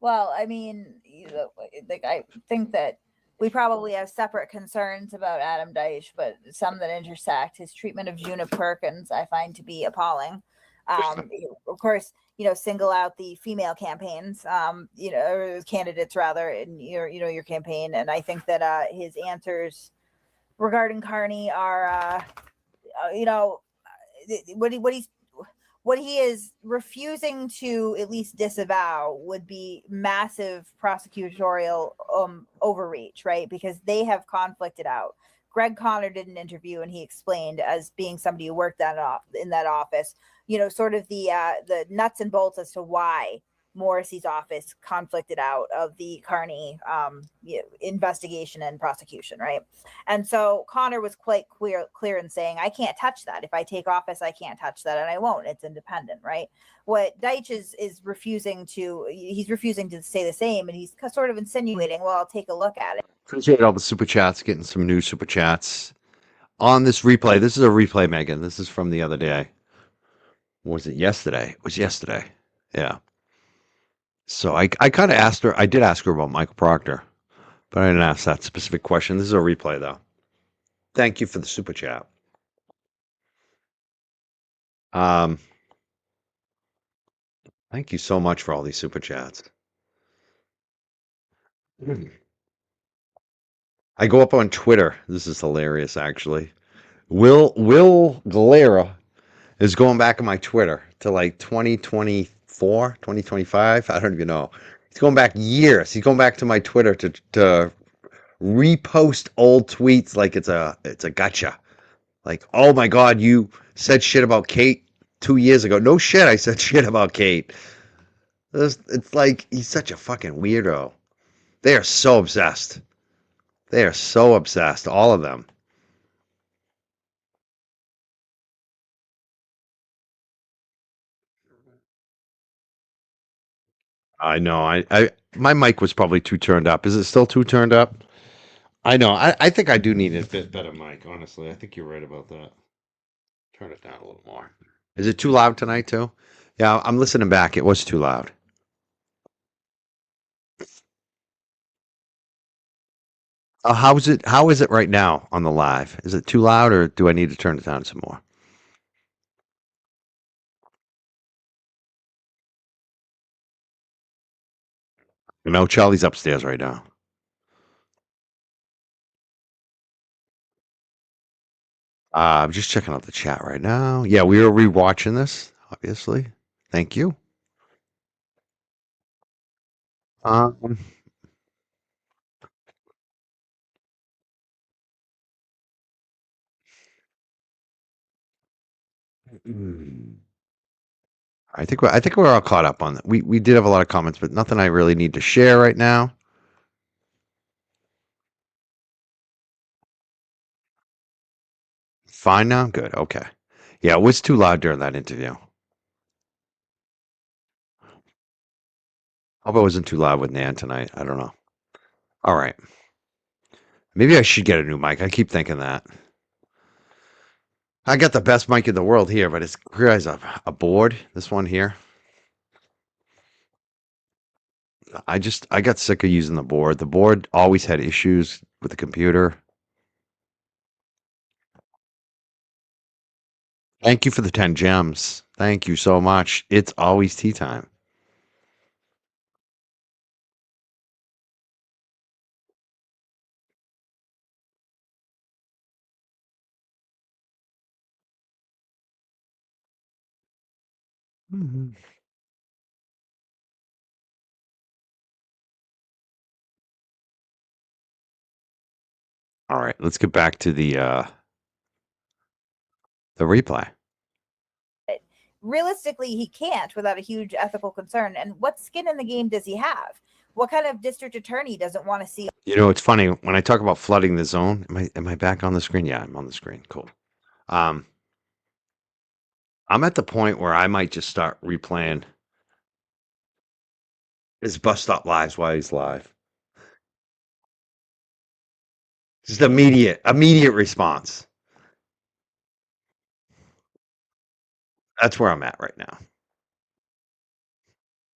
Well, I mean, like I think that we probably have separate concerns about Adam Deich, but some that intersect. His treatment of Juna Perkins, I find to be appalling. Of course, single out the female campaigns, or candidates rather, in your campaign, and I think that his answers regarding Carney are, what he is refusing to at least disavow would be massive prosecutorial overreach, right? Because they have conflicted out. Greg Connor did an interview and he explained, as being somebody who worked in that office, sort of the nuts and bolts as to why Morrissey's office conflicted out of the Carney investigation and prosecution, right? And so Connor was quite clear in saying, I can't touch that. If I take office, I can't touch that, and I won't. It's independent, right? What Deitch is refusing to say the same, and he's sort of insinuating, well, I'll take a look at it. Appreciate all the super chats, getting some new super chats on this replay. This is a replay, Megan. This is from the other day. Was it yesterday? It was yesterday. Yeah. So I kind of asked her. I did ask her about Michael Proctor, but I didn't ask that specific question. This is a replay, though. Thank you for the super chat. Thank you so much for all these super chats. I go up on Twitter. This is hilarious, actually. Will Galera is going back on my Twitter to like 2024, 2025. I don't even know. He's going back years. He's going back to my Twitter to repost old tweets like it's a gotcha. Like, oh my God, you said shit about Kate 2 years ago. No shit, I said shit about Kate. It's like he's such a fucking weirdo. They are so obsessed. They are so obsessed, all of them. I know. My mic was probably too turned up. Is it still too turned up? I know. I think I do need a bit better mic, honestly. I think you're right about that. Turn it down a little more. Is it too loud tonight too? Yeah, I'm listening back. It was too loud. How is it? How is it right now on the live? Is it too loud, or do I need to turn it down some more? No, Charlie's upstairs right now. I'm just checking out the chat right now. Yeah, we are rewatching this, obviously. Thank you. Um, mm, I think we're all caught up on that. We did have a lot of comments, but nothing I really need to share right now. Fine now? Good. Okay. Yeah, it was too loud during that interview. Hope it wasn't too loud with Nan tonight. I don't know. All right. Maybe I should get a new mic. I keep thinking that. I got the best mic in the world here, but it's guys a board. This one here. I got sick of using the board. The board always had issues with the computer. Thank you for the 10 gems. Thank you so much. It's always tea time. Mhm. All right, let's get back to the replay. Realistically, he can't without a huge ethical concern. And what skin in the game does he have? What kind of district attorney doesn't want to see? You know, it's funny when I talk about flooding the zone. Am I back on the screen? Yeah, I'm on the screen. Cool. Um, I'm at the point where I might just start replaying his bus stop lives while he's live. Just immediate response. That's where I'm at right now.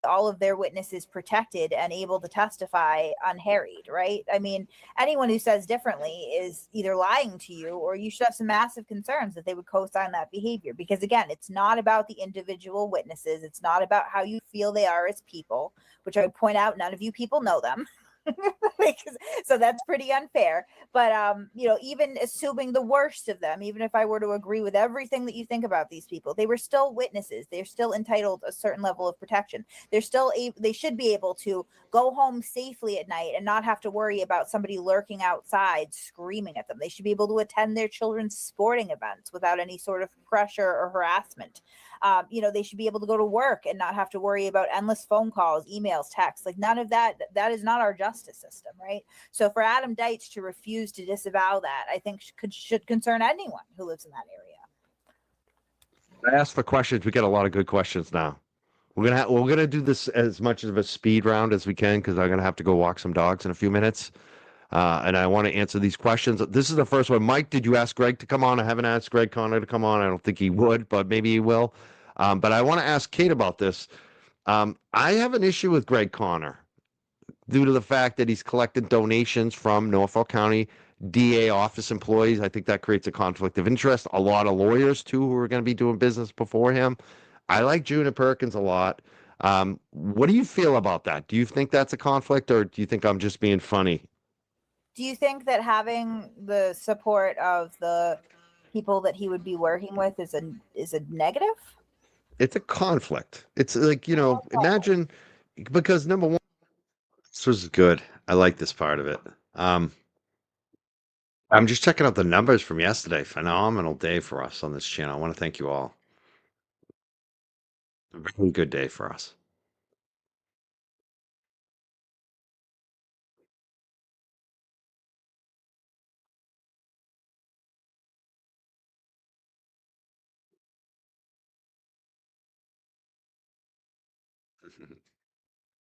All of their witnesses protected and able to testify unharried, right? I mean, anyone who says differently is either lying to you or you should have some massive concerns that they would co-sign that behavior. Because again, it's not about the individual witnesses. It's not about how you feel they are as people, which I would point out, none of you people know them. So that's pretty unfair. But even assuming the worst of them, even if I were to agree with everything that you think about these people, they were still witnesses. They're still entitled a certain level of protection. They should be able to go home safely at night and not have to worry about somebody lurking outside screaming at them. They should be able to attend their children's sporting events without any sort of pressure or harassment. They should be able to go to work and not have to worry about endless phone calls, emails, texts. Like none of that is not our justice system, right? So for Adam Deitch to refuse to disavow that, I think should concern anyone who lives in that area. I asked for questions. We get a lot of good questions now. We're gonna do this as much of a speed round as we can because I'm gonna have to go walk some dogs in a few minutes, and I want to answer these questions. This is the first one. Mike, did you ask Greg to come on? I haven't asked Greg Connor to come on. I don't think he would, but maybe he will. But I want to ask Kate about this. I have an issue with Greg Connor due to the fact that he's collecting donations from Norfolk County DA office employees. I think that creates a conflict of interest. A lot of lawyers, too, who are going to be doing business before him. I like Juna Perkins a lot. What do you feel about that? Do you think that's a conflict, or do you think I'm just being funny? Do you think that having the support of the people that he would be working with is a negative? It's a conflict. It's like, imagine, because number one, this was good. I like this part of it. I'm just checking out the numbers from yesterday. Phenomenal day for us on this channel. I want to thank you all. A very good day for us.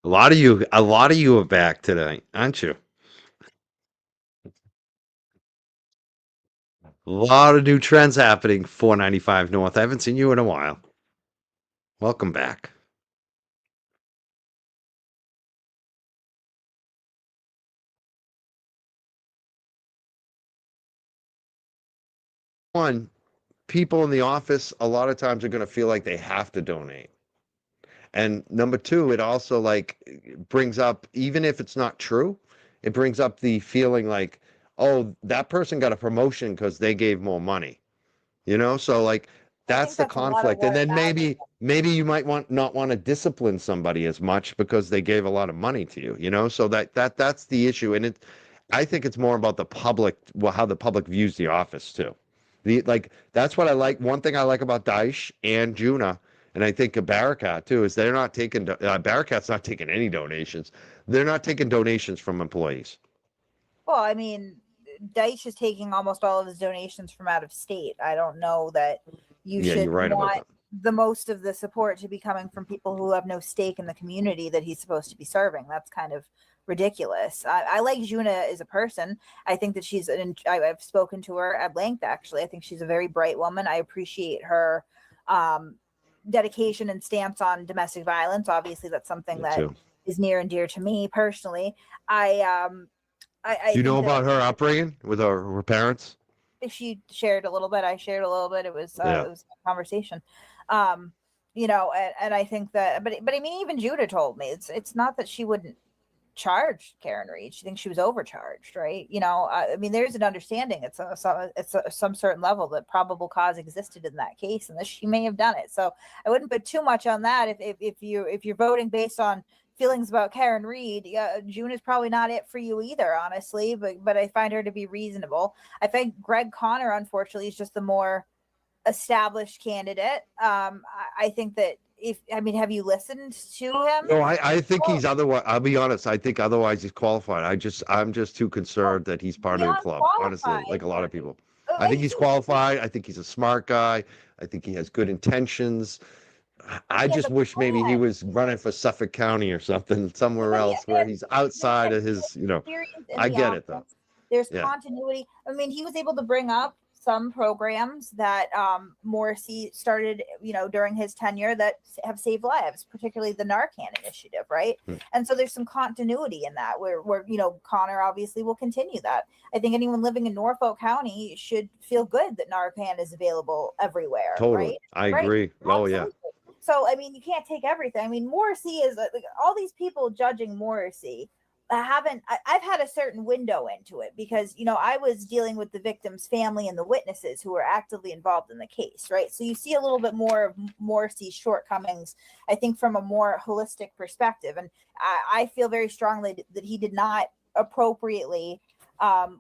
A lot of you are back today, aren't you? A lot of new trends happening. 495 North. I haven't seen you in a while. Welcome back. One, people in the office a lot of times are going to feel like they have to donate. And number two, it also like brings up, even if it's not true, it brings up the feeling like, oh, that person got a promotion because they gave more money. So like that's the that's a lot of conflict. And what then that maybe you might not want to discipline somebody as much because they gave a lot of money to you, so that's the issue. And I think it's more about the public, well, how the public views the office too. That's what I like. One thing I like about Daesh and Juna, and I think of Barakat too, is they're not taking Barakat's not taking any donations. They're not taking donations from employees. Well, I mean, Deitch is taking almost all of his donations from out of state. I don't know that you Yeah, should you're right about want the most of the support to be coming from people who have no stake in the community that he's supposed to be serving. That's kind of ridiculous. I like Juna as a person. I think that I've spoken to her at length, actually. I think she's a very bright woman. I appreciate her dedication and stance on domestic violence. Obviously, that's something that is near and dear to me personally. I Do you know think that about her upbringing with her parents? she shared a little bit. I shared a little bit. It was Yeah. it was a conversation. You know, and I think that, but I mean, even Judah told me it's not that she wouldn't charge Karen Reed. She thinks she was overcharged, right? You know, I mean, there's an understanding. It's some certain level that probable cause existed in that case, and that she may have done it. So I wouldn't put too much on that. If you're voting based on feelings about Karen Reed, June is probably not it for you either, honestly. But I find her to be reasonable. I think Greg Connor, unfortunately, is just the more established candidate. I think that have you listened to him? No, I think he's otherwise. I'll be honest. I think otherwise he's qualified. I'm just too concerned that he's part of the club. Honestly, like a lot of people. I think he's qualified. I think he's a smart guy. I think he has good intentions. I just wish maybe he was running for Suffolk County or something, somewhere else where he's outside of his, I get it though. There's continuity. I mean, he was able to bring up some programs that Morrissey started, during his tenure that have saved lives, particularly the Narcan initiative, right? And so there's some continuity in that where Connor obviously will continue that. I think anyone living in Norfolk County should feel good that Narcan is available everywhere. Totally. Right? I agree. Oh, yeah. So, I mean, you can't take everything. I mean, Morrissey is all these people judging Morrissey. I've had a certain window into it because, I was dealing with the victim's family and the witnesses who were actively involved in the case, right? So you see a little bit more of Morrissey's shortcomings, I think, from a more holistic perspective. And I feel very strongly that he did not appropriately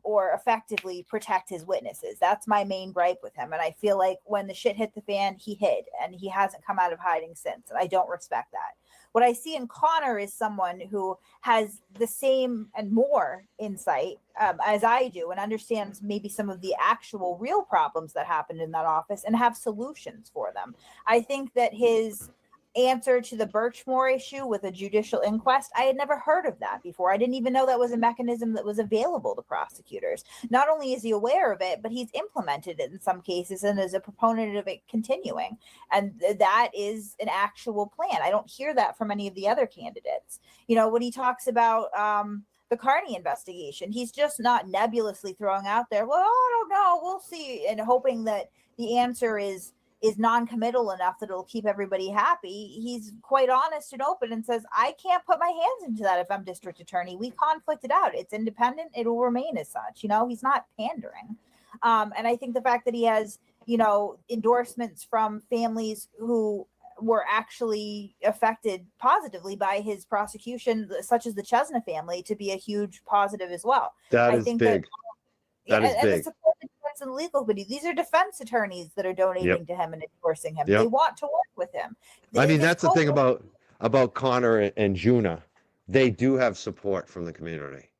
or effectively protect his witnesses. That's my main gripe with him. And I feel like when the shit hit the fan, he hid and he hasn't come out of hiding since. And I don't respect that. What I see in Connor is someone who has the same and more insight as I do and understands maybe some of the actual real problems that happened in that office and have solutions for them. I think that his answer to the Birchmore issue with a judicial inquest, I had never heard of that before. I didn't even know that was a mechanism that was available to prosecutors. Not only is he aware of it, but he's implemented it in some cases and is a proponent of it continuing. And that is an actual plan. I don't hear that from any of the other candidates. When he talks about the Carney investigation, he's just not nebulously throwing out there, well, I don't know, we'll see, and hoping that the answer is non-committal enough that it'll keep everybody happy. He's quite honest and open and says, I can't put my hands into that if I'm district attorney. We conflicted out. It's independent. It will remain as such. He's not pandering. And I think the fact that he has, endorsements from families who were actually affected positively by his prosecution, such as the Chesna family, to be a huge positive as well. That is big. That is big. And legal committee. These are defense attorneys that are donating to him and endorsing him. They want to work with him. I mean, that's the thing about Connor and Juna. They do have support from the community.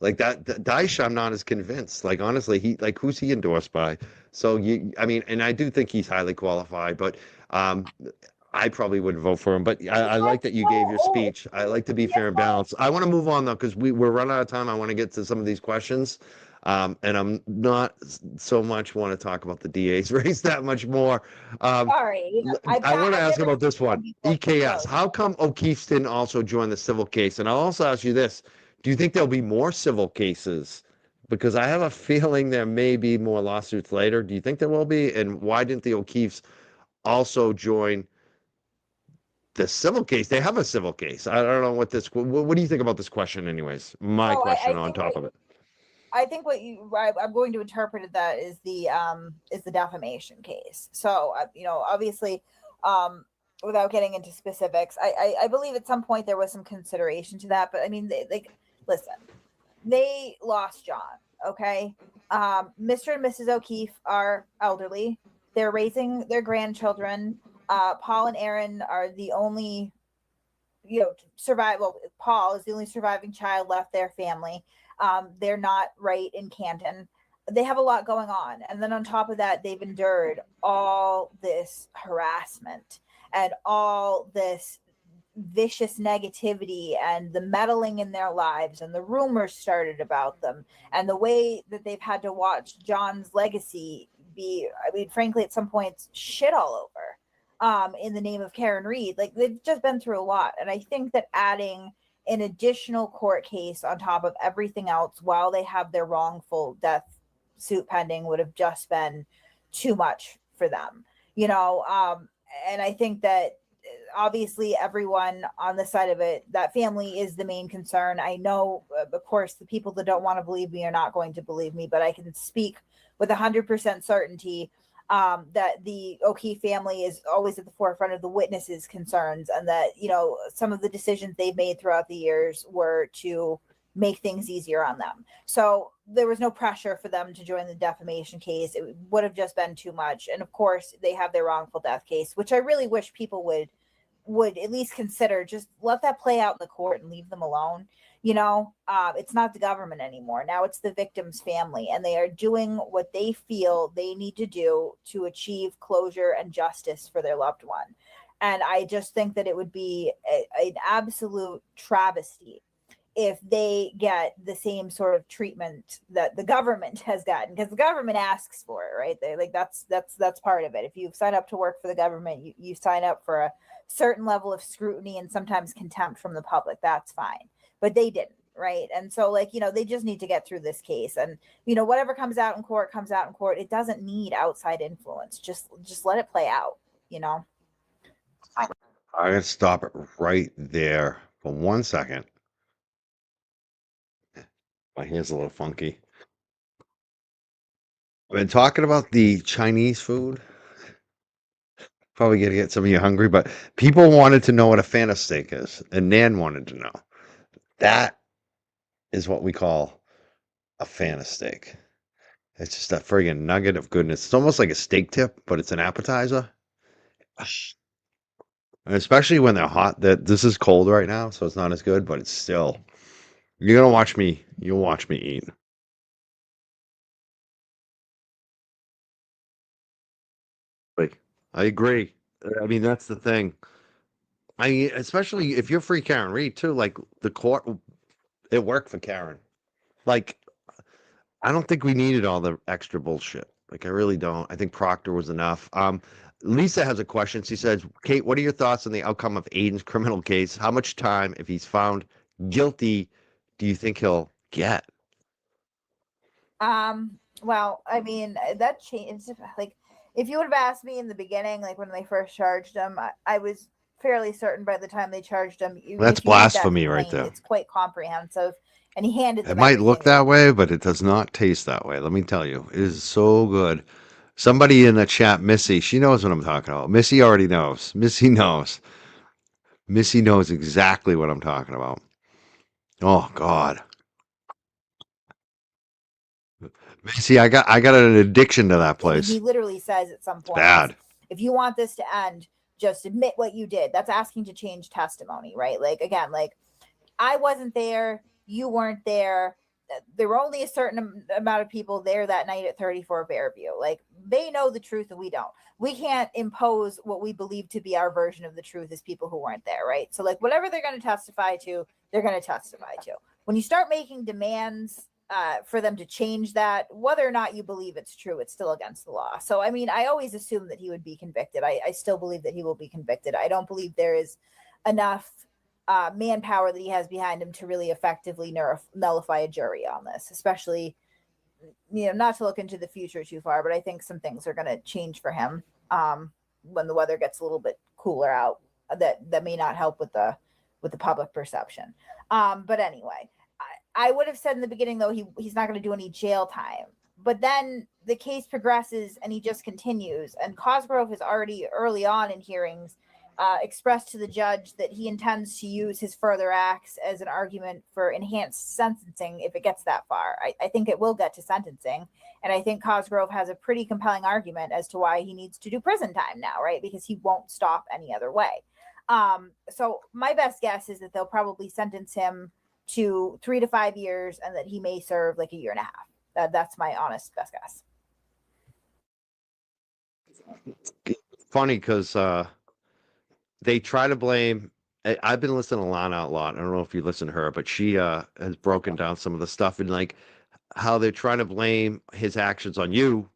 Like that, Daesh, I'm not as convinced. Like, honestly, who's he endorsed by? So and I do think he's highly qualified, but I probably wouldn't vote for him. But I like that you gave your speech. I like to be fair and balanced. I want to move on though, because we're running out of time. I want to get to some of these questions. And I'm not so much want to talk about the DA's race that much more. Sorry. I want to ask about this one. EKS. How come O'Keefe's didn't also join the civil case? And I'll also ask you this. Do you think there'll be more civil cases? Because I have a feeling there may be more lawsuits later. Do you think there will be? And why didn't the O'Keefe's also join the civil case? They have a civil case. I don't know what do you think about this question anyways? My question on top of it. I think I'm going to interpret that is the defamation case. So, obviously, without getting into specifics, I believe at some point there was some consideration to that. But I mean, listen, they lost John. Okay. Mr. and Mrs. O'Keefe are elderly. They're raising their grandchildren. Paul and Aaron are the only, Paul is the only surviving child left their family. They're not right in Canton. They have a lot going on. And then on top of that, they've endured all this harassment and all this vicious negativity and the meddling in their lives and the rumors started about them and the way that they've had to watch John's legacy be, frankly, at some points shit all over in the name of Karen Reed. Like, they've just been through a lot. And I think that adding an additional court case on top of everything else while they have their wrongful death suit pending would have just been too much for them, you know. And I think that obviously everyone on the side of it, that family is the main concern. I know, of course, the people that don't want to believe me are not going to believe me, but I can speak with 100% certainty that the O'Keefe family is always at the forefront of the witnesses' concerns, and that, you know, some of the decisions they've made throughout the years were to make things easier on them. So there was no pressure for them to join the defamation case. It would have just been too much. And of course, they have their wrongful death case, which I really wish people would at least consider. Just let that play out in the court and leave them alone. You know, it's not the government anymore. Now it's the victim's family, and they are doing what they feel they need to do to achieve closure and justice for their loved one. And I just think that it would be an absolute travesty if they get the same sort of treatment that the government has gotten, because the government asks for it, right? They like that's part of it. If you sign up to work for the government, you sign up for a certain level of scrutiny and sometimes contempt from the public. That's fine, but they didn't, right? And so, like, you know, they just need to get through this case, and, you know, whatever comes out in court comes out in court. It doesn't need outside influence. Just let it play out, you know. I gotta stop it right there for 1 second. My hand's a little funky. I've been talking about the Chinese food. Probably gonna get some of you hungry, but people wanted to know what a Fanta steak is, and Nan wanted to know. That is what we call a Fanta steak. It's just a friggin' nugget of goodness. It's almost like a steak tip, but it's an appetizer. And especially when they're hot. That this is cold right now, so it's not as good, but it's still. You're gonna watch me. You'll watch me eat. Like, I agree. I mean, that's the thing. Especially if you're free Karen Reed too. Like the court, it worked for Karen. Like, I don't think we needed all the extra bullshit. Like, I really don't. I think Proctor was enough. Lisa has a question. She says, Kate, what are your thoughts on the outcome of Aiden's criminal case? How much time, if he's found guilty, do you think he'll get? Well, I mean, that changed. Like, if you would have asked me in the beginning, like when they first charged him, I was fairly certain by the time they charged him. That's if you read that blasphemy right complaint, there. It's quite comprehensive, and he handed It them might look everything that way, but it does not taste that way. Let me tell you, it is so good. Somebody in the chat, Missy, she knows what I'm talking about. Missy already knows. Missy knows. Missy knows exactly what I'm talking about. Oh God, Missy, I got an addiction to that I mean, place. he literally says at some It's point, bad. if you want this to end, just admit what you did. That's asking to change testimony, right? Like, again, like, I wasn't there, you weren't there. There were only a certain amount of people there that night at 34 Fairview. Like, they know the truth and we don't. We can't impose what we believe to be our version of the truth as people who weren't there, right? So, like, whatever they're going to testify to, they're going to testify to. When you start making demands for them to change that, whether or not you believe it's true, it's still against the law. So, I mean, I always assume that he would be convicted. I still believe that he will be convicted. I don't believe there is enough manpower that he has behind him to really effectively nullify a jury on this, especially, you know, not to look into the future too far, but I think some things are going to change for him when the weather gets a little bit cooler out. That may not help with the public perception. But anyway, I would have said in the beginning, though, he's not going to do any jail time. But then the case progresses and he just continues. And Cosgrove has already early on in hearings expressed to the judge that he intends to use his further acts as an argument for enhanced sentencing if it gets that far. I think it will get to sentencing. And I think Cosgrove has a pretty compelling argument as to why he needs to do prison time now, right? Because he won't stop any other way. So my best guess is that they'll probably sentence him to 3 to 5 years and that he may serve like a year and a half. That's my honest best guess. Funny because they try to blame. I've been listening to Lana a lot. I don't know if you listen to her, but she has broken down some of the stuff and like how they're trying to blame his actions on you.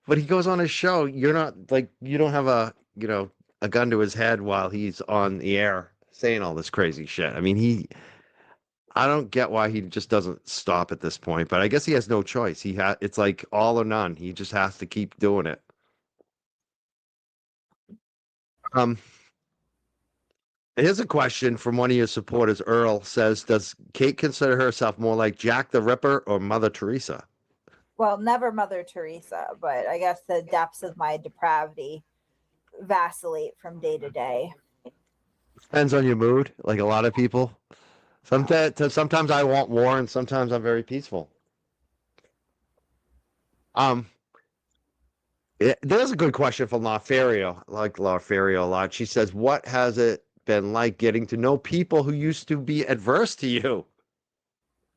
But he goes on his show. You're not like, you don't have a gun to his head while he's on the air saying all this crazy shit. I mean, I don't get why he just doesn't stop at this point, but I guess he has no choice. It's like all or none. He just has to keep doing it. Um, Here's a question from one of your supporters. Earl says, "Does Kate consider herself more like Jack the Ripper or Mother Teresa?" Well, never Mother Teresa, but I guess the depths of my depravity vacillate from day to day. Depends on your mood, like a lot of people. Sometimes I want war, and sometimes I'm very peaceful. Um, there's a good question from Laferio. I like Laferio a lot. She says, "What has it been like getting to know people who used to be adverse to you?"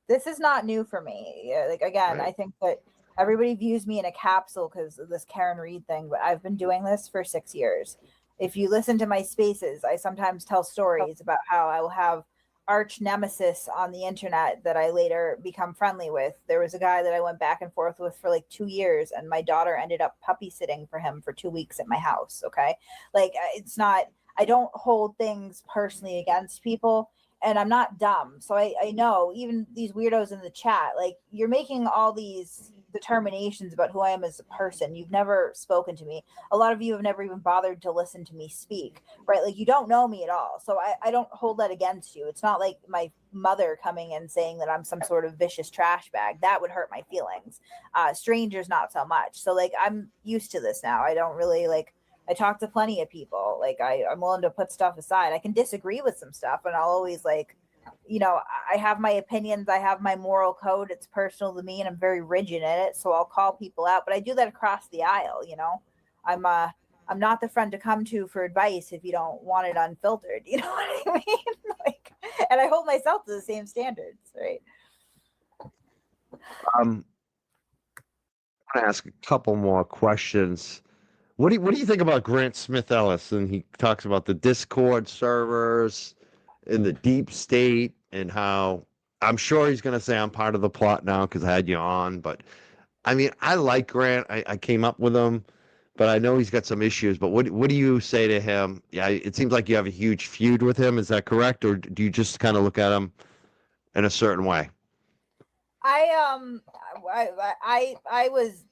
This is not new for me. Like again, Right. I think that everybody views me in a capsule because of this Karen Reed thing, but I've been doing this for 6 years. If you listen to my spaces, I sometimes tell stories about how I will have arch nemesis on the internet that I later become friendly with. There was a guy that I went back and forth with for like 2 years, and my daughter ended up puppy sitting for him for 2 weeks at my house. Okay. Like it's not, I don't hold things personally against people, and I'm not dumb. So I know even these weirdos in the chat, like you're making all these determinations about who I am as a person. You've never spoken to me. A lot of you have never even bothered to listen to me speak, right? Like you don't know me at all. So I don't hold that against you. It's not like my mother coming and saying that I'm some sort of vicious trash bag. That would hurt my feelings. Strangers, not so much. So like I'm used to this now. I don't really like, I talk to plenty of people. Like I'm willing to put stuff aside. I can disagree with some stuff, and I'll always like, I have my opinions. I have my moral code. It's personal to me, and I'm very rigid in it. So I'll call people out, but I do that across the aisle. I'm not the friend to come to for advice if you don't want it unfiltered. You know what I mean? Like, and I hold myself to the same standards, right? I'm gonna ask a couple more questions. What do you think about Grant Smith Ellis? And he talks about the Discord servers and the deep state and how I'm sure he's going to say I'm part of the plot now because I had you on. But I mean, I like Grant. I came up with him, but I know he's got some issues. But what do you say to him? Yeah, it seems like you have a huge feud with him. Is that correct, or do you just kind of look at him in a certain way? I was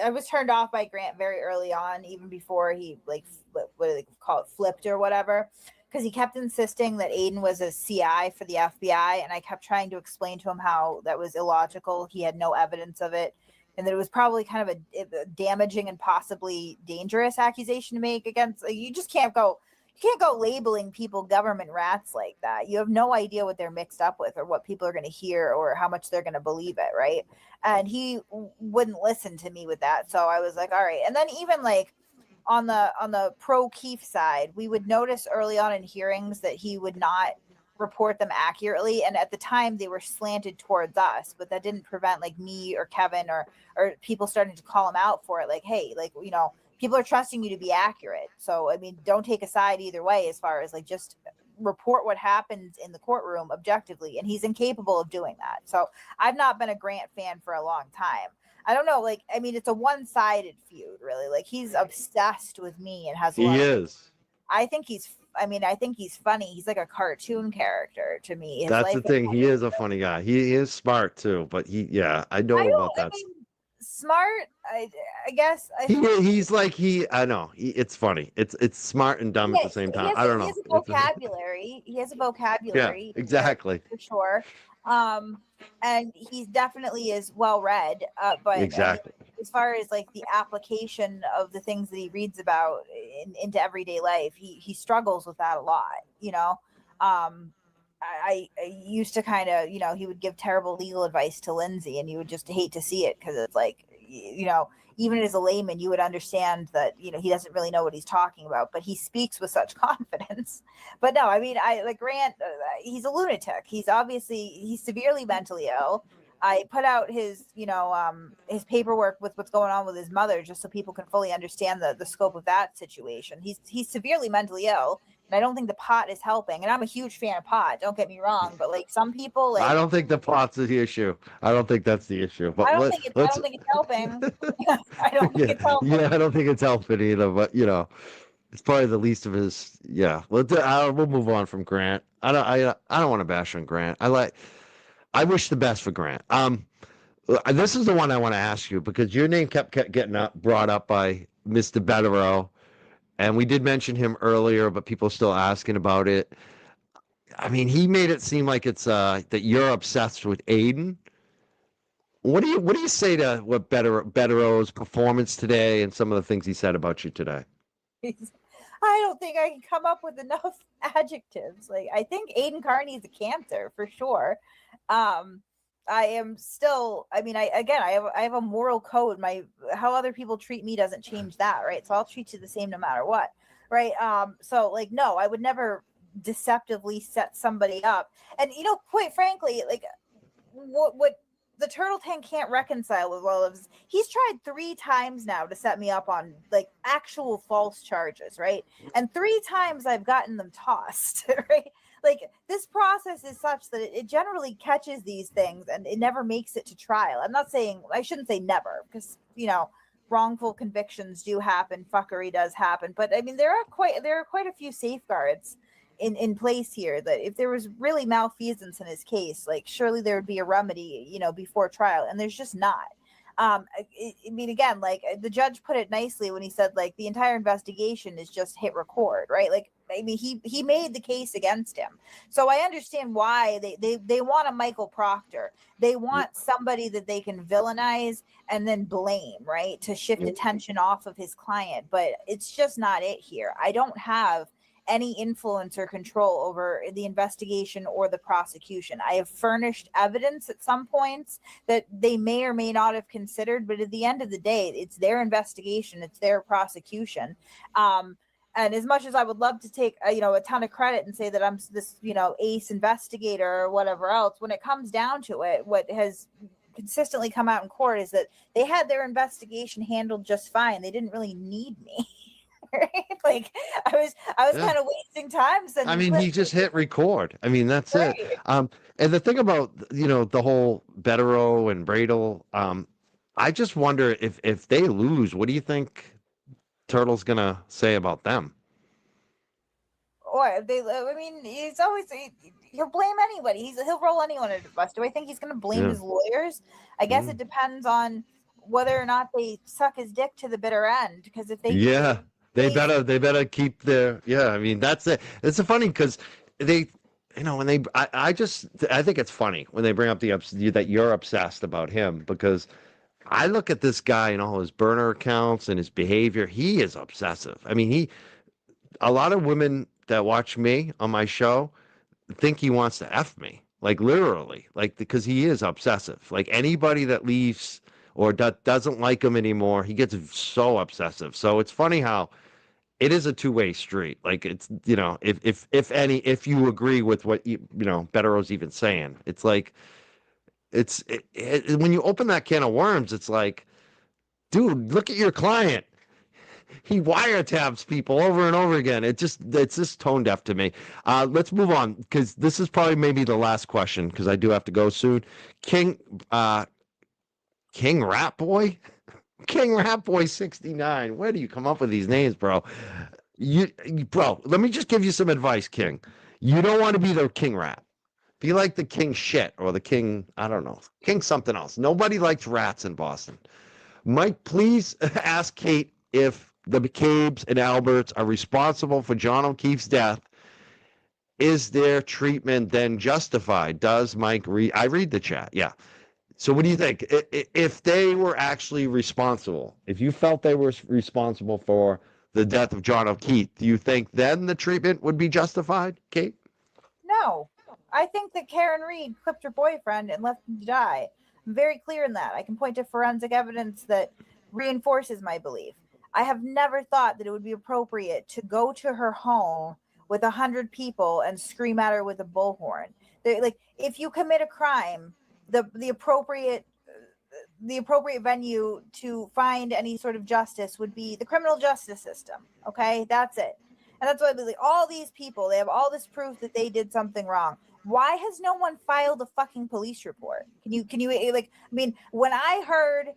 I was turned off by Grant very early on, even before he like what do they call it, flipped or whatever, because he kept insisting that Aiden was a CI for the FBI, and I kept trying to explain to him how that was illogical. He had no evidence of it, and that it was probably kind of a damaging and possibly dangerous accusation to make against. Like, you can't go labeling people government rats like that. You have no idea what they're mixed up with or what people are going to hear or how much they're going to believe it, right? And he wouldn't listen to me with that. So I was like, all right. And then even like on the pro Keefe side, we would notice early on in hearings that he would not report them accurately, and at the time they were slanted towards us, but that didn't prevent like me or Kevin or people starting to call him out for it, like, hey, like, people are trusting you to be accurate. So I mean, don't take a side either way, as far as like just report what happens in the courtroom objectively, and he's incapable of doing that. So I've not been a Grant fan for a long time. I don't know, like, I mean, it's a one-sided feud, really. Like, he's obsessed with me and has a lot He of, is. I think he's funny. He's like a cartoon character to me. His That's the life thing. He is a funny guy. He is smart too, but yeah, I know about that. Smart, I guess. He's like I know. It's funny. It's smart and dumb at the same time. I don't He know. has a vocabulary. He has a vocabulary. Yeah, exactly. For sure. And he definitely is well read. But Exactly. I mean, as far as like the application of the things that he reads about into everyday life, he struggles with that a lot. I used to kind of, he would give terrible legal advice to Lindsay, and you would just hate to see it because it's like, even as a layman, you would understand that, he doesn't really know what he's talking about, but he speaks with such confidence. But no, I mean, I like Grant, he's a lunatic. He's severely mentally ill. I put out his paperwork with what's going on with his mother, just so people can fully understand the scope of that situation. He's severely mentally ill, and I don't think the pot is helping. And I'm a huge fan of pot. Don't get me wrong, but like some people, like I don't think the pot's the issue. I don't think that's the issue. But I don't think it's helping. I don't think it's helping. Yeah, I don't think it's helping either. But It's probably the least of his. Yeah, we'll move on from Grant. I don't want to bash on Grant. I wish the best for Grant. This is the one I want to ask you because your name kept getting brought up by Mr. Betterow, and we did mention him earlier, but people are still asking about it. I mean, he made it seem like it's that you're obsessed with Aiden. What do you say to what Betterow's performance today and some of the things he said about you today? I don't think I can come up with enough adjectives. Like, I think Aiden Carney is a cancer for sure. I am still. I mean, I have a moral code. How other people treat me doesn't change that, right? So I'll treat you the same no matter what, right? So like, no, I would never deceptively set somebody up. And quite frankly, like what the Turtle Tank can't reconcile with well is he's tried 3 times now to set me up on like actual false charges, right? And 3 times I've gotten them tossed, right? Like this process is such that it generally catches these things and it never makes it to trial. I shouldn't say never because wrongful convictions do happen, fuckery does happen, but I mean there are quite a few safeguards in place here that if there was really malfeasance in his case, like surely there would be a remedy, before trial, and there's just not. I mean, again, like the judge put it nicely when he said, like the entire investigation is just hit record, right? Like, I mean, he made the case against him, so I understand why they want a Michael Proctor. They want somebody that they can villainize and then blame, right, to shift attention off of his client. But it's just not it here. I don't have any influence or control over the investigation or the prosecution. I have furnished evidence at some points that they may or may not have considered, but at the end of the day, it's their investigation, it's their prosecution. And as much as I would love to take a ton of credit and say that I'm this ace investigator or whatever else, when it comes down to it, what has consistently come out in court is that they had their investigation handled just fine. They didn't really need me. Right? Like I was kind of wasting time. I mean, he just hit record. I mean, that's right. It. And the thing about the whole Betterow and Bradel, I just wonder if they lose, what do you think Turtle's gonna say about them? Or I mean, he'll blame anybody. He'll roll anyone under the bus. Do I think he's gonna blame his lawyers? I guess it depends on whether or not they suck his dick to the bitter end. Because if they They better keep their I mean that's it. It's funny because they when they I think it's funny when they bring up that you're obsessed about him because I look at this guy and all his burner accounts and his behavior. He is obsessive. I mean a lot of women that watch me on my show think he wants to F me, like literally, like because he is obsessive. Like anybody that leaves or doesn't like him anymore, he gets so obsessive. So it's funny how it is a two-way street. Like it's if you agree with what Betterow's even saying, it's like when you open that can of worms, it's like, dude, look at your client. He wiretaps people over and over again. It's just tone deaf to me. Let's move on because this is probably maybe the last question because I do have to go soon. King Rat Boy. King Rat Boy 69. Where do you come up with these names, bro? Bro, let me just give you some advice, King. You don't want to be the King Rat. Be like the King Shit or the King, I don't know, King something else. Nobody likes rats in Boston. Mike, please ask Kate if the McCabe's and Alberts are responsible for John O'Keefe's death. Is their treatment then justified? Does Mike read? I read the chat. Yeah. So what do you think? If they were actually responsible, if you felt they were responsible for the death of John O'Keefe, do you think then the treatment would be justified, Kate? No. I think that Karen Reed clipped her boyfriend and left him to die. I'm very clear in that. I can point to forensic evidence that reinforces my belief. I have never thought that it would be appropriate to go to her home with 100 people and scream at her with a bullhorn. Like, if you commit a crime, the appropriate venue to find any sort of justice would be the criminal justice system. Okay, that's it. And that's why I believe all these people, they have all this proof that they did something wrong. Why has no one filed a fucking police report? Can you like, I mean, when I heard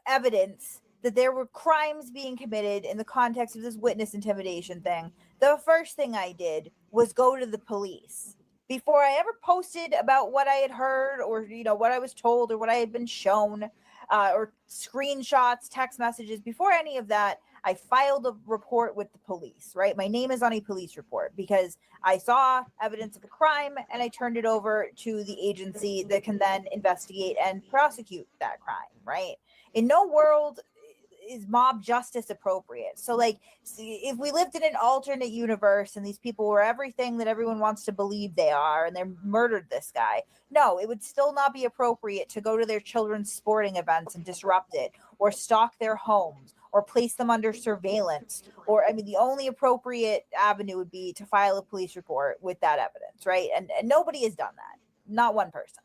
evidence that there were crimes being committed in the context of this witness intimidation thing, the first thing I did was go to the police. Before I ever posted about what I had heard or, what I was told or what I had been shown, or screenshots, text messages, before any of that, I filed a report with the police, right? My name is on a police report because I saw evidence of a crime and I turned it over to the agency that can then investigate and prosecute that crime, right? In no world is mob justice appropriate. So, like, if we lived in an alternate universe and these people were everything that everyone wants to believe they are and they murdered this guy, no, it would still not be appropriate to go to their children's sporting events and disrupt it, or stalk their homes, or place them under surveillance. Or, I mean, the only appropriate avenue would be to file a police report with that evidence, right? And nobody has done that. Not one person.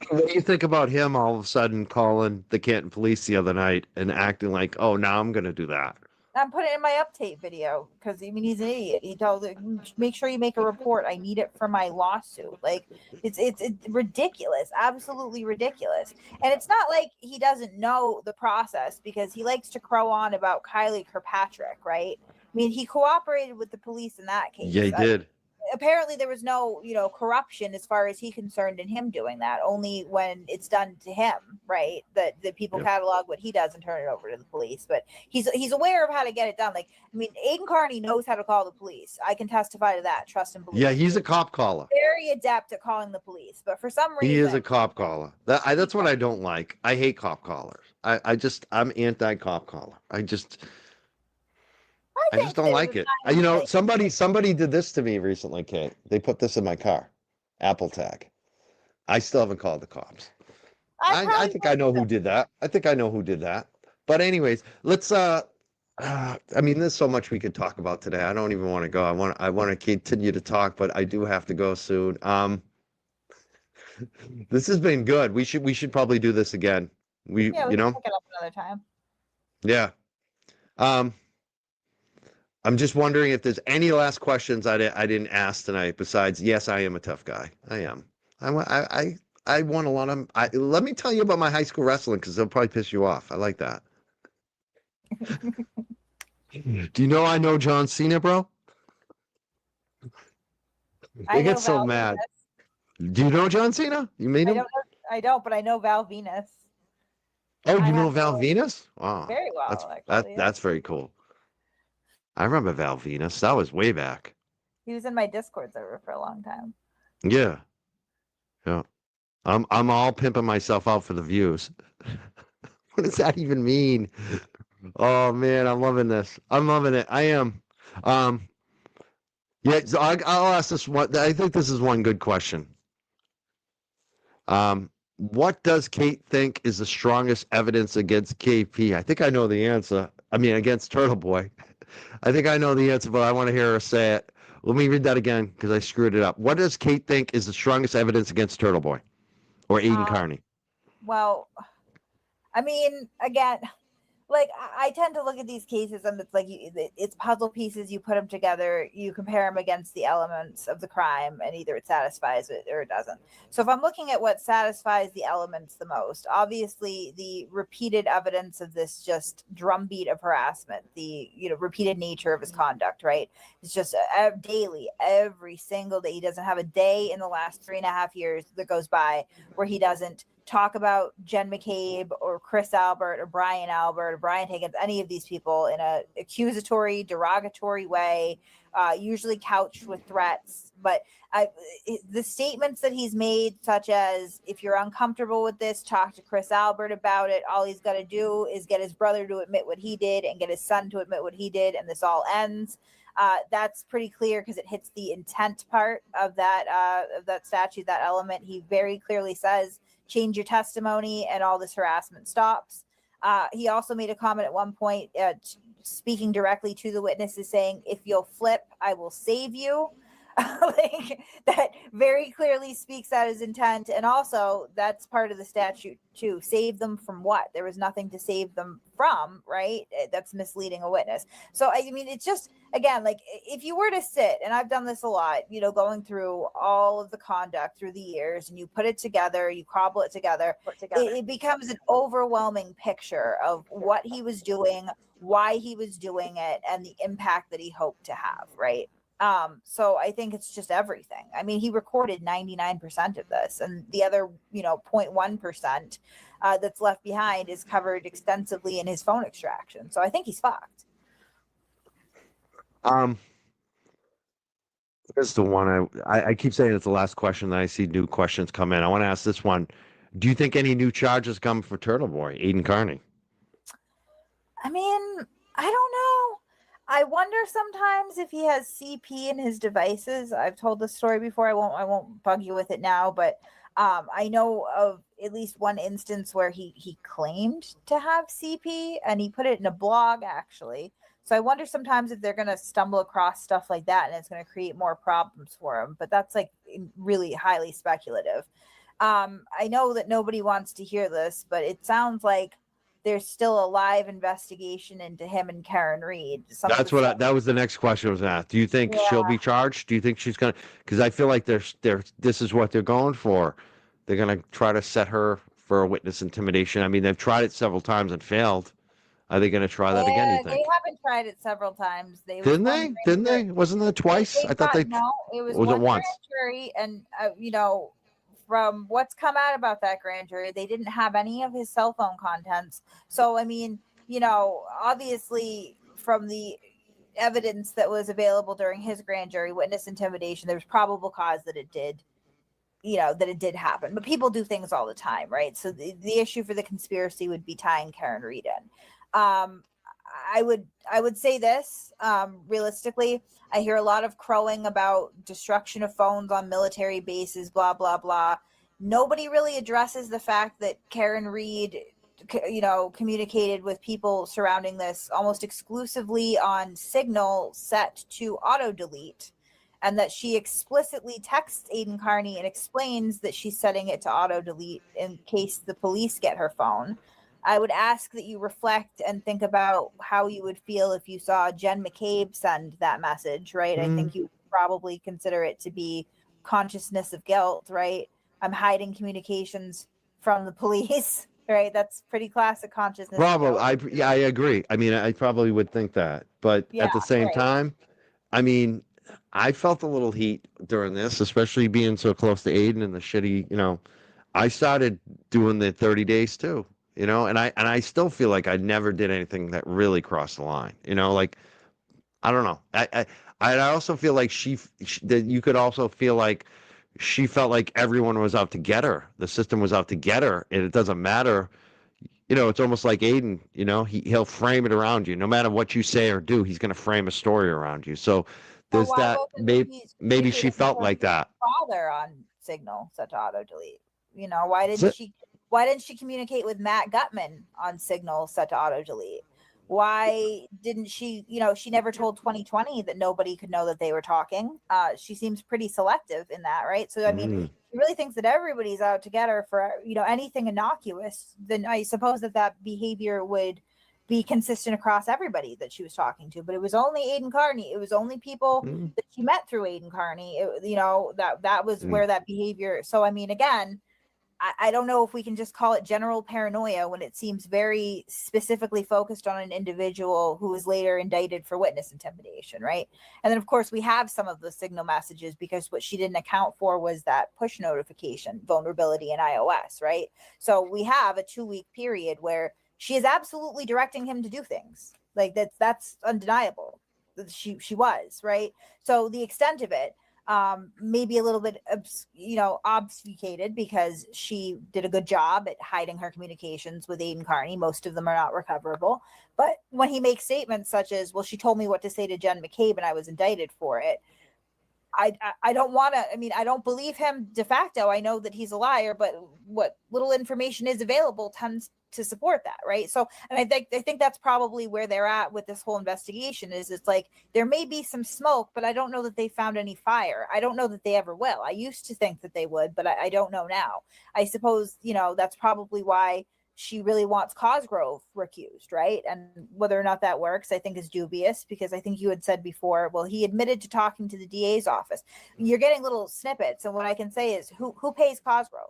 What do you think about him all of a sudden calling the Canton police the other night and acting like, oh, now I'm going to do that? I'm putting it in my update video because, I mean, he's an idiot. He told make sure you make a report. I need it for my lawsuit. Like, it's ridiculous, absolutely ridiculous. And it's not like he doesn't know the process, because he likes to crow on about Kylie Kirkpatrick, right? I mean, he cooperated with the police in that case. Yeah, he did. Apparently there was no, corruption as far as he concerned in him doing that, only when it's done to him, right? That people catalog what he does and turn it over to the police. But he's aware of how to get it done. Like, I mean, Aiden Carney knows how to call the police. I can testify to that. Trust and believe. Yeah, he's a cop caller. Very adept at calling the police, but for some reason He is a cop caller. That's what I don't like. I hate cop callers. I'm anti-cop caller. I just don't like it. Somebody did this to me recently, Kate. They put this in my car, Apple Tag. I still haven't called the cops. I think I know who did that. But anyways, let's I mean, there's so much we could talk about today. I don't even want to go. I want to continue to talk, but I do have to go soon. This has been good. We should probably do this again. We can pick it up another time. Yeah. I'm just wondering if there's any last questions I didn't ask tonight besides, yes, I am a tough guy. I am. I won a lot of. Let me tell you about my high school wrestling, because they'll probably piss you off. I like that. Do you know I know John Cena, bro? They get so mad. Do you know John Cena? You meet him? I don't, but I know Val Venus. Oh, you know Val Venus? Wow. Very well. That's very cool. I remember Val Venus. That was way back. He was in my Discord server for a long time. Yeah. Yeah. I'm all pimping myself out for the views. What does that even mean? Oh man, I'm loving this. I'm loving it. I am. Yeah, so I'll ask this one. I think this is one good question. What does Kate think is the strongest evidence against KP? I think I know the answer. I mean, against Turtle Boy. I think I know the answer, but I want to hear her say it. Let me read that again, because I screwed it up. What does Kate think is the strongest evidence against Turtle Boy or Aiden Carney? Well, I mean, again, like, I tend to look at these cases and it's like it's puzzle pieces. You put them together, you compare them against the elements of the crime, and either it satisfies it or it doesn't. So if I'm looking at what satisfies the elements the most, obviously the repeated evidence of this just drumbeat of harassment, the repeated nature of his conduct, right? It's just daily, every single day. He doesn't have a day in the last 3.5 years that goes by where he doesn't talk about Jen McCabe or Chris Albert or Brian Albert or Brian Higgins, any of these people, in a accusatory, derogatory way, usually couched with threats. But the statements that he's made, such as, if you're uncomfortable with this, talk to Chris Albert about it. All he's got to do is get his brother to admit what he did and get his son to admit what he did, and this all ends. That's pretty clear because it hits the intent part of that statute, that element. He very clearly says, change your testimony and all this harassment stops. He also made a comment at one point, speaking directly to the witnesses, saying, if you'll flip, I will save you. like that very clearly speaks out his intent. And also that's part of the statute too. Save them from what? There was nothing to save them from, right? That's misleading a witness. So I mean, it's just, again, like if you were to sit, and I've done this a lot, going through all of the conduct through the years, and you put it together, you cobble it together, it becomes an overwhelming picture of what he was doing, why he was doing it, and the impact that he hoped to have, right? So I think it's just everything. I mean, he recorded 99% of this, and the other, 0.1% that's left behind is covered extensively in his phone extraction. So I think he's fucked. Here's the one I keep saying it's the last question. That I see new questions come in. I want to ask this one. Do you think any new charges come for Turtle Boy, Aiden Carney? I mean, I don't know. I wonder sometimes if he has CP in his devices. I've told this story before. I won't bug you with it now, but I know of at least one instance where he claimed to have CP, and he put it in a blog actually. So I wonder sometimes if they're going to stumble across stuff like that, and it's going to create more problems for him. But that's like really highly speculative. I know that nobody wants to hear this, but it sounds like there's still a live investigation into him and Karen Reed. That's what that was the next question I was asked. Do you think she'll be charged? Do you think she's gonna? Because I feel like this is what they're going for. They're gonna try to set her for a witness intimidation. I mean, they've tried it several times and failed. Are they gonna try that again? You think? They haven't tried it several times. Didn't they? Didn't they? Wasn't that twice? I thought they. No, it was it once? Grand jury, and from what's come out about that grand jury, they didn't have any of his cell phone contents. So, I mean, obviously from the evidence that was available during his grand jury, witness intimidation, there's probable cause that it did, that it did happen. But people do things all the time, right? So the issue for the conspiracy would be tying Karen Reed in. I would say this, realistically, I hear a lot of crowing about destruction of phones on military bases, blah, blah, blah. Nobody really addresses the fact that Karen Reed, communicated with people surrounding this almost exclusively on Signal set to auto delete, and that she explicitly texts Aiden Carney and explains that she's setting it to auto delete in case the police get her phone. I would ask that you reflect and think about how you would feel if you saw Jen McCabe send that message, right? I think you would probably consider it to be consciousness of guilt, right? I'm hiding communications from the police, right? That's pretty classic consciousness. Probably, I agree. I mean, I probably would think that, but at the same time, I mean, I felt a little heat during this, especially being so close to Aiden and the shitty, I started doing the 30 days too. And I still feel like I never did anything that really crossed the line. Like, I don't know. I also feel like that you could also feel like she felt like everyone was out to get her. The system was out to get her, and it doesn't matter. It's almost like Aiden. He'll frame it around you. No matter what you say or do, he's going to frame a story around you. So there's that. Maybe she felt like that. Father on Signal set to auto delete. Why didn't she communicate with Matt Gutman on Signal set to auto delete? Why didn't she, she never told 2020 that nobody could know that they were talking. She seems pretty selective in that, right? So, I mean, she really thinks that everybody's out to get her for, anything innocuous. Then I suppose that behavior would be consistent across everybody that she was talking to. But it was only Aiden Carney. It was only people that she met through Aiden Carney. That was where that behavior. So, I mean, again, I don't know if we can just call it general paranoia when it seems very specifically focused on an individual who was later indicted for witness intimidation, right? And then, of course, we have some of the Signal messages because what she didn't account for was that push notification vulnerability in iOS, right? So we have a 2-week period where she is absolutely directing him to do things. Like that's undeniable. She was, right? So the extent of it, maybe a little bit, obfuscated because she did a good job at hiding her communications with Aiden Carney. Most of them are not recoverable. But when he makes statements such as, well, she told me what to say to Jen McCabe and I was indicted for it. I don't want to, I don't believe him de facto. I know that he's a liar, but what little information is available tends to support that, right? So, and I think that's probably where they're at with this whole investigation. Is it's like there may be some smoke, but I don't know that they found any fire. I don't know that they ever will. I used to think that they would, but I don't know now. I suppose, you know, that's probably why she really wants Cosgrove recused, right? And whether or not that works, I think is dubious, because I think you had said before, well, he admitted to talking to the DA's office. You're getting little snippets, and what I can say is, who pays Cosgrove?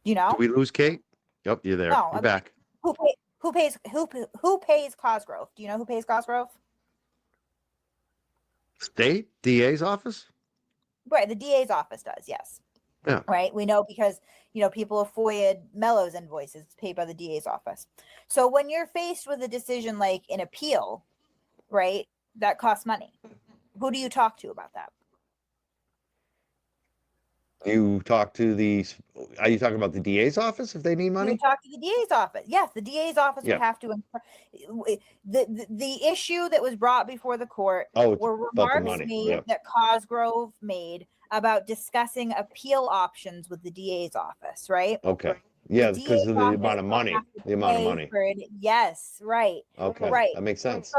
You know? Did we lose Kate? Yep, you're there. No, You're I mean, back. who pays Cosgrove? Do you know who pays Cosgrove? State DA's office? Right, the DA's office does, yes. Yeah. Right. We know because, you know, people have FOIA'd Mello's invoices paid by the DA's office. So when you're faced with a decision like an appeal, right, that costs money, who do you talk to about that? You talk to the, are you talking about the DA's office if they need You money? would talk to the DA's office. Yes, the DA's office Yeah. would have to. The issue that was brought before the court Oh, it's were about the remarks money. made Yeah. that Cosgrove made about discussing appeal options with the DA's office, right? Okay. Yeah, The because of the DA's amount of office money. would have to The amount of pay money. for it. Yes, right. Okay. Right. That makes sense.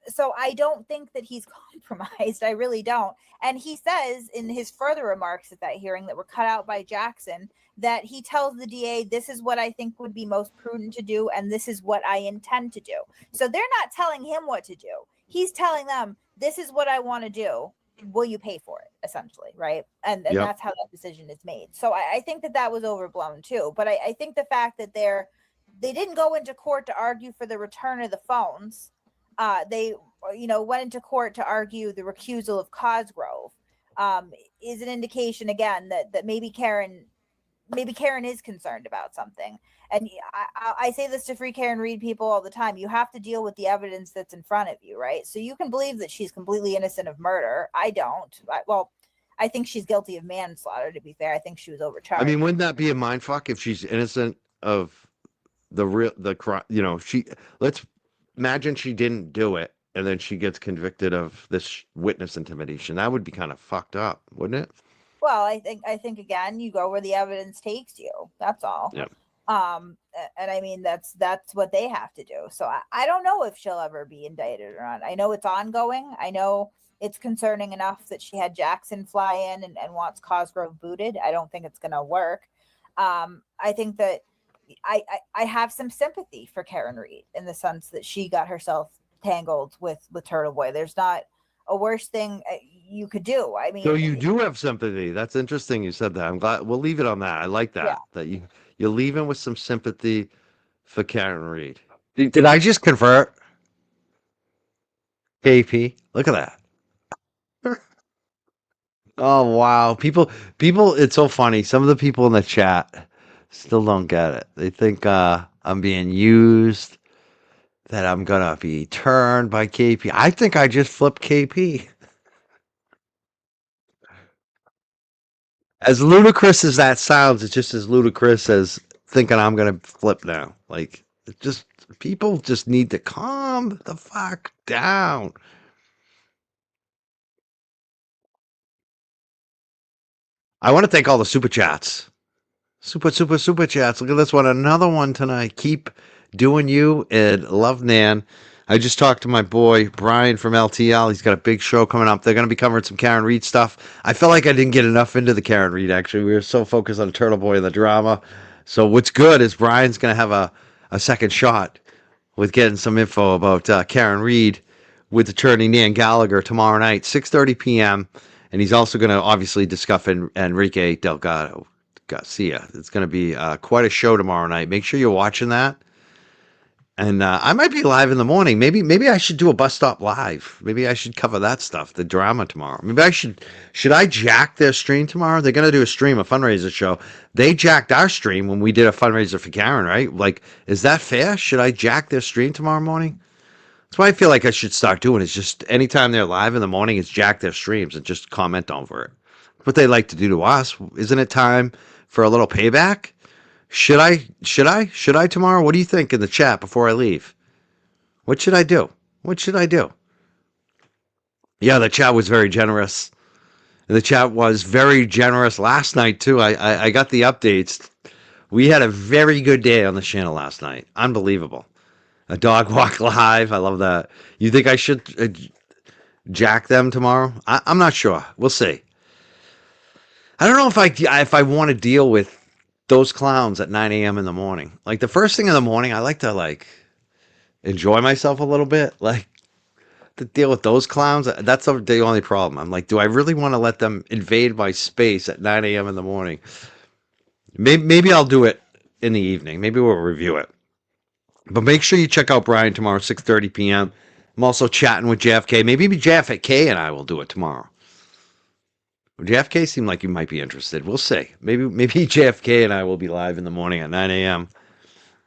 So I don't think that he's compromised. I really don't. And he says in his further remarks at that hearing that were cut out by Jackson that he tells the DA, this is what I think would be most prudent to do, and this is what I intend to do. So they're not telling him what to do. He's telling them, this is what I want to do. Will you pay for it? Essentially, right? And Yep. that's how that decision is made. So I think that was overblown too. But I think the fact that they didn't go into court to argue for the return of the phones. They, you know, went into court to argue the recusal of Cosgrove, is an indication again that maybe Karen is concerned about something. And I say this to free Karen Reed people all the time. You have to deal with the evidence that's in front of you, right? So you can believe that she's completely innocent of murder. I don't. I think she's guilty of manslaughter, to be fair. I think she was overcharged. I mean, wouldn't that be a mind fuck if she's innocent of the crime? You know, let's imagine she didn't do it and then she gets convicted of this witness intimidation. That would be kind of fucked up, wouldn't it? Well, I think again, you go where the evidence takes you. That's all. Yeah. And I mean, that's what they have to do. So I don't know if she'll ever be indicted or not. I know it's ongoing. I know it's concerning enough that she had Jackson fly in and wants Cosgrove booted. I don't think it's going to work. I think that I have some sympathy for Karen Reed in the sense that she got herself tangled with Turtle Boy. There's not a worse thing you could do. I mean, So you do have sympathy. That's interesting. You said that. I'm glad. We'll leave it on that. I like that. Yeah. That you're leaving with some sympathy for Karen Reed. Did I just convert? KP, look at that. Oh wow, people. It's so funny. Some of the people in the chat still don't get it. They think I'm being used. That I'm gonna be turned by KP. I think I just flipped KP. As ludicrous as that sounds, it's just as ludicrous as thinking I'm gonna flip now. Like, it just people just need to calm the fuck down. I want to thank all the super chats. Super chats. Look at this one. Another one tonight. Keep doing you and love Nan. I just talked to my boy Brian from LTL. He's got a big show coming up. They're going to be covering some Karen Reed stuff. I felt like I didn't get enough into the Karen Reed, actually. We were so focused on Turtle Boy and the drama. So what's good is Brian's going to have a second shot with getting some info about Karen Reed with attorney Nan Gallagher tomorrow night, 6:30 p.m. And he's also going to obviously discuss Enrique Delgado Garcia. It's going to be quite a show tomorrow night. Make sure you're watching that. And I might be live in the morning. Maybe I should do a bus stop live. Maybe I should cover that stuff, the drama tomorrow. Maybe I should I jack their stream tomorrow? They're going to do a stream, a fundraiser show. They jacked our stream when we did a fundraiser for Karen, right? Like, is that fair? Should I jack their stream tomorrow morning? That's what I feel like I should start doing. Is just anytime they're live in the morning, it's jack their streams and just comment over it. What they like to do to us. Isn't it time for a little payback? Should I tomorrow? What do you think in the chat before I leave? What should I do? Yeah, the chat was very generous. And the chat was very generous last night too. I got the updates. We had a very good day on the channel last night. Unbelievable. A dog walk live. I love that. You think I should jack them tomorrow? I'm not sure. We'll see. I don't know if I want to deal with those clowns at 9 a.m. in the morning. Like the first thing in the morning, I like to enjoy myself a little bit. Like to deal with those clowns. That's the only problem. I'm like, do I really want to let them invade my space at 9 a.m. in the morning? Maybe I'll do it in the evening. Maybe we'll review it. But make sure you check out Brian tomorrow, 6:30 p.m. I'm also chatting with JFK. Maybe JFK and I will do it tomorrow. JFK seemed like you might be interested. We'll see. Maybe JFK and I will be live in the morning at 9 a.m.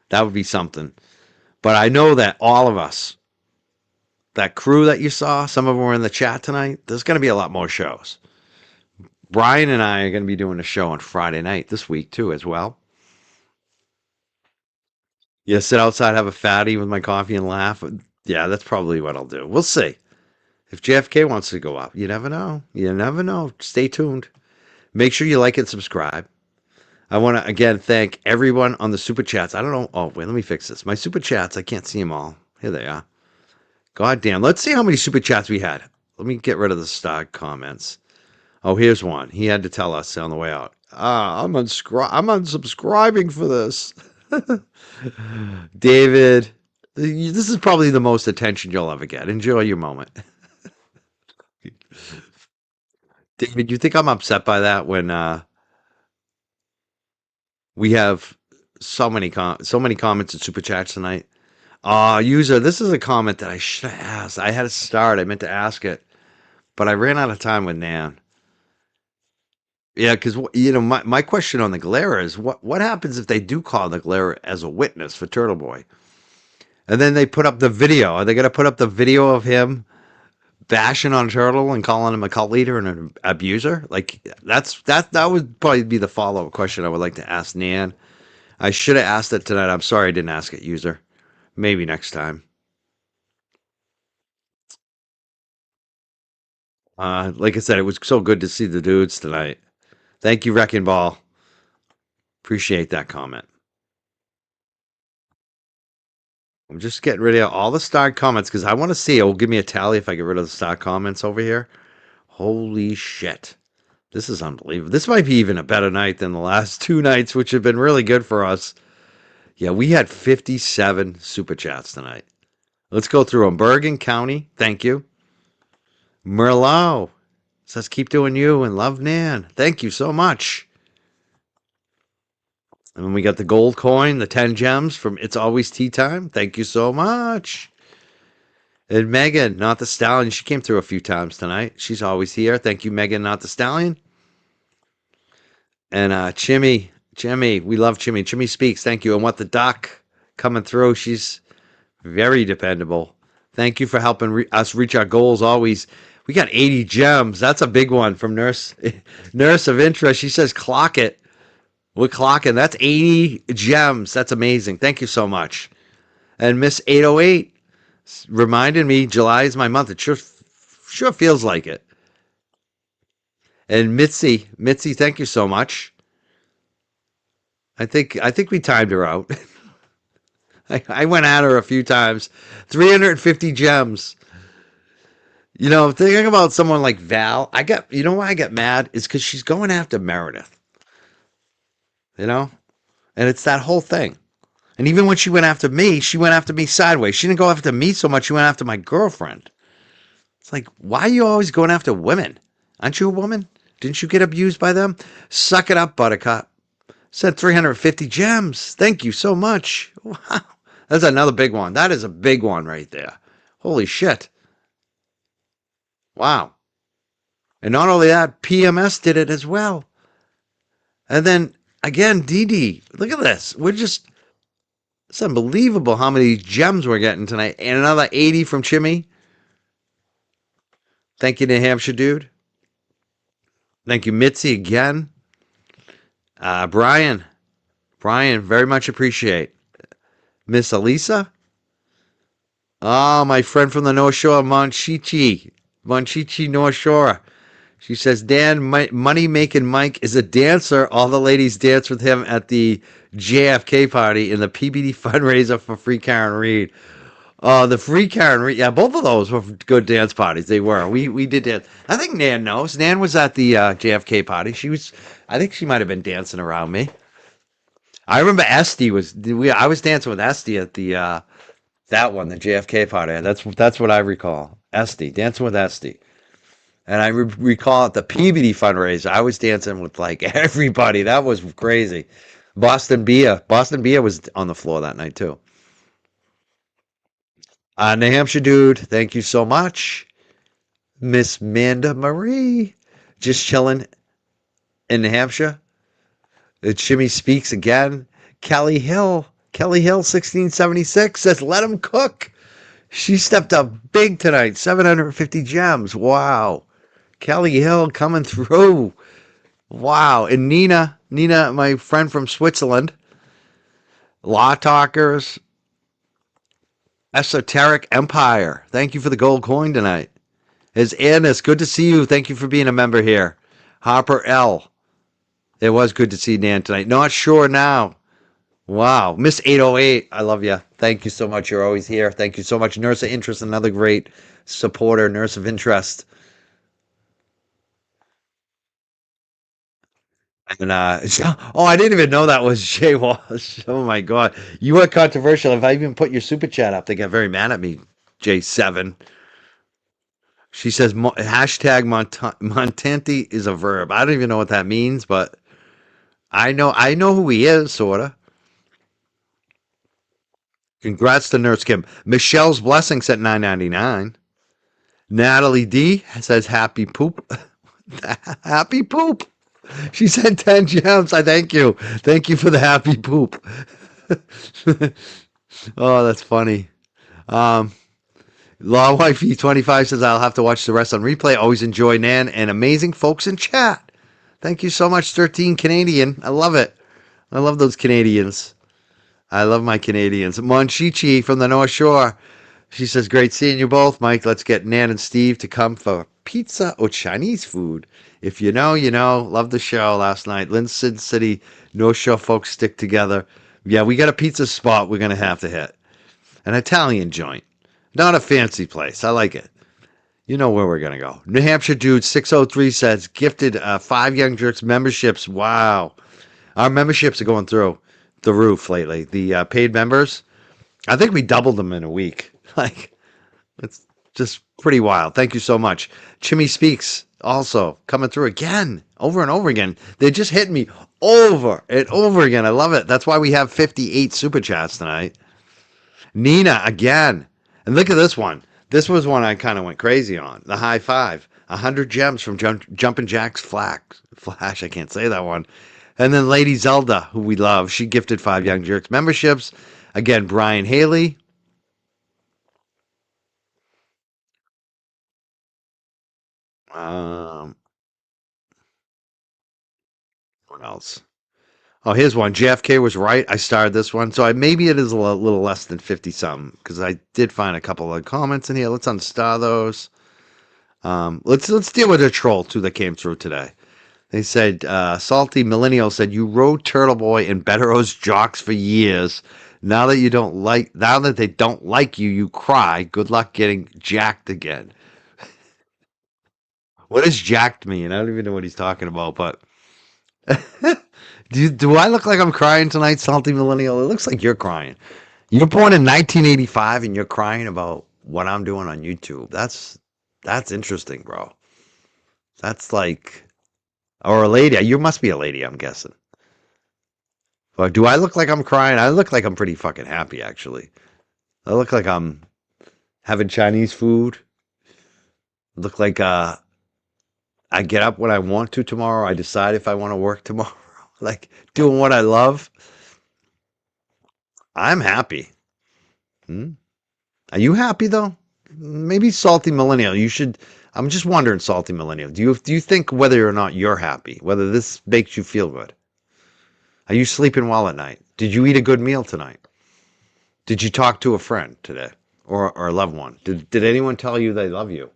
That would be something. But I know that all of us, that crew that you saw, some of them were in the chat tonight, there's going to be a lot more shows. Brian and I are going to be doing a show on Friday night this week too as well. Yeah, sit outside, have a fatty with my coffee and laugh. Yeah, that's probably what I'll do. We'll see. If JFK wants to go up, you never know. You never know. Stay tuned. Make sure you like and subscribe. I want to, again, thank everyone on the Super Chats. I don't know. Oh, wait, let me fix this. My Super Chats, I can't see them all. Here they are. God damn. Let's see how many Super Chats we had. Let me get rid of the stock comments. Oh, here's one. He had to tell us on the way out. I'm unsubscribing for this. David, this is probably the most attention you'll ever get. Enjoy your moment. David, you think I'm upset by that when we have so many comments and super chats tonight? User, this is a comment that I should have asked. I had to start. I meant to ask it, but I ran out of time with Nan. Yeah, because my question on the Gallagher is what happens if they do call the Gallagher as a witness for Turtle Boy, and then they put up the video? Are they going to put up the video of him bashing on Turtle and calling him a cult leader and an abuser? Like that would probably be the follow-up question I would like to ask Nan. I should have asked it tonight. I'm sorry I didn't ask it, user. Maybe next time. Like I said, it was so good to see the dudes tonight. Thank you, Wrecking Ball. Appreciate that comment. I'm just getting rid of all the starred comments because I want to see. It will give me a tally if I get rid of the starred comments over here. Holy shit. This is unbelievable. This might be even a better night than the last two nights, which have been really good for us. Yeah, we had 57 super chats tonight. Let's go through them. Bergen County, thank you. Merlot says, keep doing you and love Nan. Thank you so much. And then we got the gold coin, the 10 gems from It's Always Tea Time. Thank you so much. And Megan, Not the Stallion. She came through a few times tonight. She's always here. Thank you, Megan, Not the Stallion. And Chimmy, we love Chimmy. Chimmy Speaks, thank you. And What the Duck coming through. She's very dependable. Thank you for helping us reach our goals always. We got 80 gems. That's a big one from Nurse of Interest. She says, clock it. We're clocking. That's 80 gems. That's amazing. Thank you so much. And Miss 808 reminded me July is my month. It sure feels like it. And Mitzi, thank you so much. I think we timed her out. I went at her a few times. 350 gems. You know, thinking about someone like Val, you know why I get mad? Is because she's going after Meredith. You know? And it's that whole thing. And even when she went after me sideways. She didn't go after me so much, she went after my girlfriend. It's like, why are you always going after women? Aren't you a woman? Didn't you get abused by them? Suck it up, Buttercup. Said 350 gems. Thank you so much. Wow. That's another big one. That is a big one right there. Holy shit. Wow. And not only that, PMS did it as well. And then, again, DD. Look at this. It's unbelievable how many gems we're getting tonight. And another 80 from Chimmy. Thank you, New Hampshire dude. Thank you, Mitzi, again. Brian, very much appreciate. Miss Elisa. Oh, my friend from the North Shore, Monchichi, North Shore. She says, Dan, money making Mike is a dancer. All the ladies dance with him at the JFK party in the PBD fundraiser for Free Karen Reed. The Free Karen Reed, yeah, both of those were good dance parties. They were. We did dance. I think Nan knows. Nan was at the JFK party. I think she might have been dancing around me. I remember Esty I was dancing with Esty at the that one, the JFK party. That's what I recall. Esty, dancing with Esty. And I recall at the PBD fundraiser, I was dancing with like everybody. That was crazy. Boston Beer was on the floor that night too. New Hampshire dude, thank you so much. Miss Manda Marie, just chilling in New Hampshire. Jimmy speaks again. Kelly Hill, 1676 says, let him cook. She stepped up big tonight, 750 gems. Wow. Kelly Hill coming through. Wow. And Nina, my friend from Switzerland, Law Talkers, Esoteric Empire. Thank you for the gold coin tonight. It's Annis. Good to see you. Thank you for being a member here. Harper L. It was good to see Nan tonight. Not sure now. Wow. Miss 808. I love you. Thank you so much. You're always here. Thank you so much. Nurse of Interest, another great supporter. Nurse of Interest. And I didn't even know that was Jay Walsh. Oh my God, you were controversial. If I even put your super chat up, they got very mad at me. J7. She says hashtag Montanti is a verb. I don't even know what that means, but I know who he is, sorta. Congrats to Nurse Kim. Michelle's Blessings at $9.99. Natalie D says happy poop. Happy poop. She sent 10 gems. I thank you. Thank you for the happy poop. Oh, that's funny. Law Wifey 25 says I'll have to watch the rest on replay. Always enjoy Nan and amazing folks in chat. Thank you so much, 13 Canadian. I love it. I love those Canadians. I love my Canadians. Monchichi from the North Shore. She says, great seeing you both. Mike, let's get Nan and Steve to come for pizza or Chinese food. If you know, you know. Love the show last night. Lincoln City, North Shore folks stick together. Yeah, we got a pizza spot we're going to have to hit. An Italian joint. Not a fancy place. I like it. You know where we're going to go. New Hampshire Dude 603 says, gifted 5 Young Jurks memberships. Wow. Our memberships are going through the roof lately. The paid members, I think we doubled them in a week. Like, it's just pretty wild. Thank you so much. Chimmy Speaks also coming through again, over and over again. They're just hitting me over and over again. I love it. That's why we have 58 super chats tonight. Nina again. And look at this one. This was one I kind of went crazy on. The high five. 100 gems from Jumpin' Jack's Flash. I can't say that one. And then Lady Zelda, who we love. She gifted 5 Young Jurks memberships. Again, Brian Haley. What else? Oh, here's one. JFK was right. I started this one. So maybe it is a little less than 50 something because I did find a couple of comments in here. Let's unstar those. Let's deal with a troll too that came through today. They said, Salty Millennial said, you rode Turtle Boy and Bettero's jocks for years. Now that they don't like you, you cry. Good luck getting jacked again. What does jacked mean? I don't even know what he's talking about, but do I look like I'm crying tonight, Salty Millennial? It looks like you're crying. You're born in 1985 and you're crying about what I'm doing on YouTube. That's interesting, bro. That's like, or a lady. You must be a lady, I'm guessing. But do I look like I'm crying? I look like I'm pretty fucking happy, actually. I look like I'm having Chinese food. Look like I get up when I want to tomorrow. I decide if I want to work tomorrow. Like doing what I love. I'm happy. Are you happy though? Maybe Salty Millennial. You should. I'm just wondering, Salty Millennial. Do you think whether or not you're happy, whether this makes you feel good? Are you sleeping well at night? Did you eat a good meal tonight? Did you talk to a friend today or a loved one? Did anyone tell you they love you?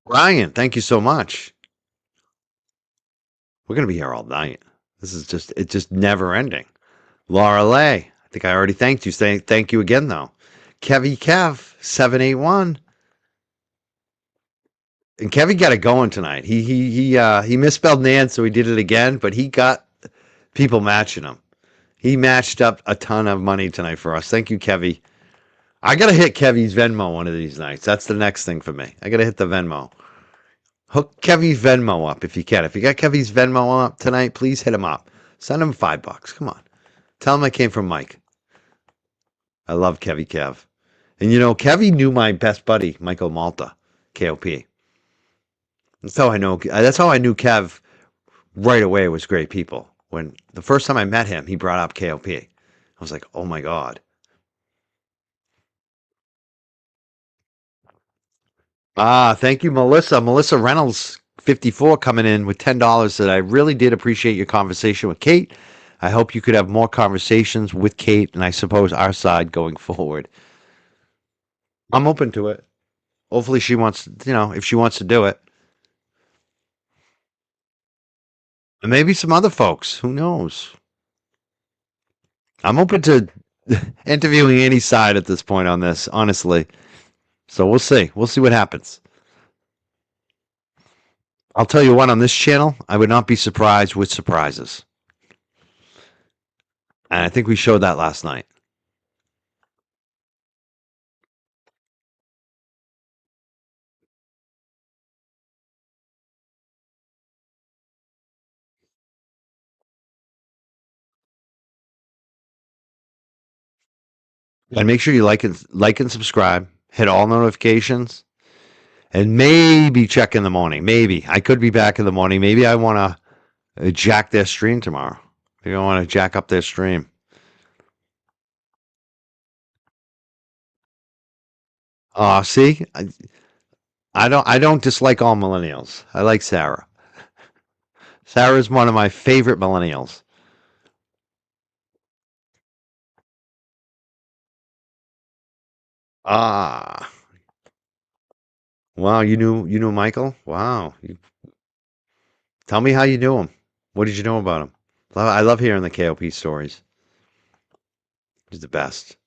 Ryan, thank you so much. We're gonna be here all night. It's just never ending. Laura Lay, I think I already thanked you. Thank you again though. Kevy Kev 781. And Kevin got it going tonight. He misspelled Nan, so he did it again, but he got people matching him. He matched up a ton of money tonight for us. Thank you, Kevy. I gotta hit Kevy's Venmo one of these nights. That's the next thing for me. I gotta hit the Venmo. Hook Kevy's Venmo up if you can. If you got Kevy's Venmo up tonight, please hit him up. Send him $5. Come on. Tell him I came from Mike. I love Kevy Kev. And you know, Kevy knew my best buddy, Michael Malta, KOP. That's how I know. That's how I knew Kev right away was great people. When the first time I met him, he brought up KOP. I was like, oh my God. Thank you, Melissa. Melissa Reynolds, 54, coming in with $10. That I really did appreciate your conversation with Kate. I hope you could have more conversations with Kate and I suppose our side going forward. I'm open to it. Hopefully she wants, if she wants to do it. And maybe some other folks. Who knows? I'm open to interviewing any side at this point on this, honestly. So we'll see. We'll see what happens. I'll tell you what, on this channel, I would not be surprised with surprises. And I think we showed that last night. And make sure you like and subscribe, hit all notifications, and maybe check in the morning. Maybe I could be back in the morning. Maybe I want to jack their stream tomorrow. Maybe I want to jack up their stream. See, I don't dislike all millennials. I like Sarah. Sarah's one of my favorite millennials. Ah, wow, you knew Michael? Wow. Tell me how you knew him. What did you know about him? I love hearing the KOP stories. He's the best.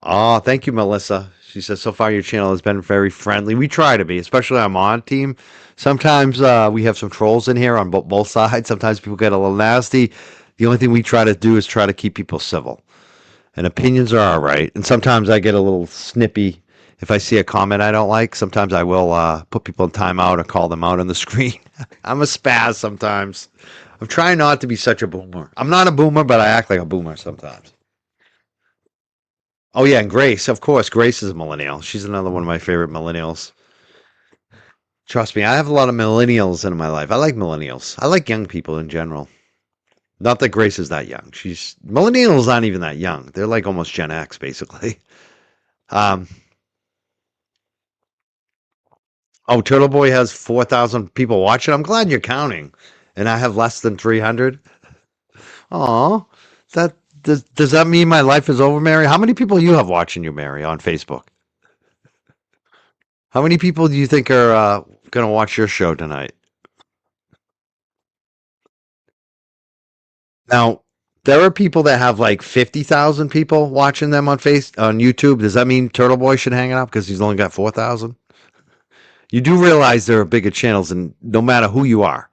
Oh, thank you, Melissa. She says, so far your channel has been very friendly. We try to be, especially on mod team. Sometimes we have some trolls in here on both sides. Sometimes people get a little nasty. The only thing we try to do is try to keep people civil. And opinions are all right. And sometimes I get a little snippy. If I see a comment I don't like, sometimes I will put people in timeout or call them out on the screen. I'm a spaz sometimes. I'm trying not to be such a boomer. I'm not a boomer, but I act like a boomer sometimes. Oh, yeah, and Grace, of course. Grace is a millennial. She's another one of my favorite millennials. Trust me, I have a lot of millennials in my life. I like millennials. I like young people in general. Not that Grace is that young. Millennials aren't even that young. They're like almost Gen X, basically. Oh, Turtle Boy has 4,000 people watching. I'm glad you're counting. And I have less than 300. Aw, does that mean my life is over, Mary? How many people you have watching you, Mary, on Facebook? How many people do you think are going to watch your show tonight? Now, there are people that have like 50,000 people watching them on YouTube. Does that mean Turtle Boy should hang it up because he's only got 4,000? You do realize there are bigger channels, and no matter who you are.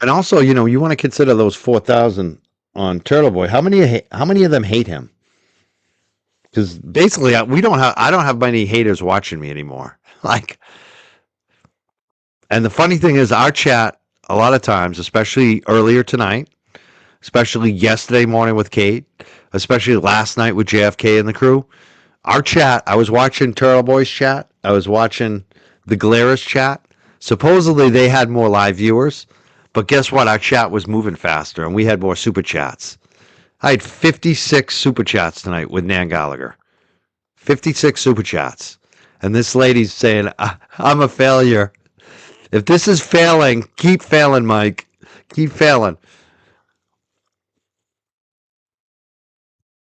And also, you want to consider those 4,000 on Turtle Boy. How many of them hate him? Because basically, I don't have many haters watching me anymore. Like, and the funny thing is, our chat a lot of times, especially earlier tonight, especially yesterday morning with Kate, especially last night with JFK and the crew, our chat. I was watching Turtle Boy's chat. I was watching the Glarus chat. Supposedly, they had more live viewers. But guess what? Our chat was moving faster, and we had more super chats. I had 56 super chats tonight with Nan Gallagher. 56 super chats. And this lady's saying, I'm a failure. If this is failing, keep failing, Mike. Keep failing.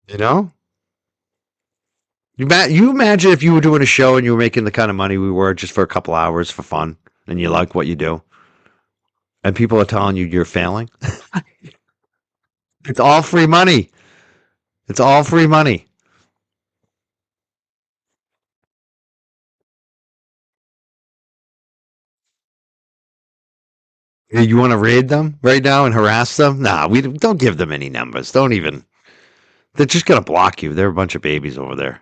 You know? You imagine if you were doing a show and you were making the kind of money we were just for a couple hours for fun and you like what you do and people are telling you you're failing? It's all free money. It's all free money. You want to raid them right now and harass them? Nah, we don't give them any numbers. Don't even. They're just gonna block you. They're a bunch of babies over there.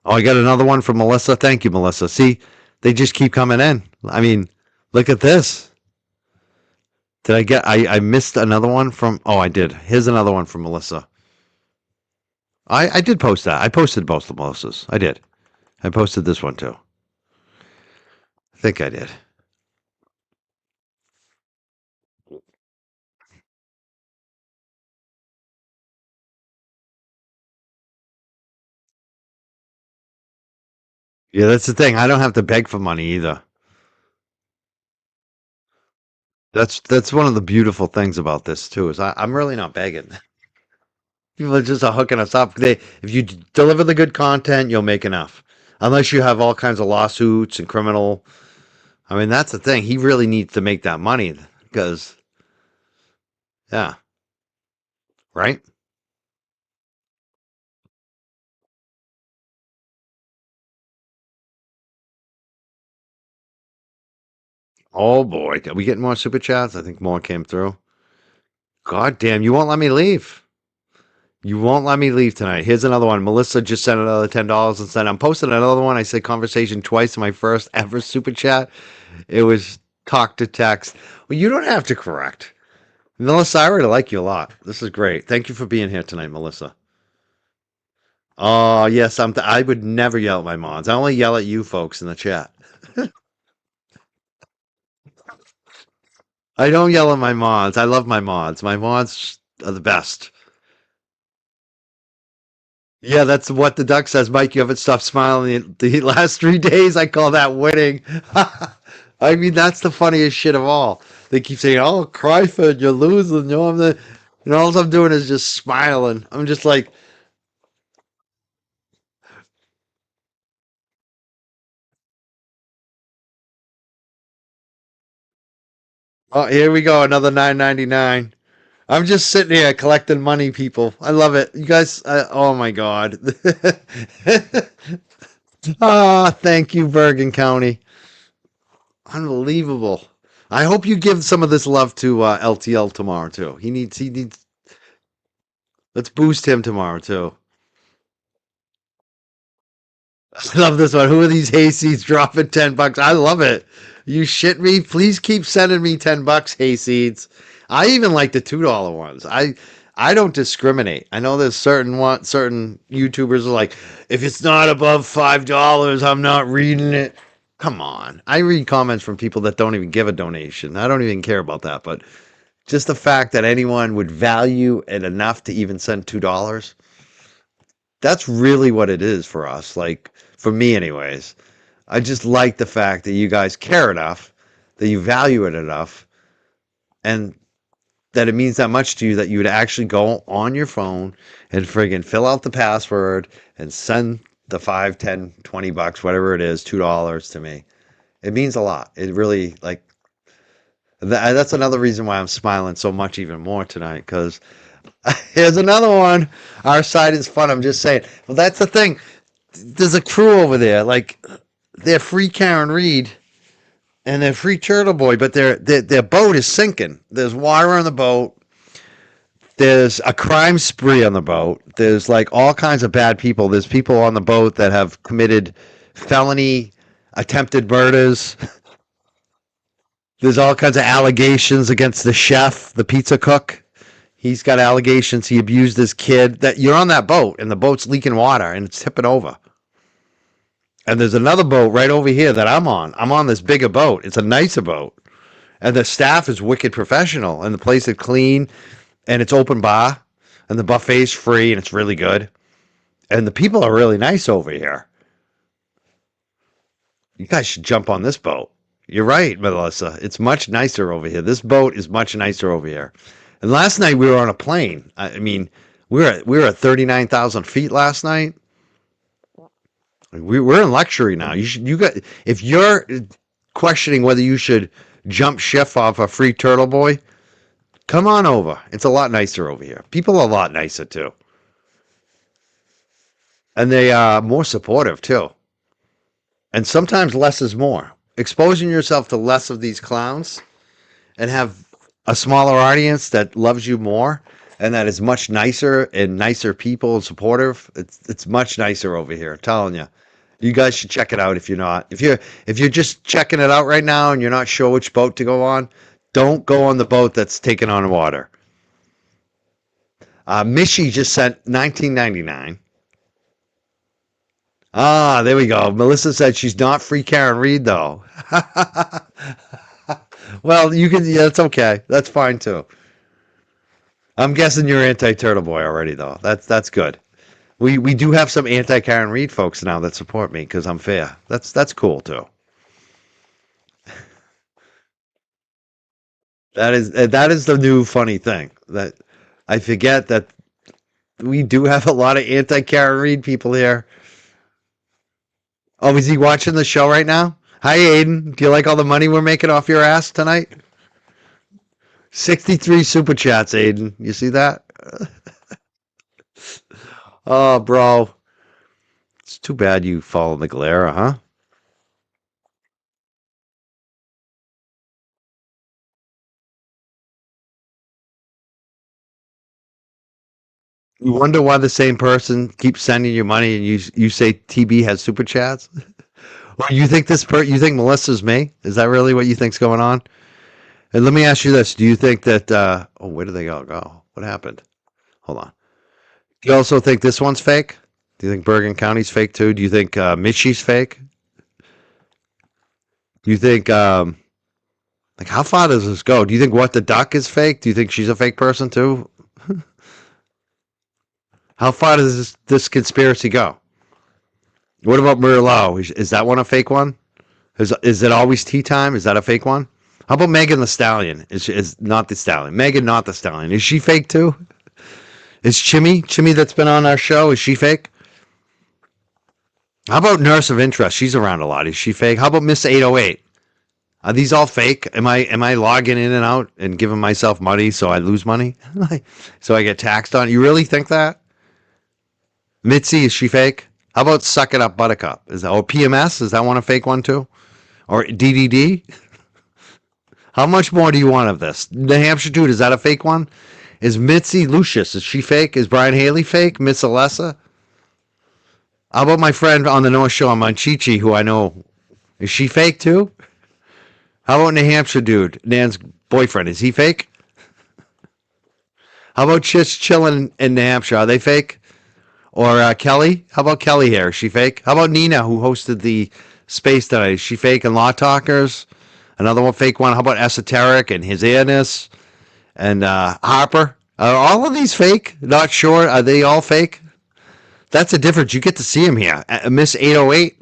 Oh, I got another one from Melissa. Thank you, Melissa. See, they just keep coming in. I mean, look at this. Did I get? I missed another one from. Oh, I did. Here's another one from Melissa. I did post that. I posted both of Melissas. I did. I posted this one too. I think I did. Yeah, that's the thing. I don't have to beg for money either. That's one of the beautiful things about this too. Is I'm really not begging. People are just hooking us up. If you deliver the good content, you'll make enough. Unless you have all kinds of lawsuits and criminal. I mean, that's the thing. He really needs to make that money because, yeah, right. Oh boy, are we getting more super chats? I think more came through. God damn, you won't let me leave. You won't let me leave tonight. Here's another one. Melissa just sent another $10 and said, I'm posting another one. I said conversation twice in my first ever super chat. It was talk to text. Well, you don't have to correct. Melissa, I really like you a lot. This is great. Thank you for being here tonight, Melissa. Oh, yes, I would never yell at my mods. I only yell at you folks in the chat. I don't yell at my mods. I love my mods. My mods are the best. Yeah, that's what the duck says. Mike, you haven't stopped smiling the last 3 days. I call that winning. I mean, that's the funniest shit of all. They keep saying, "Oh, Cryford, you're losing." You know, all I'm doing is just smiling. I'm just like, "Oh, here we go, another 9.99." I'm just sitting here collecting money, people. I love it. You guys, oh my god. Ah, thank you, Bergen County. Unbelievable. I hope you give some of this love to LTL tomorrow too. He needs. Let's boost him tomorrow too. I love this one. Who are these hayseeds dropping $10? I love it. You shit me. Please keep sending me $10, hayseeds. I even like the $2 ones. I don't discriminate. I know there's certain YouTubers are like, if it's not above $5, I'm not reading it. Come on. I read comments from people that don't even give a donation. I don't even care about that, but just the fact that anyone would value it enough to even send $2, that's really what it is for us. Like, for me anyways. I just like the fact that you guys care enough, that you value it enough, and that it means that much to you that you would actually go on your phone and friggin' fill out the password and send the 5, 10, $20, whatever it is, $2 to me. It means a lot. It really, like, that's another reason why I'm smiling so much even more tonight, because here's another one. Our side is fun. I'm just saying. Well, that's the thing. There's a crew over there. Like, they're free Karen Reed and they're free Turtle Boy, but their boat is sinking. There's water on the boat. There's a crime spree on the boat. There's like all kinds of bad people. There's people on the boat that have committed felony attempted murders. There's all kinds of allegations against the chef, the pizza cook. He's got allegations he abused this kid. That you're on that boat and the boat's leaking water and it's tipping over. And there's another boat right over here that I'm on. I'm on this bigger boat. It's a nicer boat. And the staff is wicked professional and the place is clean and it's open bar and the buffet's free and it's really good. And the people are really nice over here. You guys should jump on this boat. You're right, Melissa. It's much nicer over here. This boat is much nicer over here. And last night we were on a plane. I mean, we were at 39,000 feet last night. We're in luxury now. If you're questioning whether you should jump ship off a free Turtle Boy, come on over. It's a lot nicer over here. People are a lot nicer too. And they are more supportive too. And sometimes less is more. Exposing yourself to less of these clowns and have a smaller audience that loves you more and that is much nicer and nicer people and supportive. It's much nicer over here. I'm telling you. You guys should check it out if you're not. If you're just checking it out right now and you're not sure which boat to go on, don't go on the boat that's taking on water. Mishi just sent $19.99. Ah, there we go. Melissa said she's not free Karen Reed though. Well, you can. Yeah, that's okay. That's fine too. I'm guessing you're anti-Turtle Boy already though. That's good. We do have some anti-Karen Reed folks now that support me because I'm fair. That's cool too. That is the new funny thing that I forget that we do have a lot of anti-Karen Reed people here. Oh, is he watching the show right now? Hi, Aiden. Do you like all the money we're making off your ass tonight? 63 super chats, Aiden. You see that? Oh, bro. It's too bad you follow the glare, huh? You wonder why the same person keeps sending you money and you say TB has super chats? Well, you think you think Melissa's me? Is that really what you think's going on? And let me ask you this. Do you think that oh, where did they all go? What happened? Hold on. Do you also think this one's fake? Do you think Bergen County's fake too? Do you think Mitchie's fake? Do you think like how far does this go? Do you think What the Duck is fake? Do you think she's a fake person too? How far does this conspiracy go? What about Merlot? Is that one a fake one? Is it always tea time? Is that a fake one? How about Megan the Stallion? Is not the Stallion. Megan, not the Stallion. Is she fake too? Is Chimmy that's been on our show, is she fake? How about Nurse of Interest? She's around a lot. Is she fake? How about Miss 808? Are these all fake? Am I logging in and out and giving myself money so I lose money? So I get taxed on it? You really think that? Mitzi, is she fake? How about Suck It Up Buttercup? Or PMS? Is that one a fake one too? Or DDD? How much more do you want of this? New Hampshire Dude, is that a fake one? Is Mitzi Lucius, is she fake? Is Brian Haley fake? Miss Alessa? How about my friend on the North Shore, Monchichi, who I know, is she fake too? How about New Hampshire Dude, Nan's boyfriend, is he fake? How about just chilling in New Hampshire, are they fake? Or Kelly? How about Kelly here? Is she fake? How about Nina, who hosted the space tonight? Is she fake? And Law Talkers? Another one fake one. How about Esoteric and His Airness? And Harper? Are all of these fake? Not sure. Are they all fake? That's the difference. You get to see them here. Miss 808,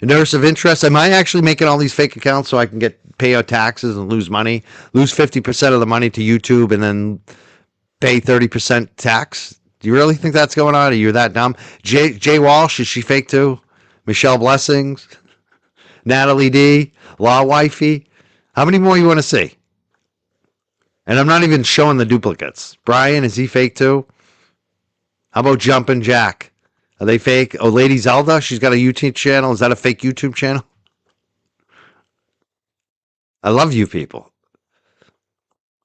Nurse of Interest. Am I actually making all these fake accounts so I can pay our taxes and lose money? Lose 50% of the money to YouTube and then pay 30% tax? Do you really think that's going on? Are you that dumb? Jay Walsh, is she fake too? Michelle Blessings, Natalie D, Law Wifey. How many more you want to see? And I'm not even showing the duplicates. Brian, is he fake too? How about Jumpin' Jack? Are they fake? Oh, Lady Zelda, she's got a YouTube channel. Is that a fake YouTube channel? I love you people.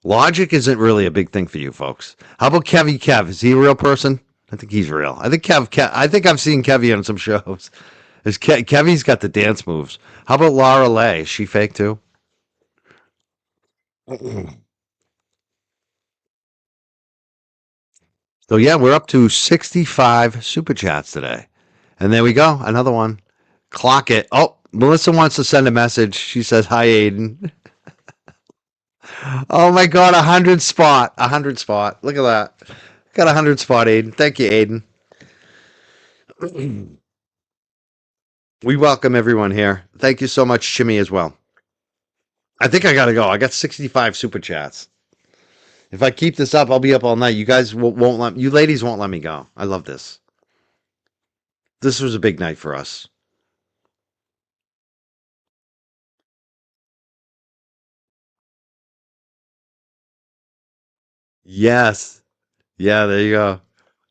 Logic isn't really a big thing for you folks. How about Kevy Kev? Is he a real person? I think he's real. I think I think I've seen Kevy on some shows. Kevy's got the dance moves. How about Laura Lay? Is she fake too? So yeah, we're up to 65 super chats today. And there we go. Another one. Clock it. Oh, Melissa wants to send a message. She says, hi, Aiden. Oh my God, 100 spot. 100 spot. Look at that. Got 100 spot, Aiden. Thank you, Aiden. We welcome everyone here. Thank you so much, Chimmy, as well. I think I gotta go. I got 65 super chats. If I keep this up, I'll be up all night. You guys won't let you ladies won't let me go. I love this. This was a big night for us. Yes. Yeah, there you go.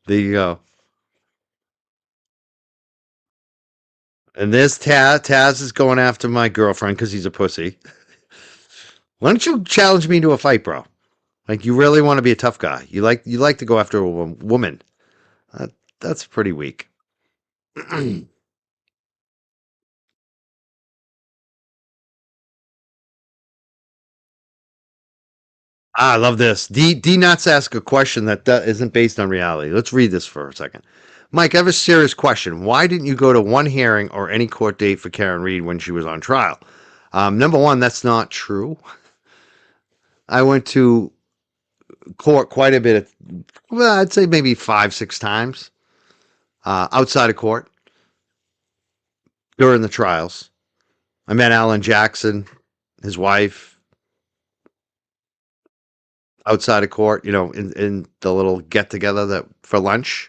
There you go. And there's Taz. Taz is going after my girlfriend because he's a pussy. Why don't you challenge me to a fight, bro? Like you really want to be a tough guy. You like to go after a woman. That's pretty weak. I love this. D Nuts ask a question that isn't based on reality. Let's read this for a second. Mike, I have a serious question. Why didn't you go to one hearing or any court date for Karen Reed when she was on trial? Number one, that's not true. I went to court quite a bit. Well, I'd say maybe 5, 6 times outside of court during the trials. I met Alan Jackson, his wife, outside of court. In the little get together that for lunch.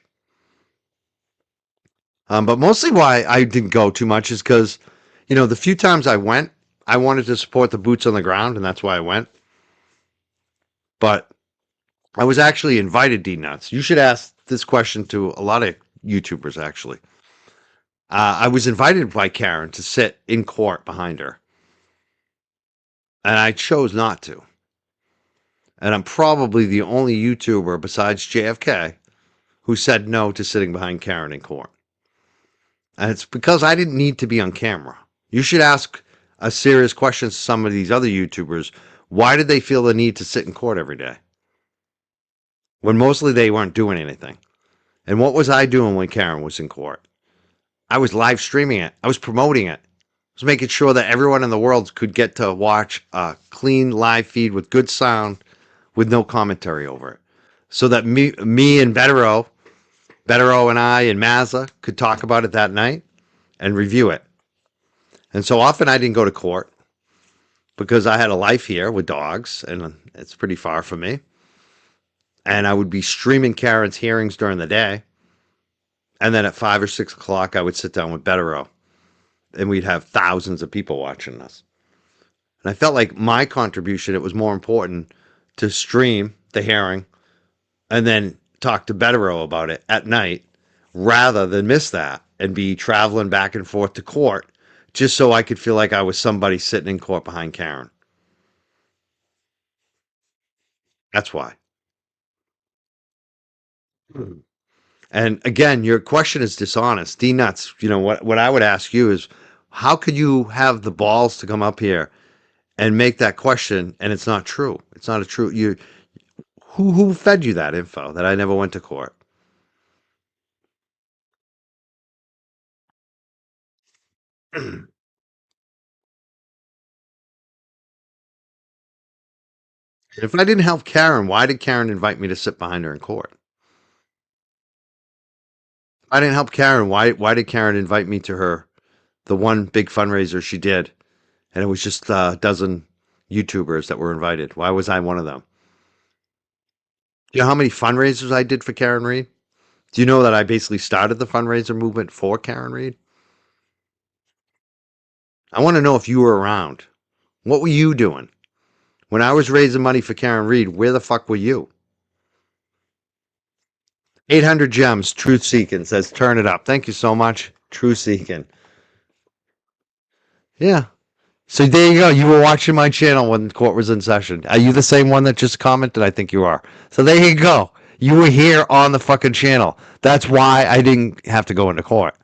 But mostly why I didn't go too much is because, the few times I went, I wanted to support the boots on the ground, and that's why I went. But I was actually invited, D Nuts. You should ask this question to a lot of YouTubers, actually. I was invited by Karen to sit in court behind her, and I chose not to. And I'm probably the only YouTuber besides JFK who said no to sitting behind Karen in court. And it's because I didn't need to be on camera. You should ask a serious question to some of these other YouTubers. Why did they feel the need to sit in court every day? When mostly they weren't doing anything. And what was I doing when Karen was in court? I was live streaming it. I was promoting it. I was making sure that everyone in the world could get to watch a clean live feed with good sound with no commentary over it. So that me and Bettero and I and Mazza could talk about it that night and review it. And so often I didn't go to court because I had a life here with dogs, and it's pretty far from me. And I would be streaming Karen's hearings during the day. And then at 5 or 6 o'clock, I would sit down with Bettero, and we'd have thousands of people watching us. And I felt like my contribution, it was more important to stream the hearing and then talk to Bettero about it at night rather than miss that and be traveling back and forth to court just so I could feel like I was somebody sitting in court behind Karen. That's why. And again, your question is dishonest. D Nuts, what I would ask you is how could you have the balls to come up here and make that question and it's not true? It's not a true who fed you that info that I never went to court? If I didn't help Karen, why did Karen invite me to sit behind her in court? If I didn't help Karen, why did Karen invite me to the one big fundraiser she did, and it was just a dozen YouTubers that were invited? Why was I one of them? Do you know how many fundraisers I did for Karen Reed? Do you know that I basically started the fundraiser movement for Karen Reed? I want to know if you were around. What were you doing? When I was raising money for Karen Reed, where the fuck were you? 800 gems, Truth Seeking says, turn it up. Thank you so much, Truth Seeking. Yeah. So there you go. You were watching my channel when the court was in session. Are you the same one that just commented? I think you are. So there you go. You were here on the fucking channel. That's why I didn't have to go into court.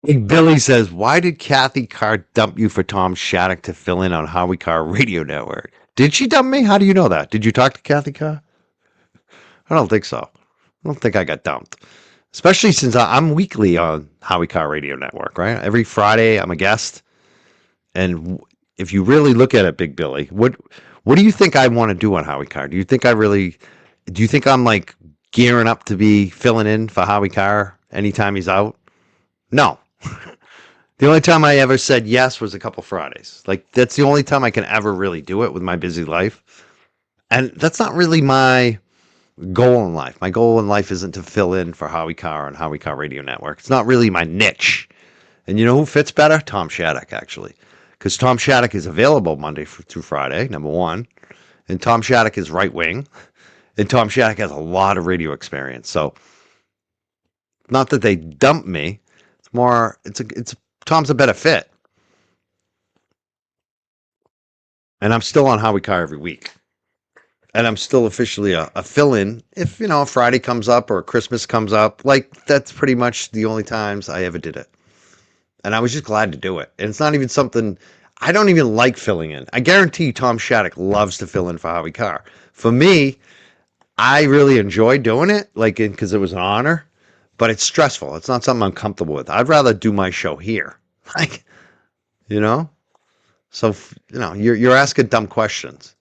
Big Billy says, why did Kathy Carr dump you for Tom Shattuck to fill in on Howie Carr Radio Network? Did she dump me? How do you know that? Did you talk to Kathy Carr? I don't think so. I don't think I got dumped. Especially since I'm weekly on Howie Carr Radio Network, right? Every Friday I'm a guest. And if you really look at it, Big Billy, what do you think I want to do on Howie Carr? Do you think I'm like gearing up to be filling in for Howie Carr anytime he's out? No. The only time I ever said yes was a couple Fridays. Like that's the only time I can ever really do it with my busy life. And that's not really my goal in life. My goal in life isn't to fill in for Howie Carr on Howie Carr Radio Network. It's not really my niche. And you know who fits better? Tom Shattuck, actually. Because Tom Shattuck is available Monday through Friday, number one. And Tom Shattuck is right wing. And Tom Shattuck has a lot of radio experience. So, not that they dump me. It's more, Tom's a better fit. And I'm still on Howie Carr every week. And I'm still officially a fill-in if, a Friday comes up or Christmas comes up. Like, that's pretty much the only times I ever did it. And I was just glad to do it. And it's not even something, I don't even like filling in. I guarantee Tom Shattuck loves to fill in for Howie Carr. For me, I really enjoy doing it, like, because it was an honor, but it's stressful. It's not something I'm comfortable with. I'd rather do my show here. Like, So, you're asking dumb questions.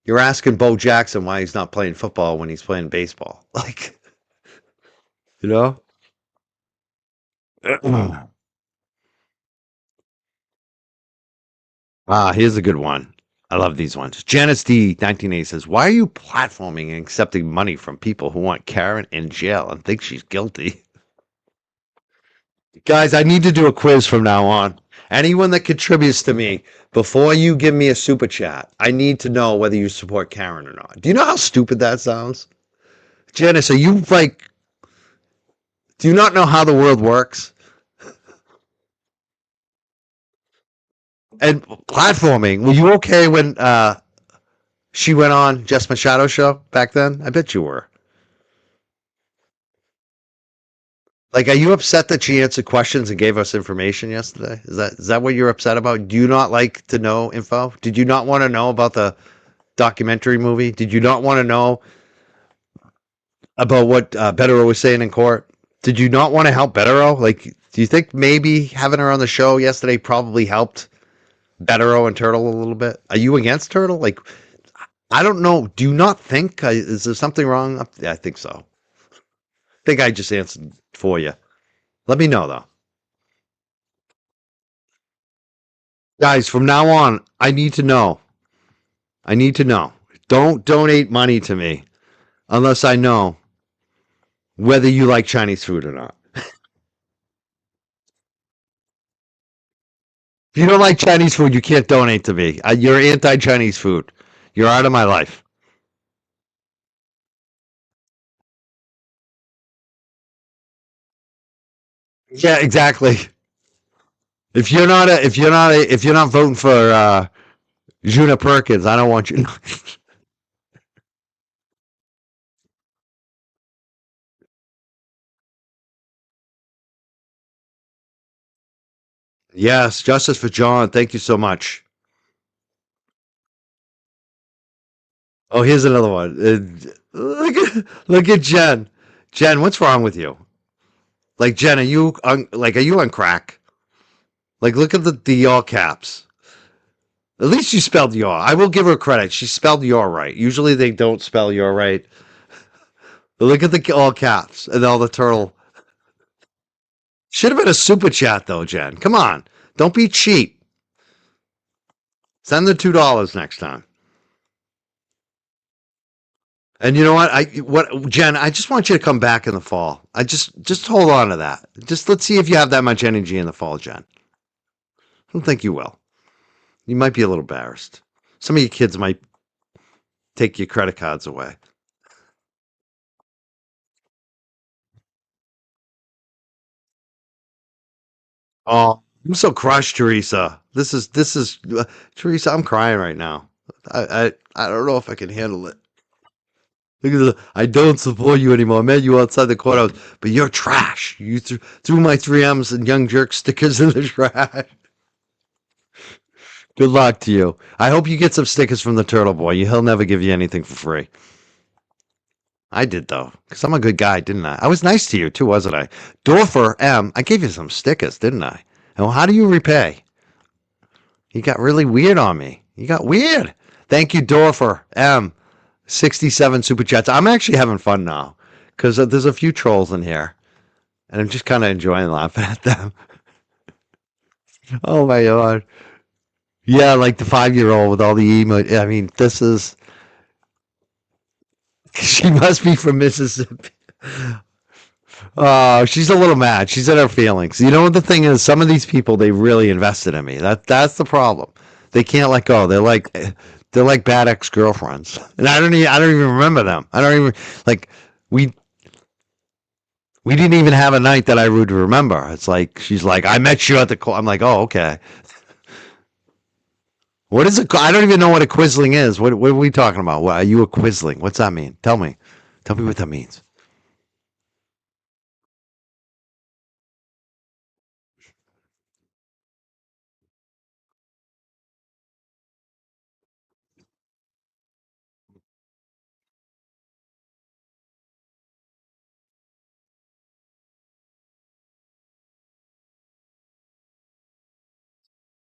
You're asking Bo Jackson why he's not playing football when he's playing baseball. Like, you know? Here's a good one. I love these ones. Janice D, 1980 says, why are you platforming and accepting money from people who want Karen in jail and think she's guilty? Guys, I need to do a quiz from now on. Anyone that contributes to me, before you give me a super chat, I need to know whether you support Karen or not. Do you know how stupid that sounds? Janice, are you like, do you not know how the world works? And platforming, were you okay when she went on Jess Machado's show back then? I bet you were. Like, are you upset that she answered questions and gave us information yesterday? Is that what you're upset about? Do you not like to know info? Did you not want to know about the documentary movie? Did you not want to know about what Bettero was saying in court? Did you not want to help Bettero? Like, do you think maybe having her on the show yesterday probably helped Bettero and Turtle a little bit? Are you against Turtle? Like, I don't know. Do you not think? Is there something wrong? Yeah, I think so. I think I just answered for you. Let me know, though. Guys, from now on, I need to know. I need to know. Don't donate money to me unless I know whether you like Chinese food or not. If you don't like Chinese food, you can't donate to me. You're anti-Chinese food. You're out of my life. Yeah, exactly. If you're not voting for Juna Perkins, I don't want you. Yes, justice for John. Thank you so much. Oh, here's another one. Look at Jen. Jen, what's wrong with you? Like Jen, are you on crack? Like, look at the all caps. At least you spelled your. I will give her credit. She spelled your right. Usually they don't spell your right. But look at the all caps and all the turtle. Should have been a super chat though, Jen. Come on. Don't be cheap. Send the $2 next time. And you know what? Jen, I just want you to come back in the fall. I just hold on to that. Just let's see if you have that much energy in the fall, Jen. I don't think you will. You might be a little embarrassed. Some of your kids might take your credit cards away. Oh, I'm so crushed, Teresa. This is Teresa. I'm crying right now. I don't know if I can handle it. Look at I don't support you anymore. I met you outside the courthouse, but you're trash. You threw my 3Ms and Young Jerk stickers in the trash. Good luck to you. I hope you get some stickers from the Turtle Boy. He'll never give you anything for free. I did though, because I'm a good guy, didn't I? I was nice to you too, wasn't I? Dorfer M, I gave you some stickers, didn't I? And how do you repay? You got really weird on me. You got weird. Thank you, Dorfer M. 67 super chats. I'm actually having fun now because there's a few trolls in here, and I'm just kind of enjoying laughing at them. Oh my god. Yeah, like the 5-year-old with all the emo. I mean, this is. She must be from Mississippi. Oh, she's a little mad. She's in her feelings. You know what the thing is? Some of these people, they really invested in me. That's the problem. They can't let go. They're like bad ex-girlfriends, and I don't even remember them. I don't even like we we didn't even have a night that I would remember. It's like she's like, I met you at the. I'm like, oh, okay. What is it? I don't even know what a quisling is. What are we talking about? What, are you a quisling? What's that mean? Tell me. Tell me what that means.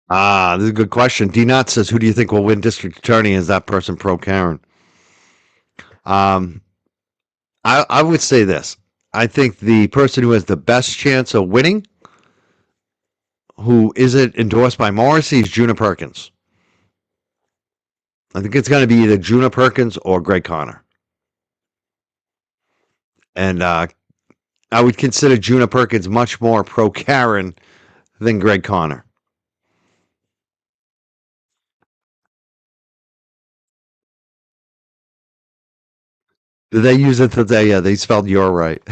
Ah, this is a good question. D Not says, who do you think will win district attorney? Is that person pro Karen? Um, I would say this. I think the person who has the best chance of winning, who isn't endorsed by Morrissey, is Juna Perkins. I think it's going to be either Juna Perkins or Greg Connor. And I would consider Juna Perkins much more pro Karen than Greg Connor. Did they use it today? Yeah, they spelled "you're" right.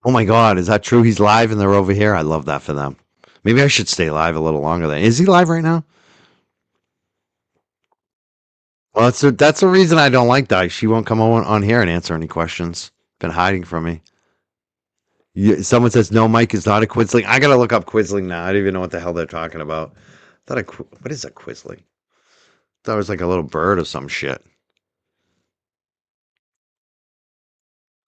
Oh my God, is that true? He's live and they're over here. I love that for them. Maybe I should stay live a little longer. Then is he live right now? Well, that's the reason I don't like Dice. She won't come on here and answer any questions. Been hiding from me. Someone says no, Mike is not a quisling. I gotta look up quisling now. I don't even know what the hell they're talking about. What is a quisling? Thought it was like a little bird or some shit.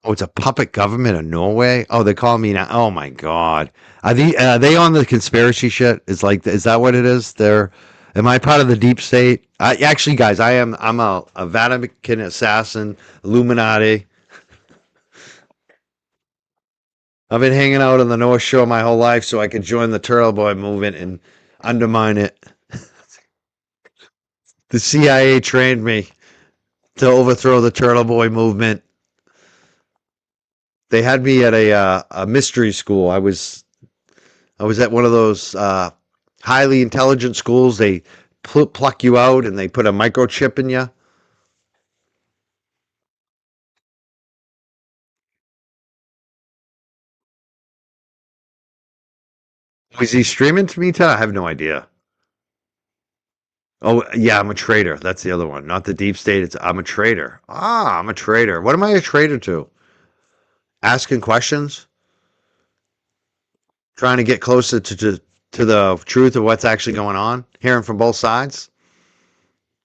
Oh, it's a puppet government of Norway. Oh, they call me now. Oh my God, are they on the conspiracy shit? Is that what it is? Am I part of the deep state? Actually, guys, I'm a Vatican assassin, Illuminati. I've been hanging out on the North Shore my whole life so I could join the Turtle Boy movement and undermine it. The CIA trained me to overthrow the Turtle Boy movement. They had me at a mystery school. I was at one of those highly intelligent schools. They pluck you out and they put a microchip in you. Was he streaming to me, Ted? I have no idea. Oh yeah, I'm a traitor. That's the other one. Not the deep state. I'm a traitor. I'm a traitor. What am I a traitor to? Asking questions, trying to get closer to the truth of what's actually going on, hearing from both sides.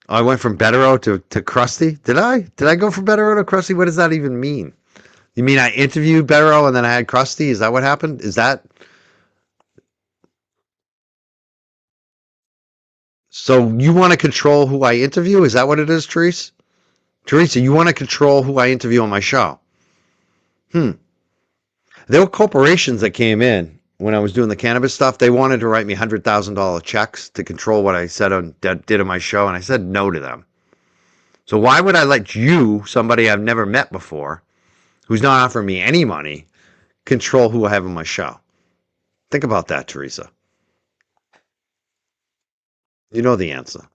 Oh, I went from Bettero to Krusty. Did I go from Bettero to Krusty? What does that even mean? You mean I interviewed Bettero and then I had Krusty? Is that what happened? Is that so? You want to control who I interview? Is that what it is, Therese? Teresa, you want to control who I interview on my show? There were corporations that came in when I was doing the cannabis stuff. They wanted to write me $100,000 checks to control what I said did on my show, and I said no to them. So why would I let you, somebody I've never met before, who's not offering me any money, control who I have on my show? Think about that, Teresa. You know the answer.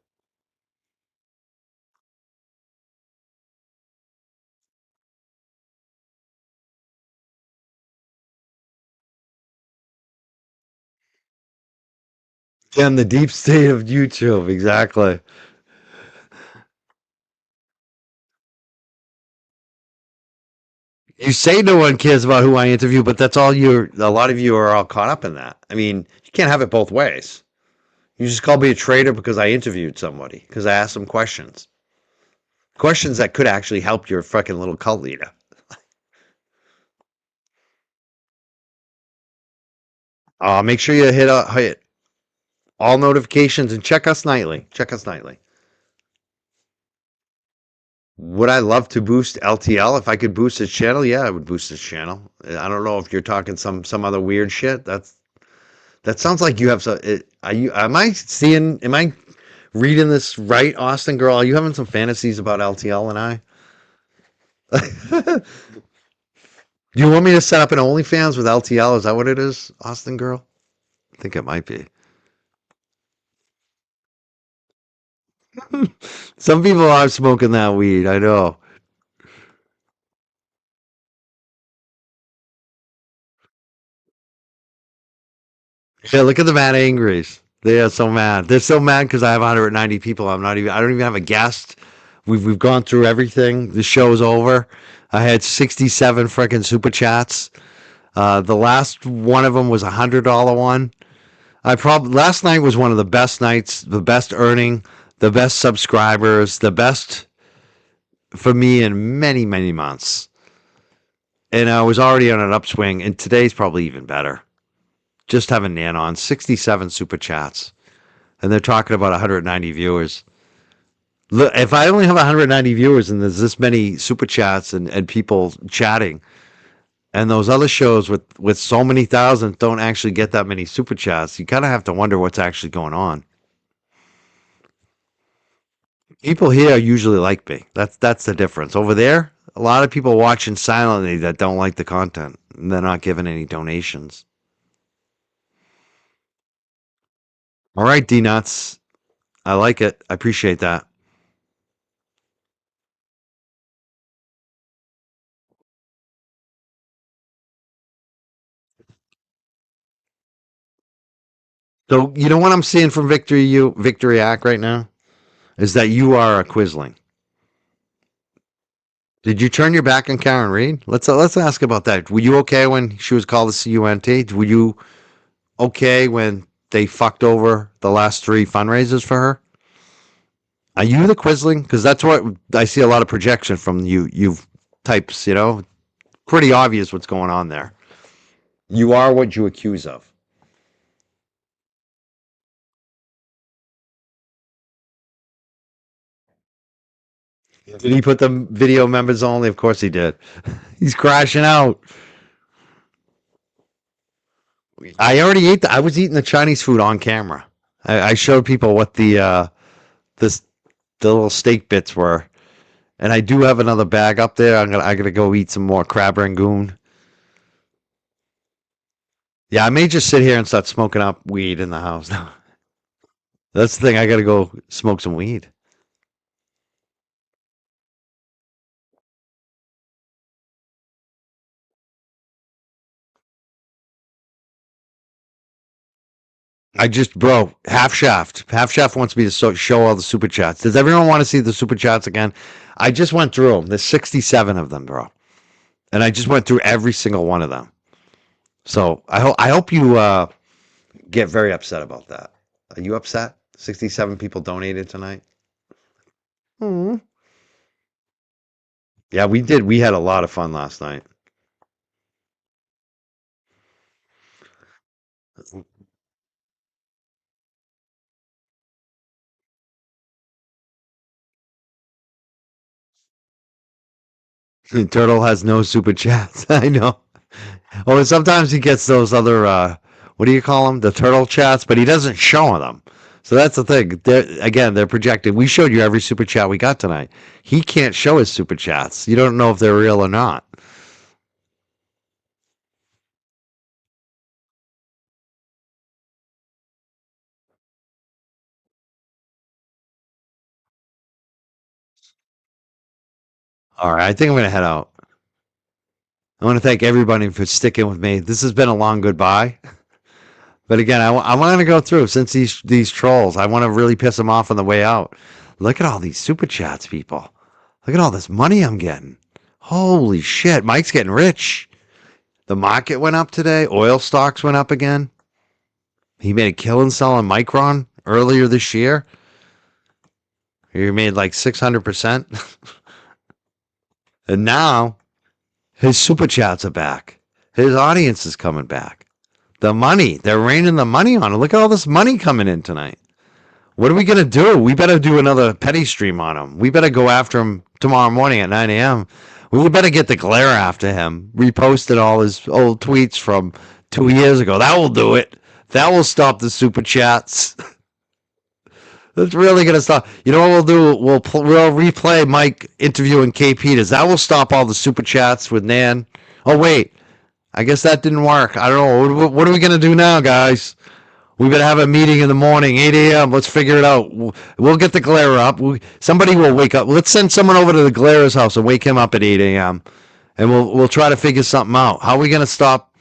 And the deep state of YouTube, exactly. You say no one cares about who I interview, but that's all a lot of you are all caught up in that. I mean, you can't have it both ways. You just call me a traitor because I interviewed somebody, because I asked them questions. Questions that could actually help your fucking little cult leader. Make sure you hit all notifications, and check us nightly. Check us nightly. Would I love to boost LTL if I could boost his channel? Yeah, I would boost his channel. I don't know if you're talking some other weird shit. That sounds like you have some. Are you? Am I seeing? Am I reading this right, Austin girl? Are you having some fantasies about LTL and I? Do you want me to set up an OnlyFans with LTL? Is that what it is, Austin girl? I think it might be. Some people are smoking that weed. I know. Yeah, look at the mad angries. They are so mad. They're so mad because I have 190 people. I'm not even. I don't even have a guest. We've gone through everything. The show's over. I had 67 freaking super chats. The last one of them was $100 one. I probably last night was one of the best nights, the best earning, the best subscribers, the best for me in many months. And I was already on an upswing, and today's probably even better. Just having Nan on 67 super chats, and they're talking about 190 viewers. Look, if I only have 190 viewers and there's this many super chats and people chatting, and those other shows with so many thousands don't actually get that many super chats, you kind of have to wonder what's actually going on. People here usually like me. That's the difference. Over there, a lot of people watching silently that don't like the content, and they're not giving any donations. All right, D nuts. I like it. I appreciate that. So you know what I'm seeing from Victory Act right now is that you are a Quisling. Did you turn your back on Karen Reed? Let's ask about that. Were you okay when she was called the CUNT? Were you okay when they fucked over the last 3 fundraisers for her? Are you the Quisling? Because that's what I see a lot of projection from you types. You know, pretty obvious what's going on there. You are what you accuse of. Did he put the video members only? Of course he did. He's crashing out. I already ate. I was eating the Chinese food on camera. I showed people what the little steak bits were, and I do have another bag up there. I gotta go eat some more crab rangoon. Yeah, I may just sit here and start smoking up weed in the house now. That's the thing. I gotta go smoke some weed. Bro, Half Shaft. Half Shaft wants me to show all the super chats. Does everyone want to see the super chats again? I just went through them. There's 67 of them, bro. And I just went through every single one of them. So I hope you get very upset about that. Are you upset? 67 people donated tonight. Hmm. Yeah, we did. We had a lot of fun last night. Turtle has no super chats. I know. Oh, and sometimes he gets those other what do you call them? The turtle chats, but he doesn't show them. So that's the thing. They're projected. We showed you every super chat we got tonight. He can't show his super chats. You don't know if they're real or not. All right, I think I'm gonna head out. I want to thank everybody for sticking with me. This has been a long goodbye. But again, I want to go through since these trolls. I want to really piss them off on the way out. Look at all these super chats, people. Look at all this money I'm getting. Holy shit, Mike's getting rich. The market went up today. Oil stocks went up again. He made a killing selling Micron earlier this year. He made like 600%. And now his super chats are back. His audience is coming back. The money. They're raining the money on it. Look at all this money coming in tonight. What are we gonna do? We better do another petty stream on him. We better go after him tomorrow morning at 9 a.m. We better get the glare after him. Reposted all his old tweets from 2 years ago. That will do it. That will stop the super chats. That's really gonna stop. You know what we'll do? We'll replay Mike interviewing K Peters. That will stop all the super chats with Nan. Oh wait, I guess that didn't work. I don't know. What are we gonna do now, guys? We better have a meeting in the morning, 8 a.m. Let's figure it out. We'll get the glare up. Somebody will wake up. Let's send someone over to the glare's house and wake him up at 8 a.m. And we'll try to figure something out. How are we gonna stop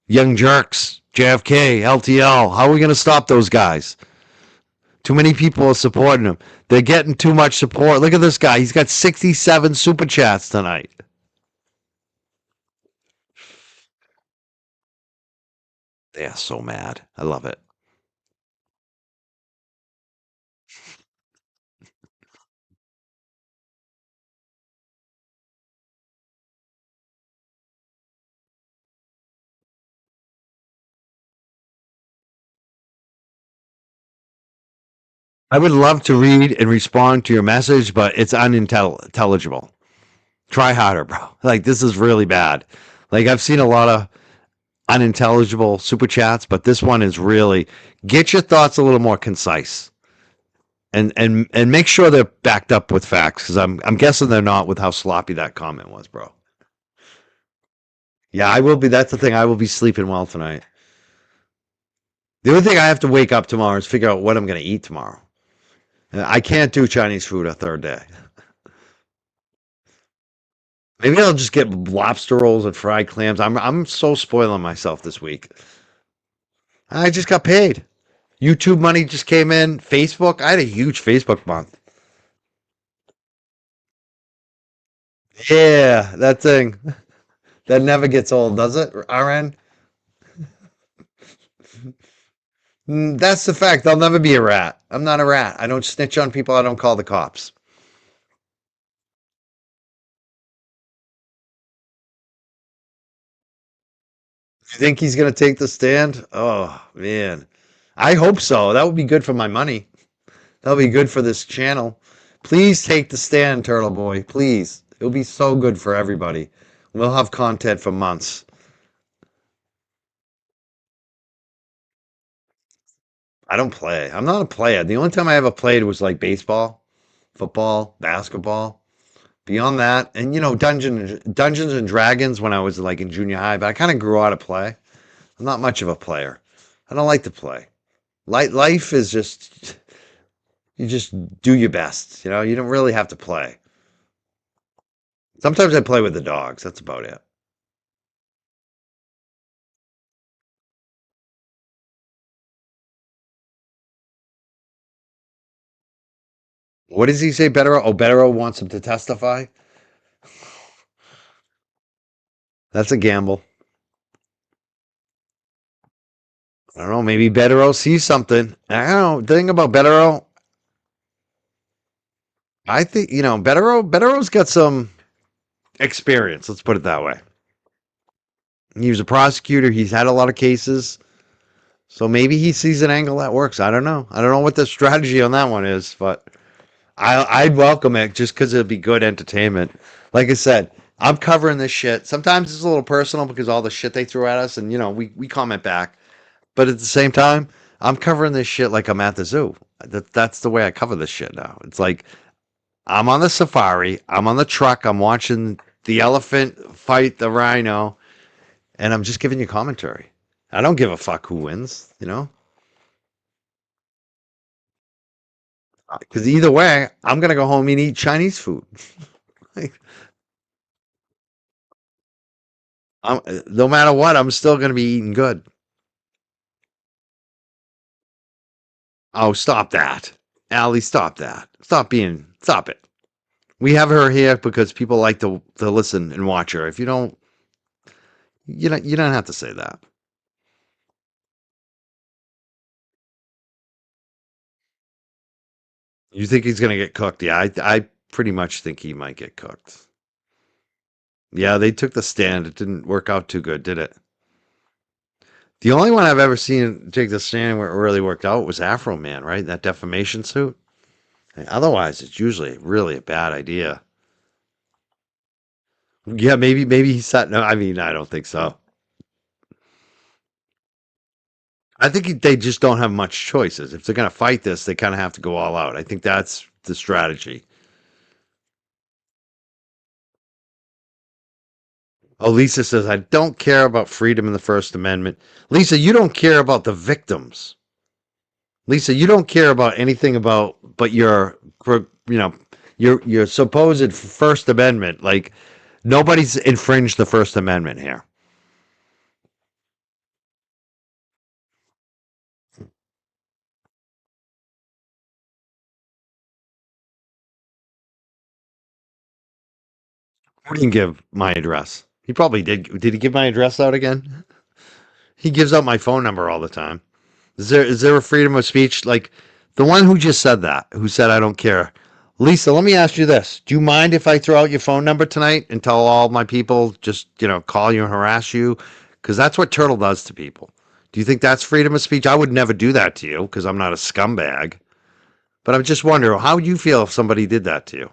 young Jurks, JFK, LTL? How are we gonna stop those guys? Too many people are supporting him. They're getting too much support. Look at this guy. He's got 67 super chats tonight. They are so mad. I love it. I would love to read and respond to your message, but it's unintelligible. Try harder, bro. Like, this is really bad. Like, I've seen a lot of unintelligible super chats, but this one is really get your thoughts a little more concise. And make sure they're backed up with facts, because I'm guessing they're not with how sloppy that comment was, bro. Yeah, I will be. That's the thing. I will be sleeping well tonight. The only thing I have to wake up tomorrow is figure out what I'm going to eat tomorrow. I can't do Chinese food a third day. Maybe I'll just get lobster rolls and fried clams. I'm so spoiling myself this week. I just got paid. YouTube money just came in. Facebook, I had a huge Facebook month. Yeah, that thing. That never gets old, does it, RN? That's the fact. I'll never be a rat. I'm not a rat. I don't snitch on people. I don't call the cops. You think he's going to take the stand? Oh, man. I hope so. That would be good for my money. That'll be good for this channel. Please take the stand, Turtle Boy. Please. It'll be so good for everybody. We'll have content for months. I don't play. I'm not a player. The only time I ever played was like baseball, football, basketball. Beyond that, and Dungeons and Dragons when I was like in junior high, but I kind of grew out of play. I'm not much of a player. I don't like to play. Life is just you just do your best. You don't really have to play. Sometimes I play with the dogs. That's about it. What does he say, Bettero? Oh, Bettero wants him to testify? That's a gamble. I don't know. Maybe Bettero sees something. I don't know. The thing about Bettero, I think, Bettero's got some experience. Let's put it that way. He was a prosecutor. He's had a lot of cases. So maybe he sees an angle that works. I don't know. I don't know what the strategy on that one is, but I'd welcome it just because it'd be good entertainment. Like I said, I'm covering this shit. Sometimes it's a little personal because all the shit they threw at us, and we comment back. But at the same time, I'm covering this shit like I'm at the zoo. That's the way I cover this shit now. It's like I'm on the safari, I'm on the truck, I'm watching the elephant fight the rhino, and I'm just giving you commentary. I don't give a fuck who wins, because either way, I'm gonna go home and eat Chinese food. Like, no matter what, I'm still gonna be eating good. Oh, stop that, Allie! Stop that! Stop it. We have her here because people like to listen and watch her. If you don't, you don't have to say that. You think he's gonna get cooked? Yeah, I pretty much think he might get cooked. Yeah, they took the stand. It didn't work out too good, did it? The only one I've ever seen take the stand where it really worked out was Afro Man, right? That defamation suit. Otherwise, it's usually really a bad idea. Yeah, maybe he said no. I mean, I don't think so. I think they just don't have much choices. If they're going to fight this, they kind of have to go all out. I think that's the strategy. Oh, Lisa says, I don't care about freedom in the First Amendment. Lisa, you don't care about the victims. Lisa, you don't care about anything about but you know, your supposed First Amendment. Like nobody's infringed the First Amendment here. I didn't give my address. He probably did. Did he give my address out again? He gives out my phone number all the time. Is there a freedom of speech like the one who just said that, who said I don't care? Lisa, let me ask you this. Do you mind if I throw out your phone number tonight and tell all my people just, call you and harass you? Because that's what Turtle does to people. Do you think that's freedom of speech? I would never do that to you because I'm not a scumbag. But I'm just wondering, how would you feel if somebody did that to you?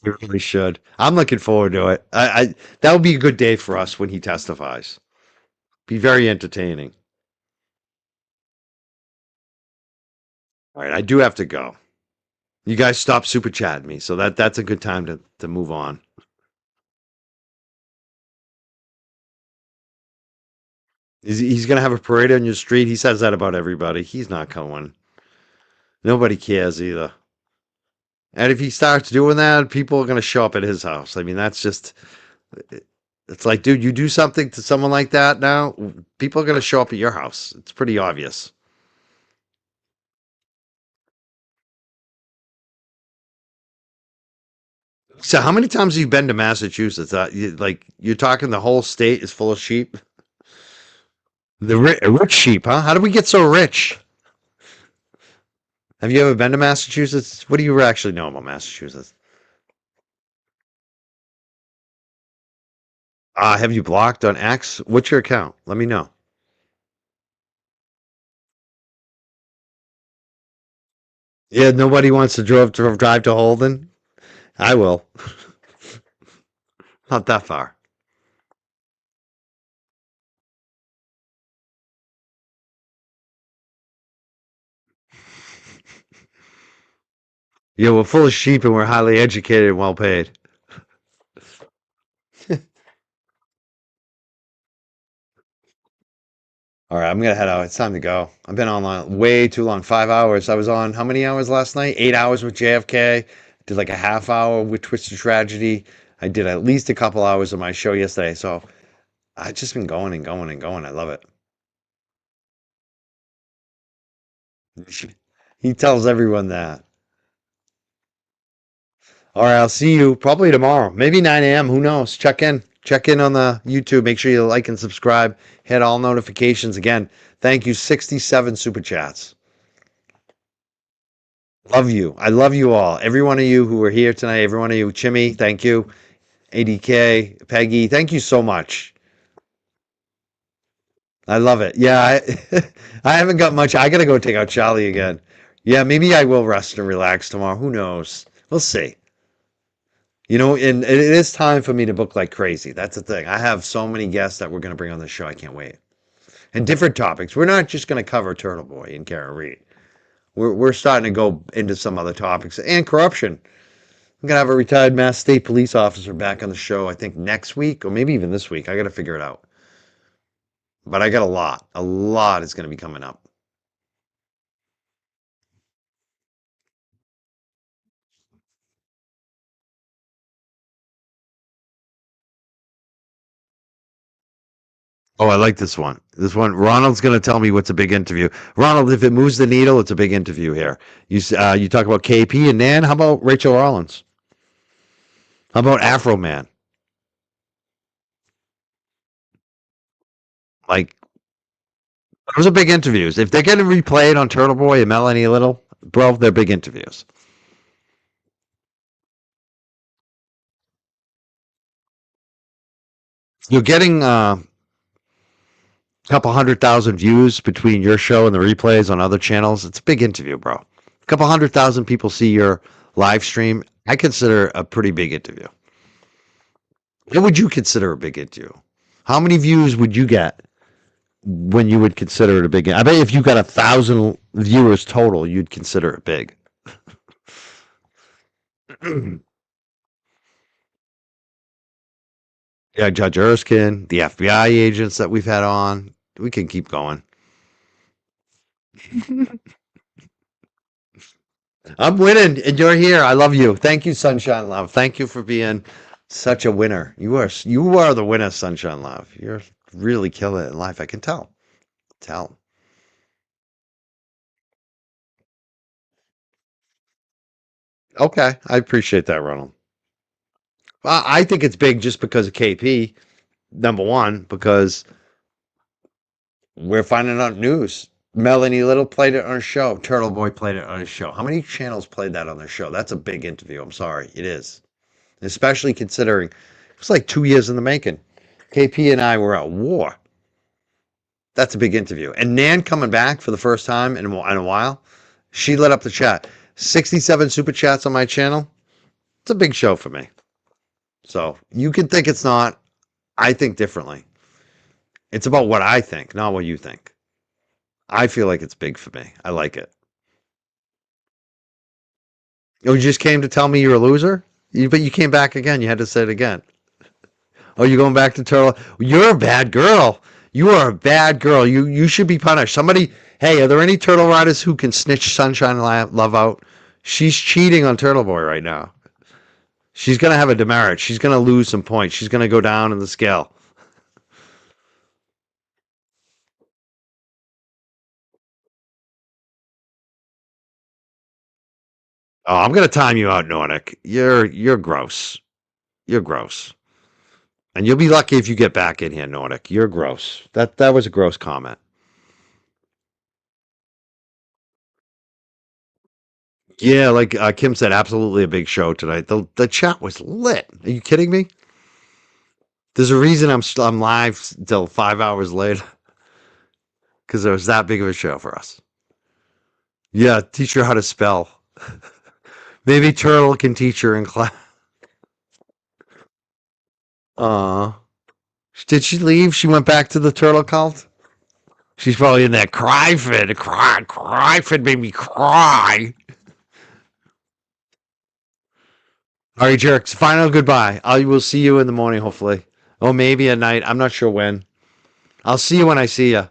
You really should. I'm looking forward to it. That would be a good day for us when he testifies. Be very entertaining. All right, I do have to go. You guys stop super chatting me, so that's a good time to move on. He's gonna have a parade on your street. He says that about everybody. He's not going. Nobody cares either. And if he starts doing that, people are gonna show up at his house. I mean, that's just it's like, dude, you do something to someone like that now, people are gonna show up at your house. It's pretty obvious. So, how many times have you been to Massachusetts? Like, you're talking the whole state is full of sheep. The rich sheep, huh? How did we get so rich? Have you ever been to Massachusetts? What do you actually know about Massachusetts? Have you blocked on X? What's your account? Let me know. Yeah, nobody wants to drive to Holden. I will. Not that far. Yeah, we're full of sheep and we're highly educated and well paid. All right, I'm gonna head out. It's time to go. I've been online way too long. 5 hours. I was on how many hours last night? 8 hours with JFK. Did like a half hour with Twisted Tragedy. I did at least a couple hours of my show yesterday. So I've just been going and going and going. I love it. He tells everyone that. All right, I'll see you probably tomorrow. Maybe 9 a.m. Who knows? Check in. Check in on the YouTube. Make sure you like and subscribe. Hit all notifications. Again, thank you. 67 super chats. Love you. I love you all. Every one of you who are here tonight, every one of you. Chimmy, thank you. ADK, Peggy, thank you so much. I love it. Yeah, I haven't got much. I got to go take out Charlie again. Yeah, maybe I will rest and relax tomorrow. Who knows? We'll see. And it is time for me to book like crazy. That's the thing. I have so many guests that we're going to bring on the show. I can't wait. And different topics. We're not just going to cover Turtle Boy and Kara Reed. We're starting to go into some other topics and corruption. I'm gonna have a retired Mass State police officer back on the show. I think next week or maybe even this week. I got to figure it out. But I got a lot. A lot is going to be coming up. Oh, I like this one. This one, Ronald's going to tell me what's a big interview. Ronald, if it moves the needle, it's a big interview here. You talk about KP and Nan. How about Rachel Rollins? How about Afro Man? Like those are big interviews. If they're getting replayed on Turtle Boy and Melanie Little, bro, they're big interviews. You're getting a couple 100,000 views between your show and the replays on other channels. It's a big interview, bro. A couple 100,000 people see your live stream. I consider a pretty big interview. What would you consider a big interview? How many views would you get when you would consider it a big? I bet if you got 1,000 viewers total, you'd consider it big. Yeah, Judge Erskine, the FBI agents that we've had on. We can keep going. I'm winning, and you're here. I love you. Thank you, Sunshine Love. Thank you for being such a winner. You are the winner, Sunshine Love. You're really killing it in life. I can tell. Tell. Okay, I appreciate that, Ronald. I think it's big just because of KP. Number one, because we're finding out news. Melanie Little played it on her show. Turtle Boy played it on his show. How many channels played that on their show? That's a big interview. I'm sorry. It is. Especially considering it was like 2 years in the making. KP and I were at war. That's a big interview. And Nan coming back for the first time in a while, she lit up the chat. 67 super chats on my channel. It's a big show for me. So you can think it's not. I think differently. It's about what I think, not what you think. I feel like it's big for me. I like it. Oh, you just came to tell me you're a loser? But you came back again. You had to say it again. Oh, you're going back to Turtle? You're a bad girl. You are a bad girl. You should be punished. Somebody, hey, are there any Turtle Riders who can snitch Sunshine Love out? She's cheating on Turtle Boy right now. She's going to have a demerit. She's going to lose some points. She's going to go down in the scale. Oh, I'm going to time you out, Nordic. You're gross. You're gross. And you'll be lucky if you get back in here, Nordic. You're gross. That was a gross comment. Yeah, like Kim said, absolutely a big show tonight. The chat was lit. Are you kidding me? There's a reason I'm live till 5 hours later because it was that big of a show for us. Yeah, teach her how to spell. Maybe Turtle can teach her in class. Did she leave? She went back to the Turtle cult? She's probably in there. Cry fit made me cry. All right, Jerks. Final goodbye. I will see you in the morning, hopefully. Or maybe at night. I'm not sure when. I'll see you when I see you.